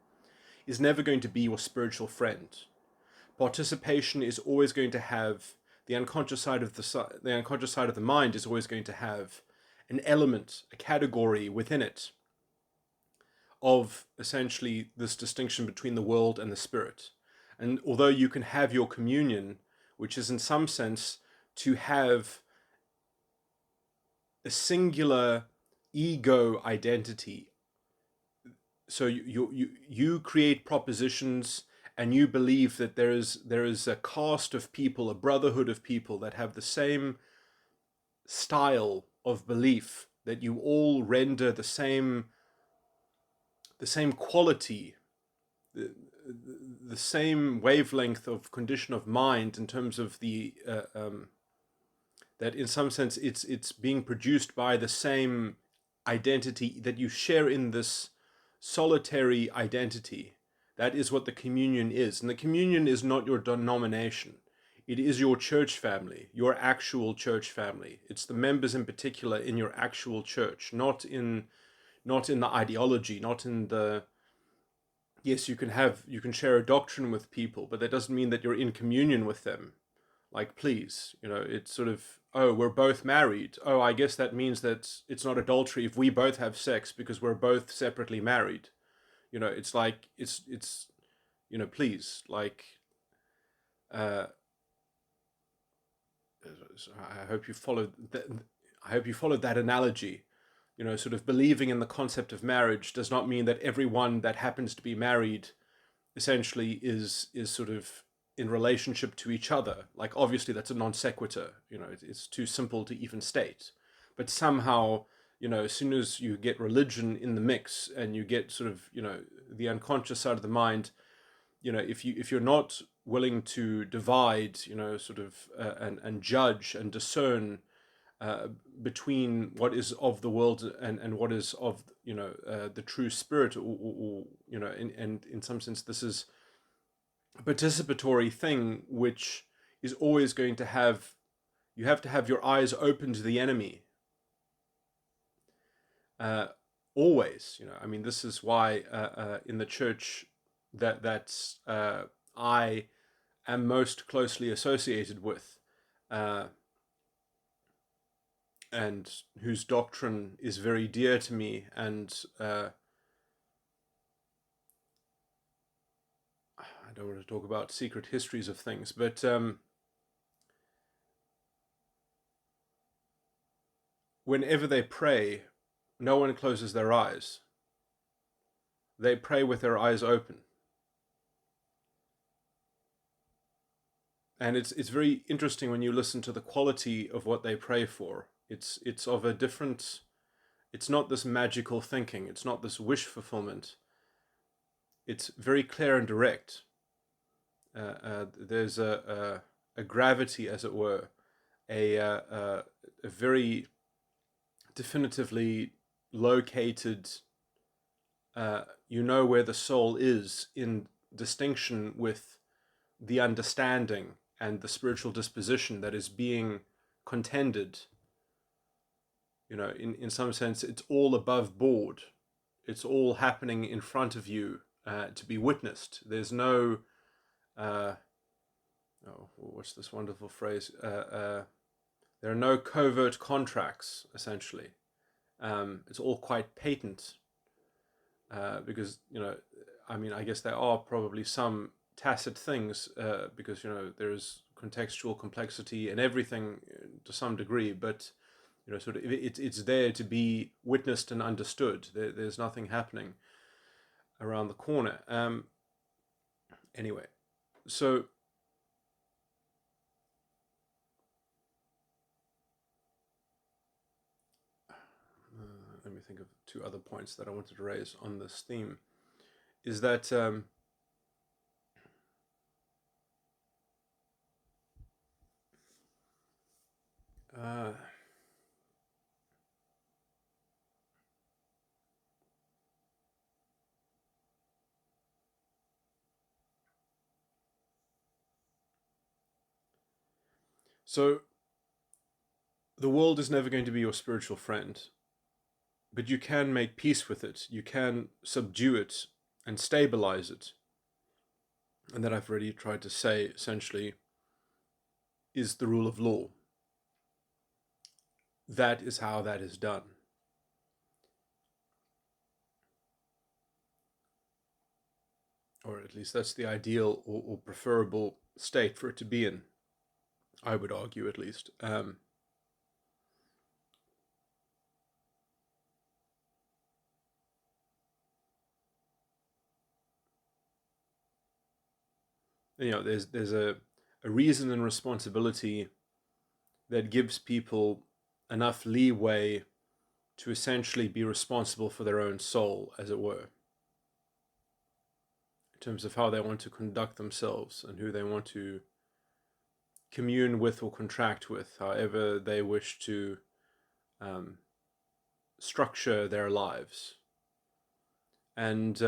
Speaker 1: is never going to be your spiritual friend. Participation is always going to have the unconscious side of the unconscious side of the mind is always going to have an element, a category within it of essentially this distinction between the world and the spirit. And although you can have your communion, which is in some sense to have a singular ego identity, so you create propositions and you believe that there is a caste of people, a brotherhood of people that have the same style of belief, that you all render the same quality, the, the same wavelength of condition of mind in terms of the that in some sense it's being produced by the same identity, that you share in this solitary identity. That is what the communion is. And the communion is not your denomination. It is your church family, your actual church family. It's the members in particular in your actual church, not in the ideology, not in the, yes, you can share a doctrine with people, but that doesn't mean that you're in communion with them. Like, please, it's sort of, oh, we're both married. Oh, I guess that means that it's not adultery if we both have sex because we're both separately married. It's like, it's please, like, uh, I hope you followed that. I hope you followed that analogy. Sort of believing in the concept of marriage does not mean that everyone that happens to be married essentially is sort of in relationship to each other. Like, obviously that's a non sequitur. It's too simple to even state. But somehow, as soon as you get religion in the mix and you get sort of, the unconscious side of the mind, if you're not willing to divide, sort of and judge and discern between what is of the world and what is of the true spirit, or and in some sense this is a participatory thing which is always going to have, you have to have your eyes open to the enemy, always. I mean, this is why in the church that I am most closely associated with, and whose doctrine is very dear to me, and I don't want to talk about secret histories of things, but whenever they pray, no one closes their eyes. They pray with their eyes open. And it's very interesting when you listen to the quality of what they pray for. It's of a different, it's not this magical thinking, it's not this wish fulfillment. It's very clear and direct. There's a gravity, as it were, a very definitively located, where the soul is, in distinction with the understanding and the spiritual disposition that is being contended. In some sense, it's all above board. It's all happening in front of you to be witnessed. There's no, what's this wonderful phrase? There are no covert contracts, essentially. It's all quite patent, because, I mean, I guess there are probably some tacit things, because, there's contextual complexity and everything to some degree, but, sort of it's there to be witnessed and understood. There's nothing happening around the corner. Anyway, so let me think of two other points that I wanted to raise on this theme. Is that so the world is never going to be your spiritual friend, but you can make peace with it. You can subdue it and stabilize it. And that I've already tried to say, essentially, is the rule of law. That is how that is done. Or at least that's the ideal or preferable state for it to be in, I would argue, at least. There's a reason and responsibility that gives people enough leeway to essentially be responsible for their own soul, as it were, in terms of how they want to conduct themselves and who they want to commune with or contract with, however they wish to structure their lives. And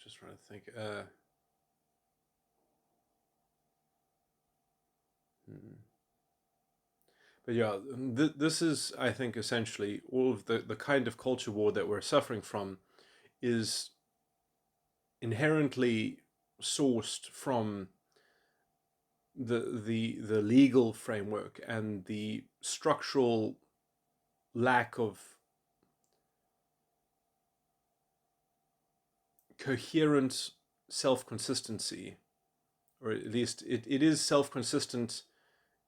Speaker 1: just trying to think. But yeah, this is, I think, essentially all of the kind of culture war that we're suffering from is inherently sourced from the legal framework and the structural lack of coherent self-consistency, or at least it is self-consistent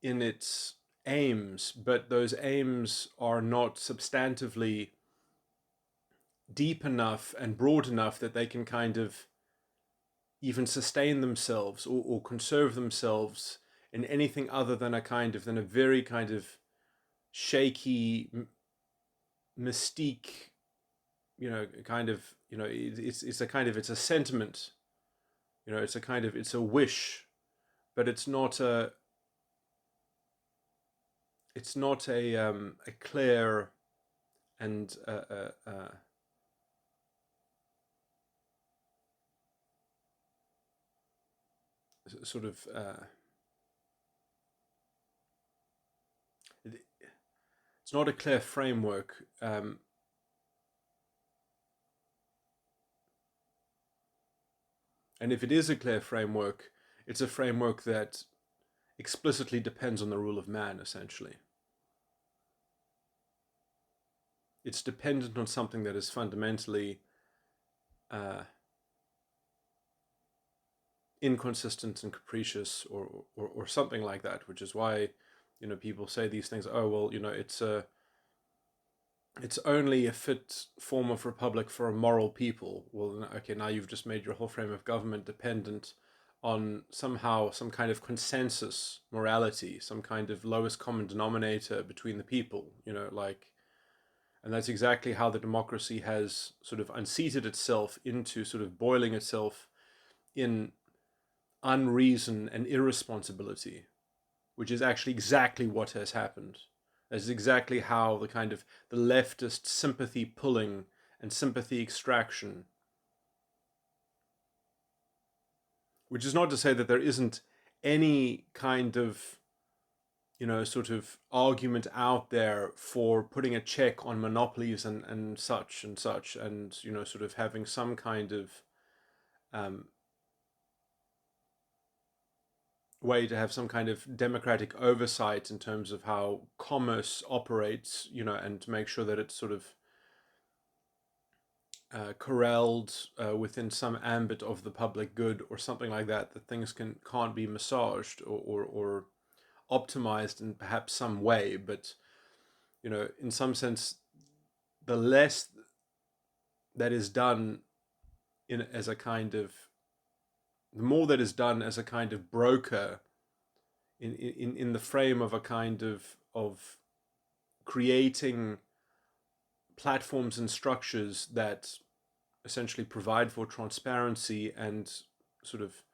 Speaker 1: in its aims, but those aims are not substantively deep enough and broad enough that they can kind of even sustain themselves or conserve themselves in anything other than a very kind of shaky mystique, it's a sentiment, it's a wish, but it's not a clear and sort of it's not a clear framework. And if it is a clear framework, it's a framework that explicitly depends on the rule of man, essentially. It's dependent on something that is fundamentally inconsistent and capricious, or something like that, which is why people say these things. Oh well, it's only a fit form of republic for a moral people. Well, okay, now you've just made your whole frame of government dependent on somehow some kind of consensus morality, some kind of lowest common denominator between the people, and that's exactly how the democracy has sort of unseated itself into sort of boiling itself in unreason and irresponsibility, which is actually exactly what has happened. That's exactly how the leftist sympathy pulling and sympathy extraction, which is not to say that there isn't any kind of sort of argument out there for putting a check on monopolies and such and such, and sort of having some kind of way to have some kind of democratic oversight in terms of how commerce operates, and to make sure that it's sort of corralled within some ambit of the public good or something like that, that things can't be massaged or optimized in perhaps some way. But in some sense, the less that is done as a kind of the more that is done as a kind of broker in the frame of a kind of creating platforms and structures that essentially provide for transparency and sort of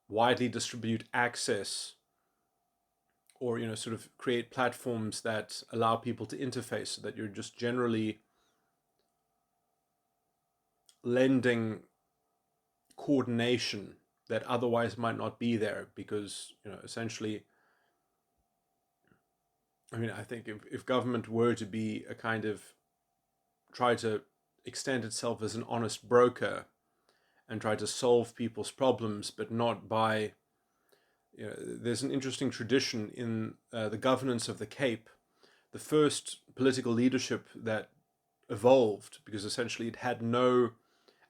Speaker 1: widely distribute access, or sort of create platforms that allow people to interface, so that you're just generally lending coordination that otherwise might not be there, because, essentially, I mean, I think if government were to be a kind of, try to extend itself as an honest broker and try to solve people's problems, but not by, there's an interesting tradition in the governance of the Cape. The first political leadership that evolved, because essentially it had no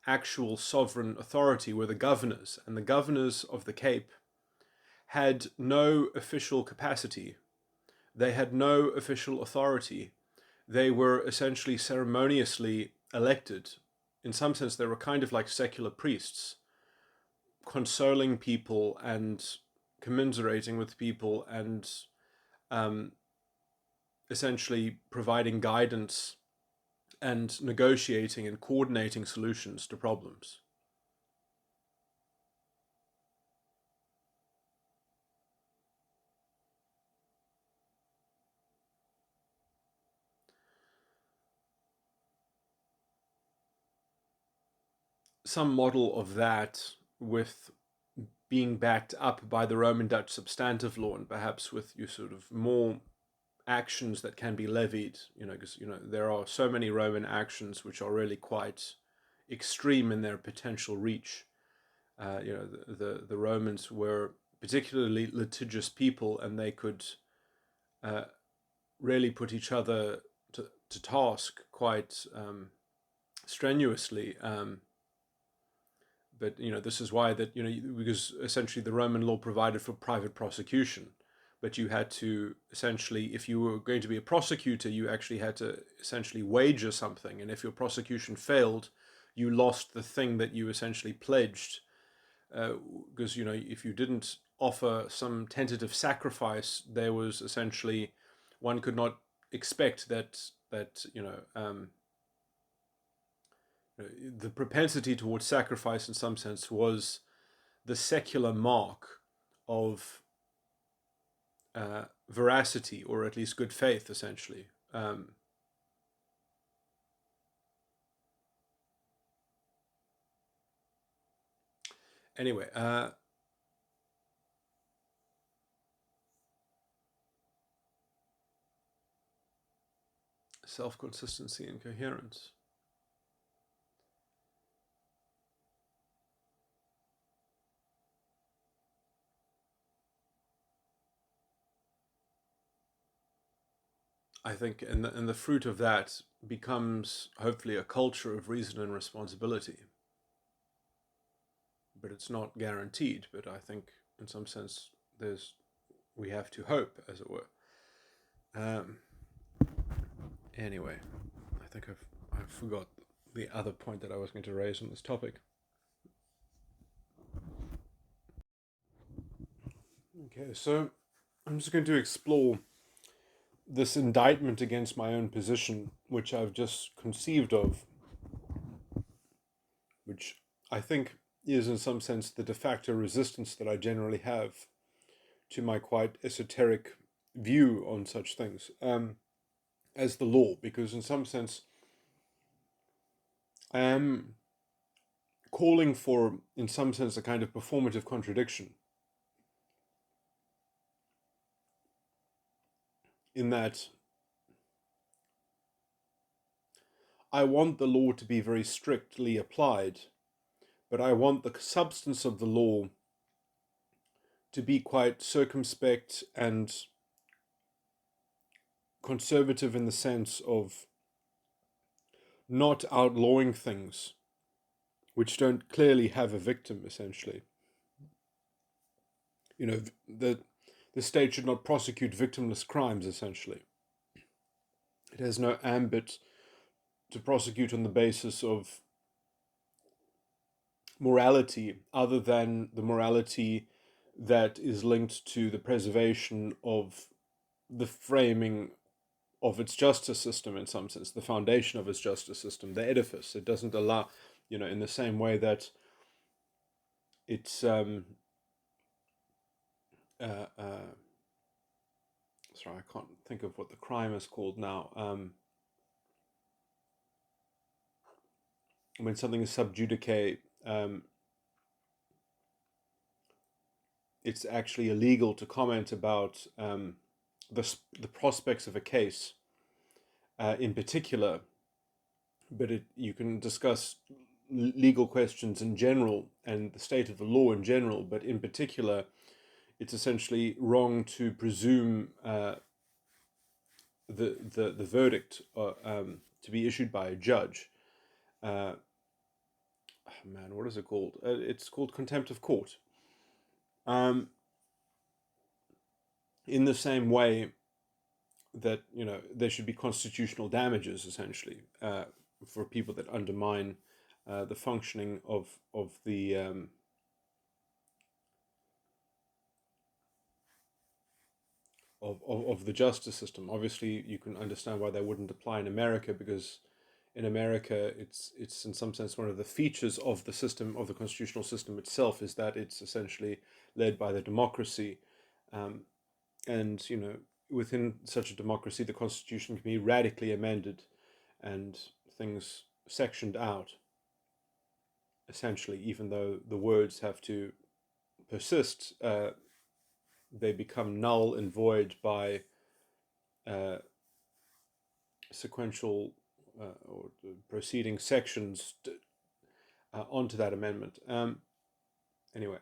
Speaker 1: actual sovereign authority, were the governors, and the governors of the Cape had no official capacity. They had no official authority. They were essentially ceremoniously elected. In some sense, they were kind of like secular priests, consoling people and commiserating with people, and essentially providing guidance and negotiating and coordinating solutions to problems. Some model of that, with being backed up by the Roman Dutch substantive law, and perhaps with you sort of more actions that can be levied, because there are so many Roman actions which are really quite extreme in their potential reach. The Romans were particularly litigious people, and they could really put each other to task quite strenuously. But this is why that because essentially the Roman law provided for private prosecution, but you had to essentially, if you were going to be a prosecutor, you actually had to essentially wager something, and if your prosecution failed, you lost the thing that you essentially pledged, because if you didn't offer some tentative sacrifice, there was essentially, one could not expect that the propensity towards sacrifice in some sense was the secular mark of veracity, or at least good faith, essentially. Anyway, self-consistency and coherence. I think, and the fruit of that becomes hopefully a culture of reason and responsibility. But it's not guaranteed. But I think, in some sense, we have to hope, as it were. Anyway, I think I forgot the other point that I was going to raise on this topic. Okay, so I'm just going to explore this indictment against my own position, which I've just conceived of, which I think is in some sense the de facto resistance that I generally have to my quite esoteric view on such things, as the law, because in some sense I am calling for, in some sense, a kind of performative contradiction, in that I want the law to be very strictly applied, but I want the substance of the law to be quite circumspect and conservative, in the sense of not outlawing things which don't clearly have a victim, essentially. The state should not prosecute victimless crimes, essentially. It has no ambit to prosecute on the basis of morality, other than the morality that is linked to the preservation of the framing of its justice system, in some sense, the foundation of its justice system, the edifice. It doesn't allow, in the same way that it's sorry, I can't think of what the crime is called now. When something is sub judice, it's actually illegal to comment about the prospects of a case in particular, but you can discuss legal questions in general and the state of the law in general, but in particular, it's essentially wrong to presume the verdict to be issued by a judge. Oh man, what is it called? It's called contempt of court. In the same way that there should be constitutional damages, essentially, for people that undermine the functioning of the of the justice system. Obviously, you can understand why that wouldn't apply in America, because in America, it's in some sense one of the features of the system, of the constitutional system itself, is that it's essentially led by the democracy, and within such a democracy, the constitution can be radically amended and things sectioned out, essentially, even though the words have to persist. They become null and void by sequential or proceeding sections onto that amendment. Anyway,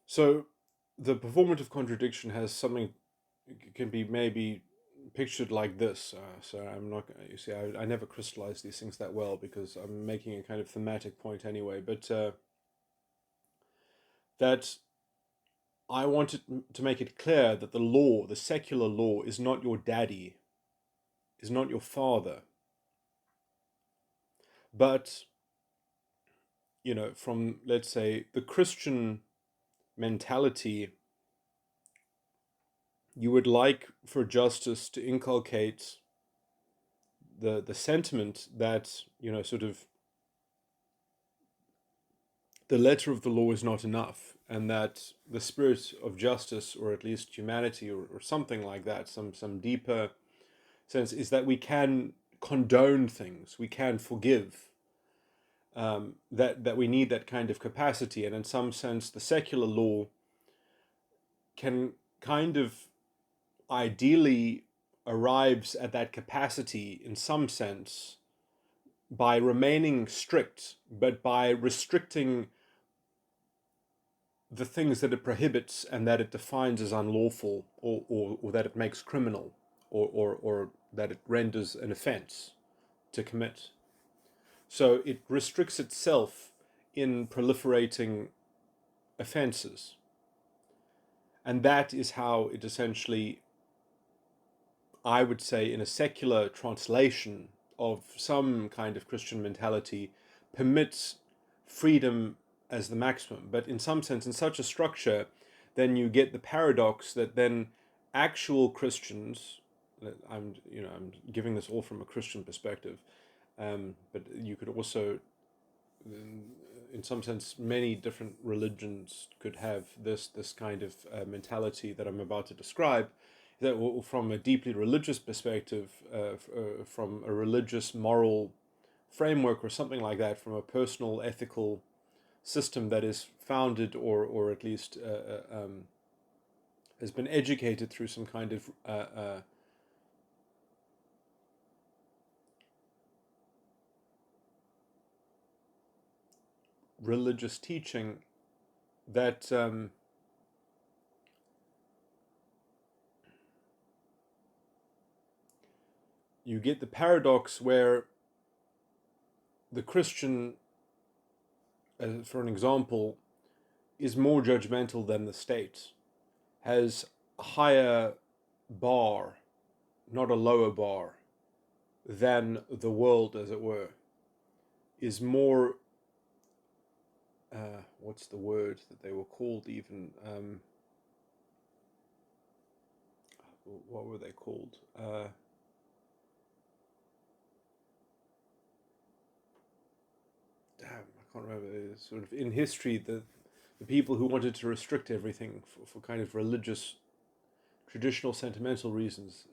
Speaker 1: so the performative contradiction has something, can be maybe pictured like this. So I'm not, you see, I never crystallize these things that well because I'm making a kind of thematic point anyway, but that I wanted to make it clear that the law, the secular law, is not your daddy, is not your father. But, from, let's say, the Christian mentality, you would like for justice to inculcate the sentiment that, sort of the letter of the law is not enough, and that the spirit of justice, or at least humanity, or something like that, some deeper sense, is that we can condone things, we can forgive, that we need that kind of capacity. And in some sense, the secular law can kind of ideally arrives at that capacity in some sense by remaining strict, but by restricting the things that it prohibits and that it defines as unlawful, or that it makes criminal, or that it renders an offense to commit. So it restricts itself in proliferating offenses. And that is how it essentially, I would say, in a secular translation of some kind of Christian mentality, permits freedom as the maximum. But in some sense, in such a structure, then you get the paradox that then actual Christians, I'm giving this all from a Christian perspective, but you could also, in some sense, many different religions could have this kind of mentality that I'm about to describe. That from a deeply religious perspective, from a religious moral framework or something like that, from a personal ethical system that is founded, or at least has been educated through some kind of religious teaching, that you get the paradox where the Christian, for an example, is more judgmental than the state, has a higher bar, not a lower bar, than the world, as it were, is more, what's the word that they were called even? What were they called? Damn, I can't remember. Sort of in history, the people who wanted to restrict everything for kind of religious traditional sentimental reasons,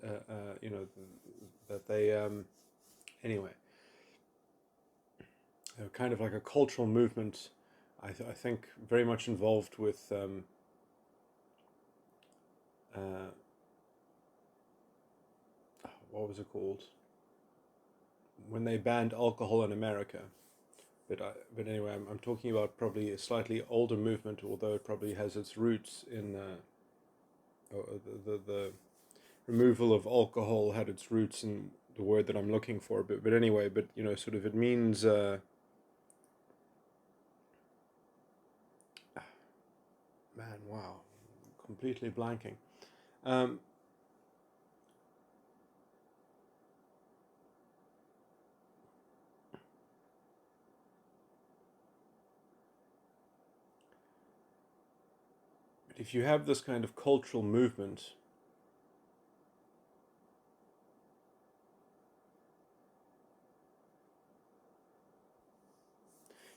Speaker 1: that they, anyway, kind of like a cultural movement, I think very much involved with what was it called? When they banned alcohol in America. But anyway, I'm talking about probably a slightly older movement, although it probably has its roots in the removal of alcohol had its roots in the word that I'm looking for. But anyway, sort of it means man, wow, completely blanking. If you have this kind of cultural movement,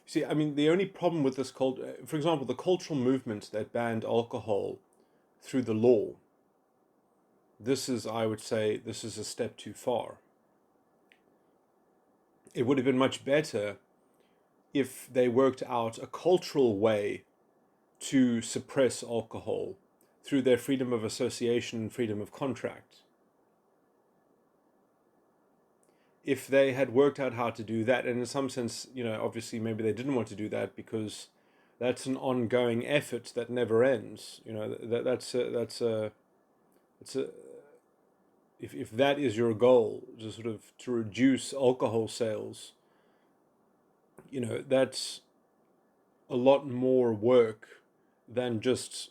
Speaker 1: see, I mean, the only problem with this for example, the cultural movement that banned alcohol through the law, I would say, this is a step too far. It would have been much better if they worked out a cultural way to suppress alcohol through their freedom of association and freedom of contract. If they had worked out how to do that, and in some sense, obviously maybe they didn't want to do that because that's an ongoing effort that never ends. If that is your goal, to reduce alcohol sales, that's a lot more work than just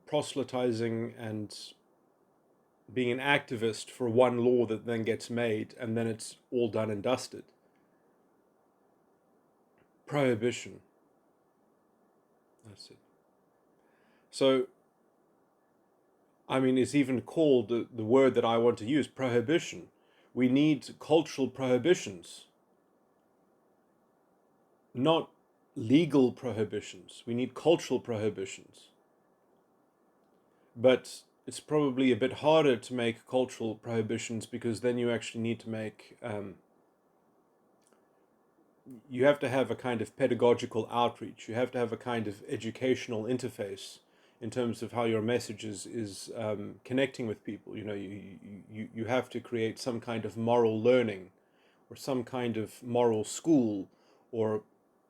Speaker 1: proselytizing and being an activist for one law that then gets made and then it's all done and dusted. Prohibition. That's it. So, I mean, it's even called the word that I want to use, prohibition. We need cultural prohibitions, not legal prohibitions. We need cultural prohibitions. But it's probably a bit harder to make cultural prohibitions because then you actually need to make, you have to have a kind of pedagogical outreach. You have to have a kind of educational interface in terms of how your message is connecting with people. You have to create some kind of moral learning or some kind of moral school, or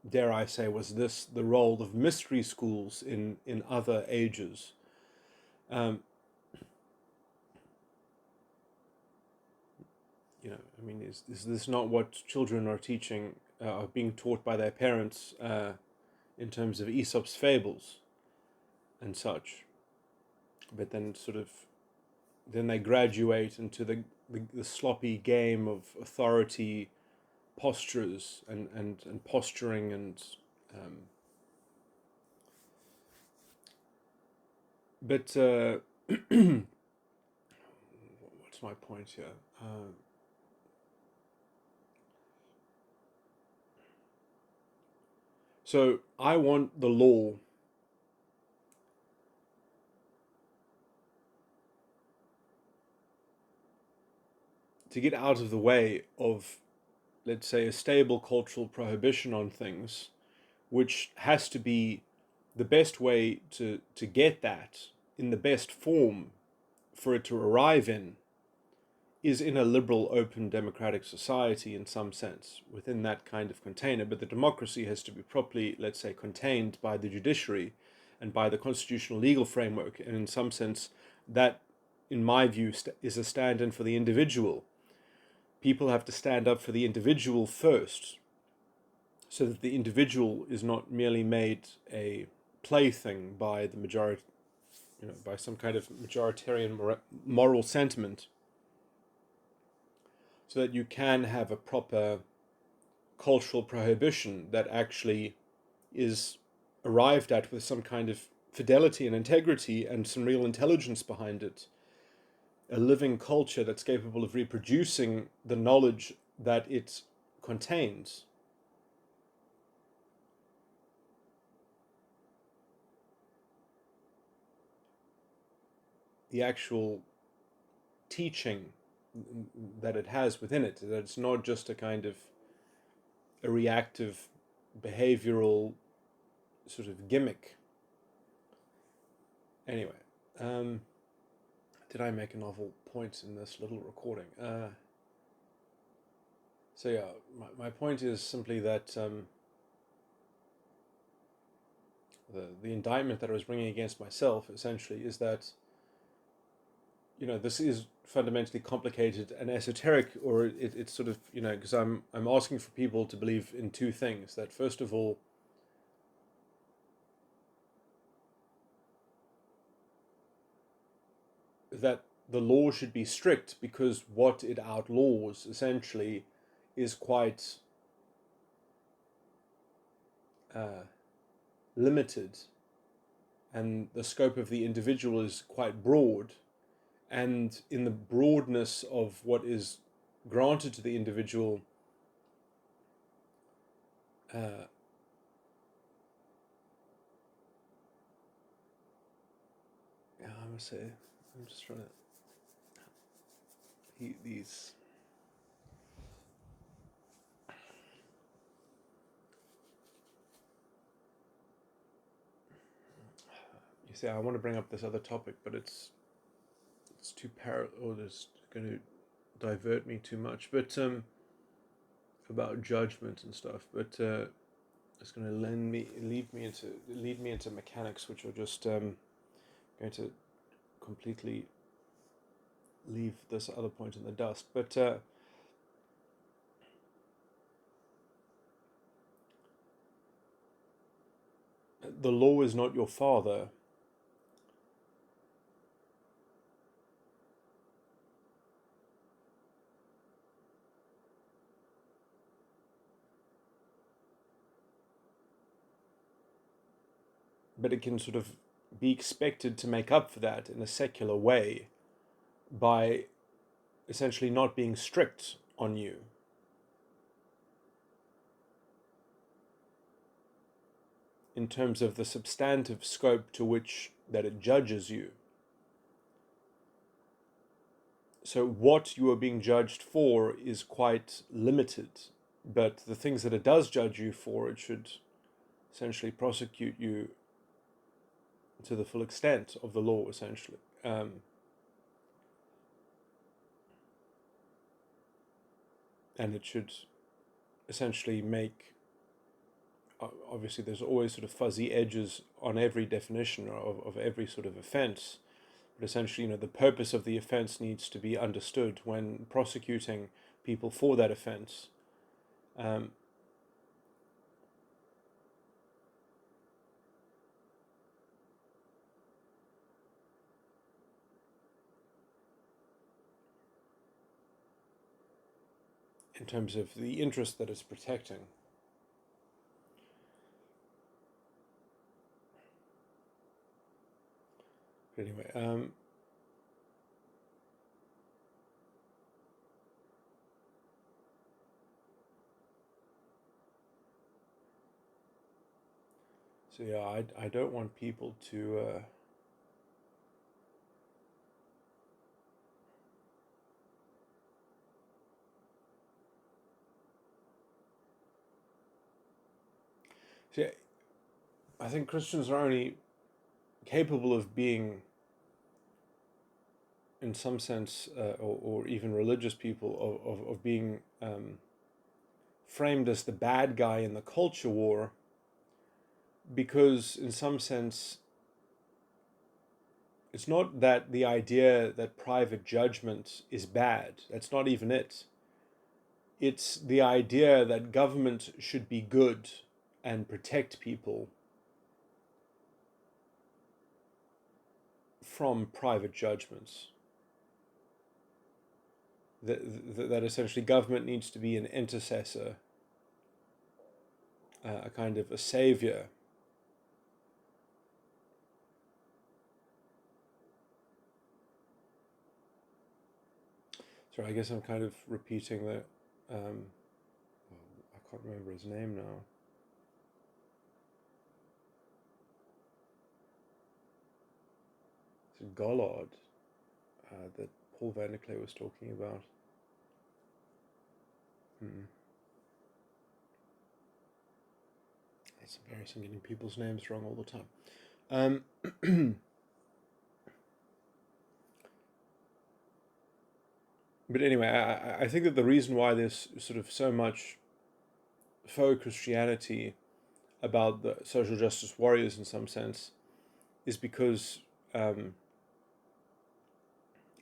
Speaker 1: dare I say, was this the role of mystery schools in other ages? I mean, is this not what children are being taught by their parents in terms of Aesop's fables and such? But then then they graduate into the sloppy game of authority postures and posturing and but what's my point here? So I want the law to get out of the way of, let's say, a stable cultural prohibition on things, which has to be the best way to get that in the best form for it to arrive in is in a liberal, open, democratic society in some sense, within that kind of container. But the democracy has to be properly, let's say, contained by the judiciary and by the constitutional legal framework. And in some sense, that, in my view, is a stand-in for the individual. People have to stand up for the individual first, so that the individual is not merely made a plaything by the majority, by some kind of majoritarian moral sentiment, so that you can have a proper cultural prohibition that actually is arrived at with some kind of fidelity and integrity and some real intelligence behind it. A living culture that's capable of reproducing the knowledge that it contains. the actual teaching that it has within it, that it's not just a kind of a reactive behavioral sort of gimmick. Anyway, did I make a novel point in this little recording? So yeah, my point is simply that the indictment that I was bringing against myself essentially is that, you know, this is fundamentally complicated and esoteric, or it's sort of, you know, because I'm asking for people to believe in two things. That first of all, that the law should be strict because what it outlaws essentially is quite limited, and the scope of the individual is quite broad, and in the broadness of what is granted to the individual, I must say, I'm just trying to these. You see, I want to bring up this other topic, but it's too or it's going to divert me too much. But about judgment and stuff. But it's going to lead me into mechanics, which are just going to completely leave this other point in the dust. But the law is not your father. But it can sort of be expected to make up for that in a secular way by essentially not being strict on you. In terms of the substantive scope to which that it judges you. So what you are being judged for is quite limited, but the things that it does judge you for, it should essentially prosecute you to the full extent of the law, essentially. And it should essentially make, obviously there's always sort of fuzzy edges on every definition of every sort of offense, but essentially, you know, the purpose of the offense needs to be understood when prosecuting people for that offense. In terms of the interest that it's protecting. But anyway, so yeah, I don't want people to see, I think Christians are only capable of being, in some sense, or even religious people, of being framed as the bad guy in the culture war, because in some sense, it's not that the idea that private judgment is bad. That's not even it. It's the idea that government should be good and protect people from private judgments. That essentially government needs to be an intercessor, a kind of a savior. So I guess I'm kind of repeating that. I can't remember his name now. It's Gollard. that Paul Van Der Klay was talking about. It's embarrassing getting people's names wrong all the time. But anyway, I think that the reason why there's sort of so much faux Christianity about the social justice warriors in some sense is because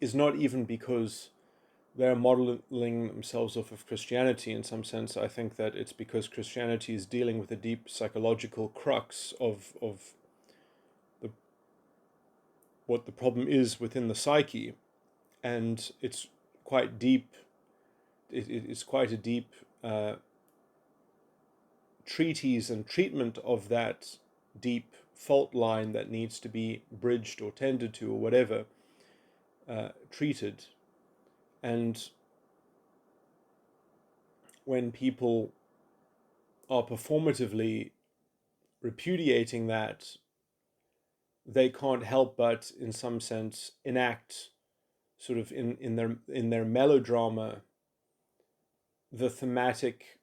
Speaker 1: is not even because they're modeling themselves off of Christianity in some sense. I think that it's because Christianity is dealing with a deep psychological crux of what the problem is within the psyche, and it's quite deep. It's quite a deep treatise and treatment of that deep fault line that needs to be bridged or tended to or whatever, treated. And when people are performatively repudiating that, they can't help but, in some sense, enact sort of in their melodrama the thematic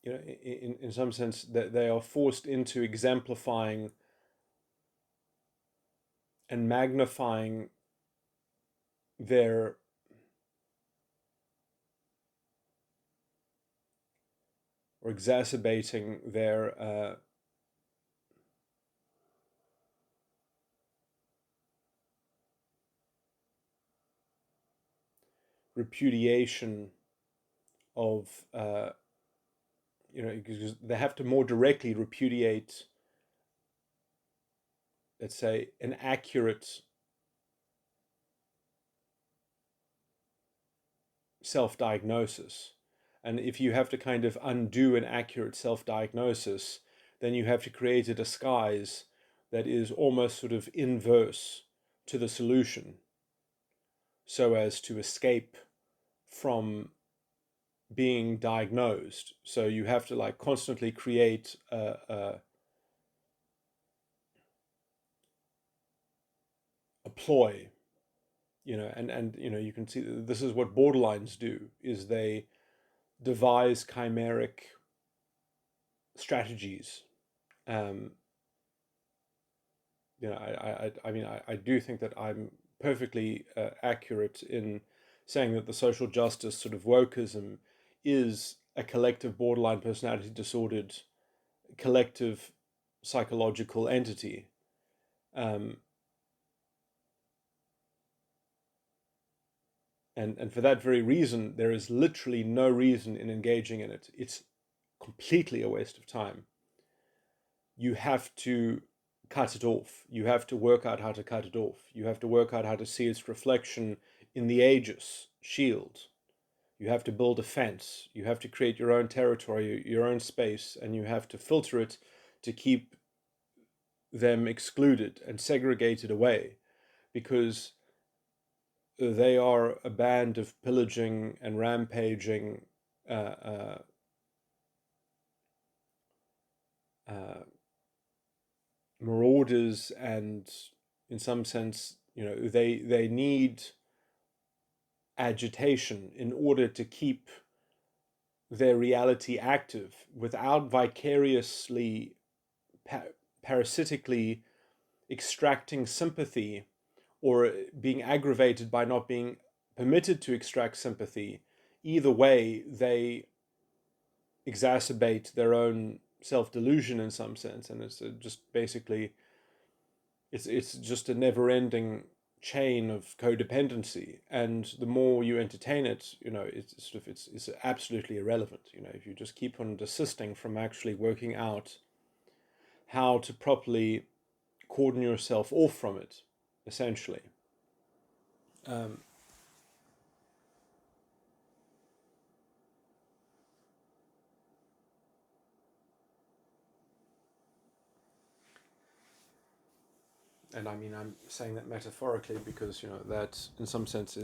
Speaker 1: in some sense that they are forced into exemplifying and magnifying their or exacerbating their repudiation of because they have to more directly repudiate, let's say, an accurate self-diagnosis. And if you have to kind of undo an accurate self-diagnosis, then you have to create a disguise that is almost sort of inverse to the solution, so as to escape from being diagnosed. So you have to like constantly create a ploy, and you can see this is what borderlines do, is they devise chimeric strategies. I do think that I'm perfectly accurate in saying that the social justice sort of wokeism is a collective borderline personality disordered collective psychological entity. And for that very reason, there is literally no reason in engaging in it. It's completely a waste of time. You have to cut it off. You have to work out how to cut it off. You have to work out how to see its reflection in the aegis shield. You have to build a fence. You have to create your own territory, your own space, and you have to filter it to keep them excluded and segregated away, because they are a band of pillaging and rampaging marauders, and in some sense, they need agitation in order to keep their reality active without vicariously, parasitically extracting sympathy or being aggravated by not being permitted to extract sympathy. Either way, they exacerbate their own self-delusion in some sense, and it's just basically it's just a never-ending chain of codependency, and the more you entertain it, it's absolutely irrelevant. If you just keep on desisting from actually working out how to properly cordon yourself off from it, essentially. and I mean I'm saying that metaphorically because that in some sense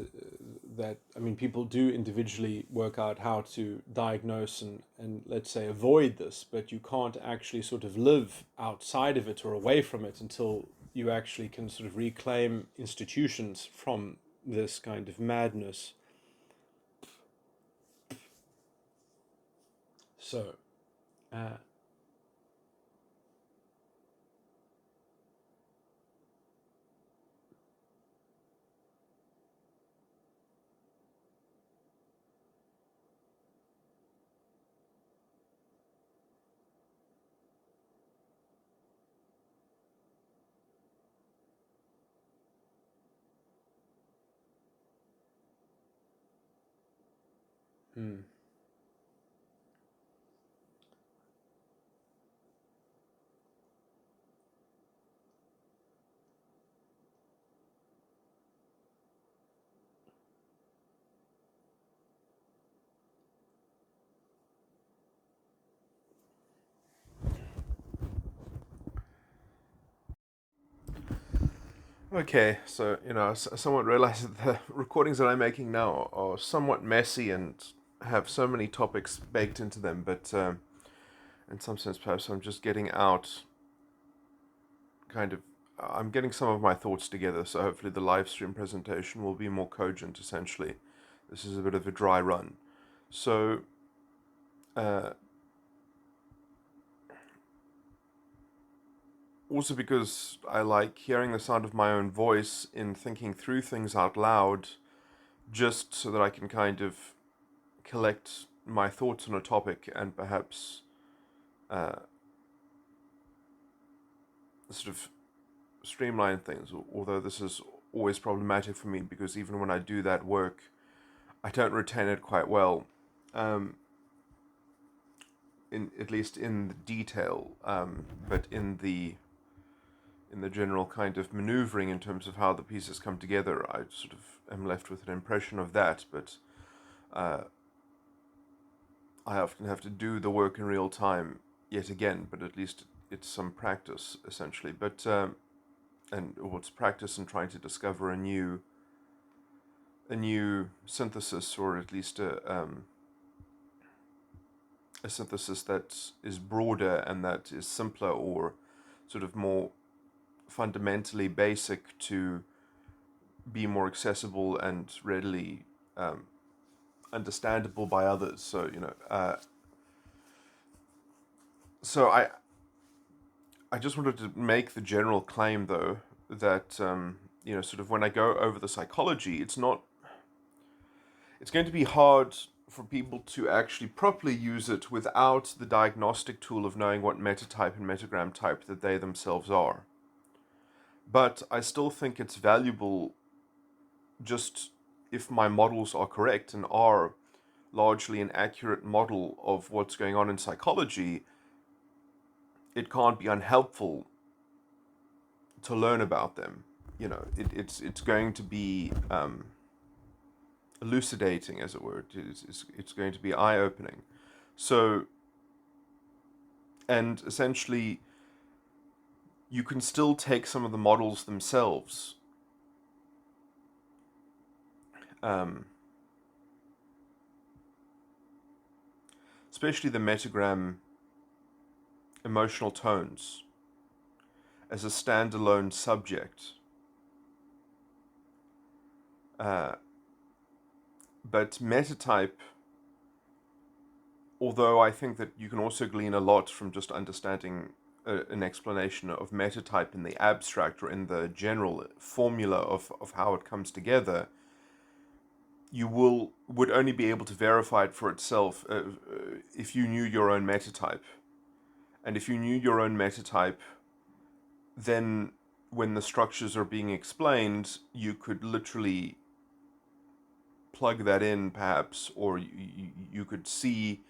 Speaker 1: that I mean people do individually work out how to diagnose and let's say avoid this, but you can't actually sort of live outside of it or away from it until you actually can sort of reclaim institutions from this kind of madness. So uh, hmm. Okay, so I somewhat realize that the recordings that I'm making now are somewhat messy and have so many topics baked into them, but in some sense, perhaps I'm just getting out kind of. I'm getting some of my thoughts together, so hopefully the live stream presentation will be more cogent, essentially. This is a bit of a dry run. So, uh, also because I like hearing the sound of my own voice in thinking through things out loud, just so that I can kind of collect my thoughts on a topic and perhaps uh, sort of streamline things. Although this is always problematic for me because even when I do that work, I don't retain it quite well. Um, in at least in the detail, but in the general kind of maneuvering in terms of how the pieces come together, I sort of am left with an impression of that. But uh, I often have to do the work in real time yet again. But at least it's some practice essentially. But and what's practice in trying to discover a new synthesis, or at least a synthesis that is broader and that is simpler or sort of more fundamentally basic to be more accessible and readily understandable by others. So so I just wanted to make the general claim though that sort of when I go over the psychology, it's going to be hard for people to actually properly use it without the diagnostic tool of knowing what metatype and metagram type that they themselves are. But I still think it's valuable just if my models are correct and are largely an accurate model of what's going on in psychology, it can't be unhelpful to learn about them. It's going to be elucidating, as it were. It's going to be eye opening. So, and essentially, you can still take some of the models themselves, um, especially the metagram emotional tones, as a standalone subject. Uh, but metatype, although I think that you can also glean a lot from just understanding an explanation of metatype in the abstract or in the general formula of how it comes together, you would only be able to verify it for itself if you knew your own metatype. And if you knew your own metatype, then when the structures are being explained, you could literally plug that in, perhaps, or you could see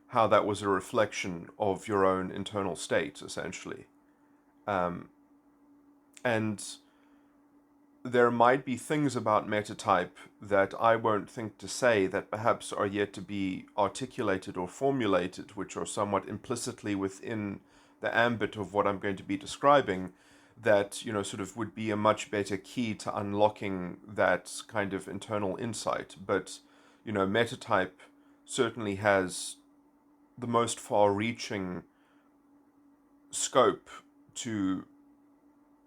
Speaker 1: how that was a reflection of your own internal state, essentially. Um, and there might be things about metatype that I won't think to say that perhaps are yet to be articulated or formulated, which are somewhat implicitly within the ambit of what I'm going to be describing, that, sort of would be a much better key to unlocking that kind of internal insight. But, metatype certainly has the most far-reaching scope to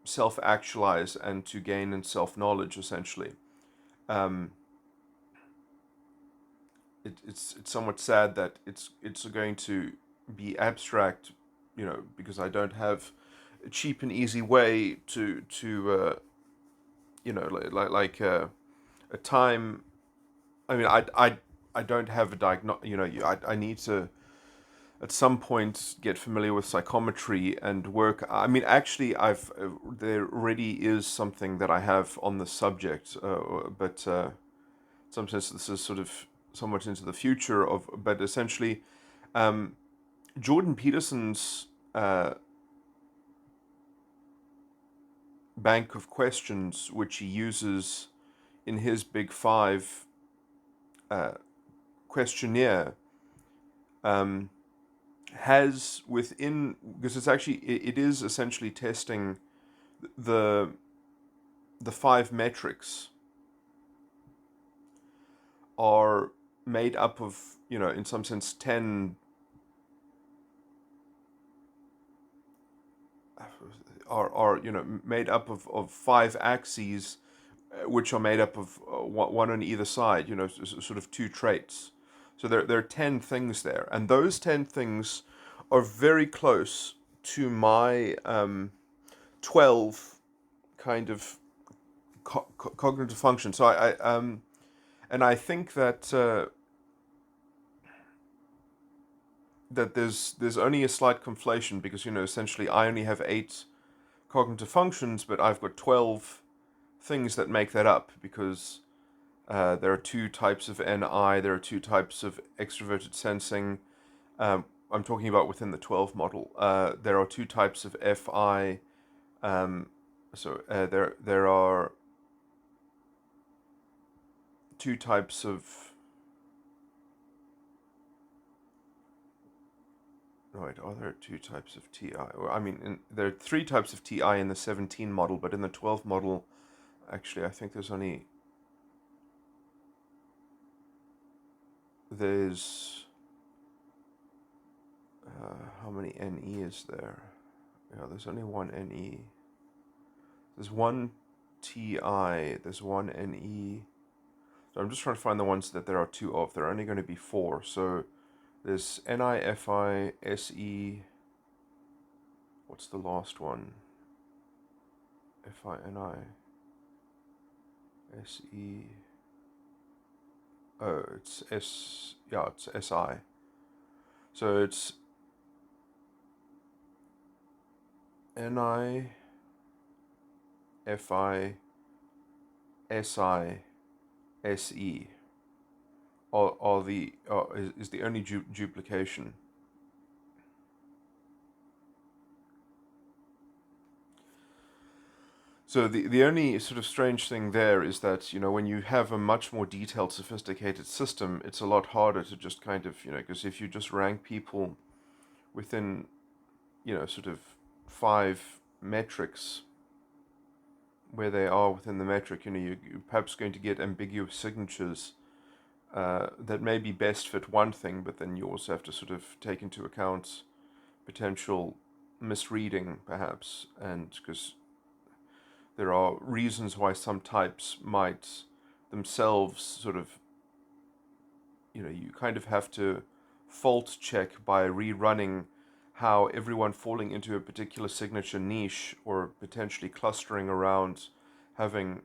Speaker 1: self-actualize and to gain in self-knowledge, essentially. Um, it's somewhat sad that it's going to be abstract, because I don't have a cheap and easy way to a time. I mean, I don't have a I need to at some point get familiar with psychometry and work. I mean, actually, there already is something that I have on the subject, but in some sense this is sort of somewhat into the future of. But essentially, um, Jordan Peterson's bank of questions, which he uses in his Big Five questionnaire, has within, because it is essentially testing the five metrics are made up of, in some sense 10 are made up of five axes, which are made up of one on either side, sort of two traits. So there are 10 things there, and those 10 things are very close to my 12 kind of cognitive functions. So and I think that that there's only a slight conflation, because essentially I only have 8 cognitive functions, but I've got 12 things that make that up, because there are 2 types of NI, there are 2 types of extroverted sensing. I'm talking about within the 12 model. There are 2 types of FI. There are 2 types of. Right, are there 2 types of TI? Well, I mean, there are 3 types of TI in the 17 model, but in the 12 model, actually, I think there's how many NE is there? Yeah, there's only one NE. There's one TI, there's one NE. So I'm just trying to find the ones that there are 2 of. There are only going to be 4. So there's NI, FI, SE. What's the last one? FI, NI, SE. Oh, it's it's SI. So it's NI, FI, SI, SE is the only duplication. So the only sort of strange thing there is that, when you have a much more detailed, sophisticated system, it's a lot harder to just kind of, because if you just rank people within, sort of 5 metrics, where they are within the metric, you're perhaps going to get ambiguous signatures that may be best fit one thing, but then you also have to sort of take into account potential misreading, perhaps, and because there are reasons why some types might themselves sort of, you kind of have to fault check by rerunning how everyone falling into a particular signature niche, or potentially clustering around having,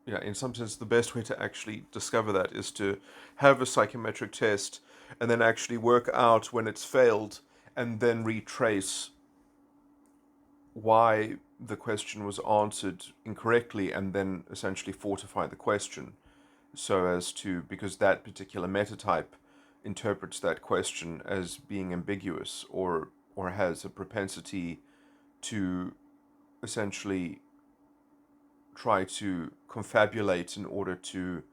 Speaker 1: in some sense, the best way to actually discover that is to have a psychometric test and then actually work out when it's failed, and then retrace why the question was answered incorrectly, and then essentially fortify the question, so as to, because that particular metatype interprets that question as being ambiguous, or has a propensity to essentially try to confabulate in order to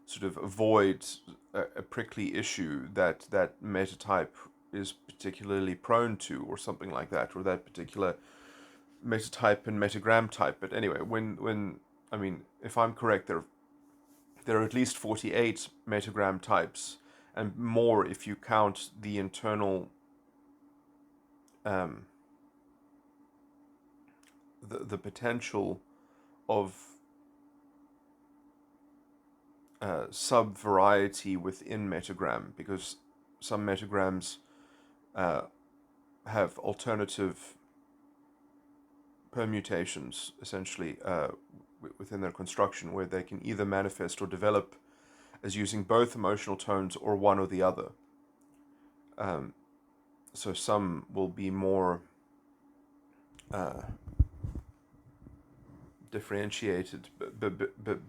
Speaker 1: sort of avoid a prickly issue that metatype is particularly prone to, or something like that, or that particular metatype and metagram type. But anyway, when I mean, if I'm correct, there are at least 48 metagram types, and more if you count the internal um, the potential of sub-variety within metagram, because some metagrams uh, have alternative permutations, essentially, within their construction, where they can either manifest or develop as using both emotional tones or one or the other. So some will be more differentiated, but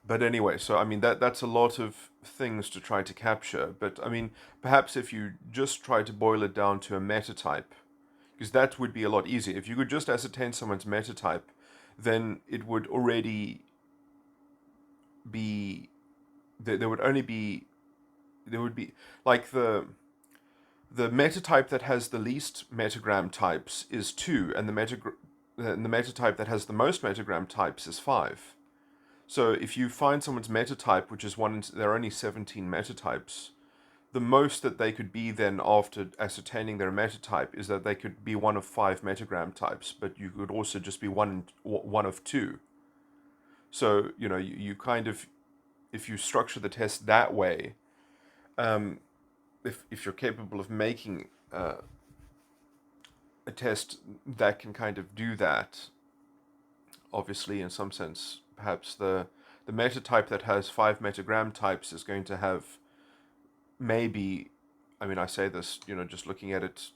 Speaker 1: but anyway, so I mean that's a lot of things to try to capture. But I mean, perhaps if you just try to boil it down to a metatype, because that would be a lot easier. If you could just ascertain someone's metatype, then it would already be there would only be there would be like the metatype that has the least metagram types is 2, and the metatype that has the most metagram types is 5. So if you find someone's metatype, which is one, there are only 17 metatypes, the most that they could be then after ascertaining their metatype is that they could be one of 5 metagram types, but you could also just be one of 2. So, you kind of, if you structure the test that way, um, if you're capable of making a test that can kind of do that, obviously, in some sense, perhaps the metatype that has 5 metagram types is going to have maybe, I mean, I say this, just looking at it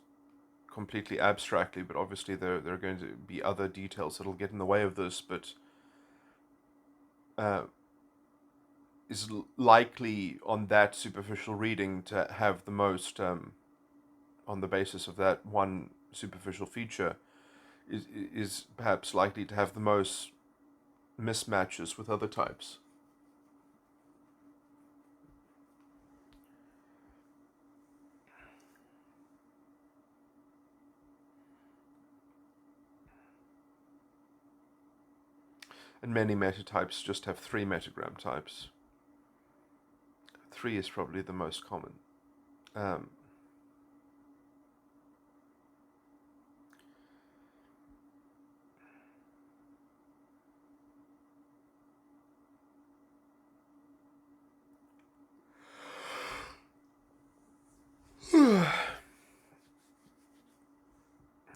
Speaker 1: completely abstractly, but obviously there are going to be other details that'll get in the way of this, but is likely on that superficial reading to have the most, on the basis of that one superficial feature, is perhaps likely to have the most mismatches with other types. And many metatypes just have 3 metagram types. 3 is probably the most common. Um,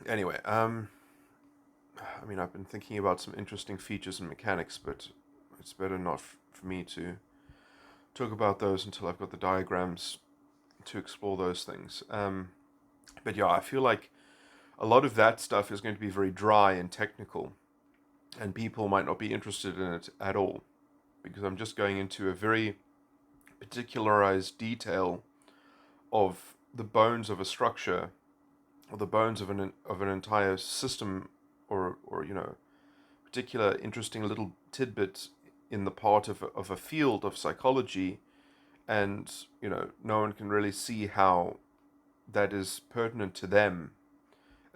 Speaker 1: anyway, I mean, I've been thinking about some interesting features and mechanics, but it's better not for me to talk about those until I've got the diagrams to explore those things. But yeah, I feel like a lot of that stuff is going to be very dry and technical, and people might not be interested in it at all, because I'm just going into a very particularized detail of the bones of a structure, or the bones of an entire system, or particular interesting little tidbit in the part of a field of psychology, and no one can really see how that is pertinent to them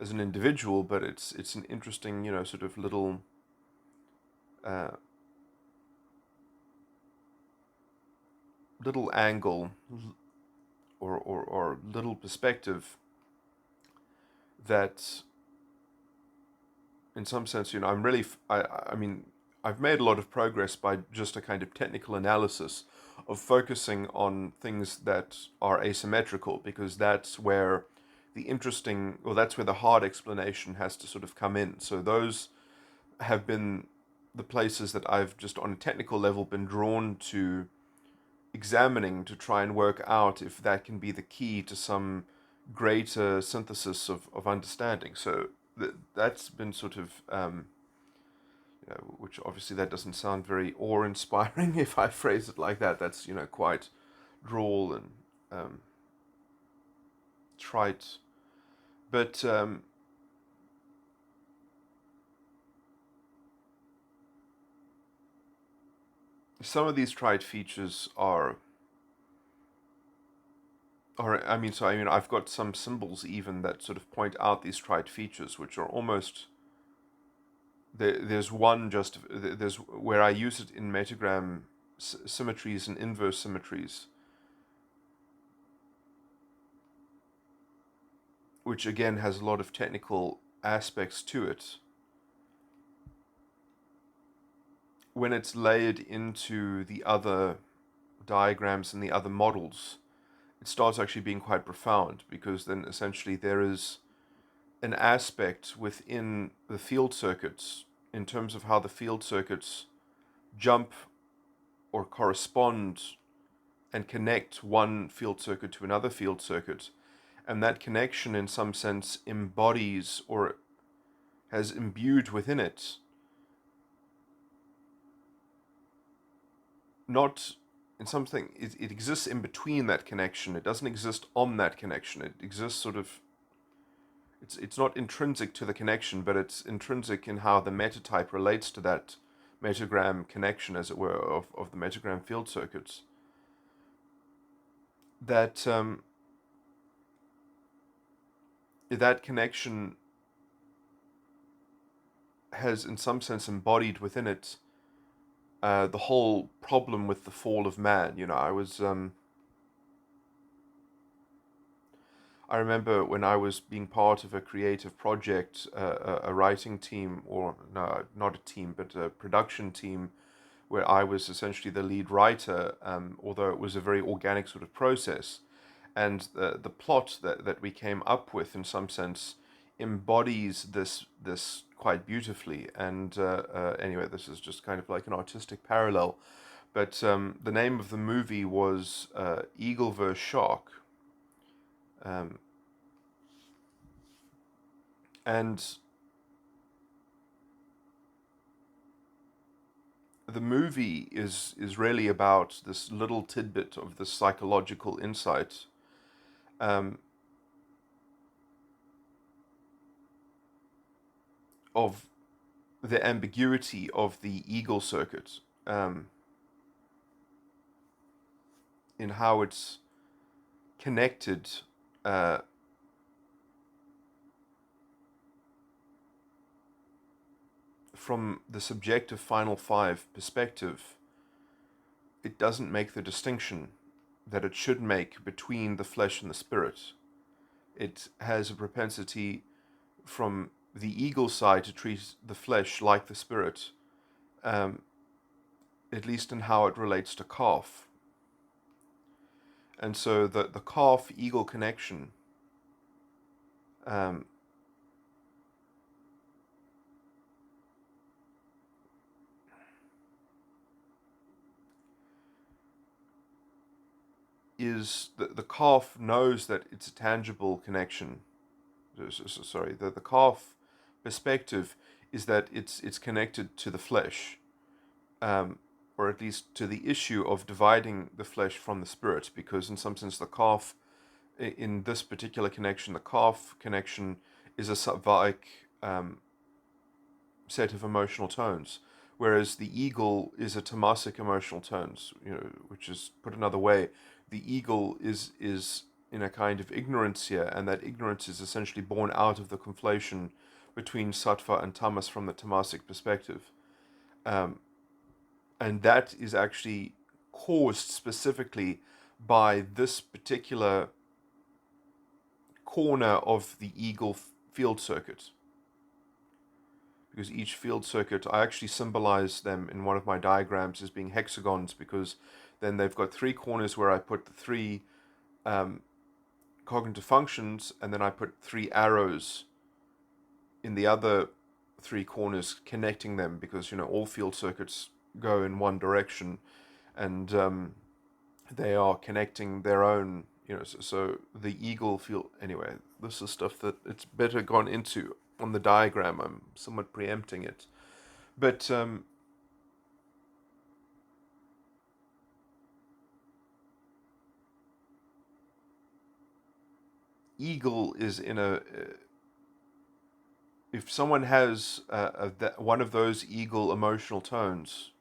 Speaker 1: as an individual, but it's an interesting sort of little uh, little angle, or little perspective that, in some sense, I'm really I mean, I've made a lot of progress by just a kind of technical analysis of focusing on things that are asymmetrical, because that's where that's where the hard explanation has to sort of come in. So those have been the places that I've just on a technical level been drawn to examining, to try and work out if that can be the key to some greater synthesis of understanding. So that's been sort of, which obviously that doesn't sound very awe-inspiring if I phrase it like that. That's, quite droll and trite. But some of these trite features are or I've got some symbols even that sort of point out these trite features, which are almost there's one just there's where I use it in metagram symmetries and inverse symmetries, which again has a lot of technical aspects to it. When it's layered into the other diagrams and the other models, it starts actually being quite profound, because then essentially there is an aspect within the field circuits in terms of how the field circuits jump or correspond and connect one field circuit to another field circuit. And that connection, in some sense, embodies or has imbued within it, not in something, it exists in between that connection. It doesn't exist on that connection. It exists sort of, it's not intrinsic to the connection, but it's intrinsic in how the metatype relates to that metagram connection, as it were, of the metagram field circuits. That that connection has, in some sense, embodied within it the whole problem with the fall of man. I remember when I was being part of a creative project, a writing team, or no, not a team, but a production team, where I was essentially the lead writer, although it was a very organic sort of process. And the plot that we came up with, in some sense, embodies this quite beautifully. And anyway, this is just kind of like an artistic parallel. But the name of the movie was Eagle vs. Shark. Um, and the movie is really about this little tidbit of this psychological insight, um, of the ambiguity of the eagle circuit, in how it's connected uh, from the subjective final five perspective. It doesn't make the distinction that it should make between the flesh and the spirit. It has a propensity from the eagle side to treat the flesh like the spirit, um, at least in how it relates to calf. And so the calf eagle connection, um, is the calf knows that it's a tangible connection. Sorry, the calf perspective is that it's connected to the flesh, or at least to the issue of dividing the flesh from the spirit, because in some sense the calf, in this particular connection, the calf connection is a subvic set of emotional tones, whereas the eagle is a tamasic emotional tones, which is, put another way, the eagle is in a kind of ignorance here, and that ignorance is essentially born out of the conflation between sattva and tamas from the tamasic perspective. And that is actually caused specifically by this particular corner of the eagle field circuit. Because each field circuit, I actually symbolize them in one of my diagrams as being hexagons, because then they've got three corners where I put the three cognitive functions, and then I put three arrows in the other three corners connecting them, because all field circuits go in one direction, and they are connecting their own, so the eagle field. Anyway, this is stuff that it's better gone into on the diagram. I'm somewhat preempting it, but eagle is in a if someone has one of those eagle emotional tones,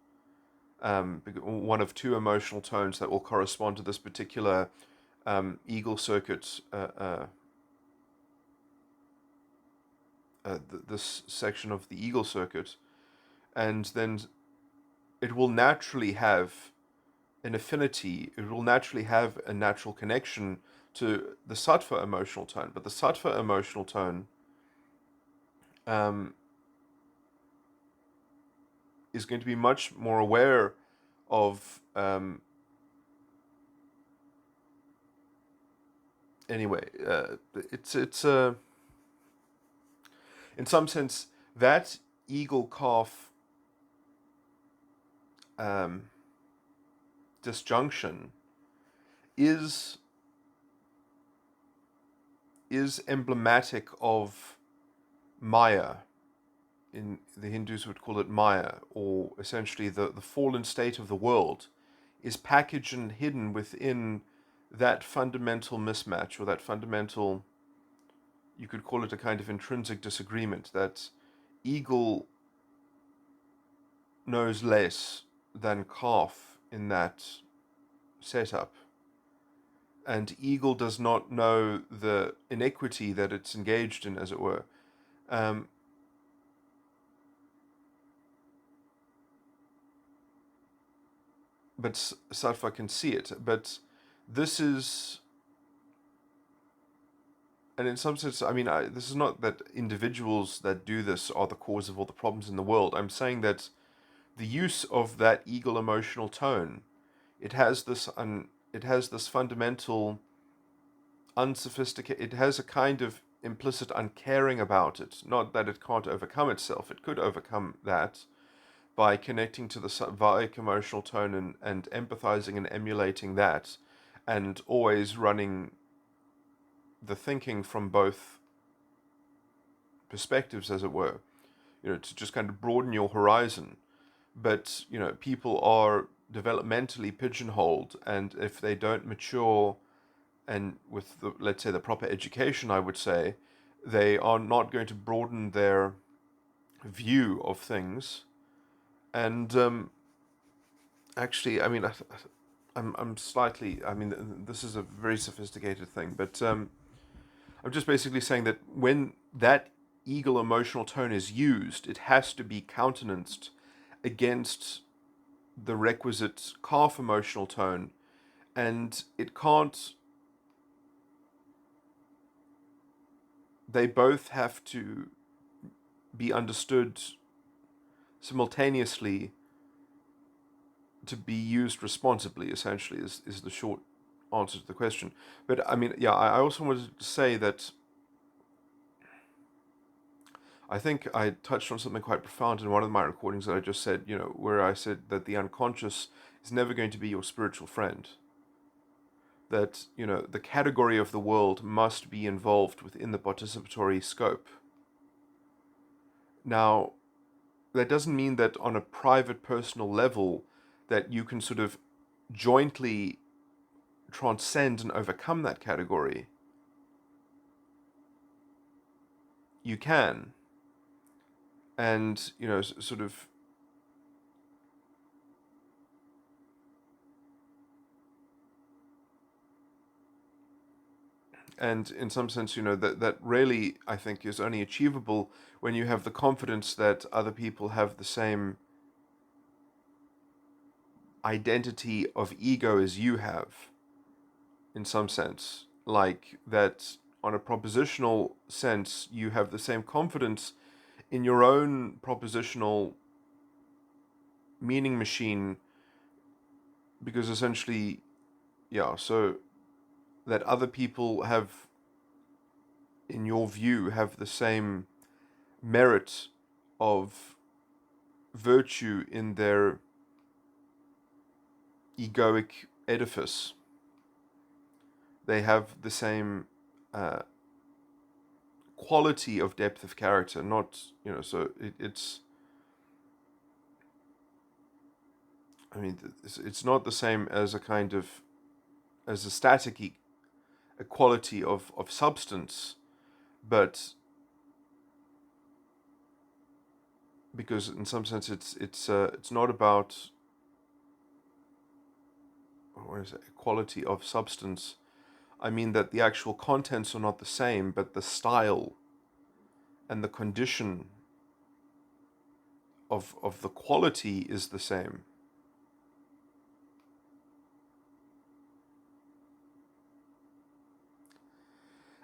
Speaker 1: one of two emotional tones that will correspond to this particular Eagle circuit, this section of the Eagle circuit, and then it will naturally have an affinity, it will naturally have a natural connection to the Sattva emotional tone. But the Sattva emotional tone is going to be much more aware of it's in some sense that eagle calf disjunction is emblematic of Maya. In the Hindus would call it Maya, or essentially the fallen state of the world, is packaged and hidden within that fundamental mismatch, or that fundamental, you could call it a kind of intrinsic disagreement, that eagle knows less than calf in that setup. And eagle does not know the inequity that it's engaged in, as it were. But Sattva can see it. But this is, and in some sense, I mean, this is not that individuals that do this are the cause of all the problems in the world. I'm saying that the use of that eagle emotional tone, it has this fundamental unsophisticated, it has a kind of implicit uncaring about it. Not that it can't overcome itself, it could overcome that by connecting to the Sattvic emotional tone and empathizing and emulating that, and always running the thinking from both perspectives, as it were, to just kind of broaden your horizon. But, people are developmentally pigeonholed, and if they don't mature, and with, let's say, the proper education, I would say, they are not going to broaden their view of things. And actually, I mean, I'm slightly, I mean, this is a very sophisticated thing, but I'm just basically saying that when that eagle emotional tone is used, it has to be countenanced against the requisite calf emotional tone, and it can't, they both have to be understood simultaneously to be used responsibly, essentially, is the short answer to the question. But I mean, yeah, I also wanted to say that I think I touched on something quite profound in one of my recordings that I just said, where I said that the unconscious is never going to be your spiritual friend. That, the category of the world must be involved within the participatory scope. Now, that doesn't mean that on a private, personal level that you can sort of jointly transcend and overcome that category. You can. And, sort of, and in some sense, that really, I think, is only achievable when you have the confidence that other people have the same identity of ego as you have, in some sense. Like that, on a propositional sense, you have the same confidence in your own propositional meaning machine, because essentially, yeah, so that other people have, in your view, have the same merit of virtue in their egoic edifice. They have the same quality of depth of character, not, so it's, I mean, it's not the same as a kind of, as a static equality of substance, but because in some sense it's not about, what is it, equality of substance, I mean that the actual contents are not the same, but the style and the condition of the quality is the same.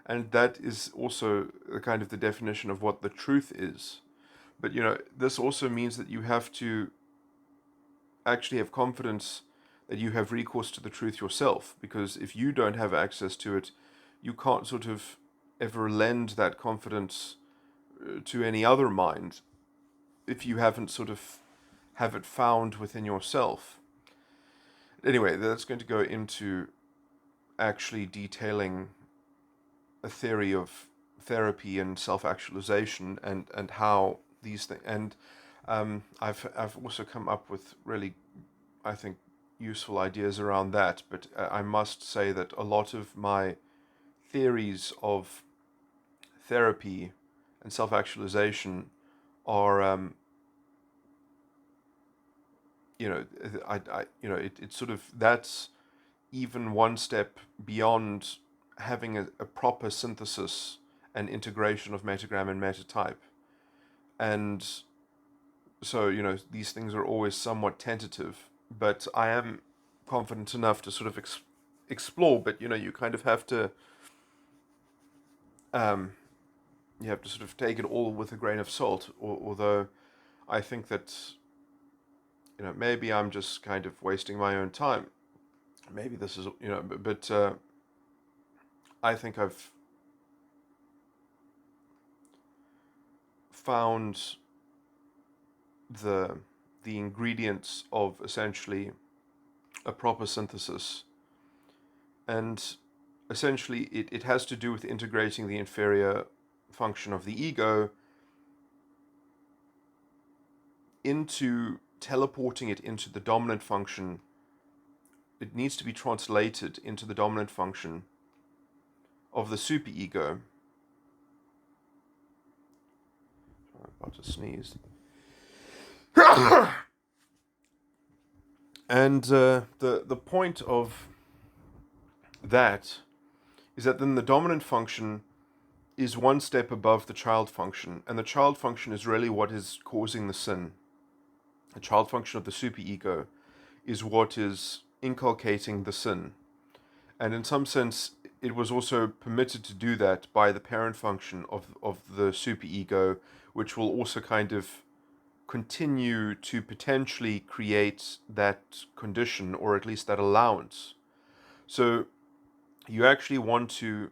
Speaker 1: And that is also kind of the definition of what the truth is. But, this also means that you have to actually have confidence that you have recourse to the truth yourself, because if you don't have access to it, you can't sort of ever lend that confidence to any other mind if you haven't sort of have it found within yourself. Anyway, that's going to go into actually detailing a theory of therapy and self-actualization and how these things, and I've also come up with really, I think, useful ideas around that, but I must say that a lot of my theories of therapy and self-actualization are it's sort of, that's even one step beyond having a proper synthesis and integration of metagram and metatype. And so, these things are always somewhat tentative, but I am confident enough to sort of explore, but you kind of have to sort of take it all with a grain of salt, although I think that maybe I'm just kind of wasting my own time. Maybe this is, but I think I've found the ingredients of essentially a proper synthesis, and essentially it has to do with integrating the inferior function of the ego into teleporting it into the dominant function. It needs to be translated into the dominant function of the superego. I'm about to sneeze. And the point of that is that then the dominant function is one step above the child function, and the child function is really what is causing the sin. The child function of the superego is what is inculcating the sin. And in some sense, it was also permitted to do that by the parent function of the superego, which will also kind of continue to potentially create that condition, or at least that allowance. So you actually want to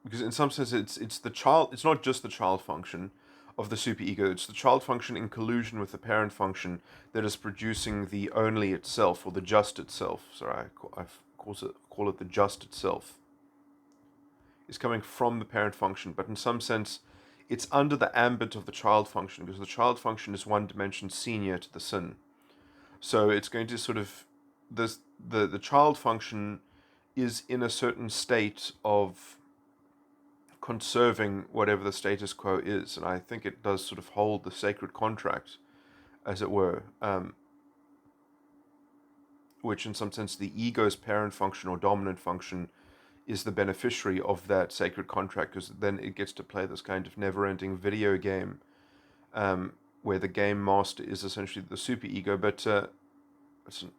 Speaker 1: because in some sense it's the child, it's not just the child function of the superego, it's the child function in collusion with the parent function that is producing the only itself, or the just itself. Sorry, I call it the just itself. Is coming from the parent function, but in some sense it's under the ambit of the child function, because the child function is one dimension senior to the sin. So it's going to sort of, the child function is in a certain state of conserving whatever the status quo is, and I think it does sort of hold the sacred contract, as it were, which in some sense the ego's parent function or dominant function is the beneficiary of that sacred contract, because then it gets to play this kind of never-ending video game where the game master is essentially the superego, but it's an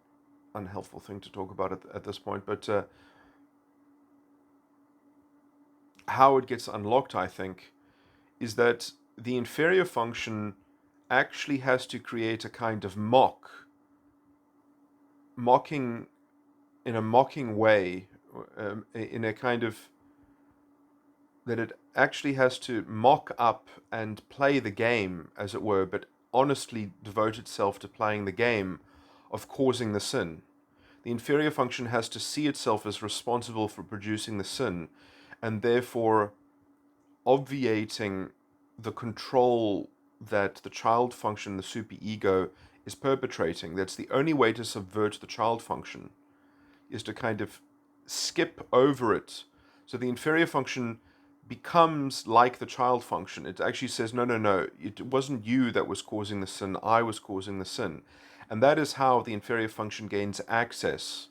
Speaker 1: unhelpful thing to talk about at this point, but how it gets unlocked, I think, is that the inferior function actually has to create a kind of mocking in a mocking way, in a kind of, that it actually has to mock up and play the game, as it were, but honestly devote itself to playing the game of causing the sin. The inferior function has to see itself as responsible for producing the sin, and therefore obviating the control that the child function, the superego, is perpetrating. That's the only way to subvert the child function, is to kind of skip over it. So the inferior function becomes like the child function. It actually says, no, it wasn't you that was causing the sin, I was causing the sin. And that is how the inferior function gains access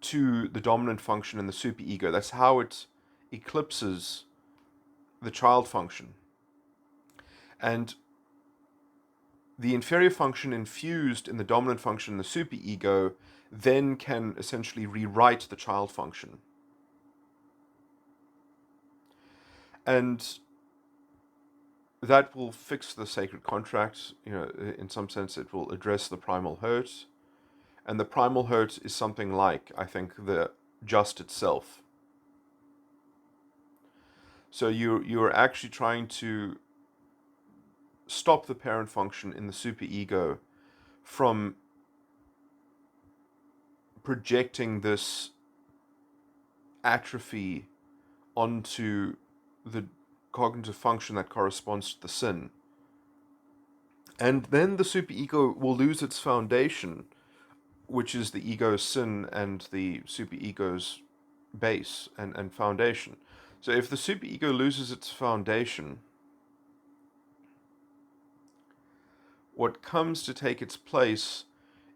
Speaker 1: to the dominant function in the superego. That's how it eclipses the child function. And the inferior function infused in the dominant function in the superego then can essentially rewrite the child function. And that will fix the sacred contract. In some sense, it will address the primal hurt. And the primal hurt is something like, I think, the just itself. So you're actually trying to stop the parent function in the superego from projecting this atrophy onto the cognitive function that corresponds to the sin. And then the superego will lose its foundation, which is the ego's sin and the superego's base and foundation. So if the superego loses its foundation, what comes to take its place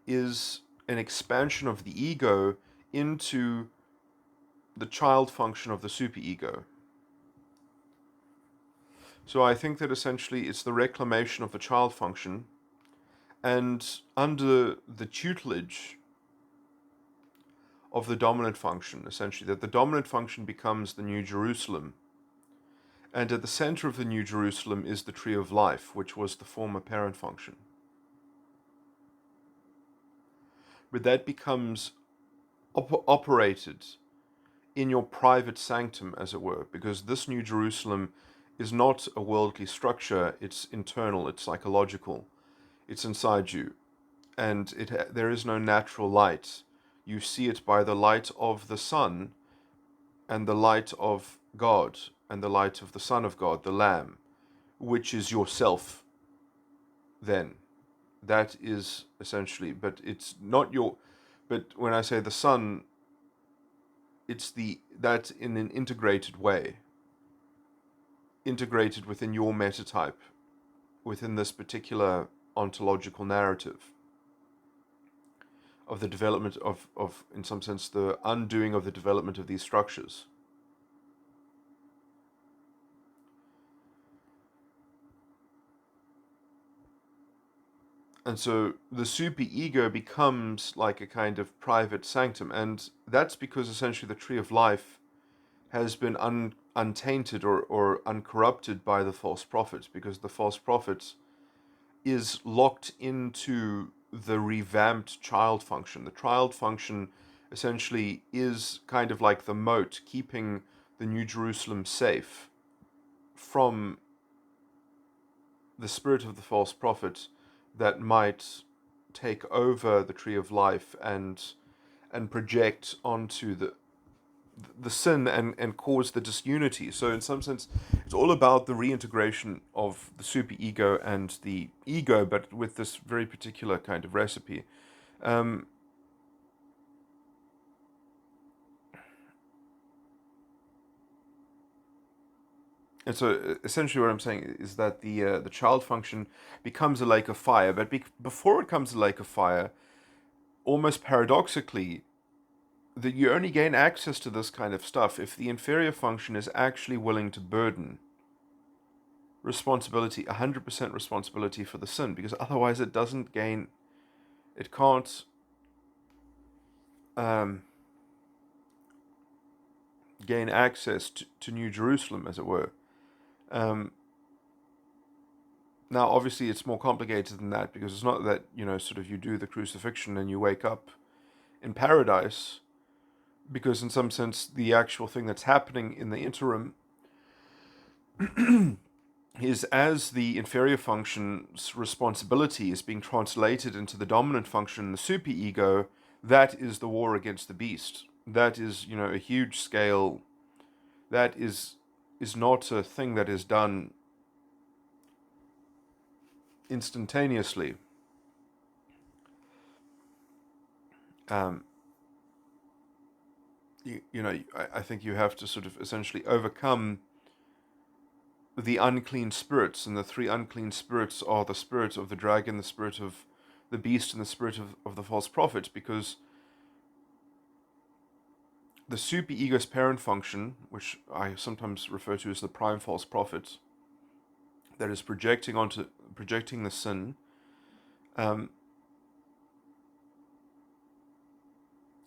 Speaker 1: is an expansion of the ego into the child function of the superego. So I think that essentially it's the reclamation of the child function, and under the tutelage of the dominant function, essentially, that the dominant function becomes the New Jerusalem. And at the center of the New Jerusalem is the tree of life, which was the former parent function. But that becomes operated in your private sanctum, as it were, because this New Jerusalem is not a worldly structure. It's internal, it's psychological, it's inside you, and there is no natural light. You see it by the light of the sun and the light of God and the light of the Son of God, the Lamb, which is yourself then. That is essentially, but it's not your, but when I say the Son, it's that in an integrated way, integrated within your metatype, within this particular ontological narrative of the development of, in some sense, the undoing of the development of these structures. And so the superego becomes like a kind of private sanctum, and that's because essentially the tree of life has been untainted or uncorrupted by the false prophet, because the false prophet is locked into the revamped child function. The child function essentially is kind of like the moat keeping the New Jerusalem safe from the spirit of the false prophet that might take over the tree of life and project onto the sin and cause the disunity. So in some sense, it's all about the reintegration of the superego and the ego, but with this very particular kind of recipe. And so essentially what I'm saying is that the child function becomes a lake of fire, but before it becomes a lake of fire, almost paradoxically, that you only gain access to this kind of stuff if the inferior function is actually willing to burden responsibility, 100% responsibility for the sin, because otherwise it can't gain access to New Jerusalem, as it were. Now, obviously, it's more complicated than that, because it's not that, sort of you do the crucifixion and you wake up in paradise, because in some sense, the actual thing that's happening in the interim is as the inferior function's responsibility is being translated into the dominant function, the superego, that is the war against the beast. That is, a huge scale. That is not a thing that is done instantaneously. I think you have to sort of essentially overcome the unclean spirits, and the three unclean spirits are the spirit of the dragon, the spirit of the beast and the spirit of the false prophet, because the super-ego's parent function, which I sometimes refer to as the prime false prophet, that is projecting the sin,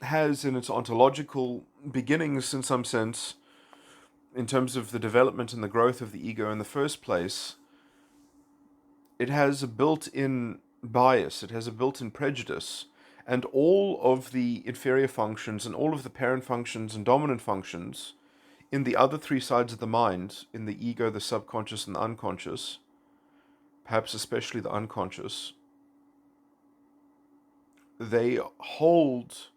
Speaker 1: has in its ontological beginnings, in some sense, in terms of the development and the growth of the ego in the first place, it has a built-in bias, it has a built-in prejudice, and all of the inferior functions and all of the parent functions and dominant functions in the other three sides of the mind, in the ego, the subconscious, and the unconscious, perhaps especially the unconscious, they hold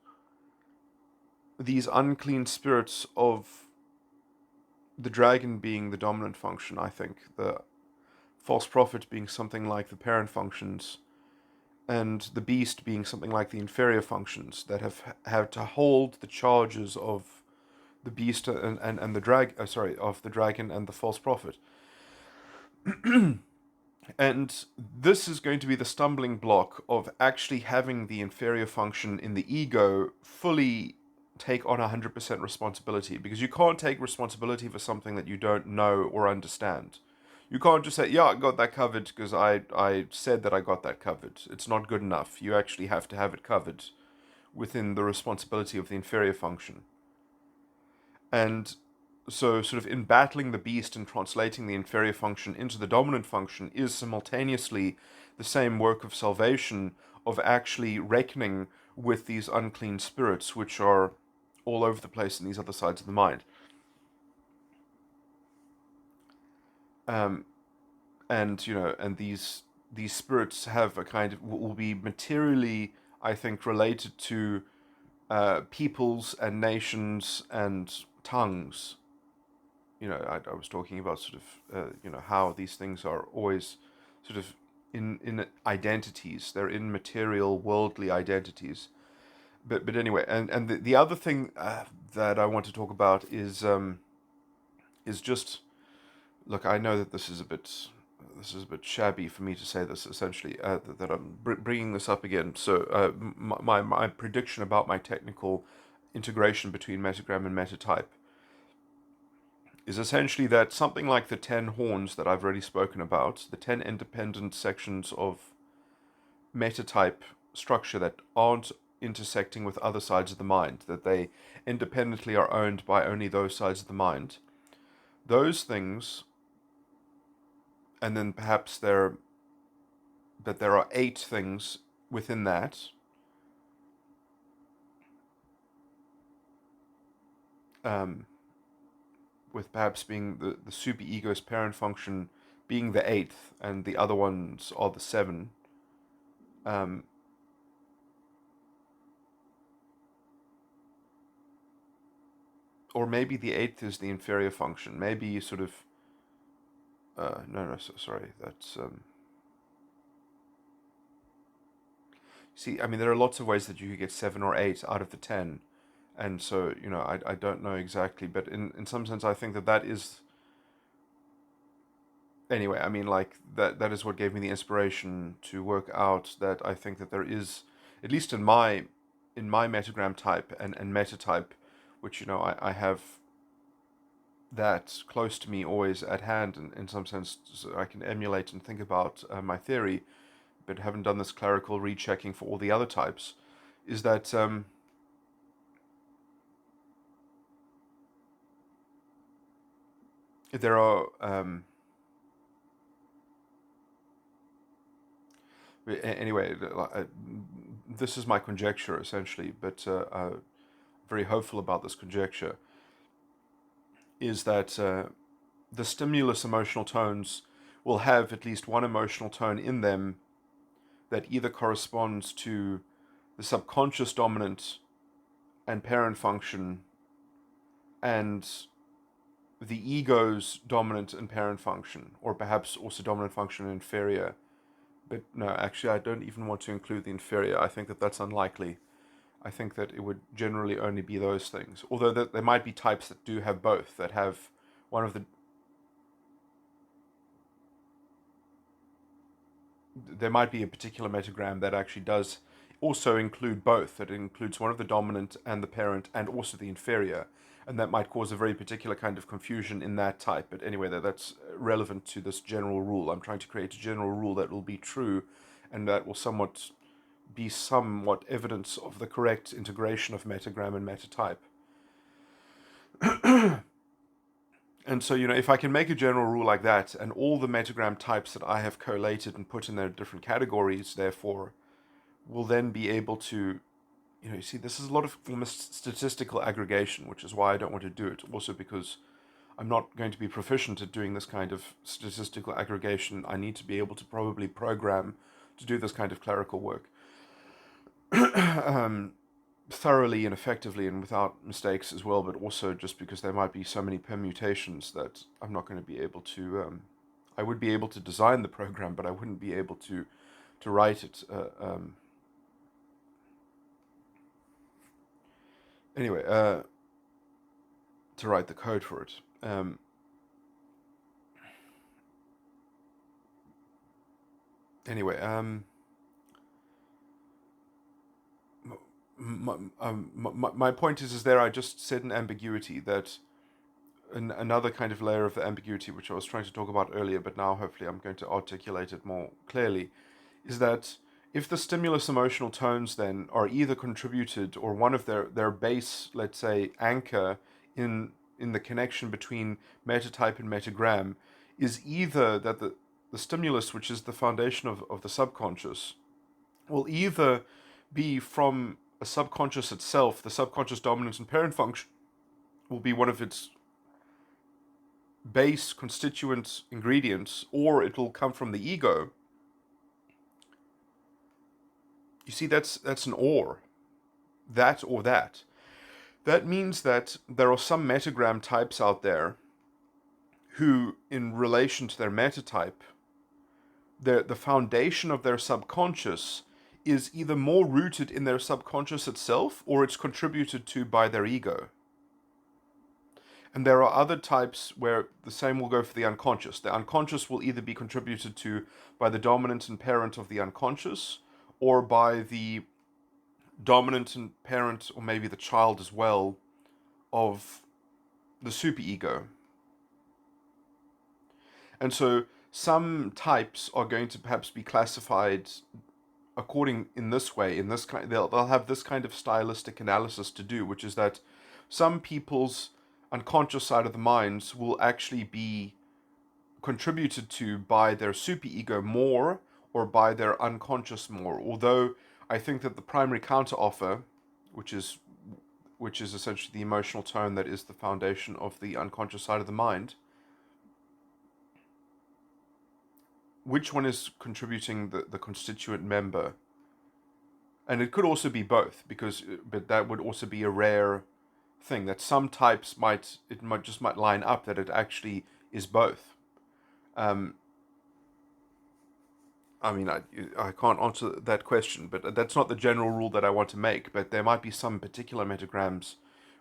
Speaker 1: these unclean spirits of the dragon being the dominant function, I think, the false prophet being something like the parent functions, and the beast being something like the inferior functions that have to hold the charges of the beast and the of the dragon and the false prophet. And this is going to be the stumbling block of actually having the inferior function in the ego fully take on 100% responsibility, because you can't take responsibility for something that you don't know or understand. You can't just say, yeah, I got that covered because I said that I got that covered. It's not good enough. You actually have to have it covered within the responsibility of the inferior function. And so, sort of in battling the beast and translating the inferior function into the dominant function is simultaneously the same work of salvation, of actually reckoning with these unclean spirits which are all over the place in these other sides of the mind. And these spirits have a kind of, will be materially, I think, related to peoples and nations and tongues. I was talking about sort of, how these things are always sort of in identities. They're in material, worldly identities. But anyway, and the other thing that I want to talk about is just, look, I know that this is a bit shabby for me to say this, essentially, that I'm bringing this up again. So my prediction about my technical integration between metagram and metatype is essentially that something like the 10 horns that I've already spoken about, the 10 independent sections of metatype structure that aren't intersecting with other sides of the mind, that they independently are owned by only those sides of the mind, those things, and then perhaps there are 8 things within that, with perhaps being the super-ego's parent function being the 8th, and the other ones are the 7. Or maybe the 8th is the inferior function. Maybe sort of... sorry, that's... See, I mean, there are lots of ways that you could get 7 or 8 out of the 10. And so, I don't know exactly, but in some sense I think that is... Anyway, I mean, like, that is what gave me the inspiration to work out that I think that there is, at least in my metagram type and metatype, which, I have that close to me always at hand, in some sense, so I can emulate and think about my theory, but haven't done this clerical rechecking for all the other types, is that... there are... anyway, this is my conjecture, essentially, but very hopeful about this conjecture, is that the stimulus emotional tones will have at least one emotional tone in them that either corresponds to the subconscious dominant and parent function and the ego's dominant and parent function, or perhaps also dominant function and inferior. But no, actually, I don't even want to include the inferior. I think that that's unlikely. I think that it would generally only be those things. Although there might be types that do have both, that have one of the... there might be a particular metagram that actually does also include both. That includes one of the dominant and the parent and also the inferior. And that might cause a very particular kind of confusion in that type. But anyway, that's relevant to this general rule. I'm trying to create a general rule that will be true and that will be somewhat evidence of the correct integration of metagram and metatype. And so, if I can make a general rule like that, and all the metagram types that I have collated and put in their different categories, therefore, will then be able to, you see, this is a lot of almost statistical aggregation, which is why I don't want to do it. Also because I'm not going to be proficient at doing this kind of statistical aggregation. I need to be able to probably program to do this kind of clerical work thoroughly and effectively and without mistakes as well, but also just because there might be so many permutations that I'm not going to be able to. I would be able to design the program, but I wouldn't be able to write it. Anyway, to write the code for it. Anyway, my point is there I just said an ambiguity that another kind of layer of the ambiguity which I was trying to talk about earlier, but now hopefully I'm going to articulate it more clearly, is that if the stimulus emotional tones then are either contributed or one of their base, let's say, anchor in the connection between metatype and metagram is either that the stimulus, which is the foundation of the subconscious, will either be from a subconscious itself, the subconscious dominant and parent function will be one of its base constituent ingredients, or it will come from the ego. You see, that's an or. That or that. That means that there are some metagram types out there who, in relation to their metatype, the foundation of their subconscious is either more rooted in their subconscious itself or it's contributed to by their ego. And there are other types where the same will go for the unconscious. The unconscious will either be contributed to by the dominant and parent of the unconscious or by the dominant and parent, or maybe the child as well, of the superego. And so some types are going to perhaps be classified according in this way, in this kind, they'll have this kind of stylistic analysis to do, which is that some people's unconscious side of the minds will actually be contributed to by their superego more or by their unconscious more. Although I think that the primary counteroffer, which is essentially the emotional tone that is the foundation of the unconscious side of the mind, which one is contributing the constituent member? And it could also be both, but that would also be a rare thing, that some types might line up that it actually is both. I mean, I can't answer that question, but that's not the general rule that I want to make. But there might be some particular metagrams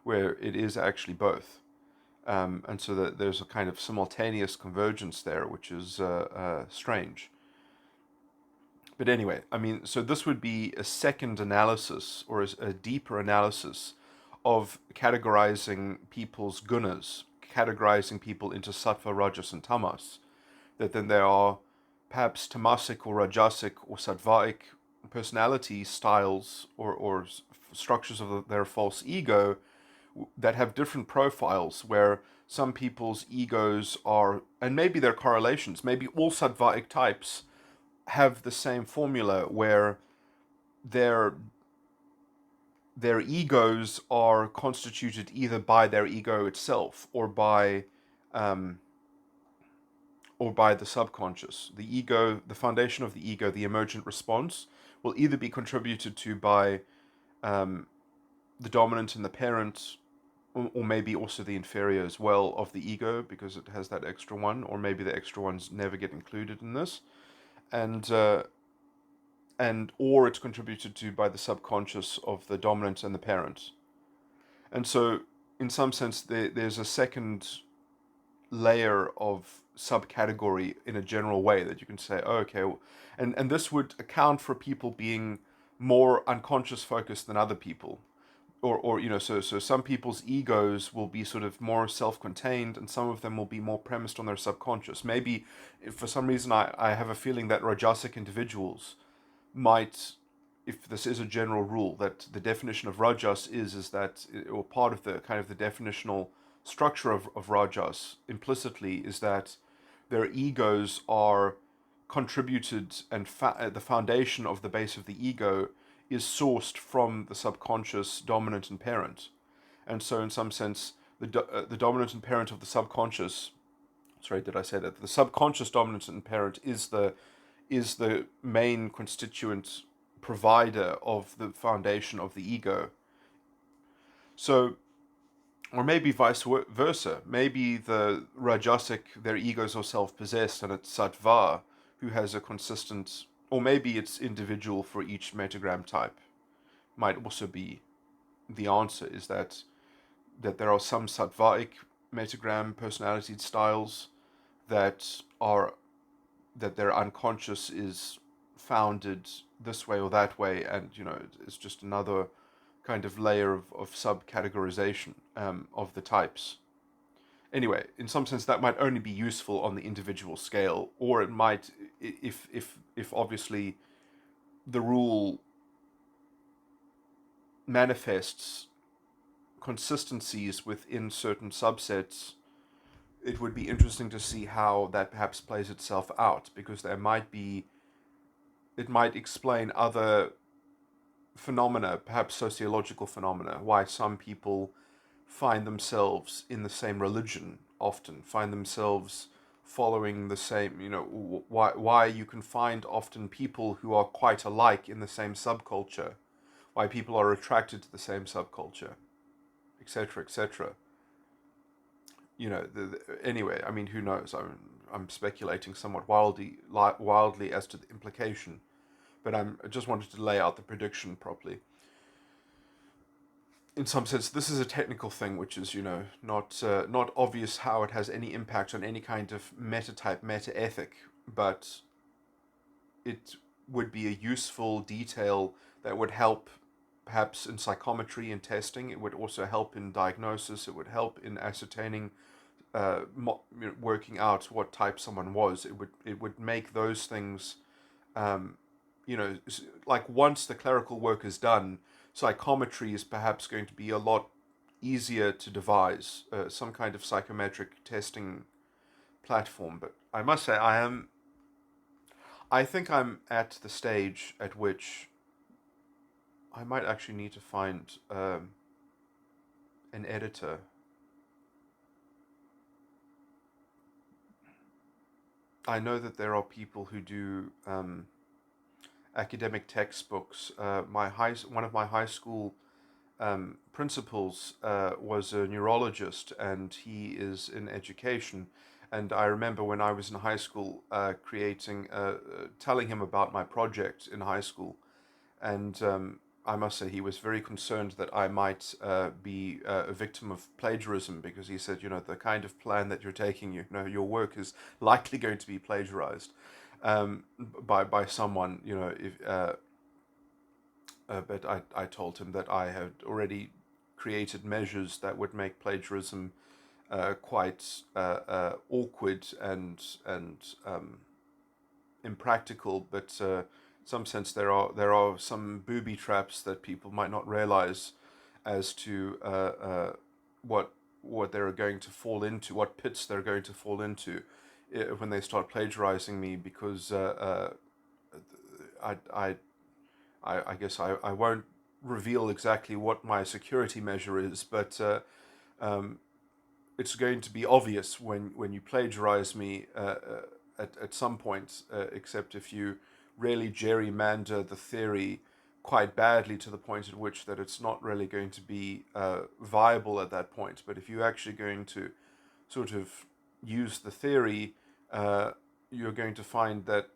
Speaker 1: where it is actually both. And so that there's a kind of simultaneous convergence there, which is strange. But anyway, I mean, so this would be a second analysis or a deeper analysis of categorizing people's gunas, categorizing people into sattva, rajas, and tamas. That then there are perhaps tamasic or rajasic or sattvaic personality styles or structures of their false ego that have different profiles, where some people's egos are, and maybe they're correlations, maybe all sattvaic types have the same formula where their egos are constituted either by their ego itself or by the subconscious. The ego, the foundation of the ego, the emergent response, will either be contributed to by the dominant and the parent, or maybe also the inferior as well of the ego, because it has that extra one, or maybe the extra ones never get included in this, and or it's contributed to by the subconscious of the dominant and the parent. And so, in some sense, there's a second layer of subcategory in a general way that you can say, oh, okay, and this would account for people being more unconscious focused than other people. Or so some people's egos will be sort of more self-contained, and some of them will be more premised on their subconscious. Maybe if for some reason I have a feeling that Rajasic individuals might, if this is a general rule, that the definition of Rajas is that, or part of the kind of the definitional structure of Rajas implicitly is that their egos are contributed, and the foundation of the base of the ego is sourced from the subconscious dominant and parent. And so in some sense the dominant and parent of the subconscious, sorry, did I say that the subconscious dominant and parent is the main constituent provider of the foundation of the ego. So, or maybe vice versa. Maybe the Rajasic, their egos are self-possessed, and it's Sattva who has a consistent, or maybe it's individual for each metagram type. Might also be the answer, is that there are some Sattvaic metagram personality styles that are, that their unconscious is founded this way or that way, and it's just another kind of layer of subcategorization of the types. Anyway, in some sense that might only be useful on the individual scale, or it might, if obviously the rule manifests consistencies within certain subsets, it would be interesting to see how that perhaps plays itself out, because it might explain other phenomena, perhaps sociological phenomena, why some people find themselves in the same religion often, find themselves following the same, why you can find often people who are quite alike in the same subculture, why people are attracted to the same subculture, etc., etc. Anyway, I mean, who knows? I'm speculating somewhat wildly as to the implication, but I just wanted to lay out the prediction properly. In some sense, this is a technical thing, which is, not obvious how it has any impact on any kind of meta-type, meta-ethic, but it would be a useful detail that would help perhaps in psychometry and testing. It would also help in diagnosis. It would help in ascertaining, working out what type someone was. It would make those things, like once the clerical work is done, psychometry is perhaps going to be a lot easier to devise, some kind of psychometric testing platform. But I must say, I think I'm at the stage at which I might actually need to find an editor. I know that there are people who do academic textbooks. One of my high school principals was a neurologist, and he is in education. And I remember when I was in high school, telling him about my project in high school, and I must say he was very concerned that I might be a victim of plagiarism, because he said, the kind of plan that you're taking, your work is likely going to be plagiarized by someone, but I told him that I had already created measures that would make plagiarism quite awkward and impractical, but some sense there are some booby traps that people might not realize as to what they're going to fall into, what pits they're going to fall into when they start plagiarizing me, because I guess I won't reveal exactly what my security measure is, but it's going to be obvious when you plagiarize me at some point, except if you really gerrymander the theory quite badly to the point at which that it's not really going to be viable at that point. But if you're actually going to sort of use the theory, you're going to find that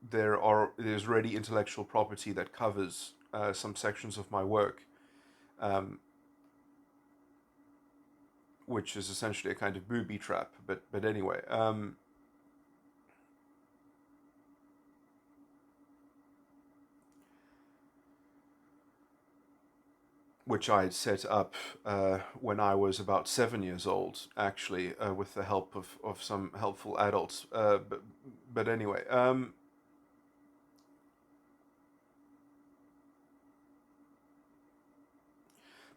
Speaker 1: there's already intellectual property that covers some sections of my work. which is essentially a kind of booby trap. But anyway, which I had set up when I was about 7 years old, actually, with the help of some helpful adults. But anyway,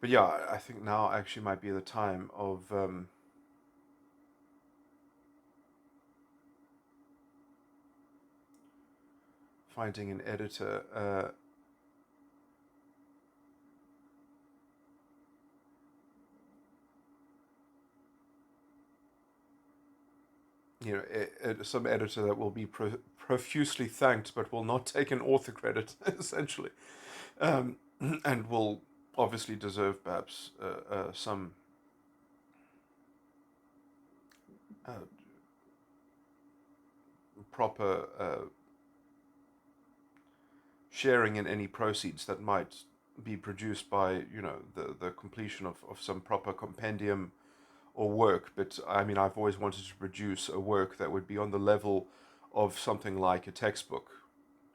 Speaker 1: but yeah, I think now actually might be the time of finding an editor. Some editor that will be profusely thanked, but will not take an author credit, essentially, um, and will obviously deserve perhaps some uh, proper sharing in any proceeds that might be produced by the completion of some proper compendium or work. But I mean, I've always wanted to produce a work that would be on the level of something like a textbook.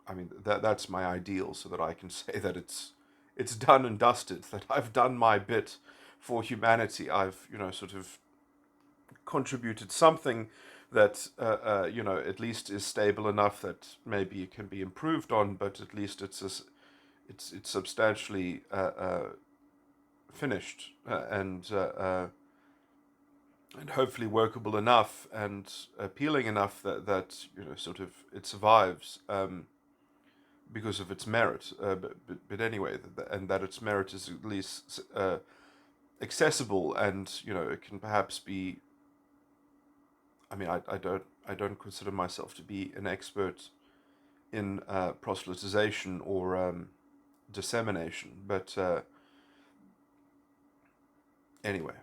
Speaker 1: I mean, that's my ideal, so that I can say that it's done and dusted, that I've done my bit for humanity. I've sort of contributed something that at least is stable enough that maybe it can be improved on, but at least it's substantially finished, and hopefully workable enough and appealing enough that sort of it survives, because of its merit. But anyway, and that its merit is at least accessible, and it can perhaps be. I mean, I don't consider myself to be an expert in proselytization or dissemination, but anyway,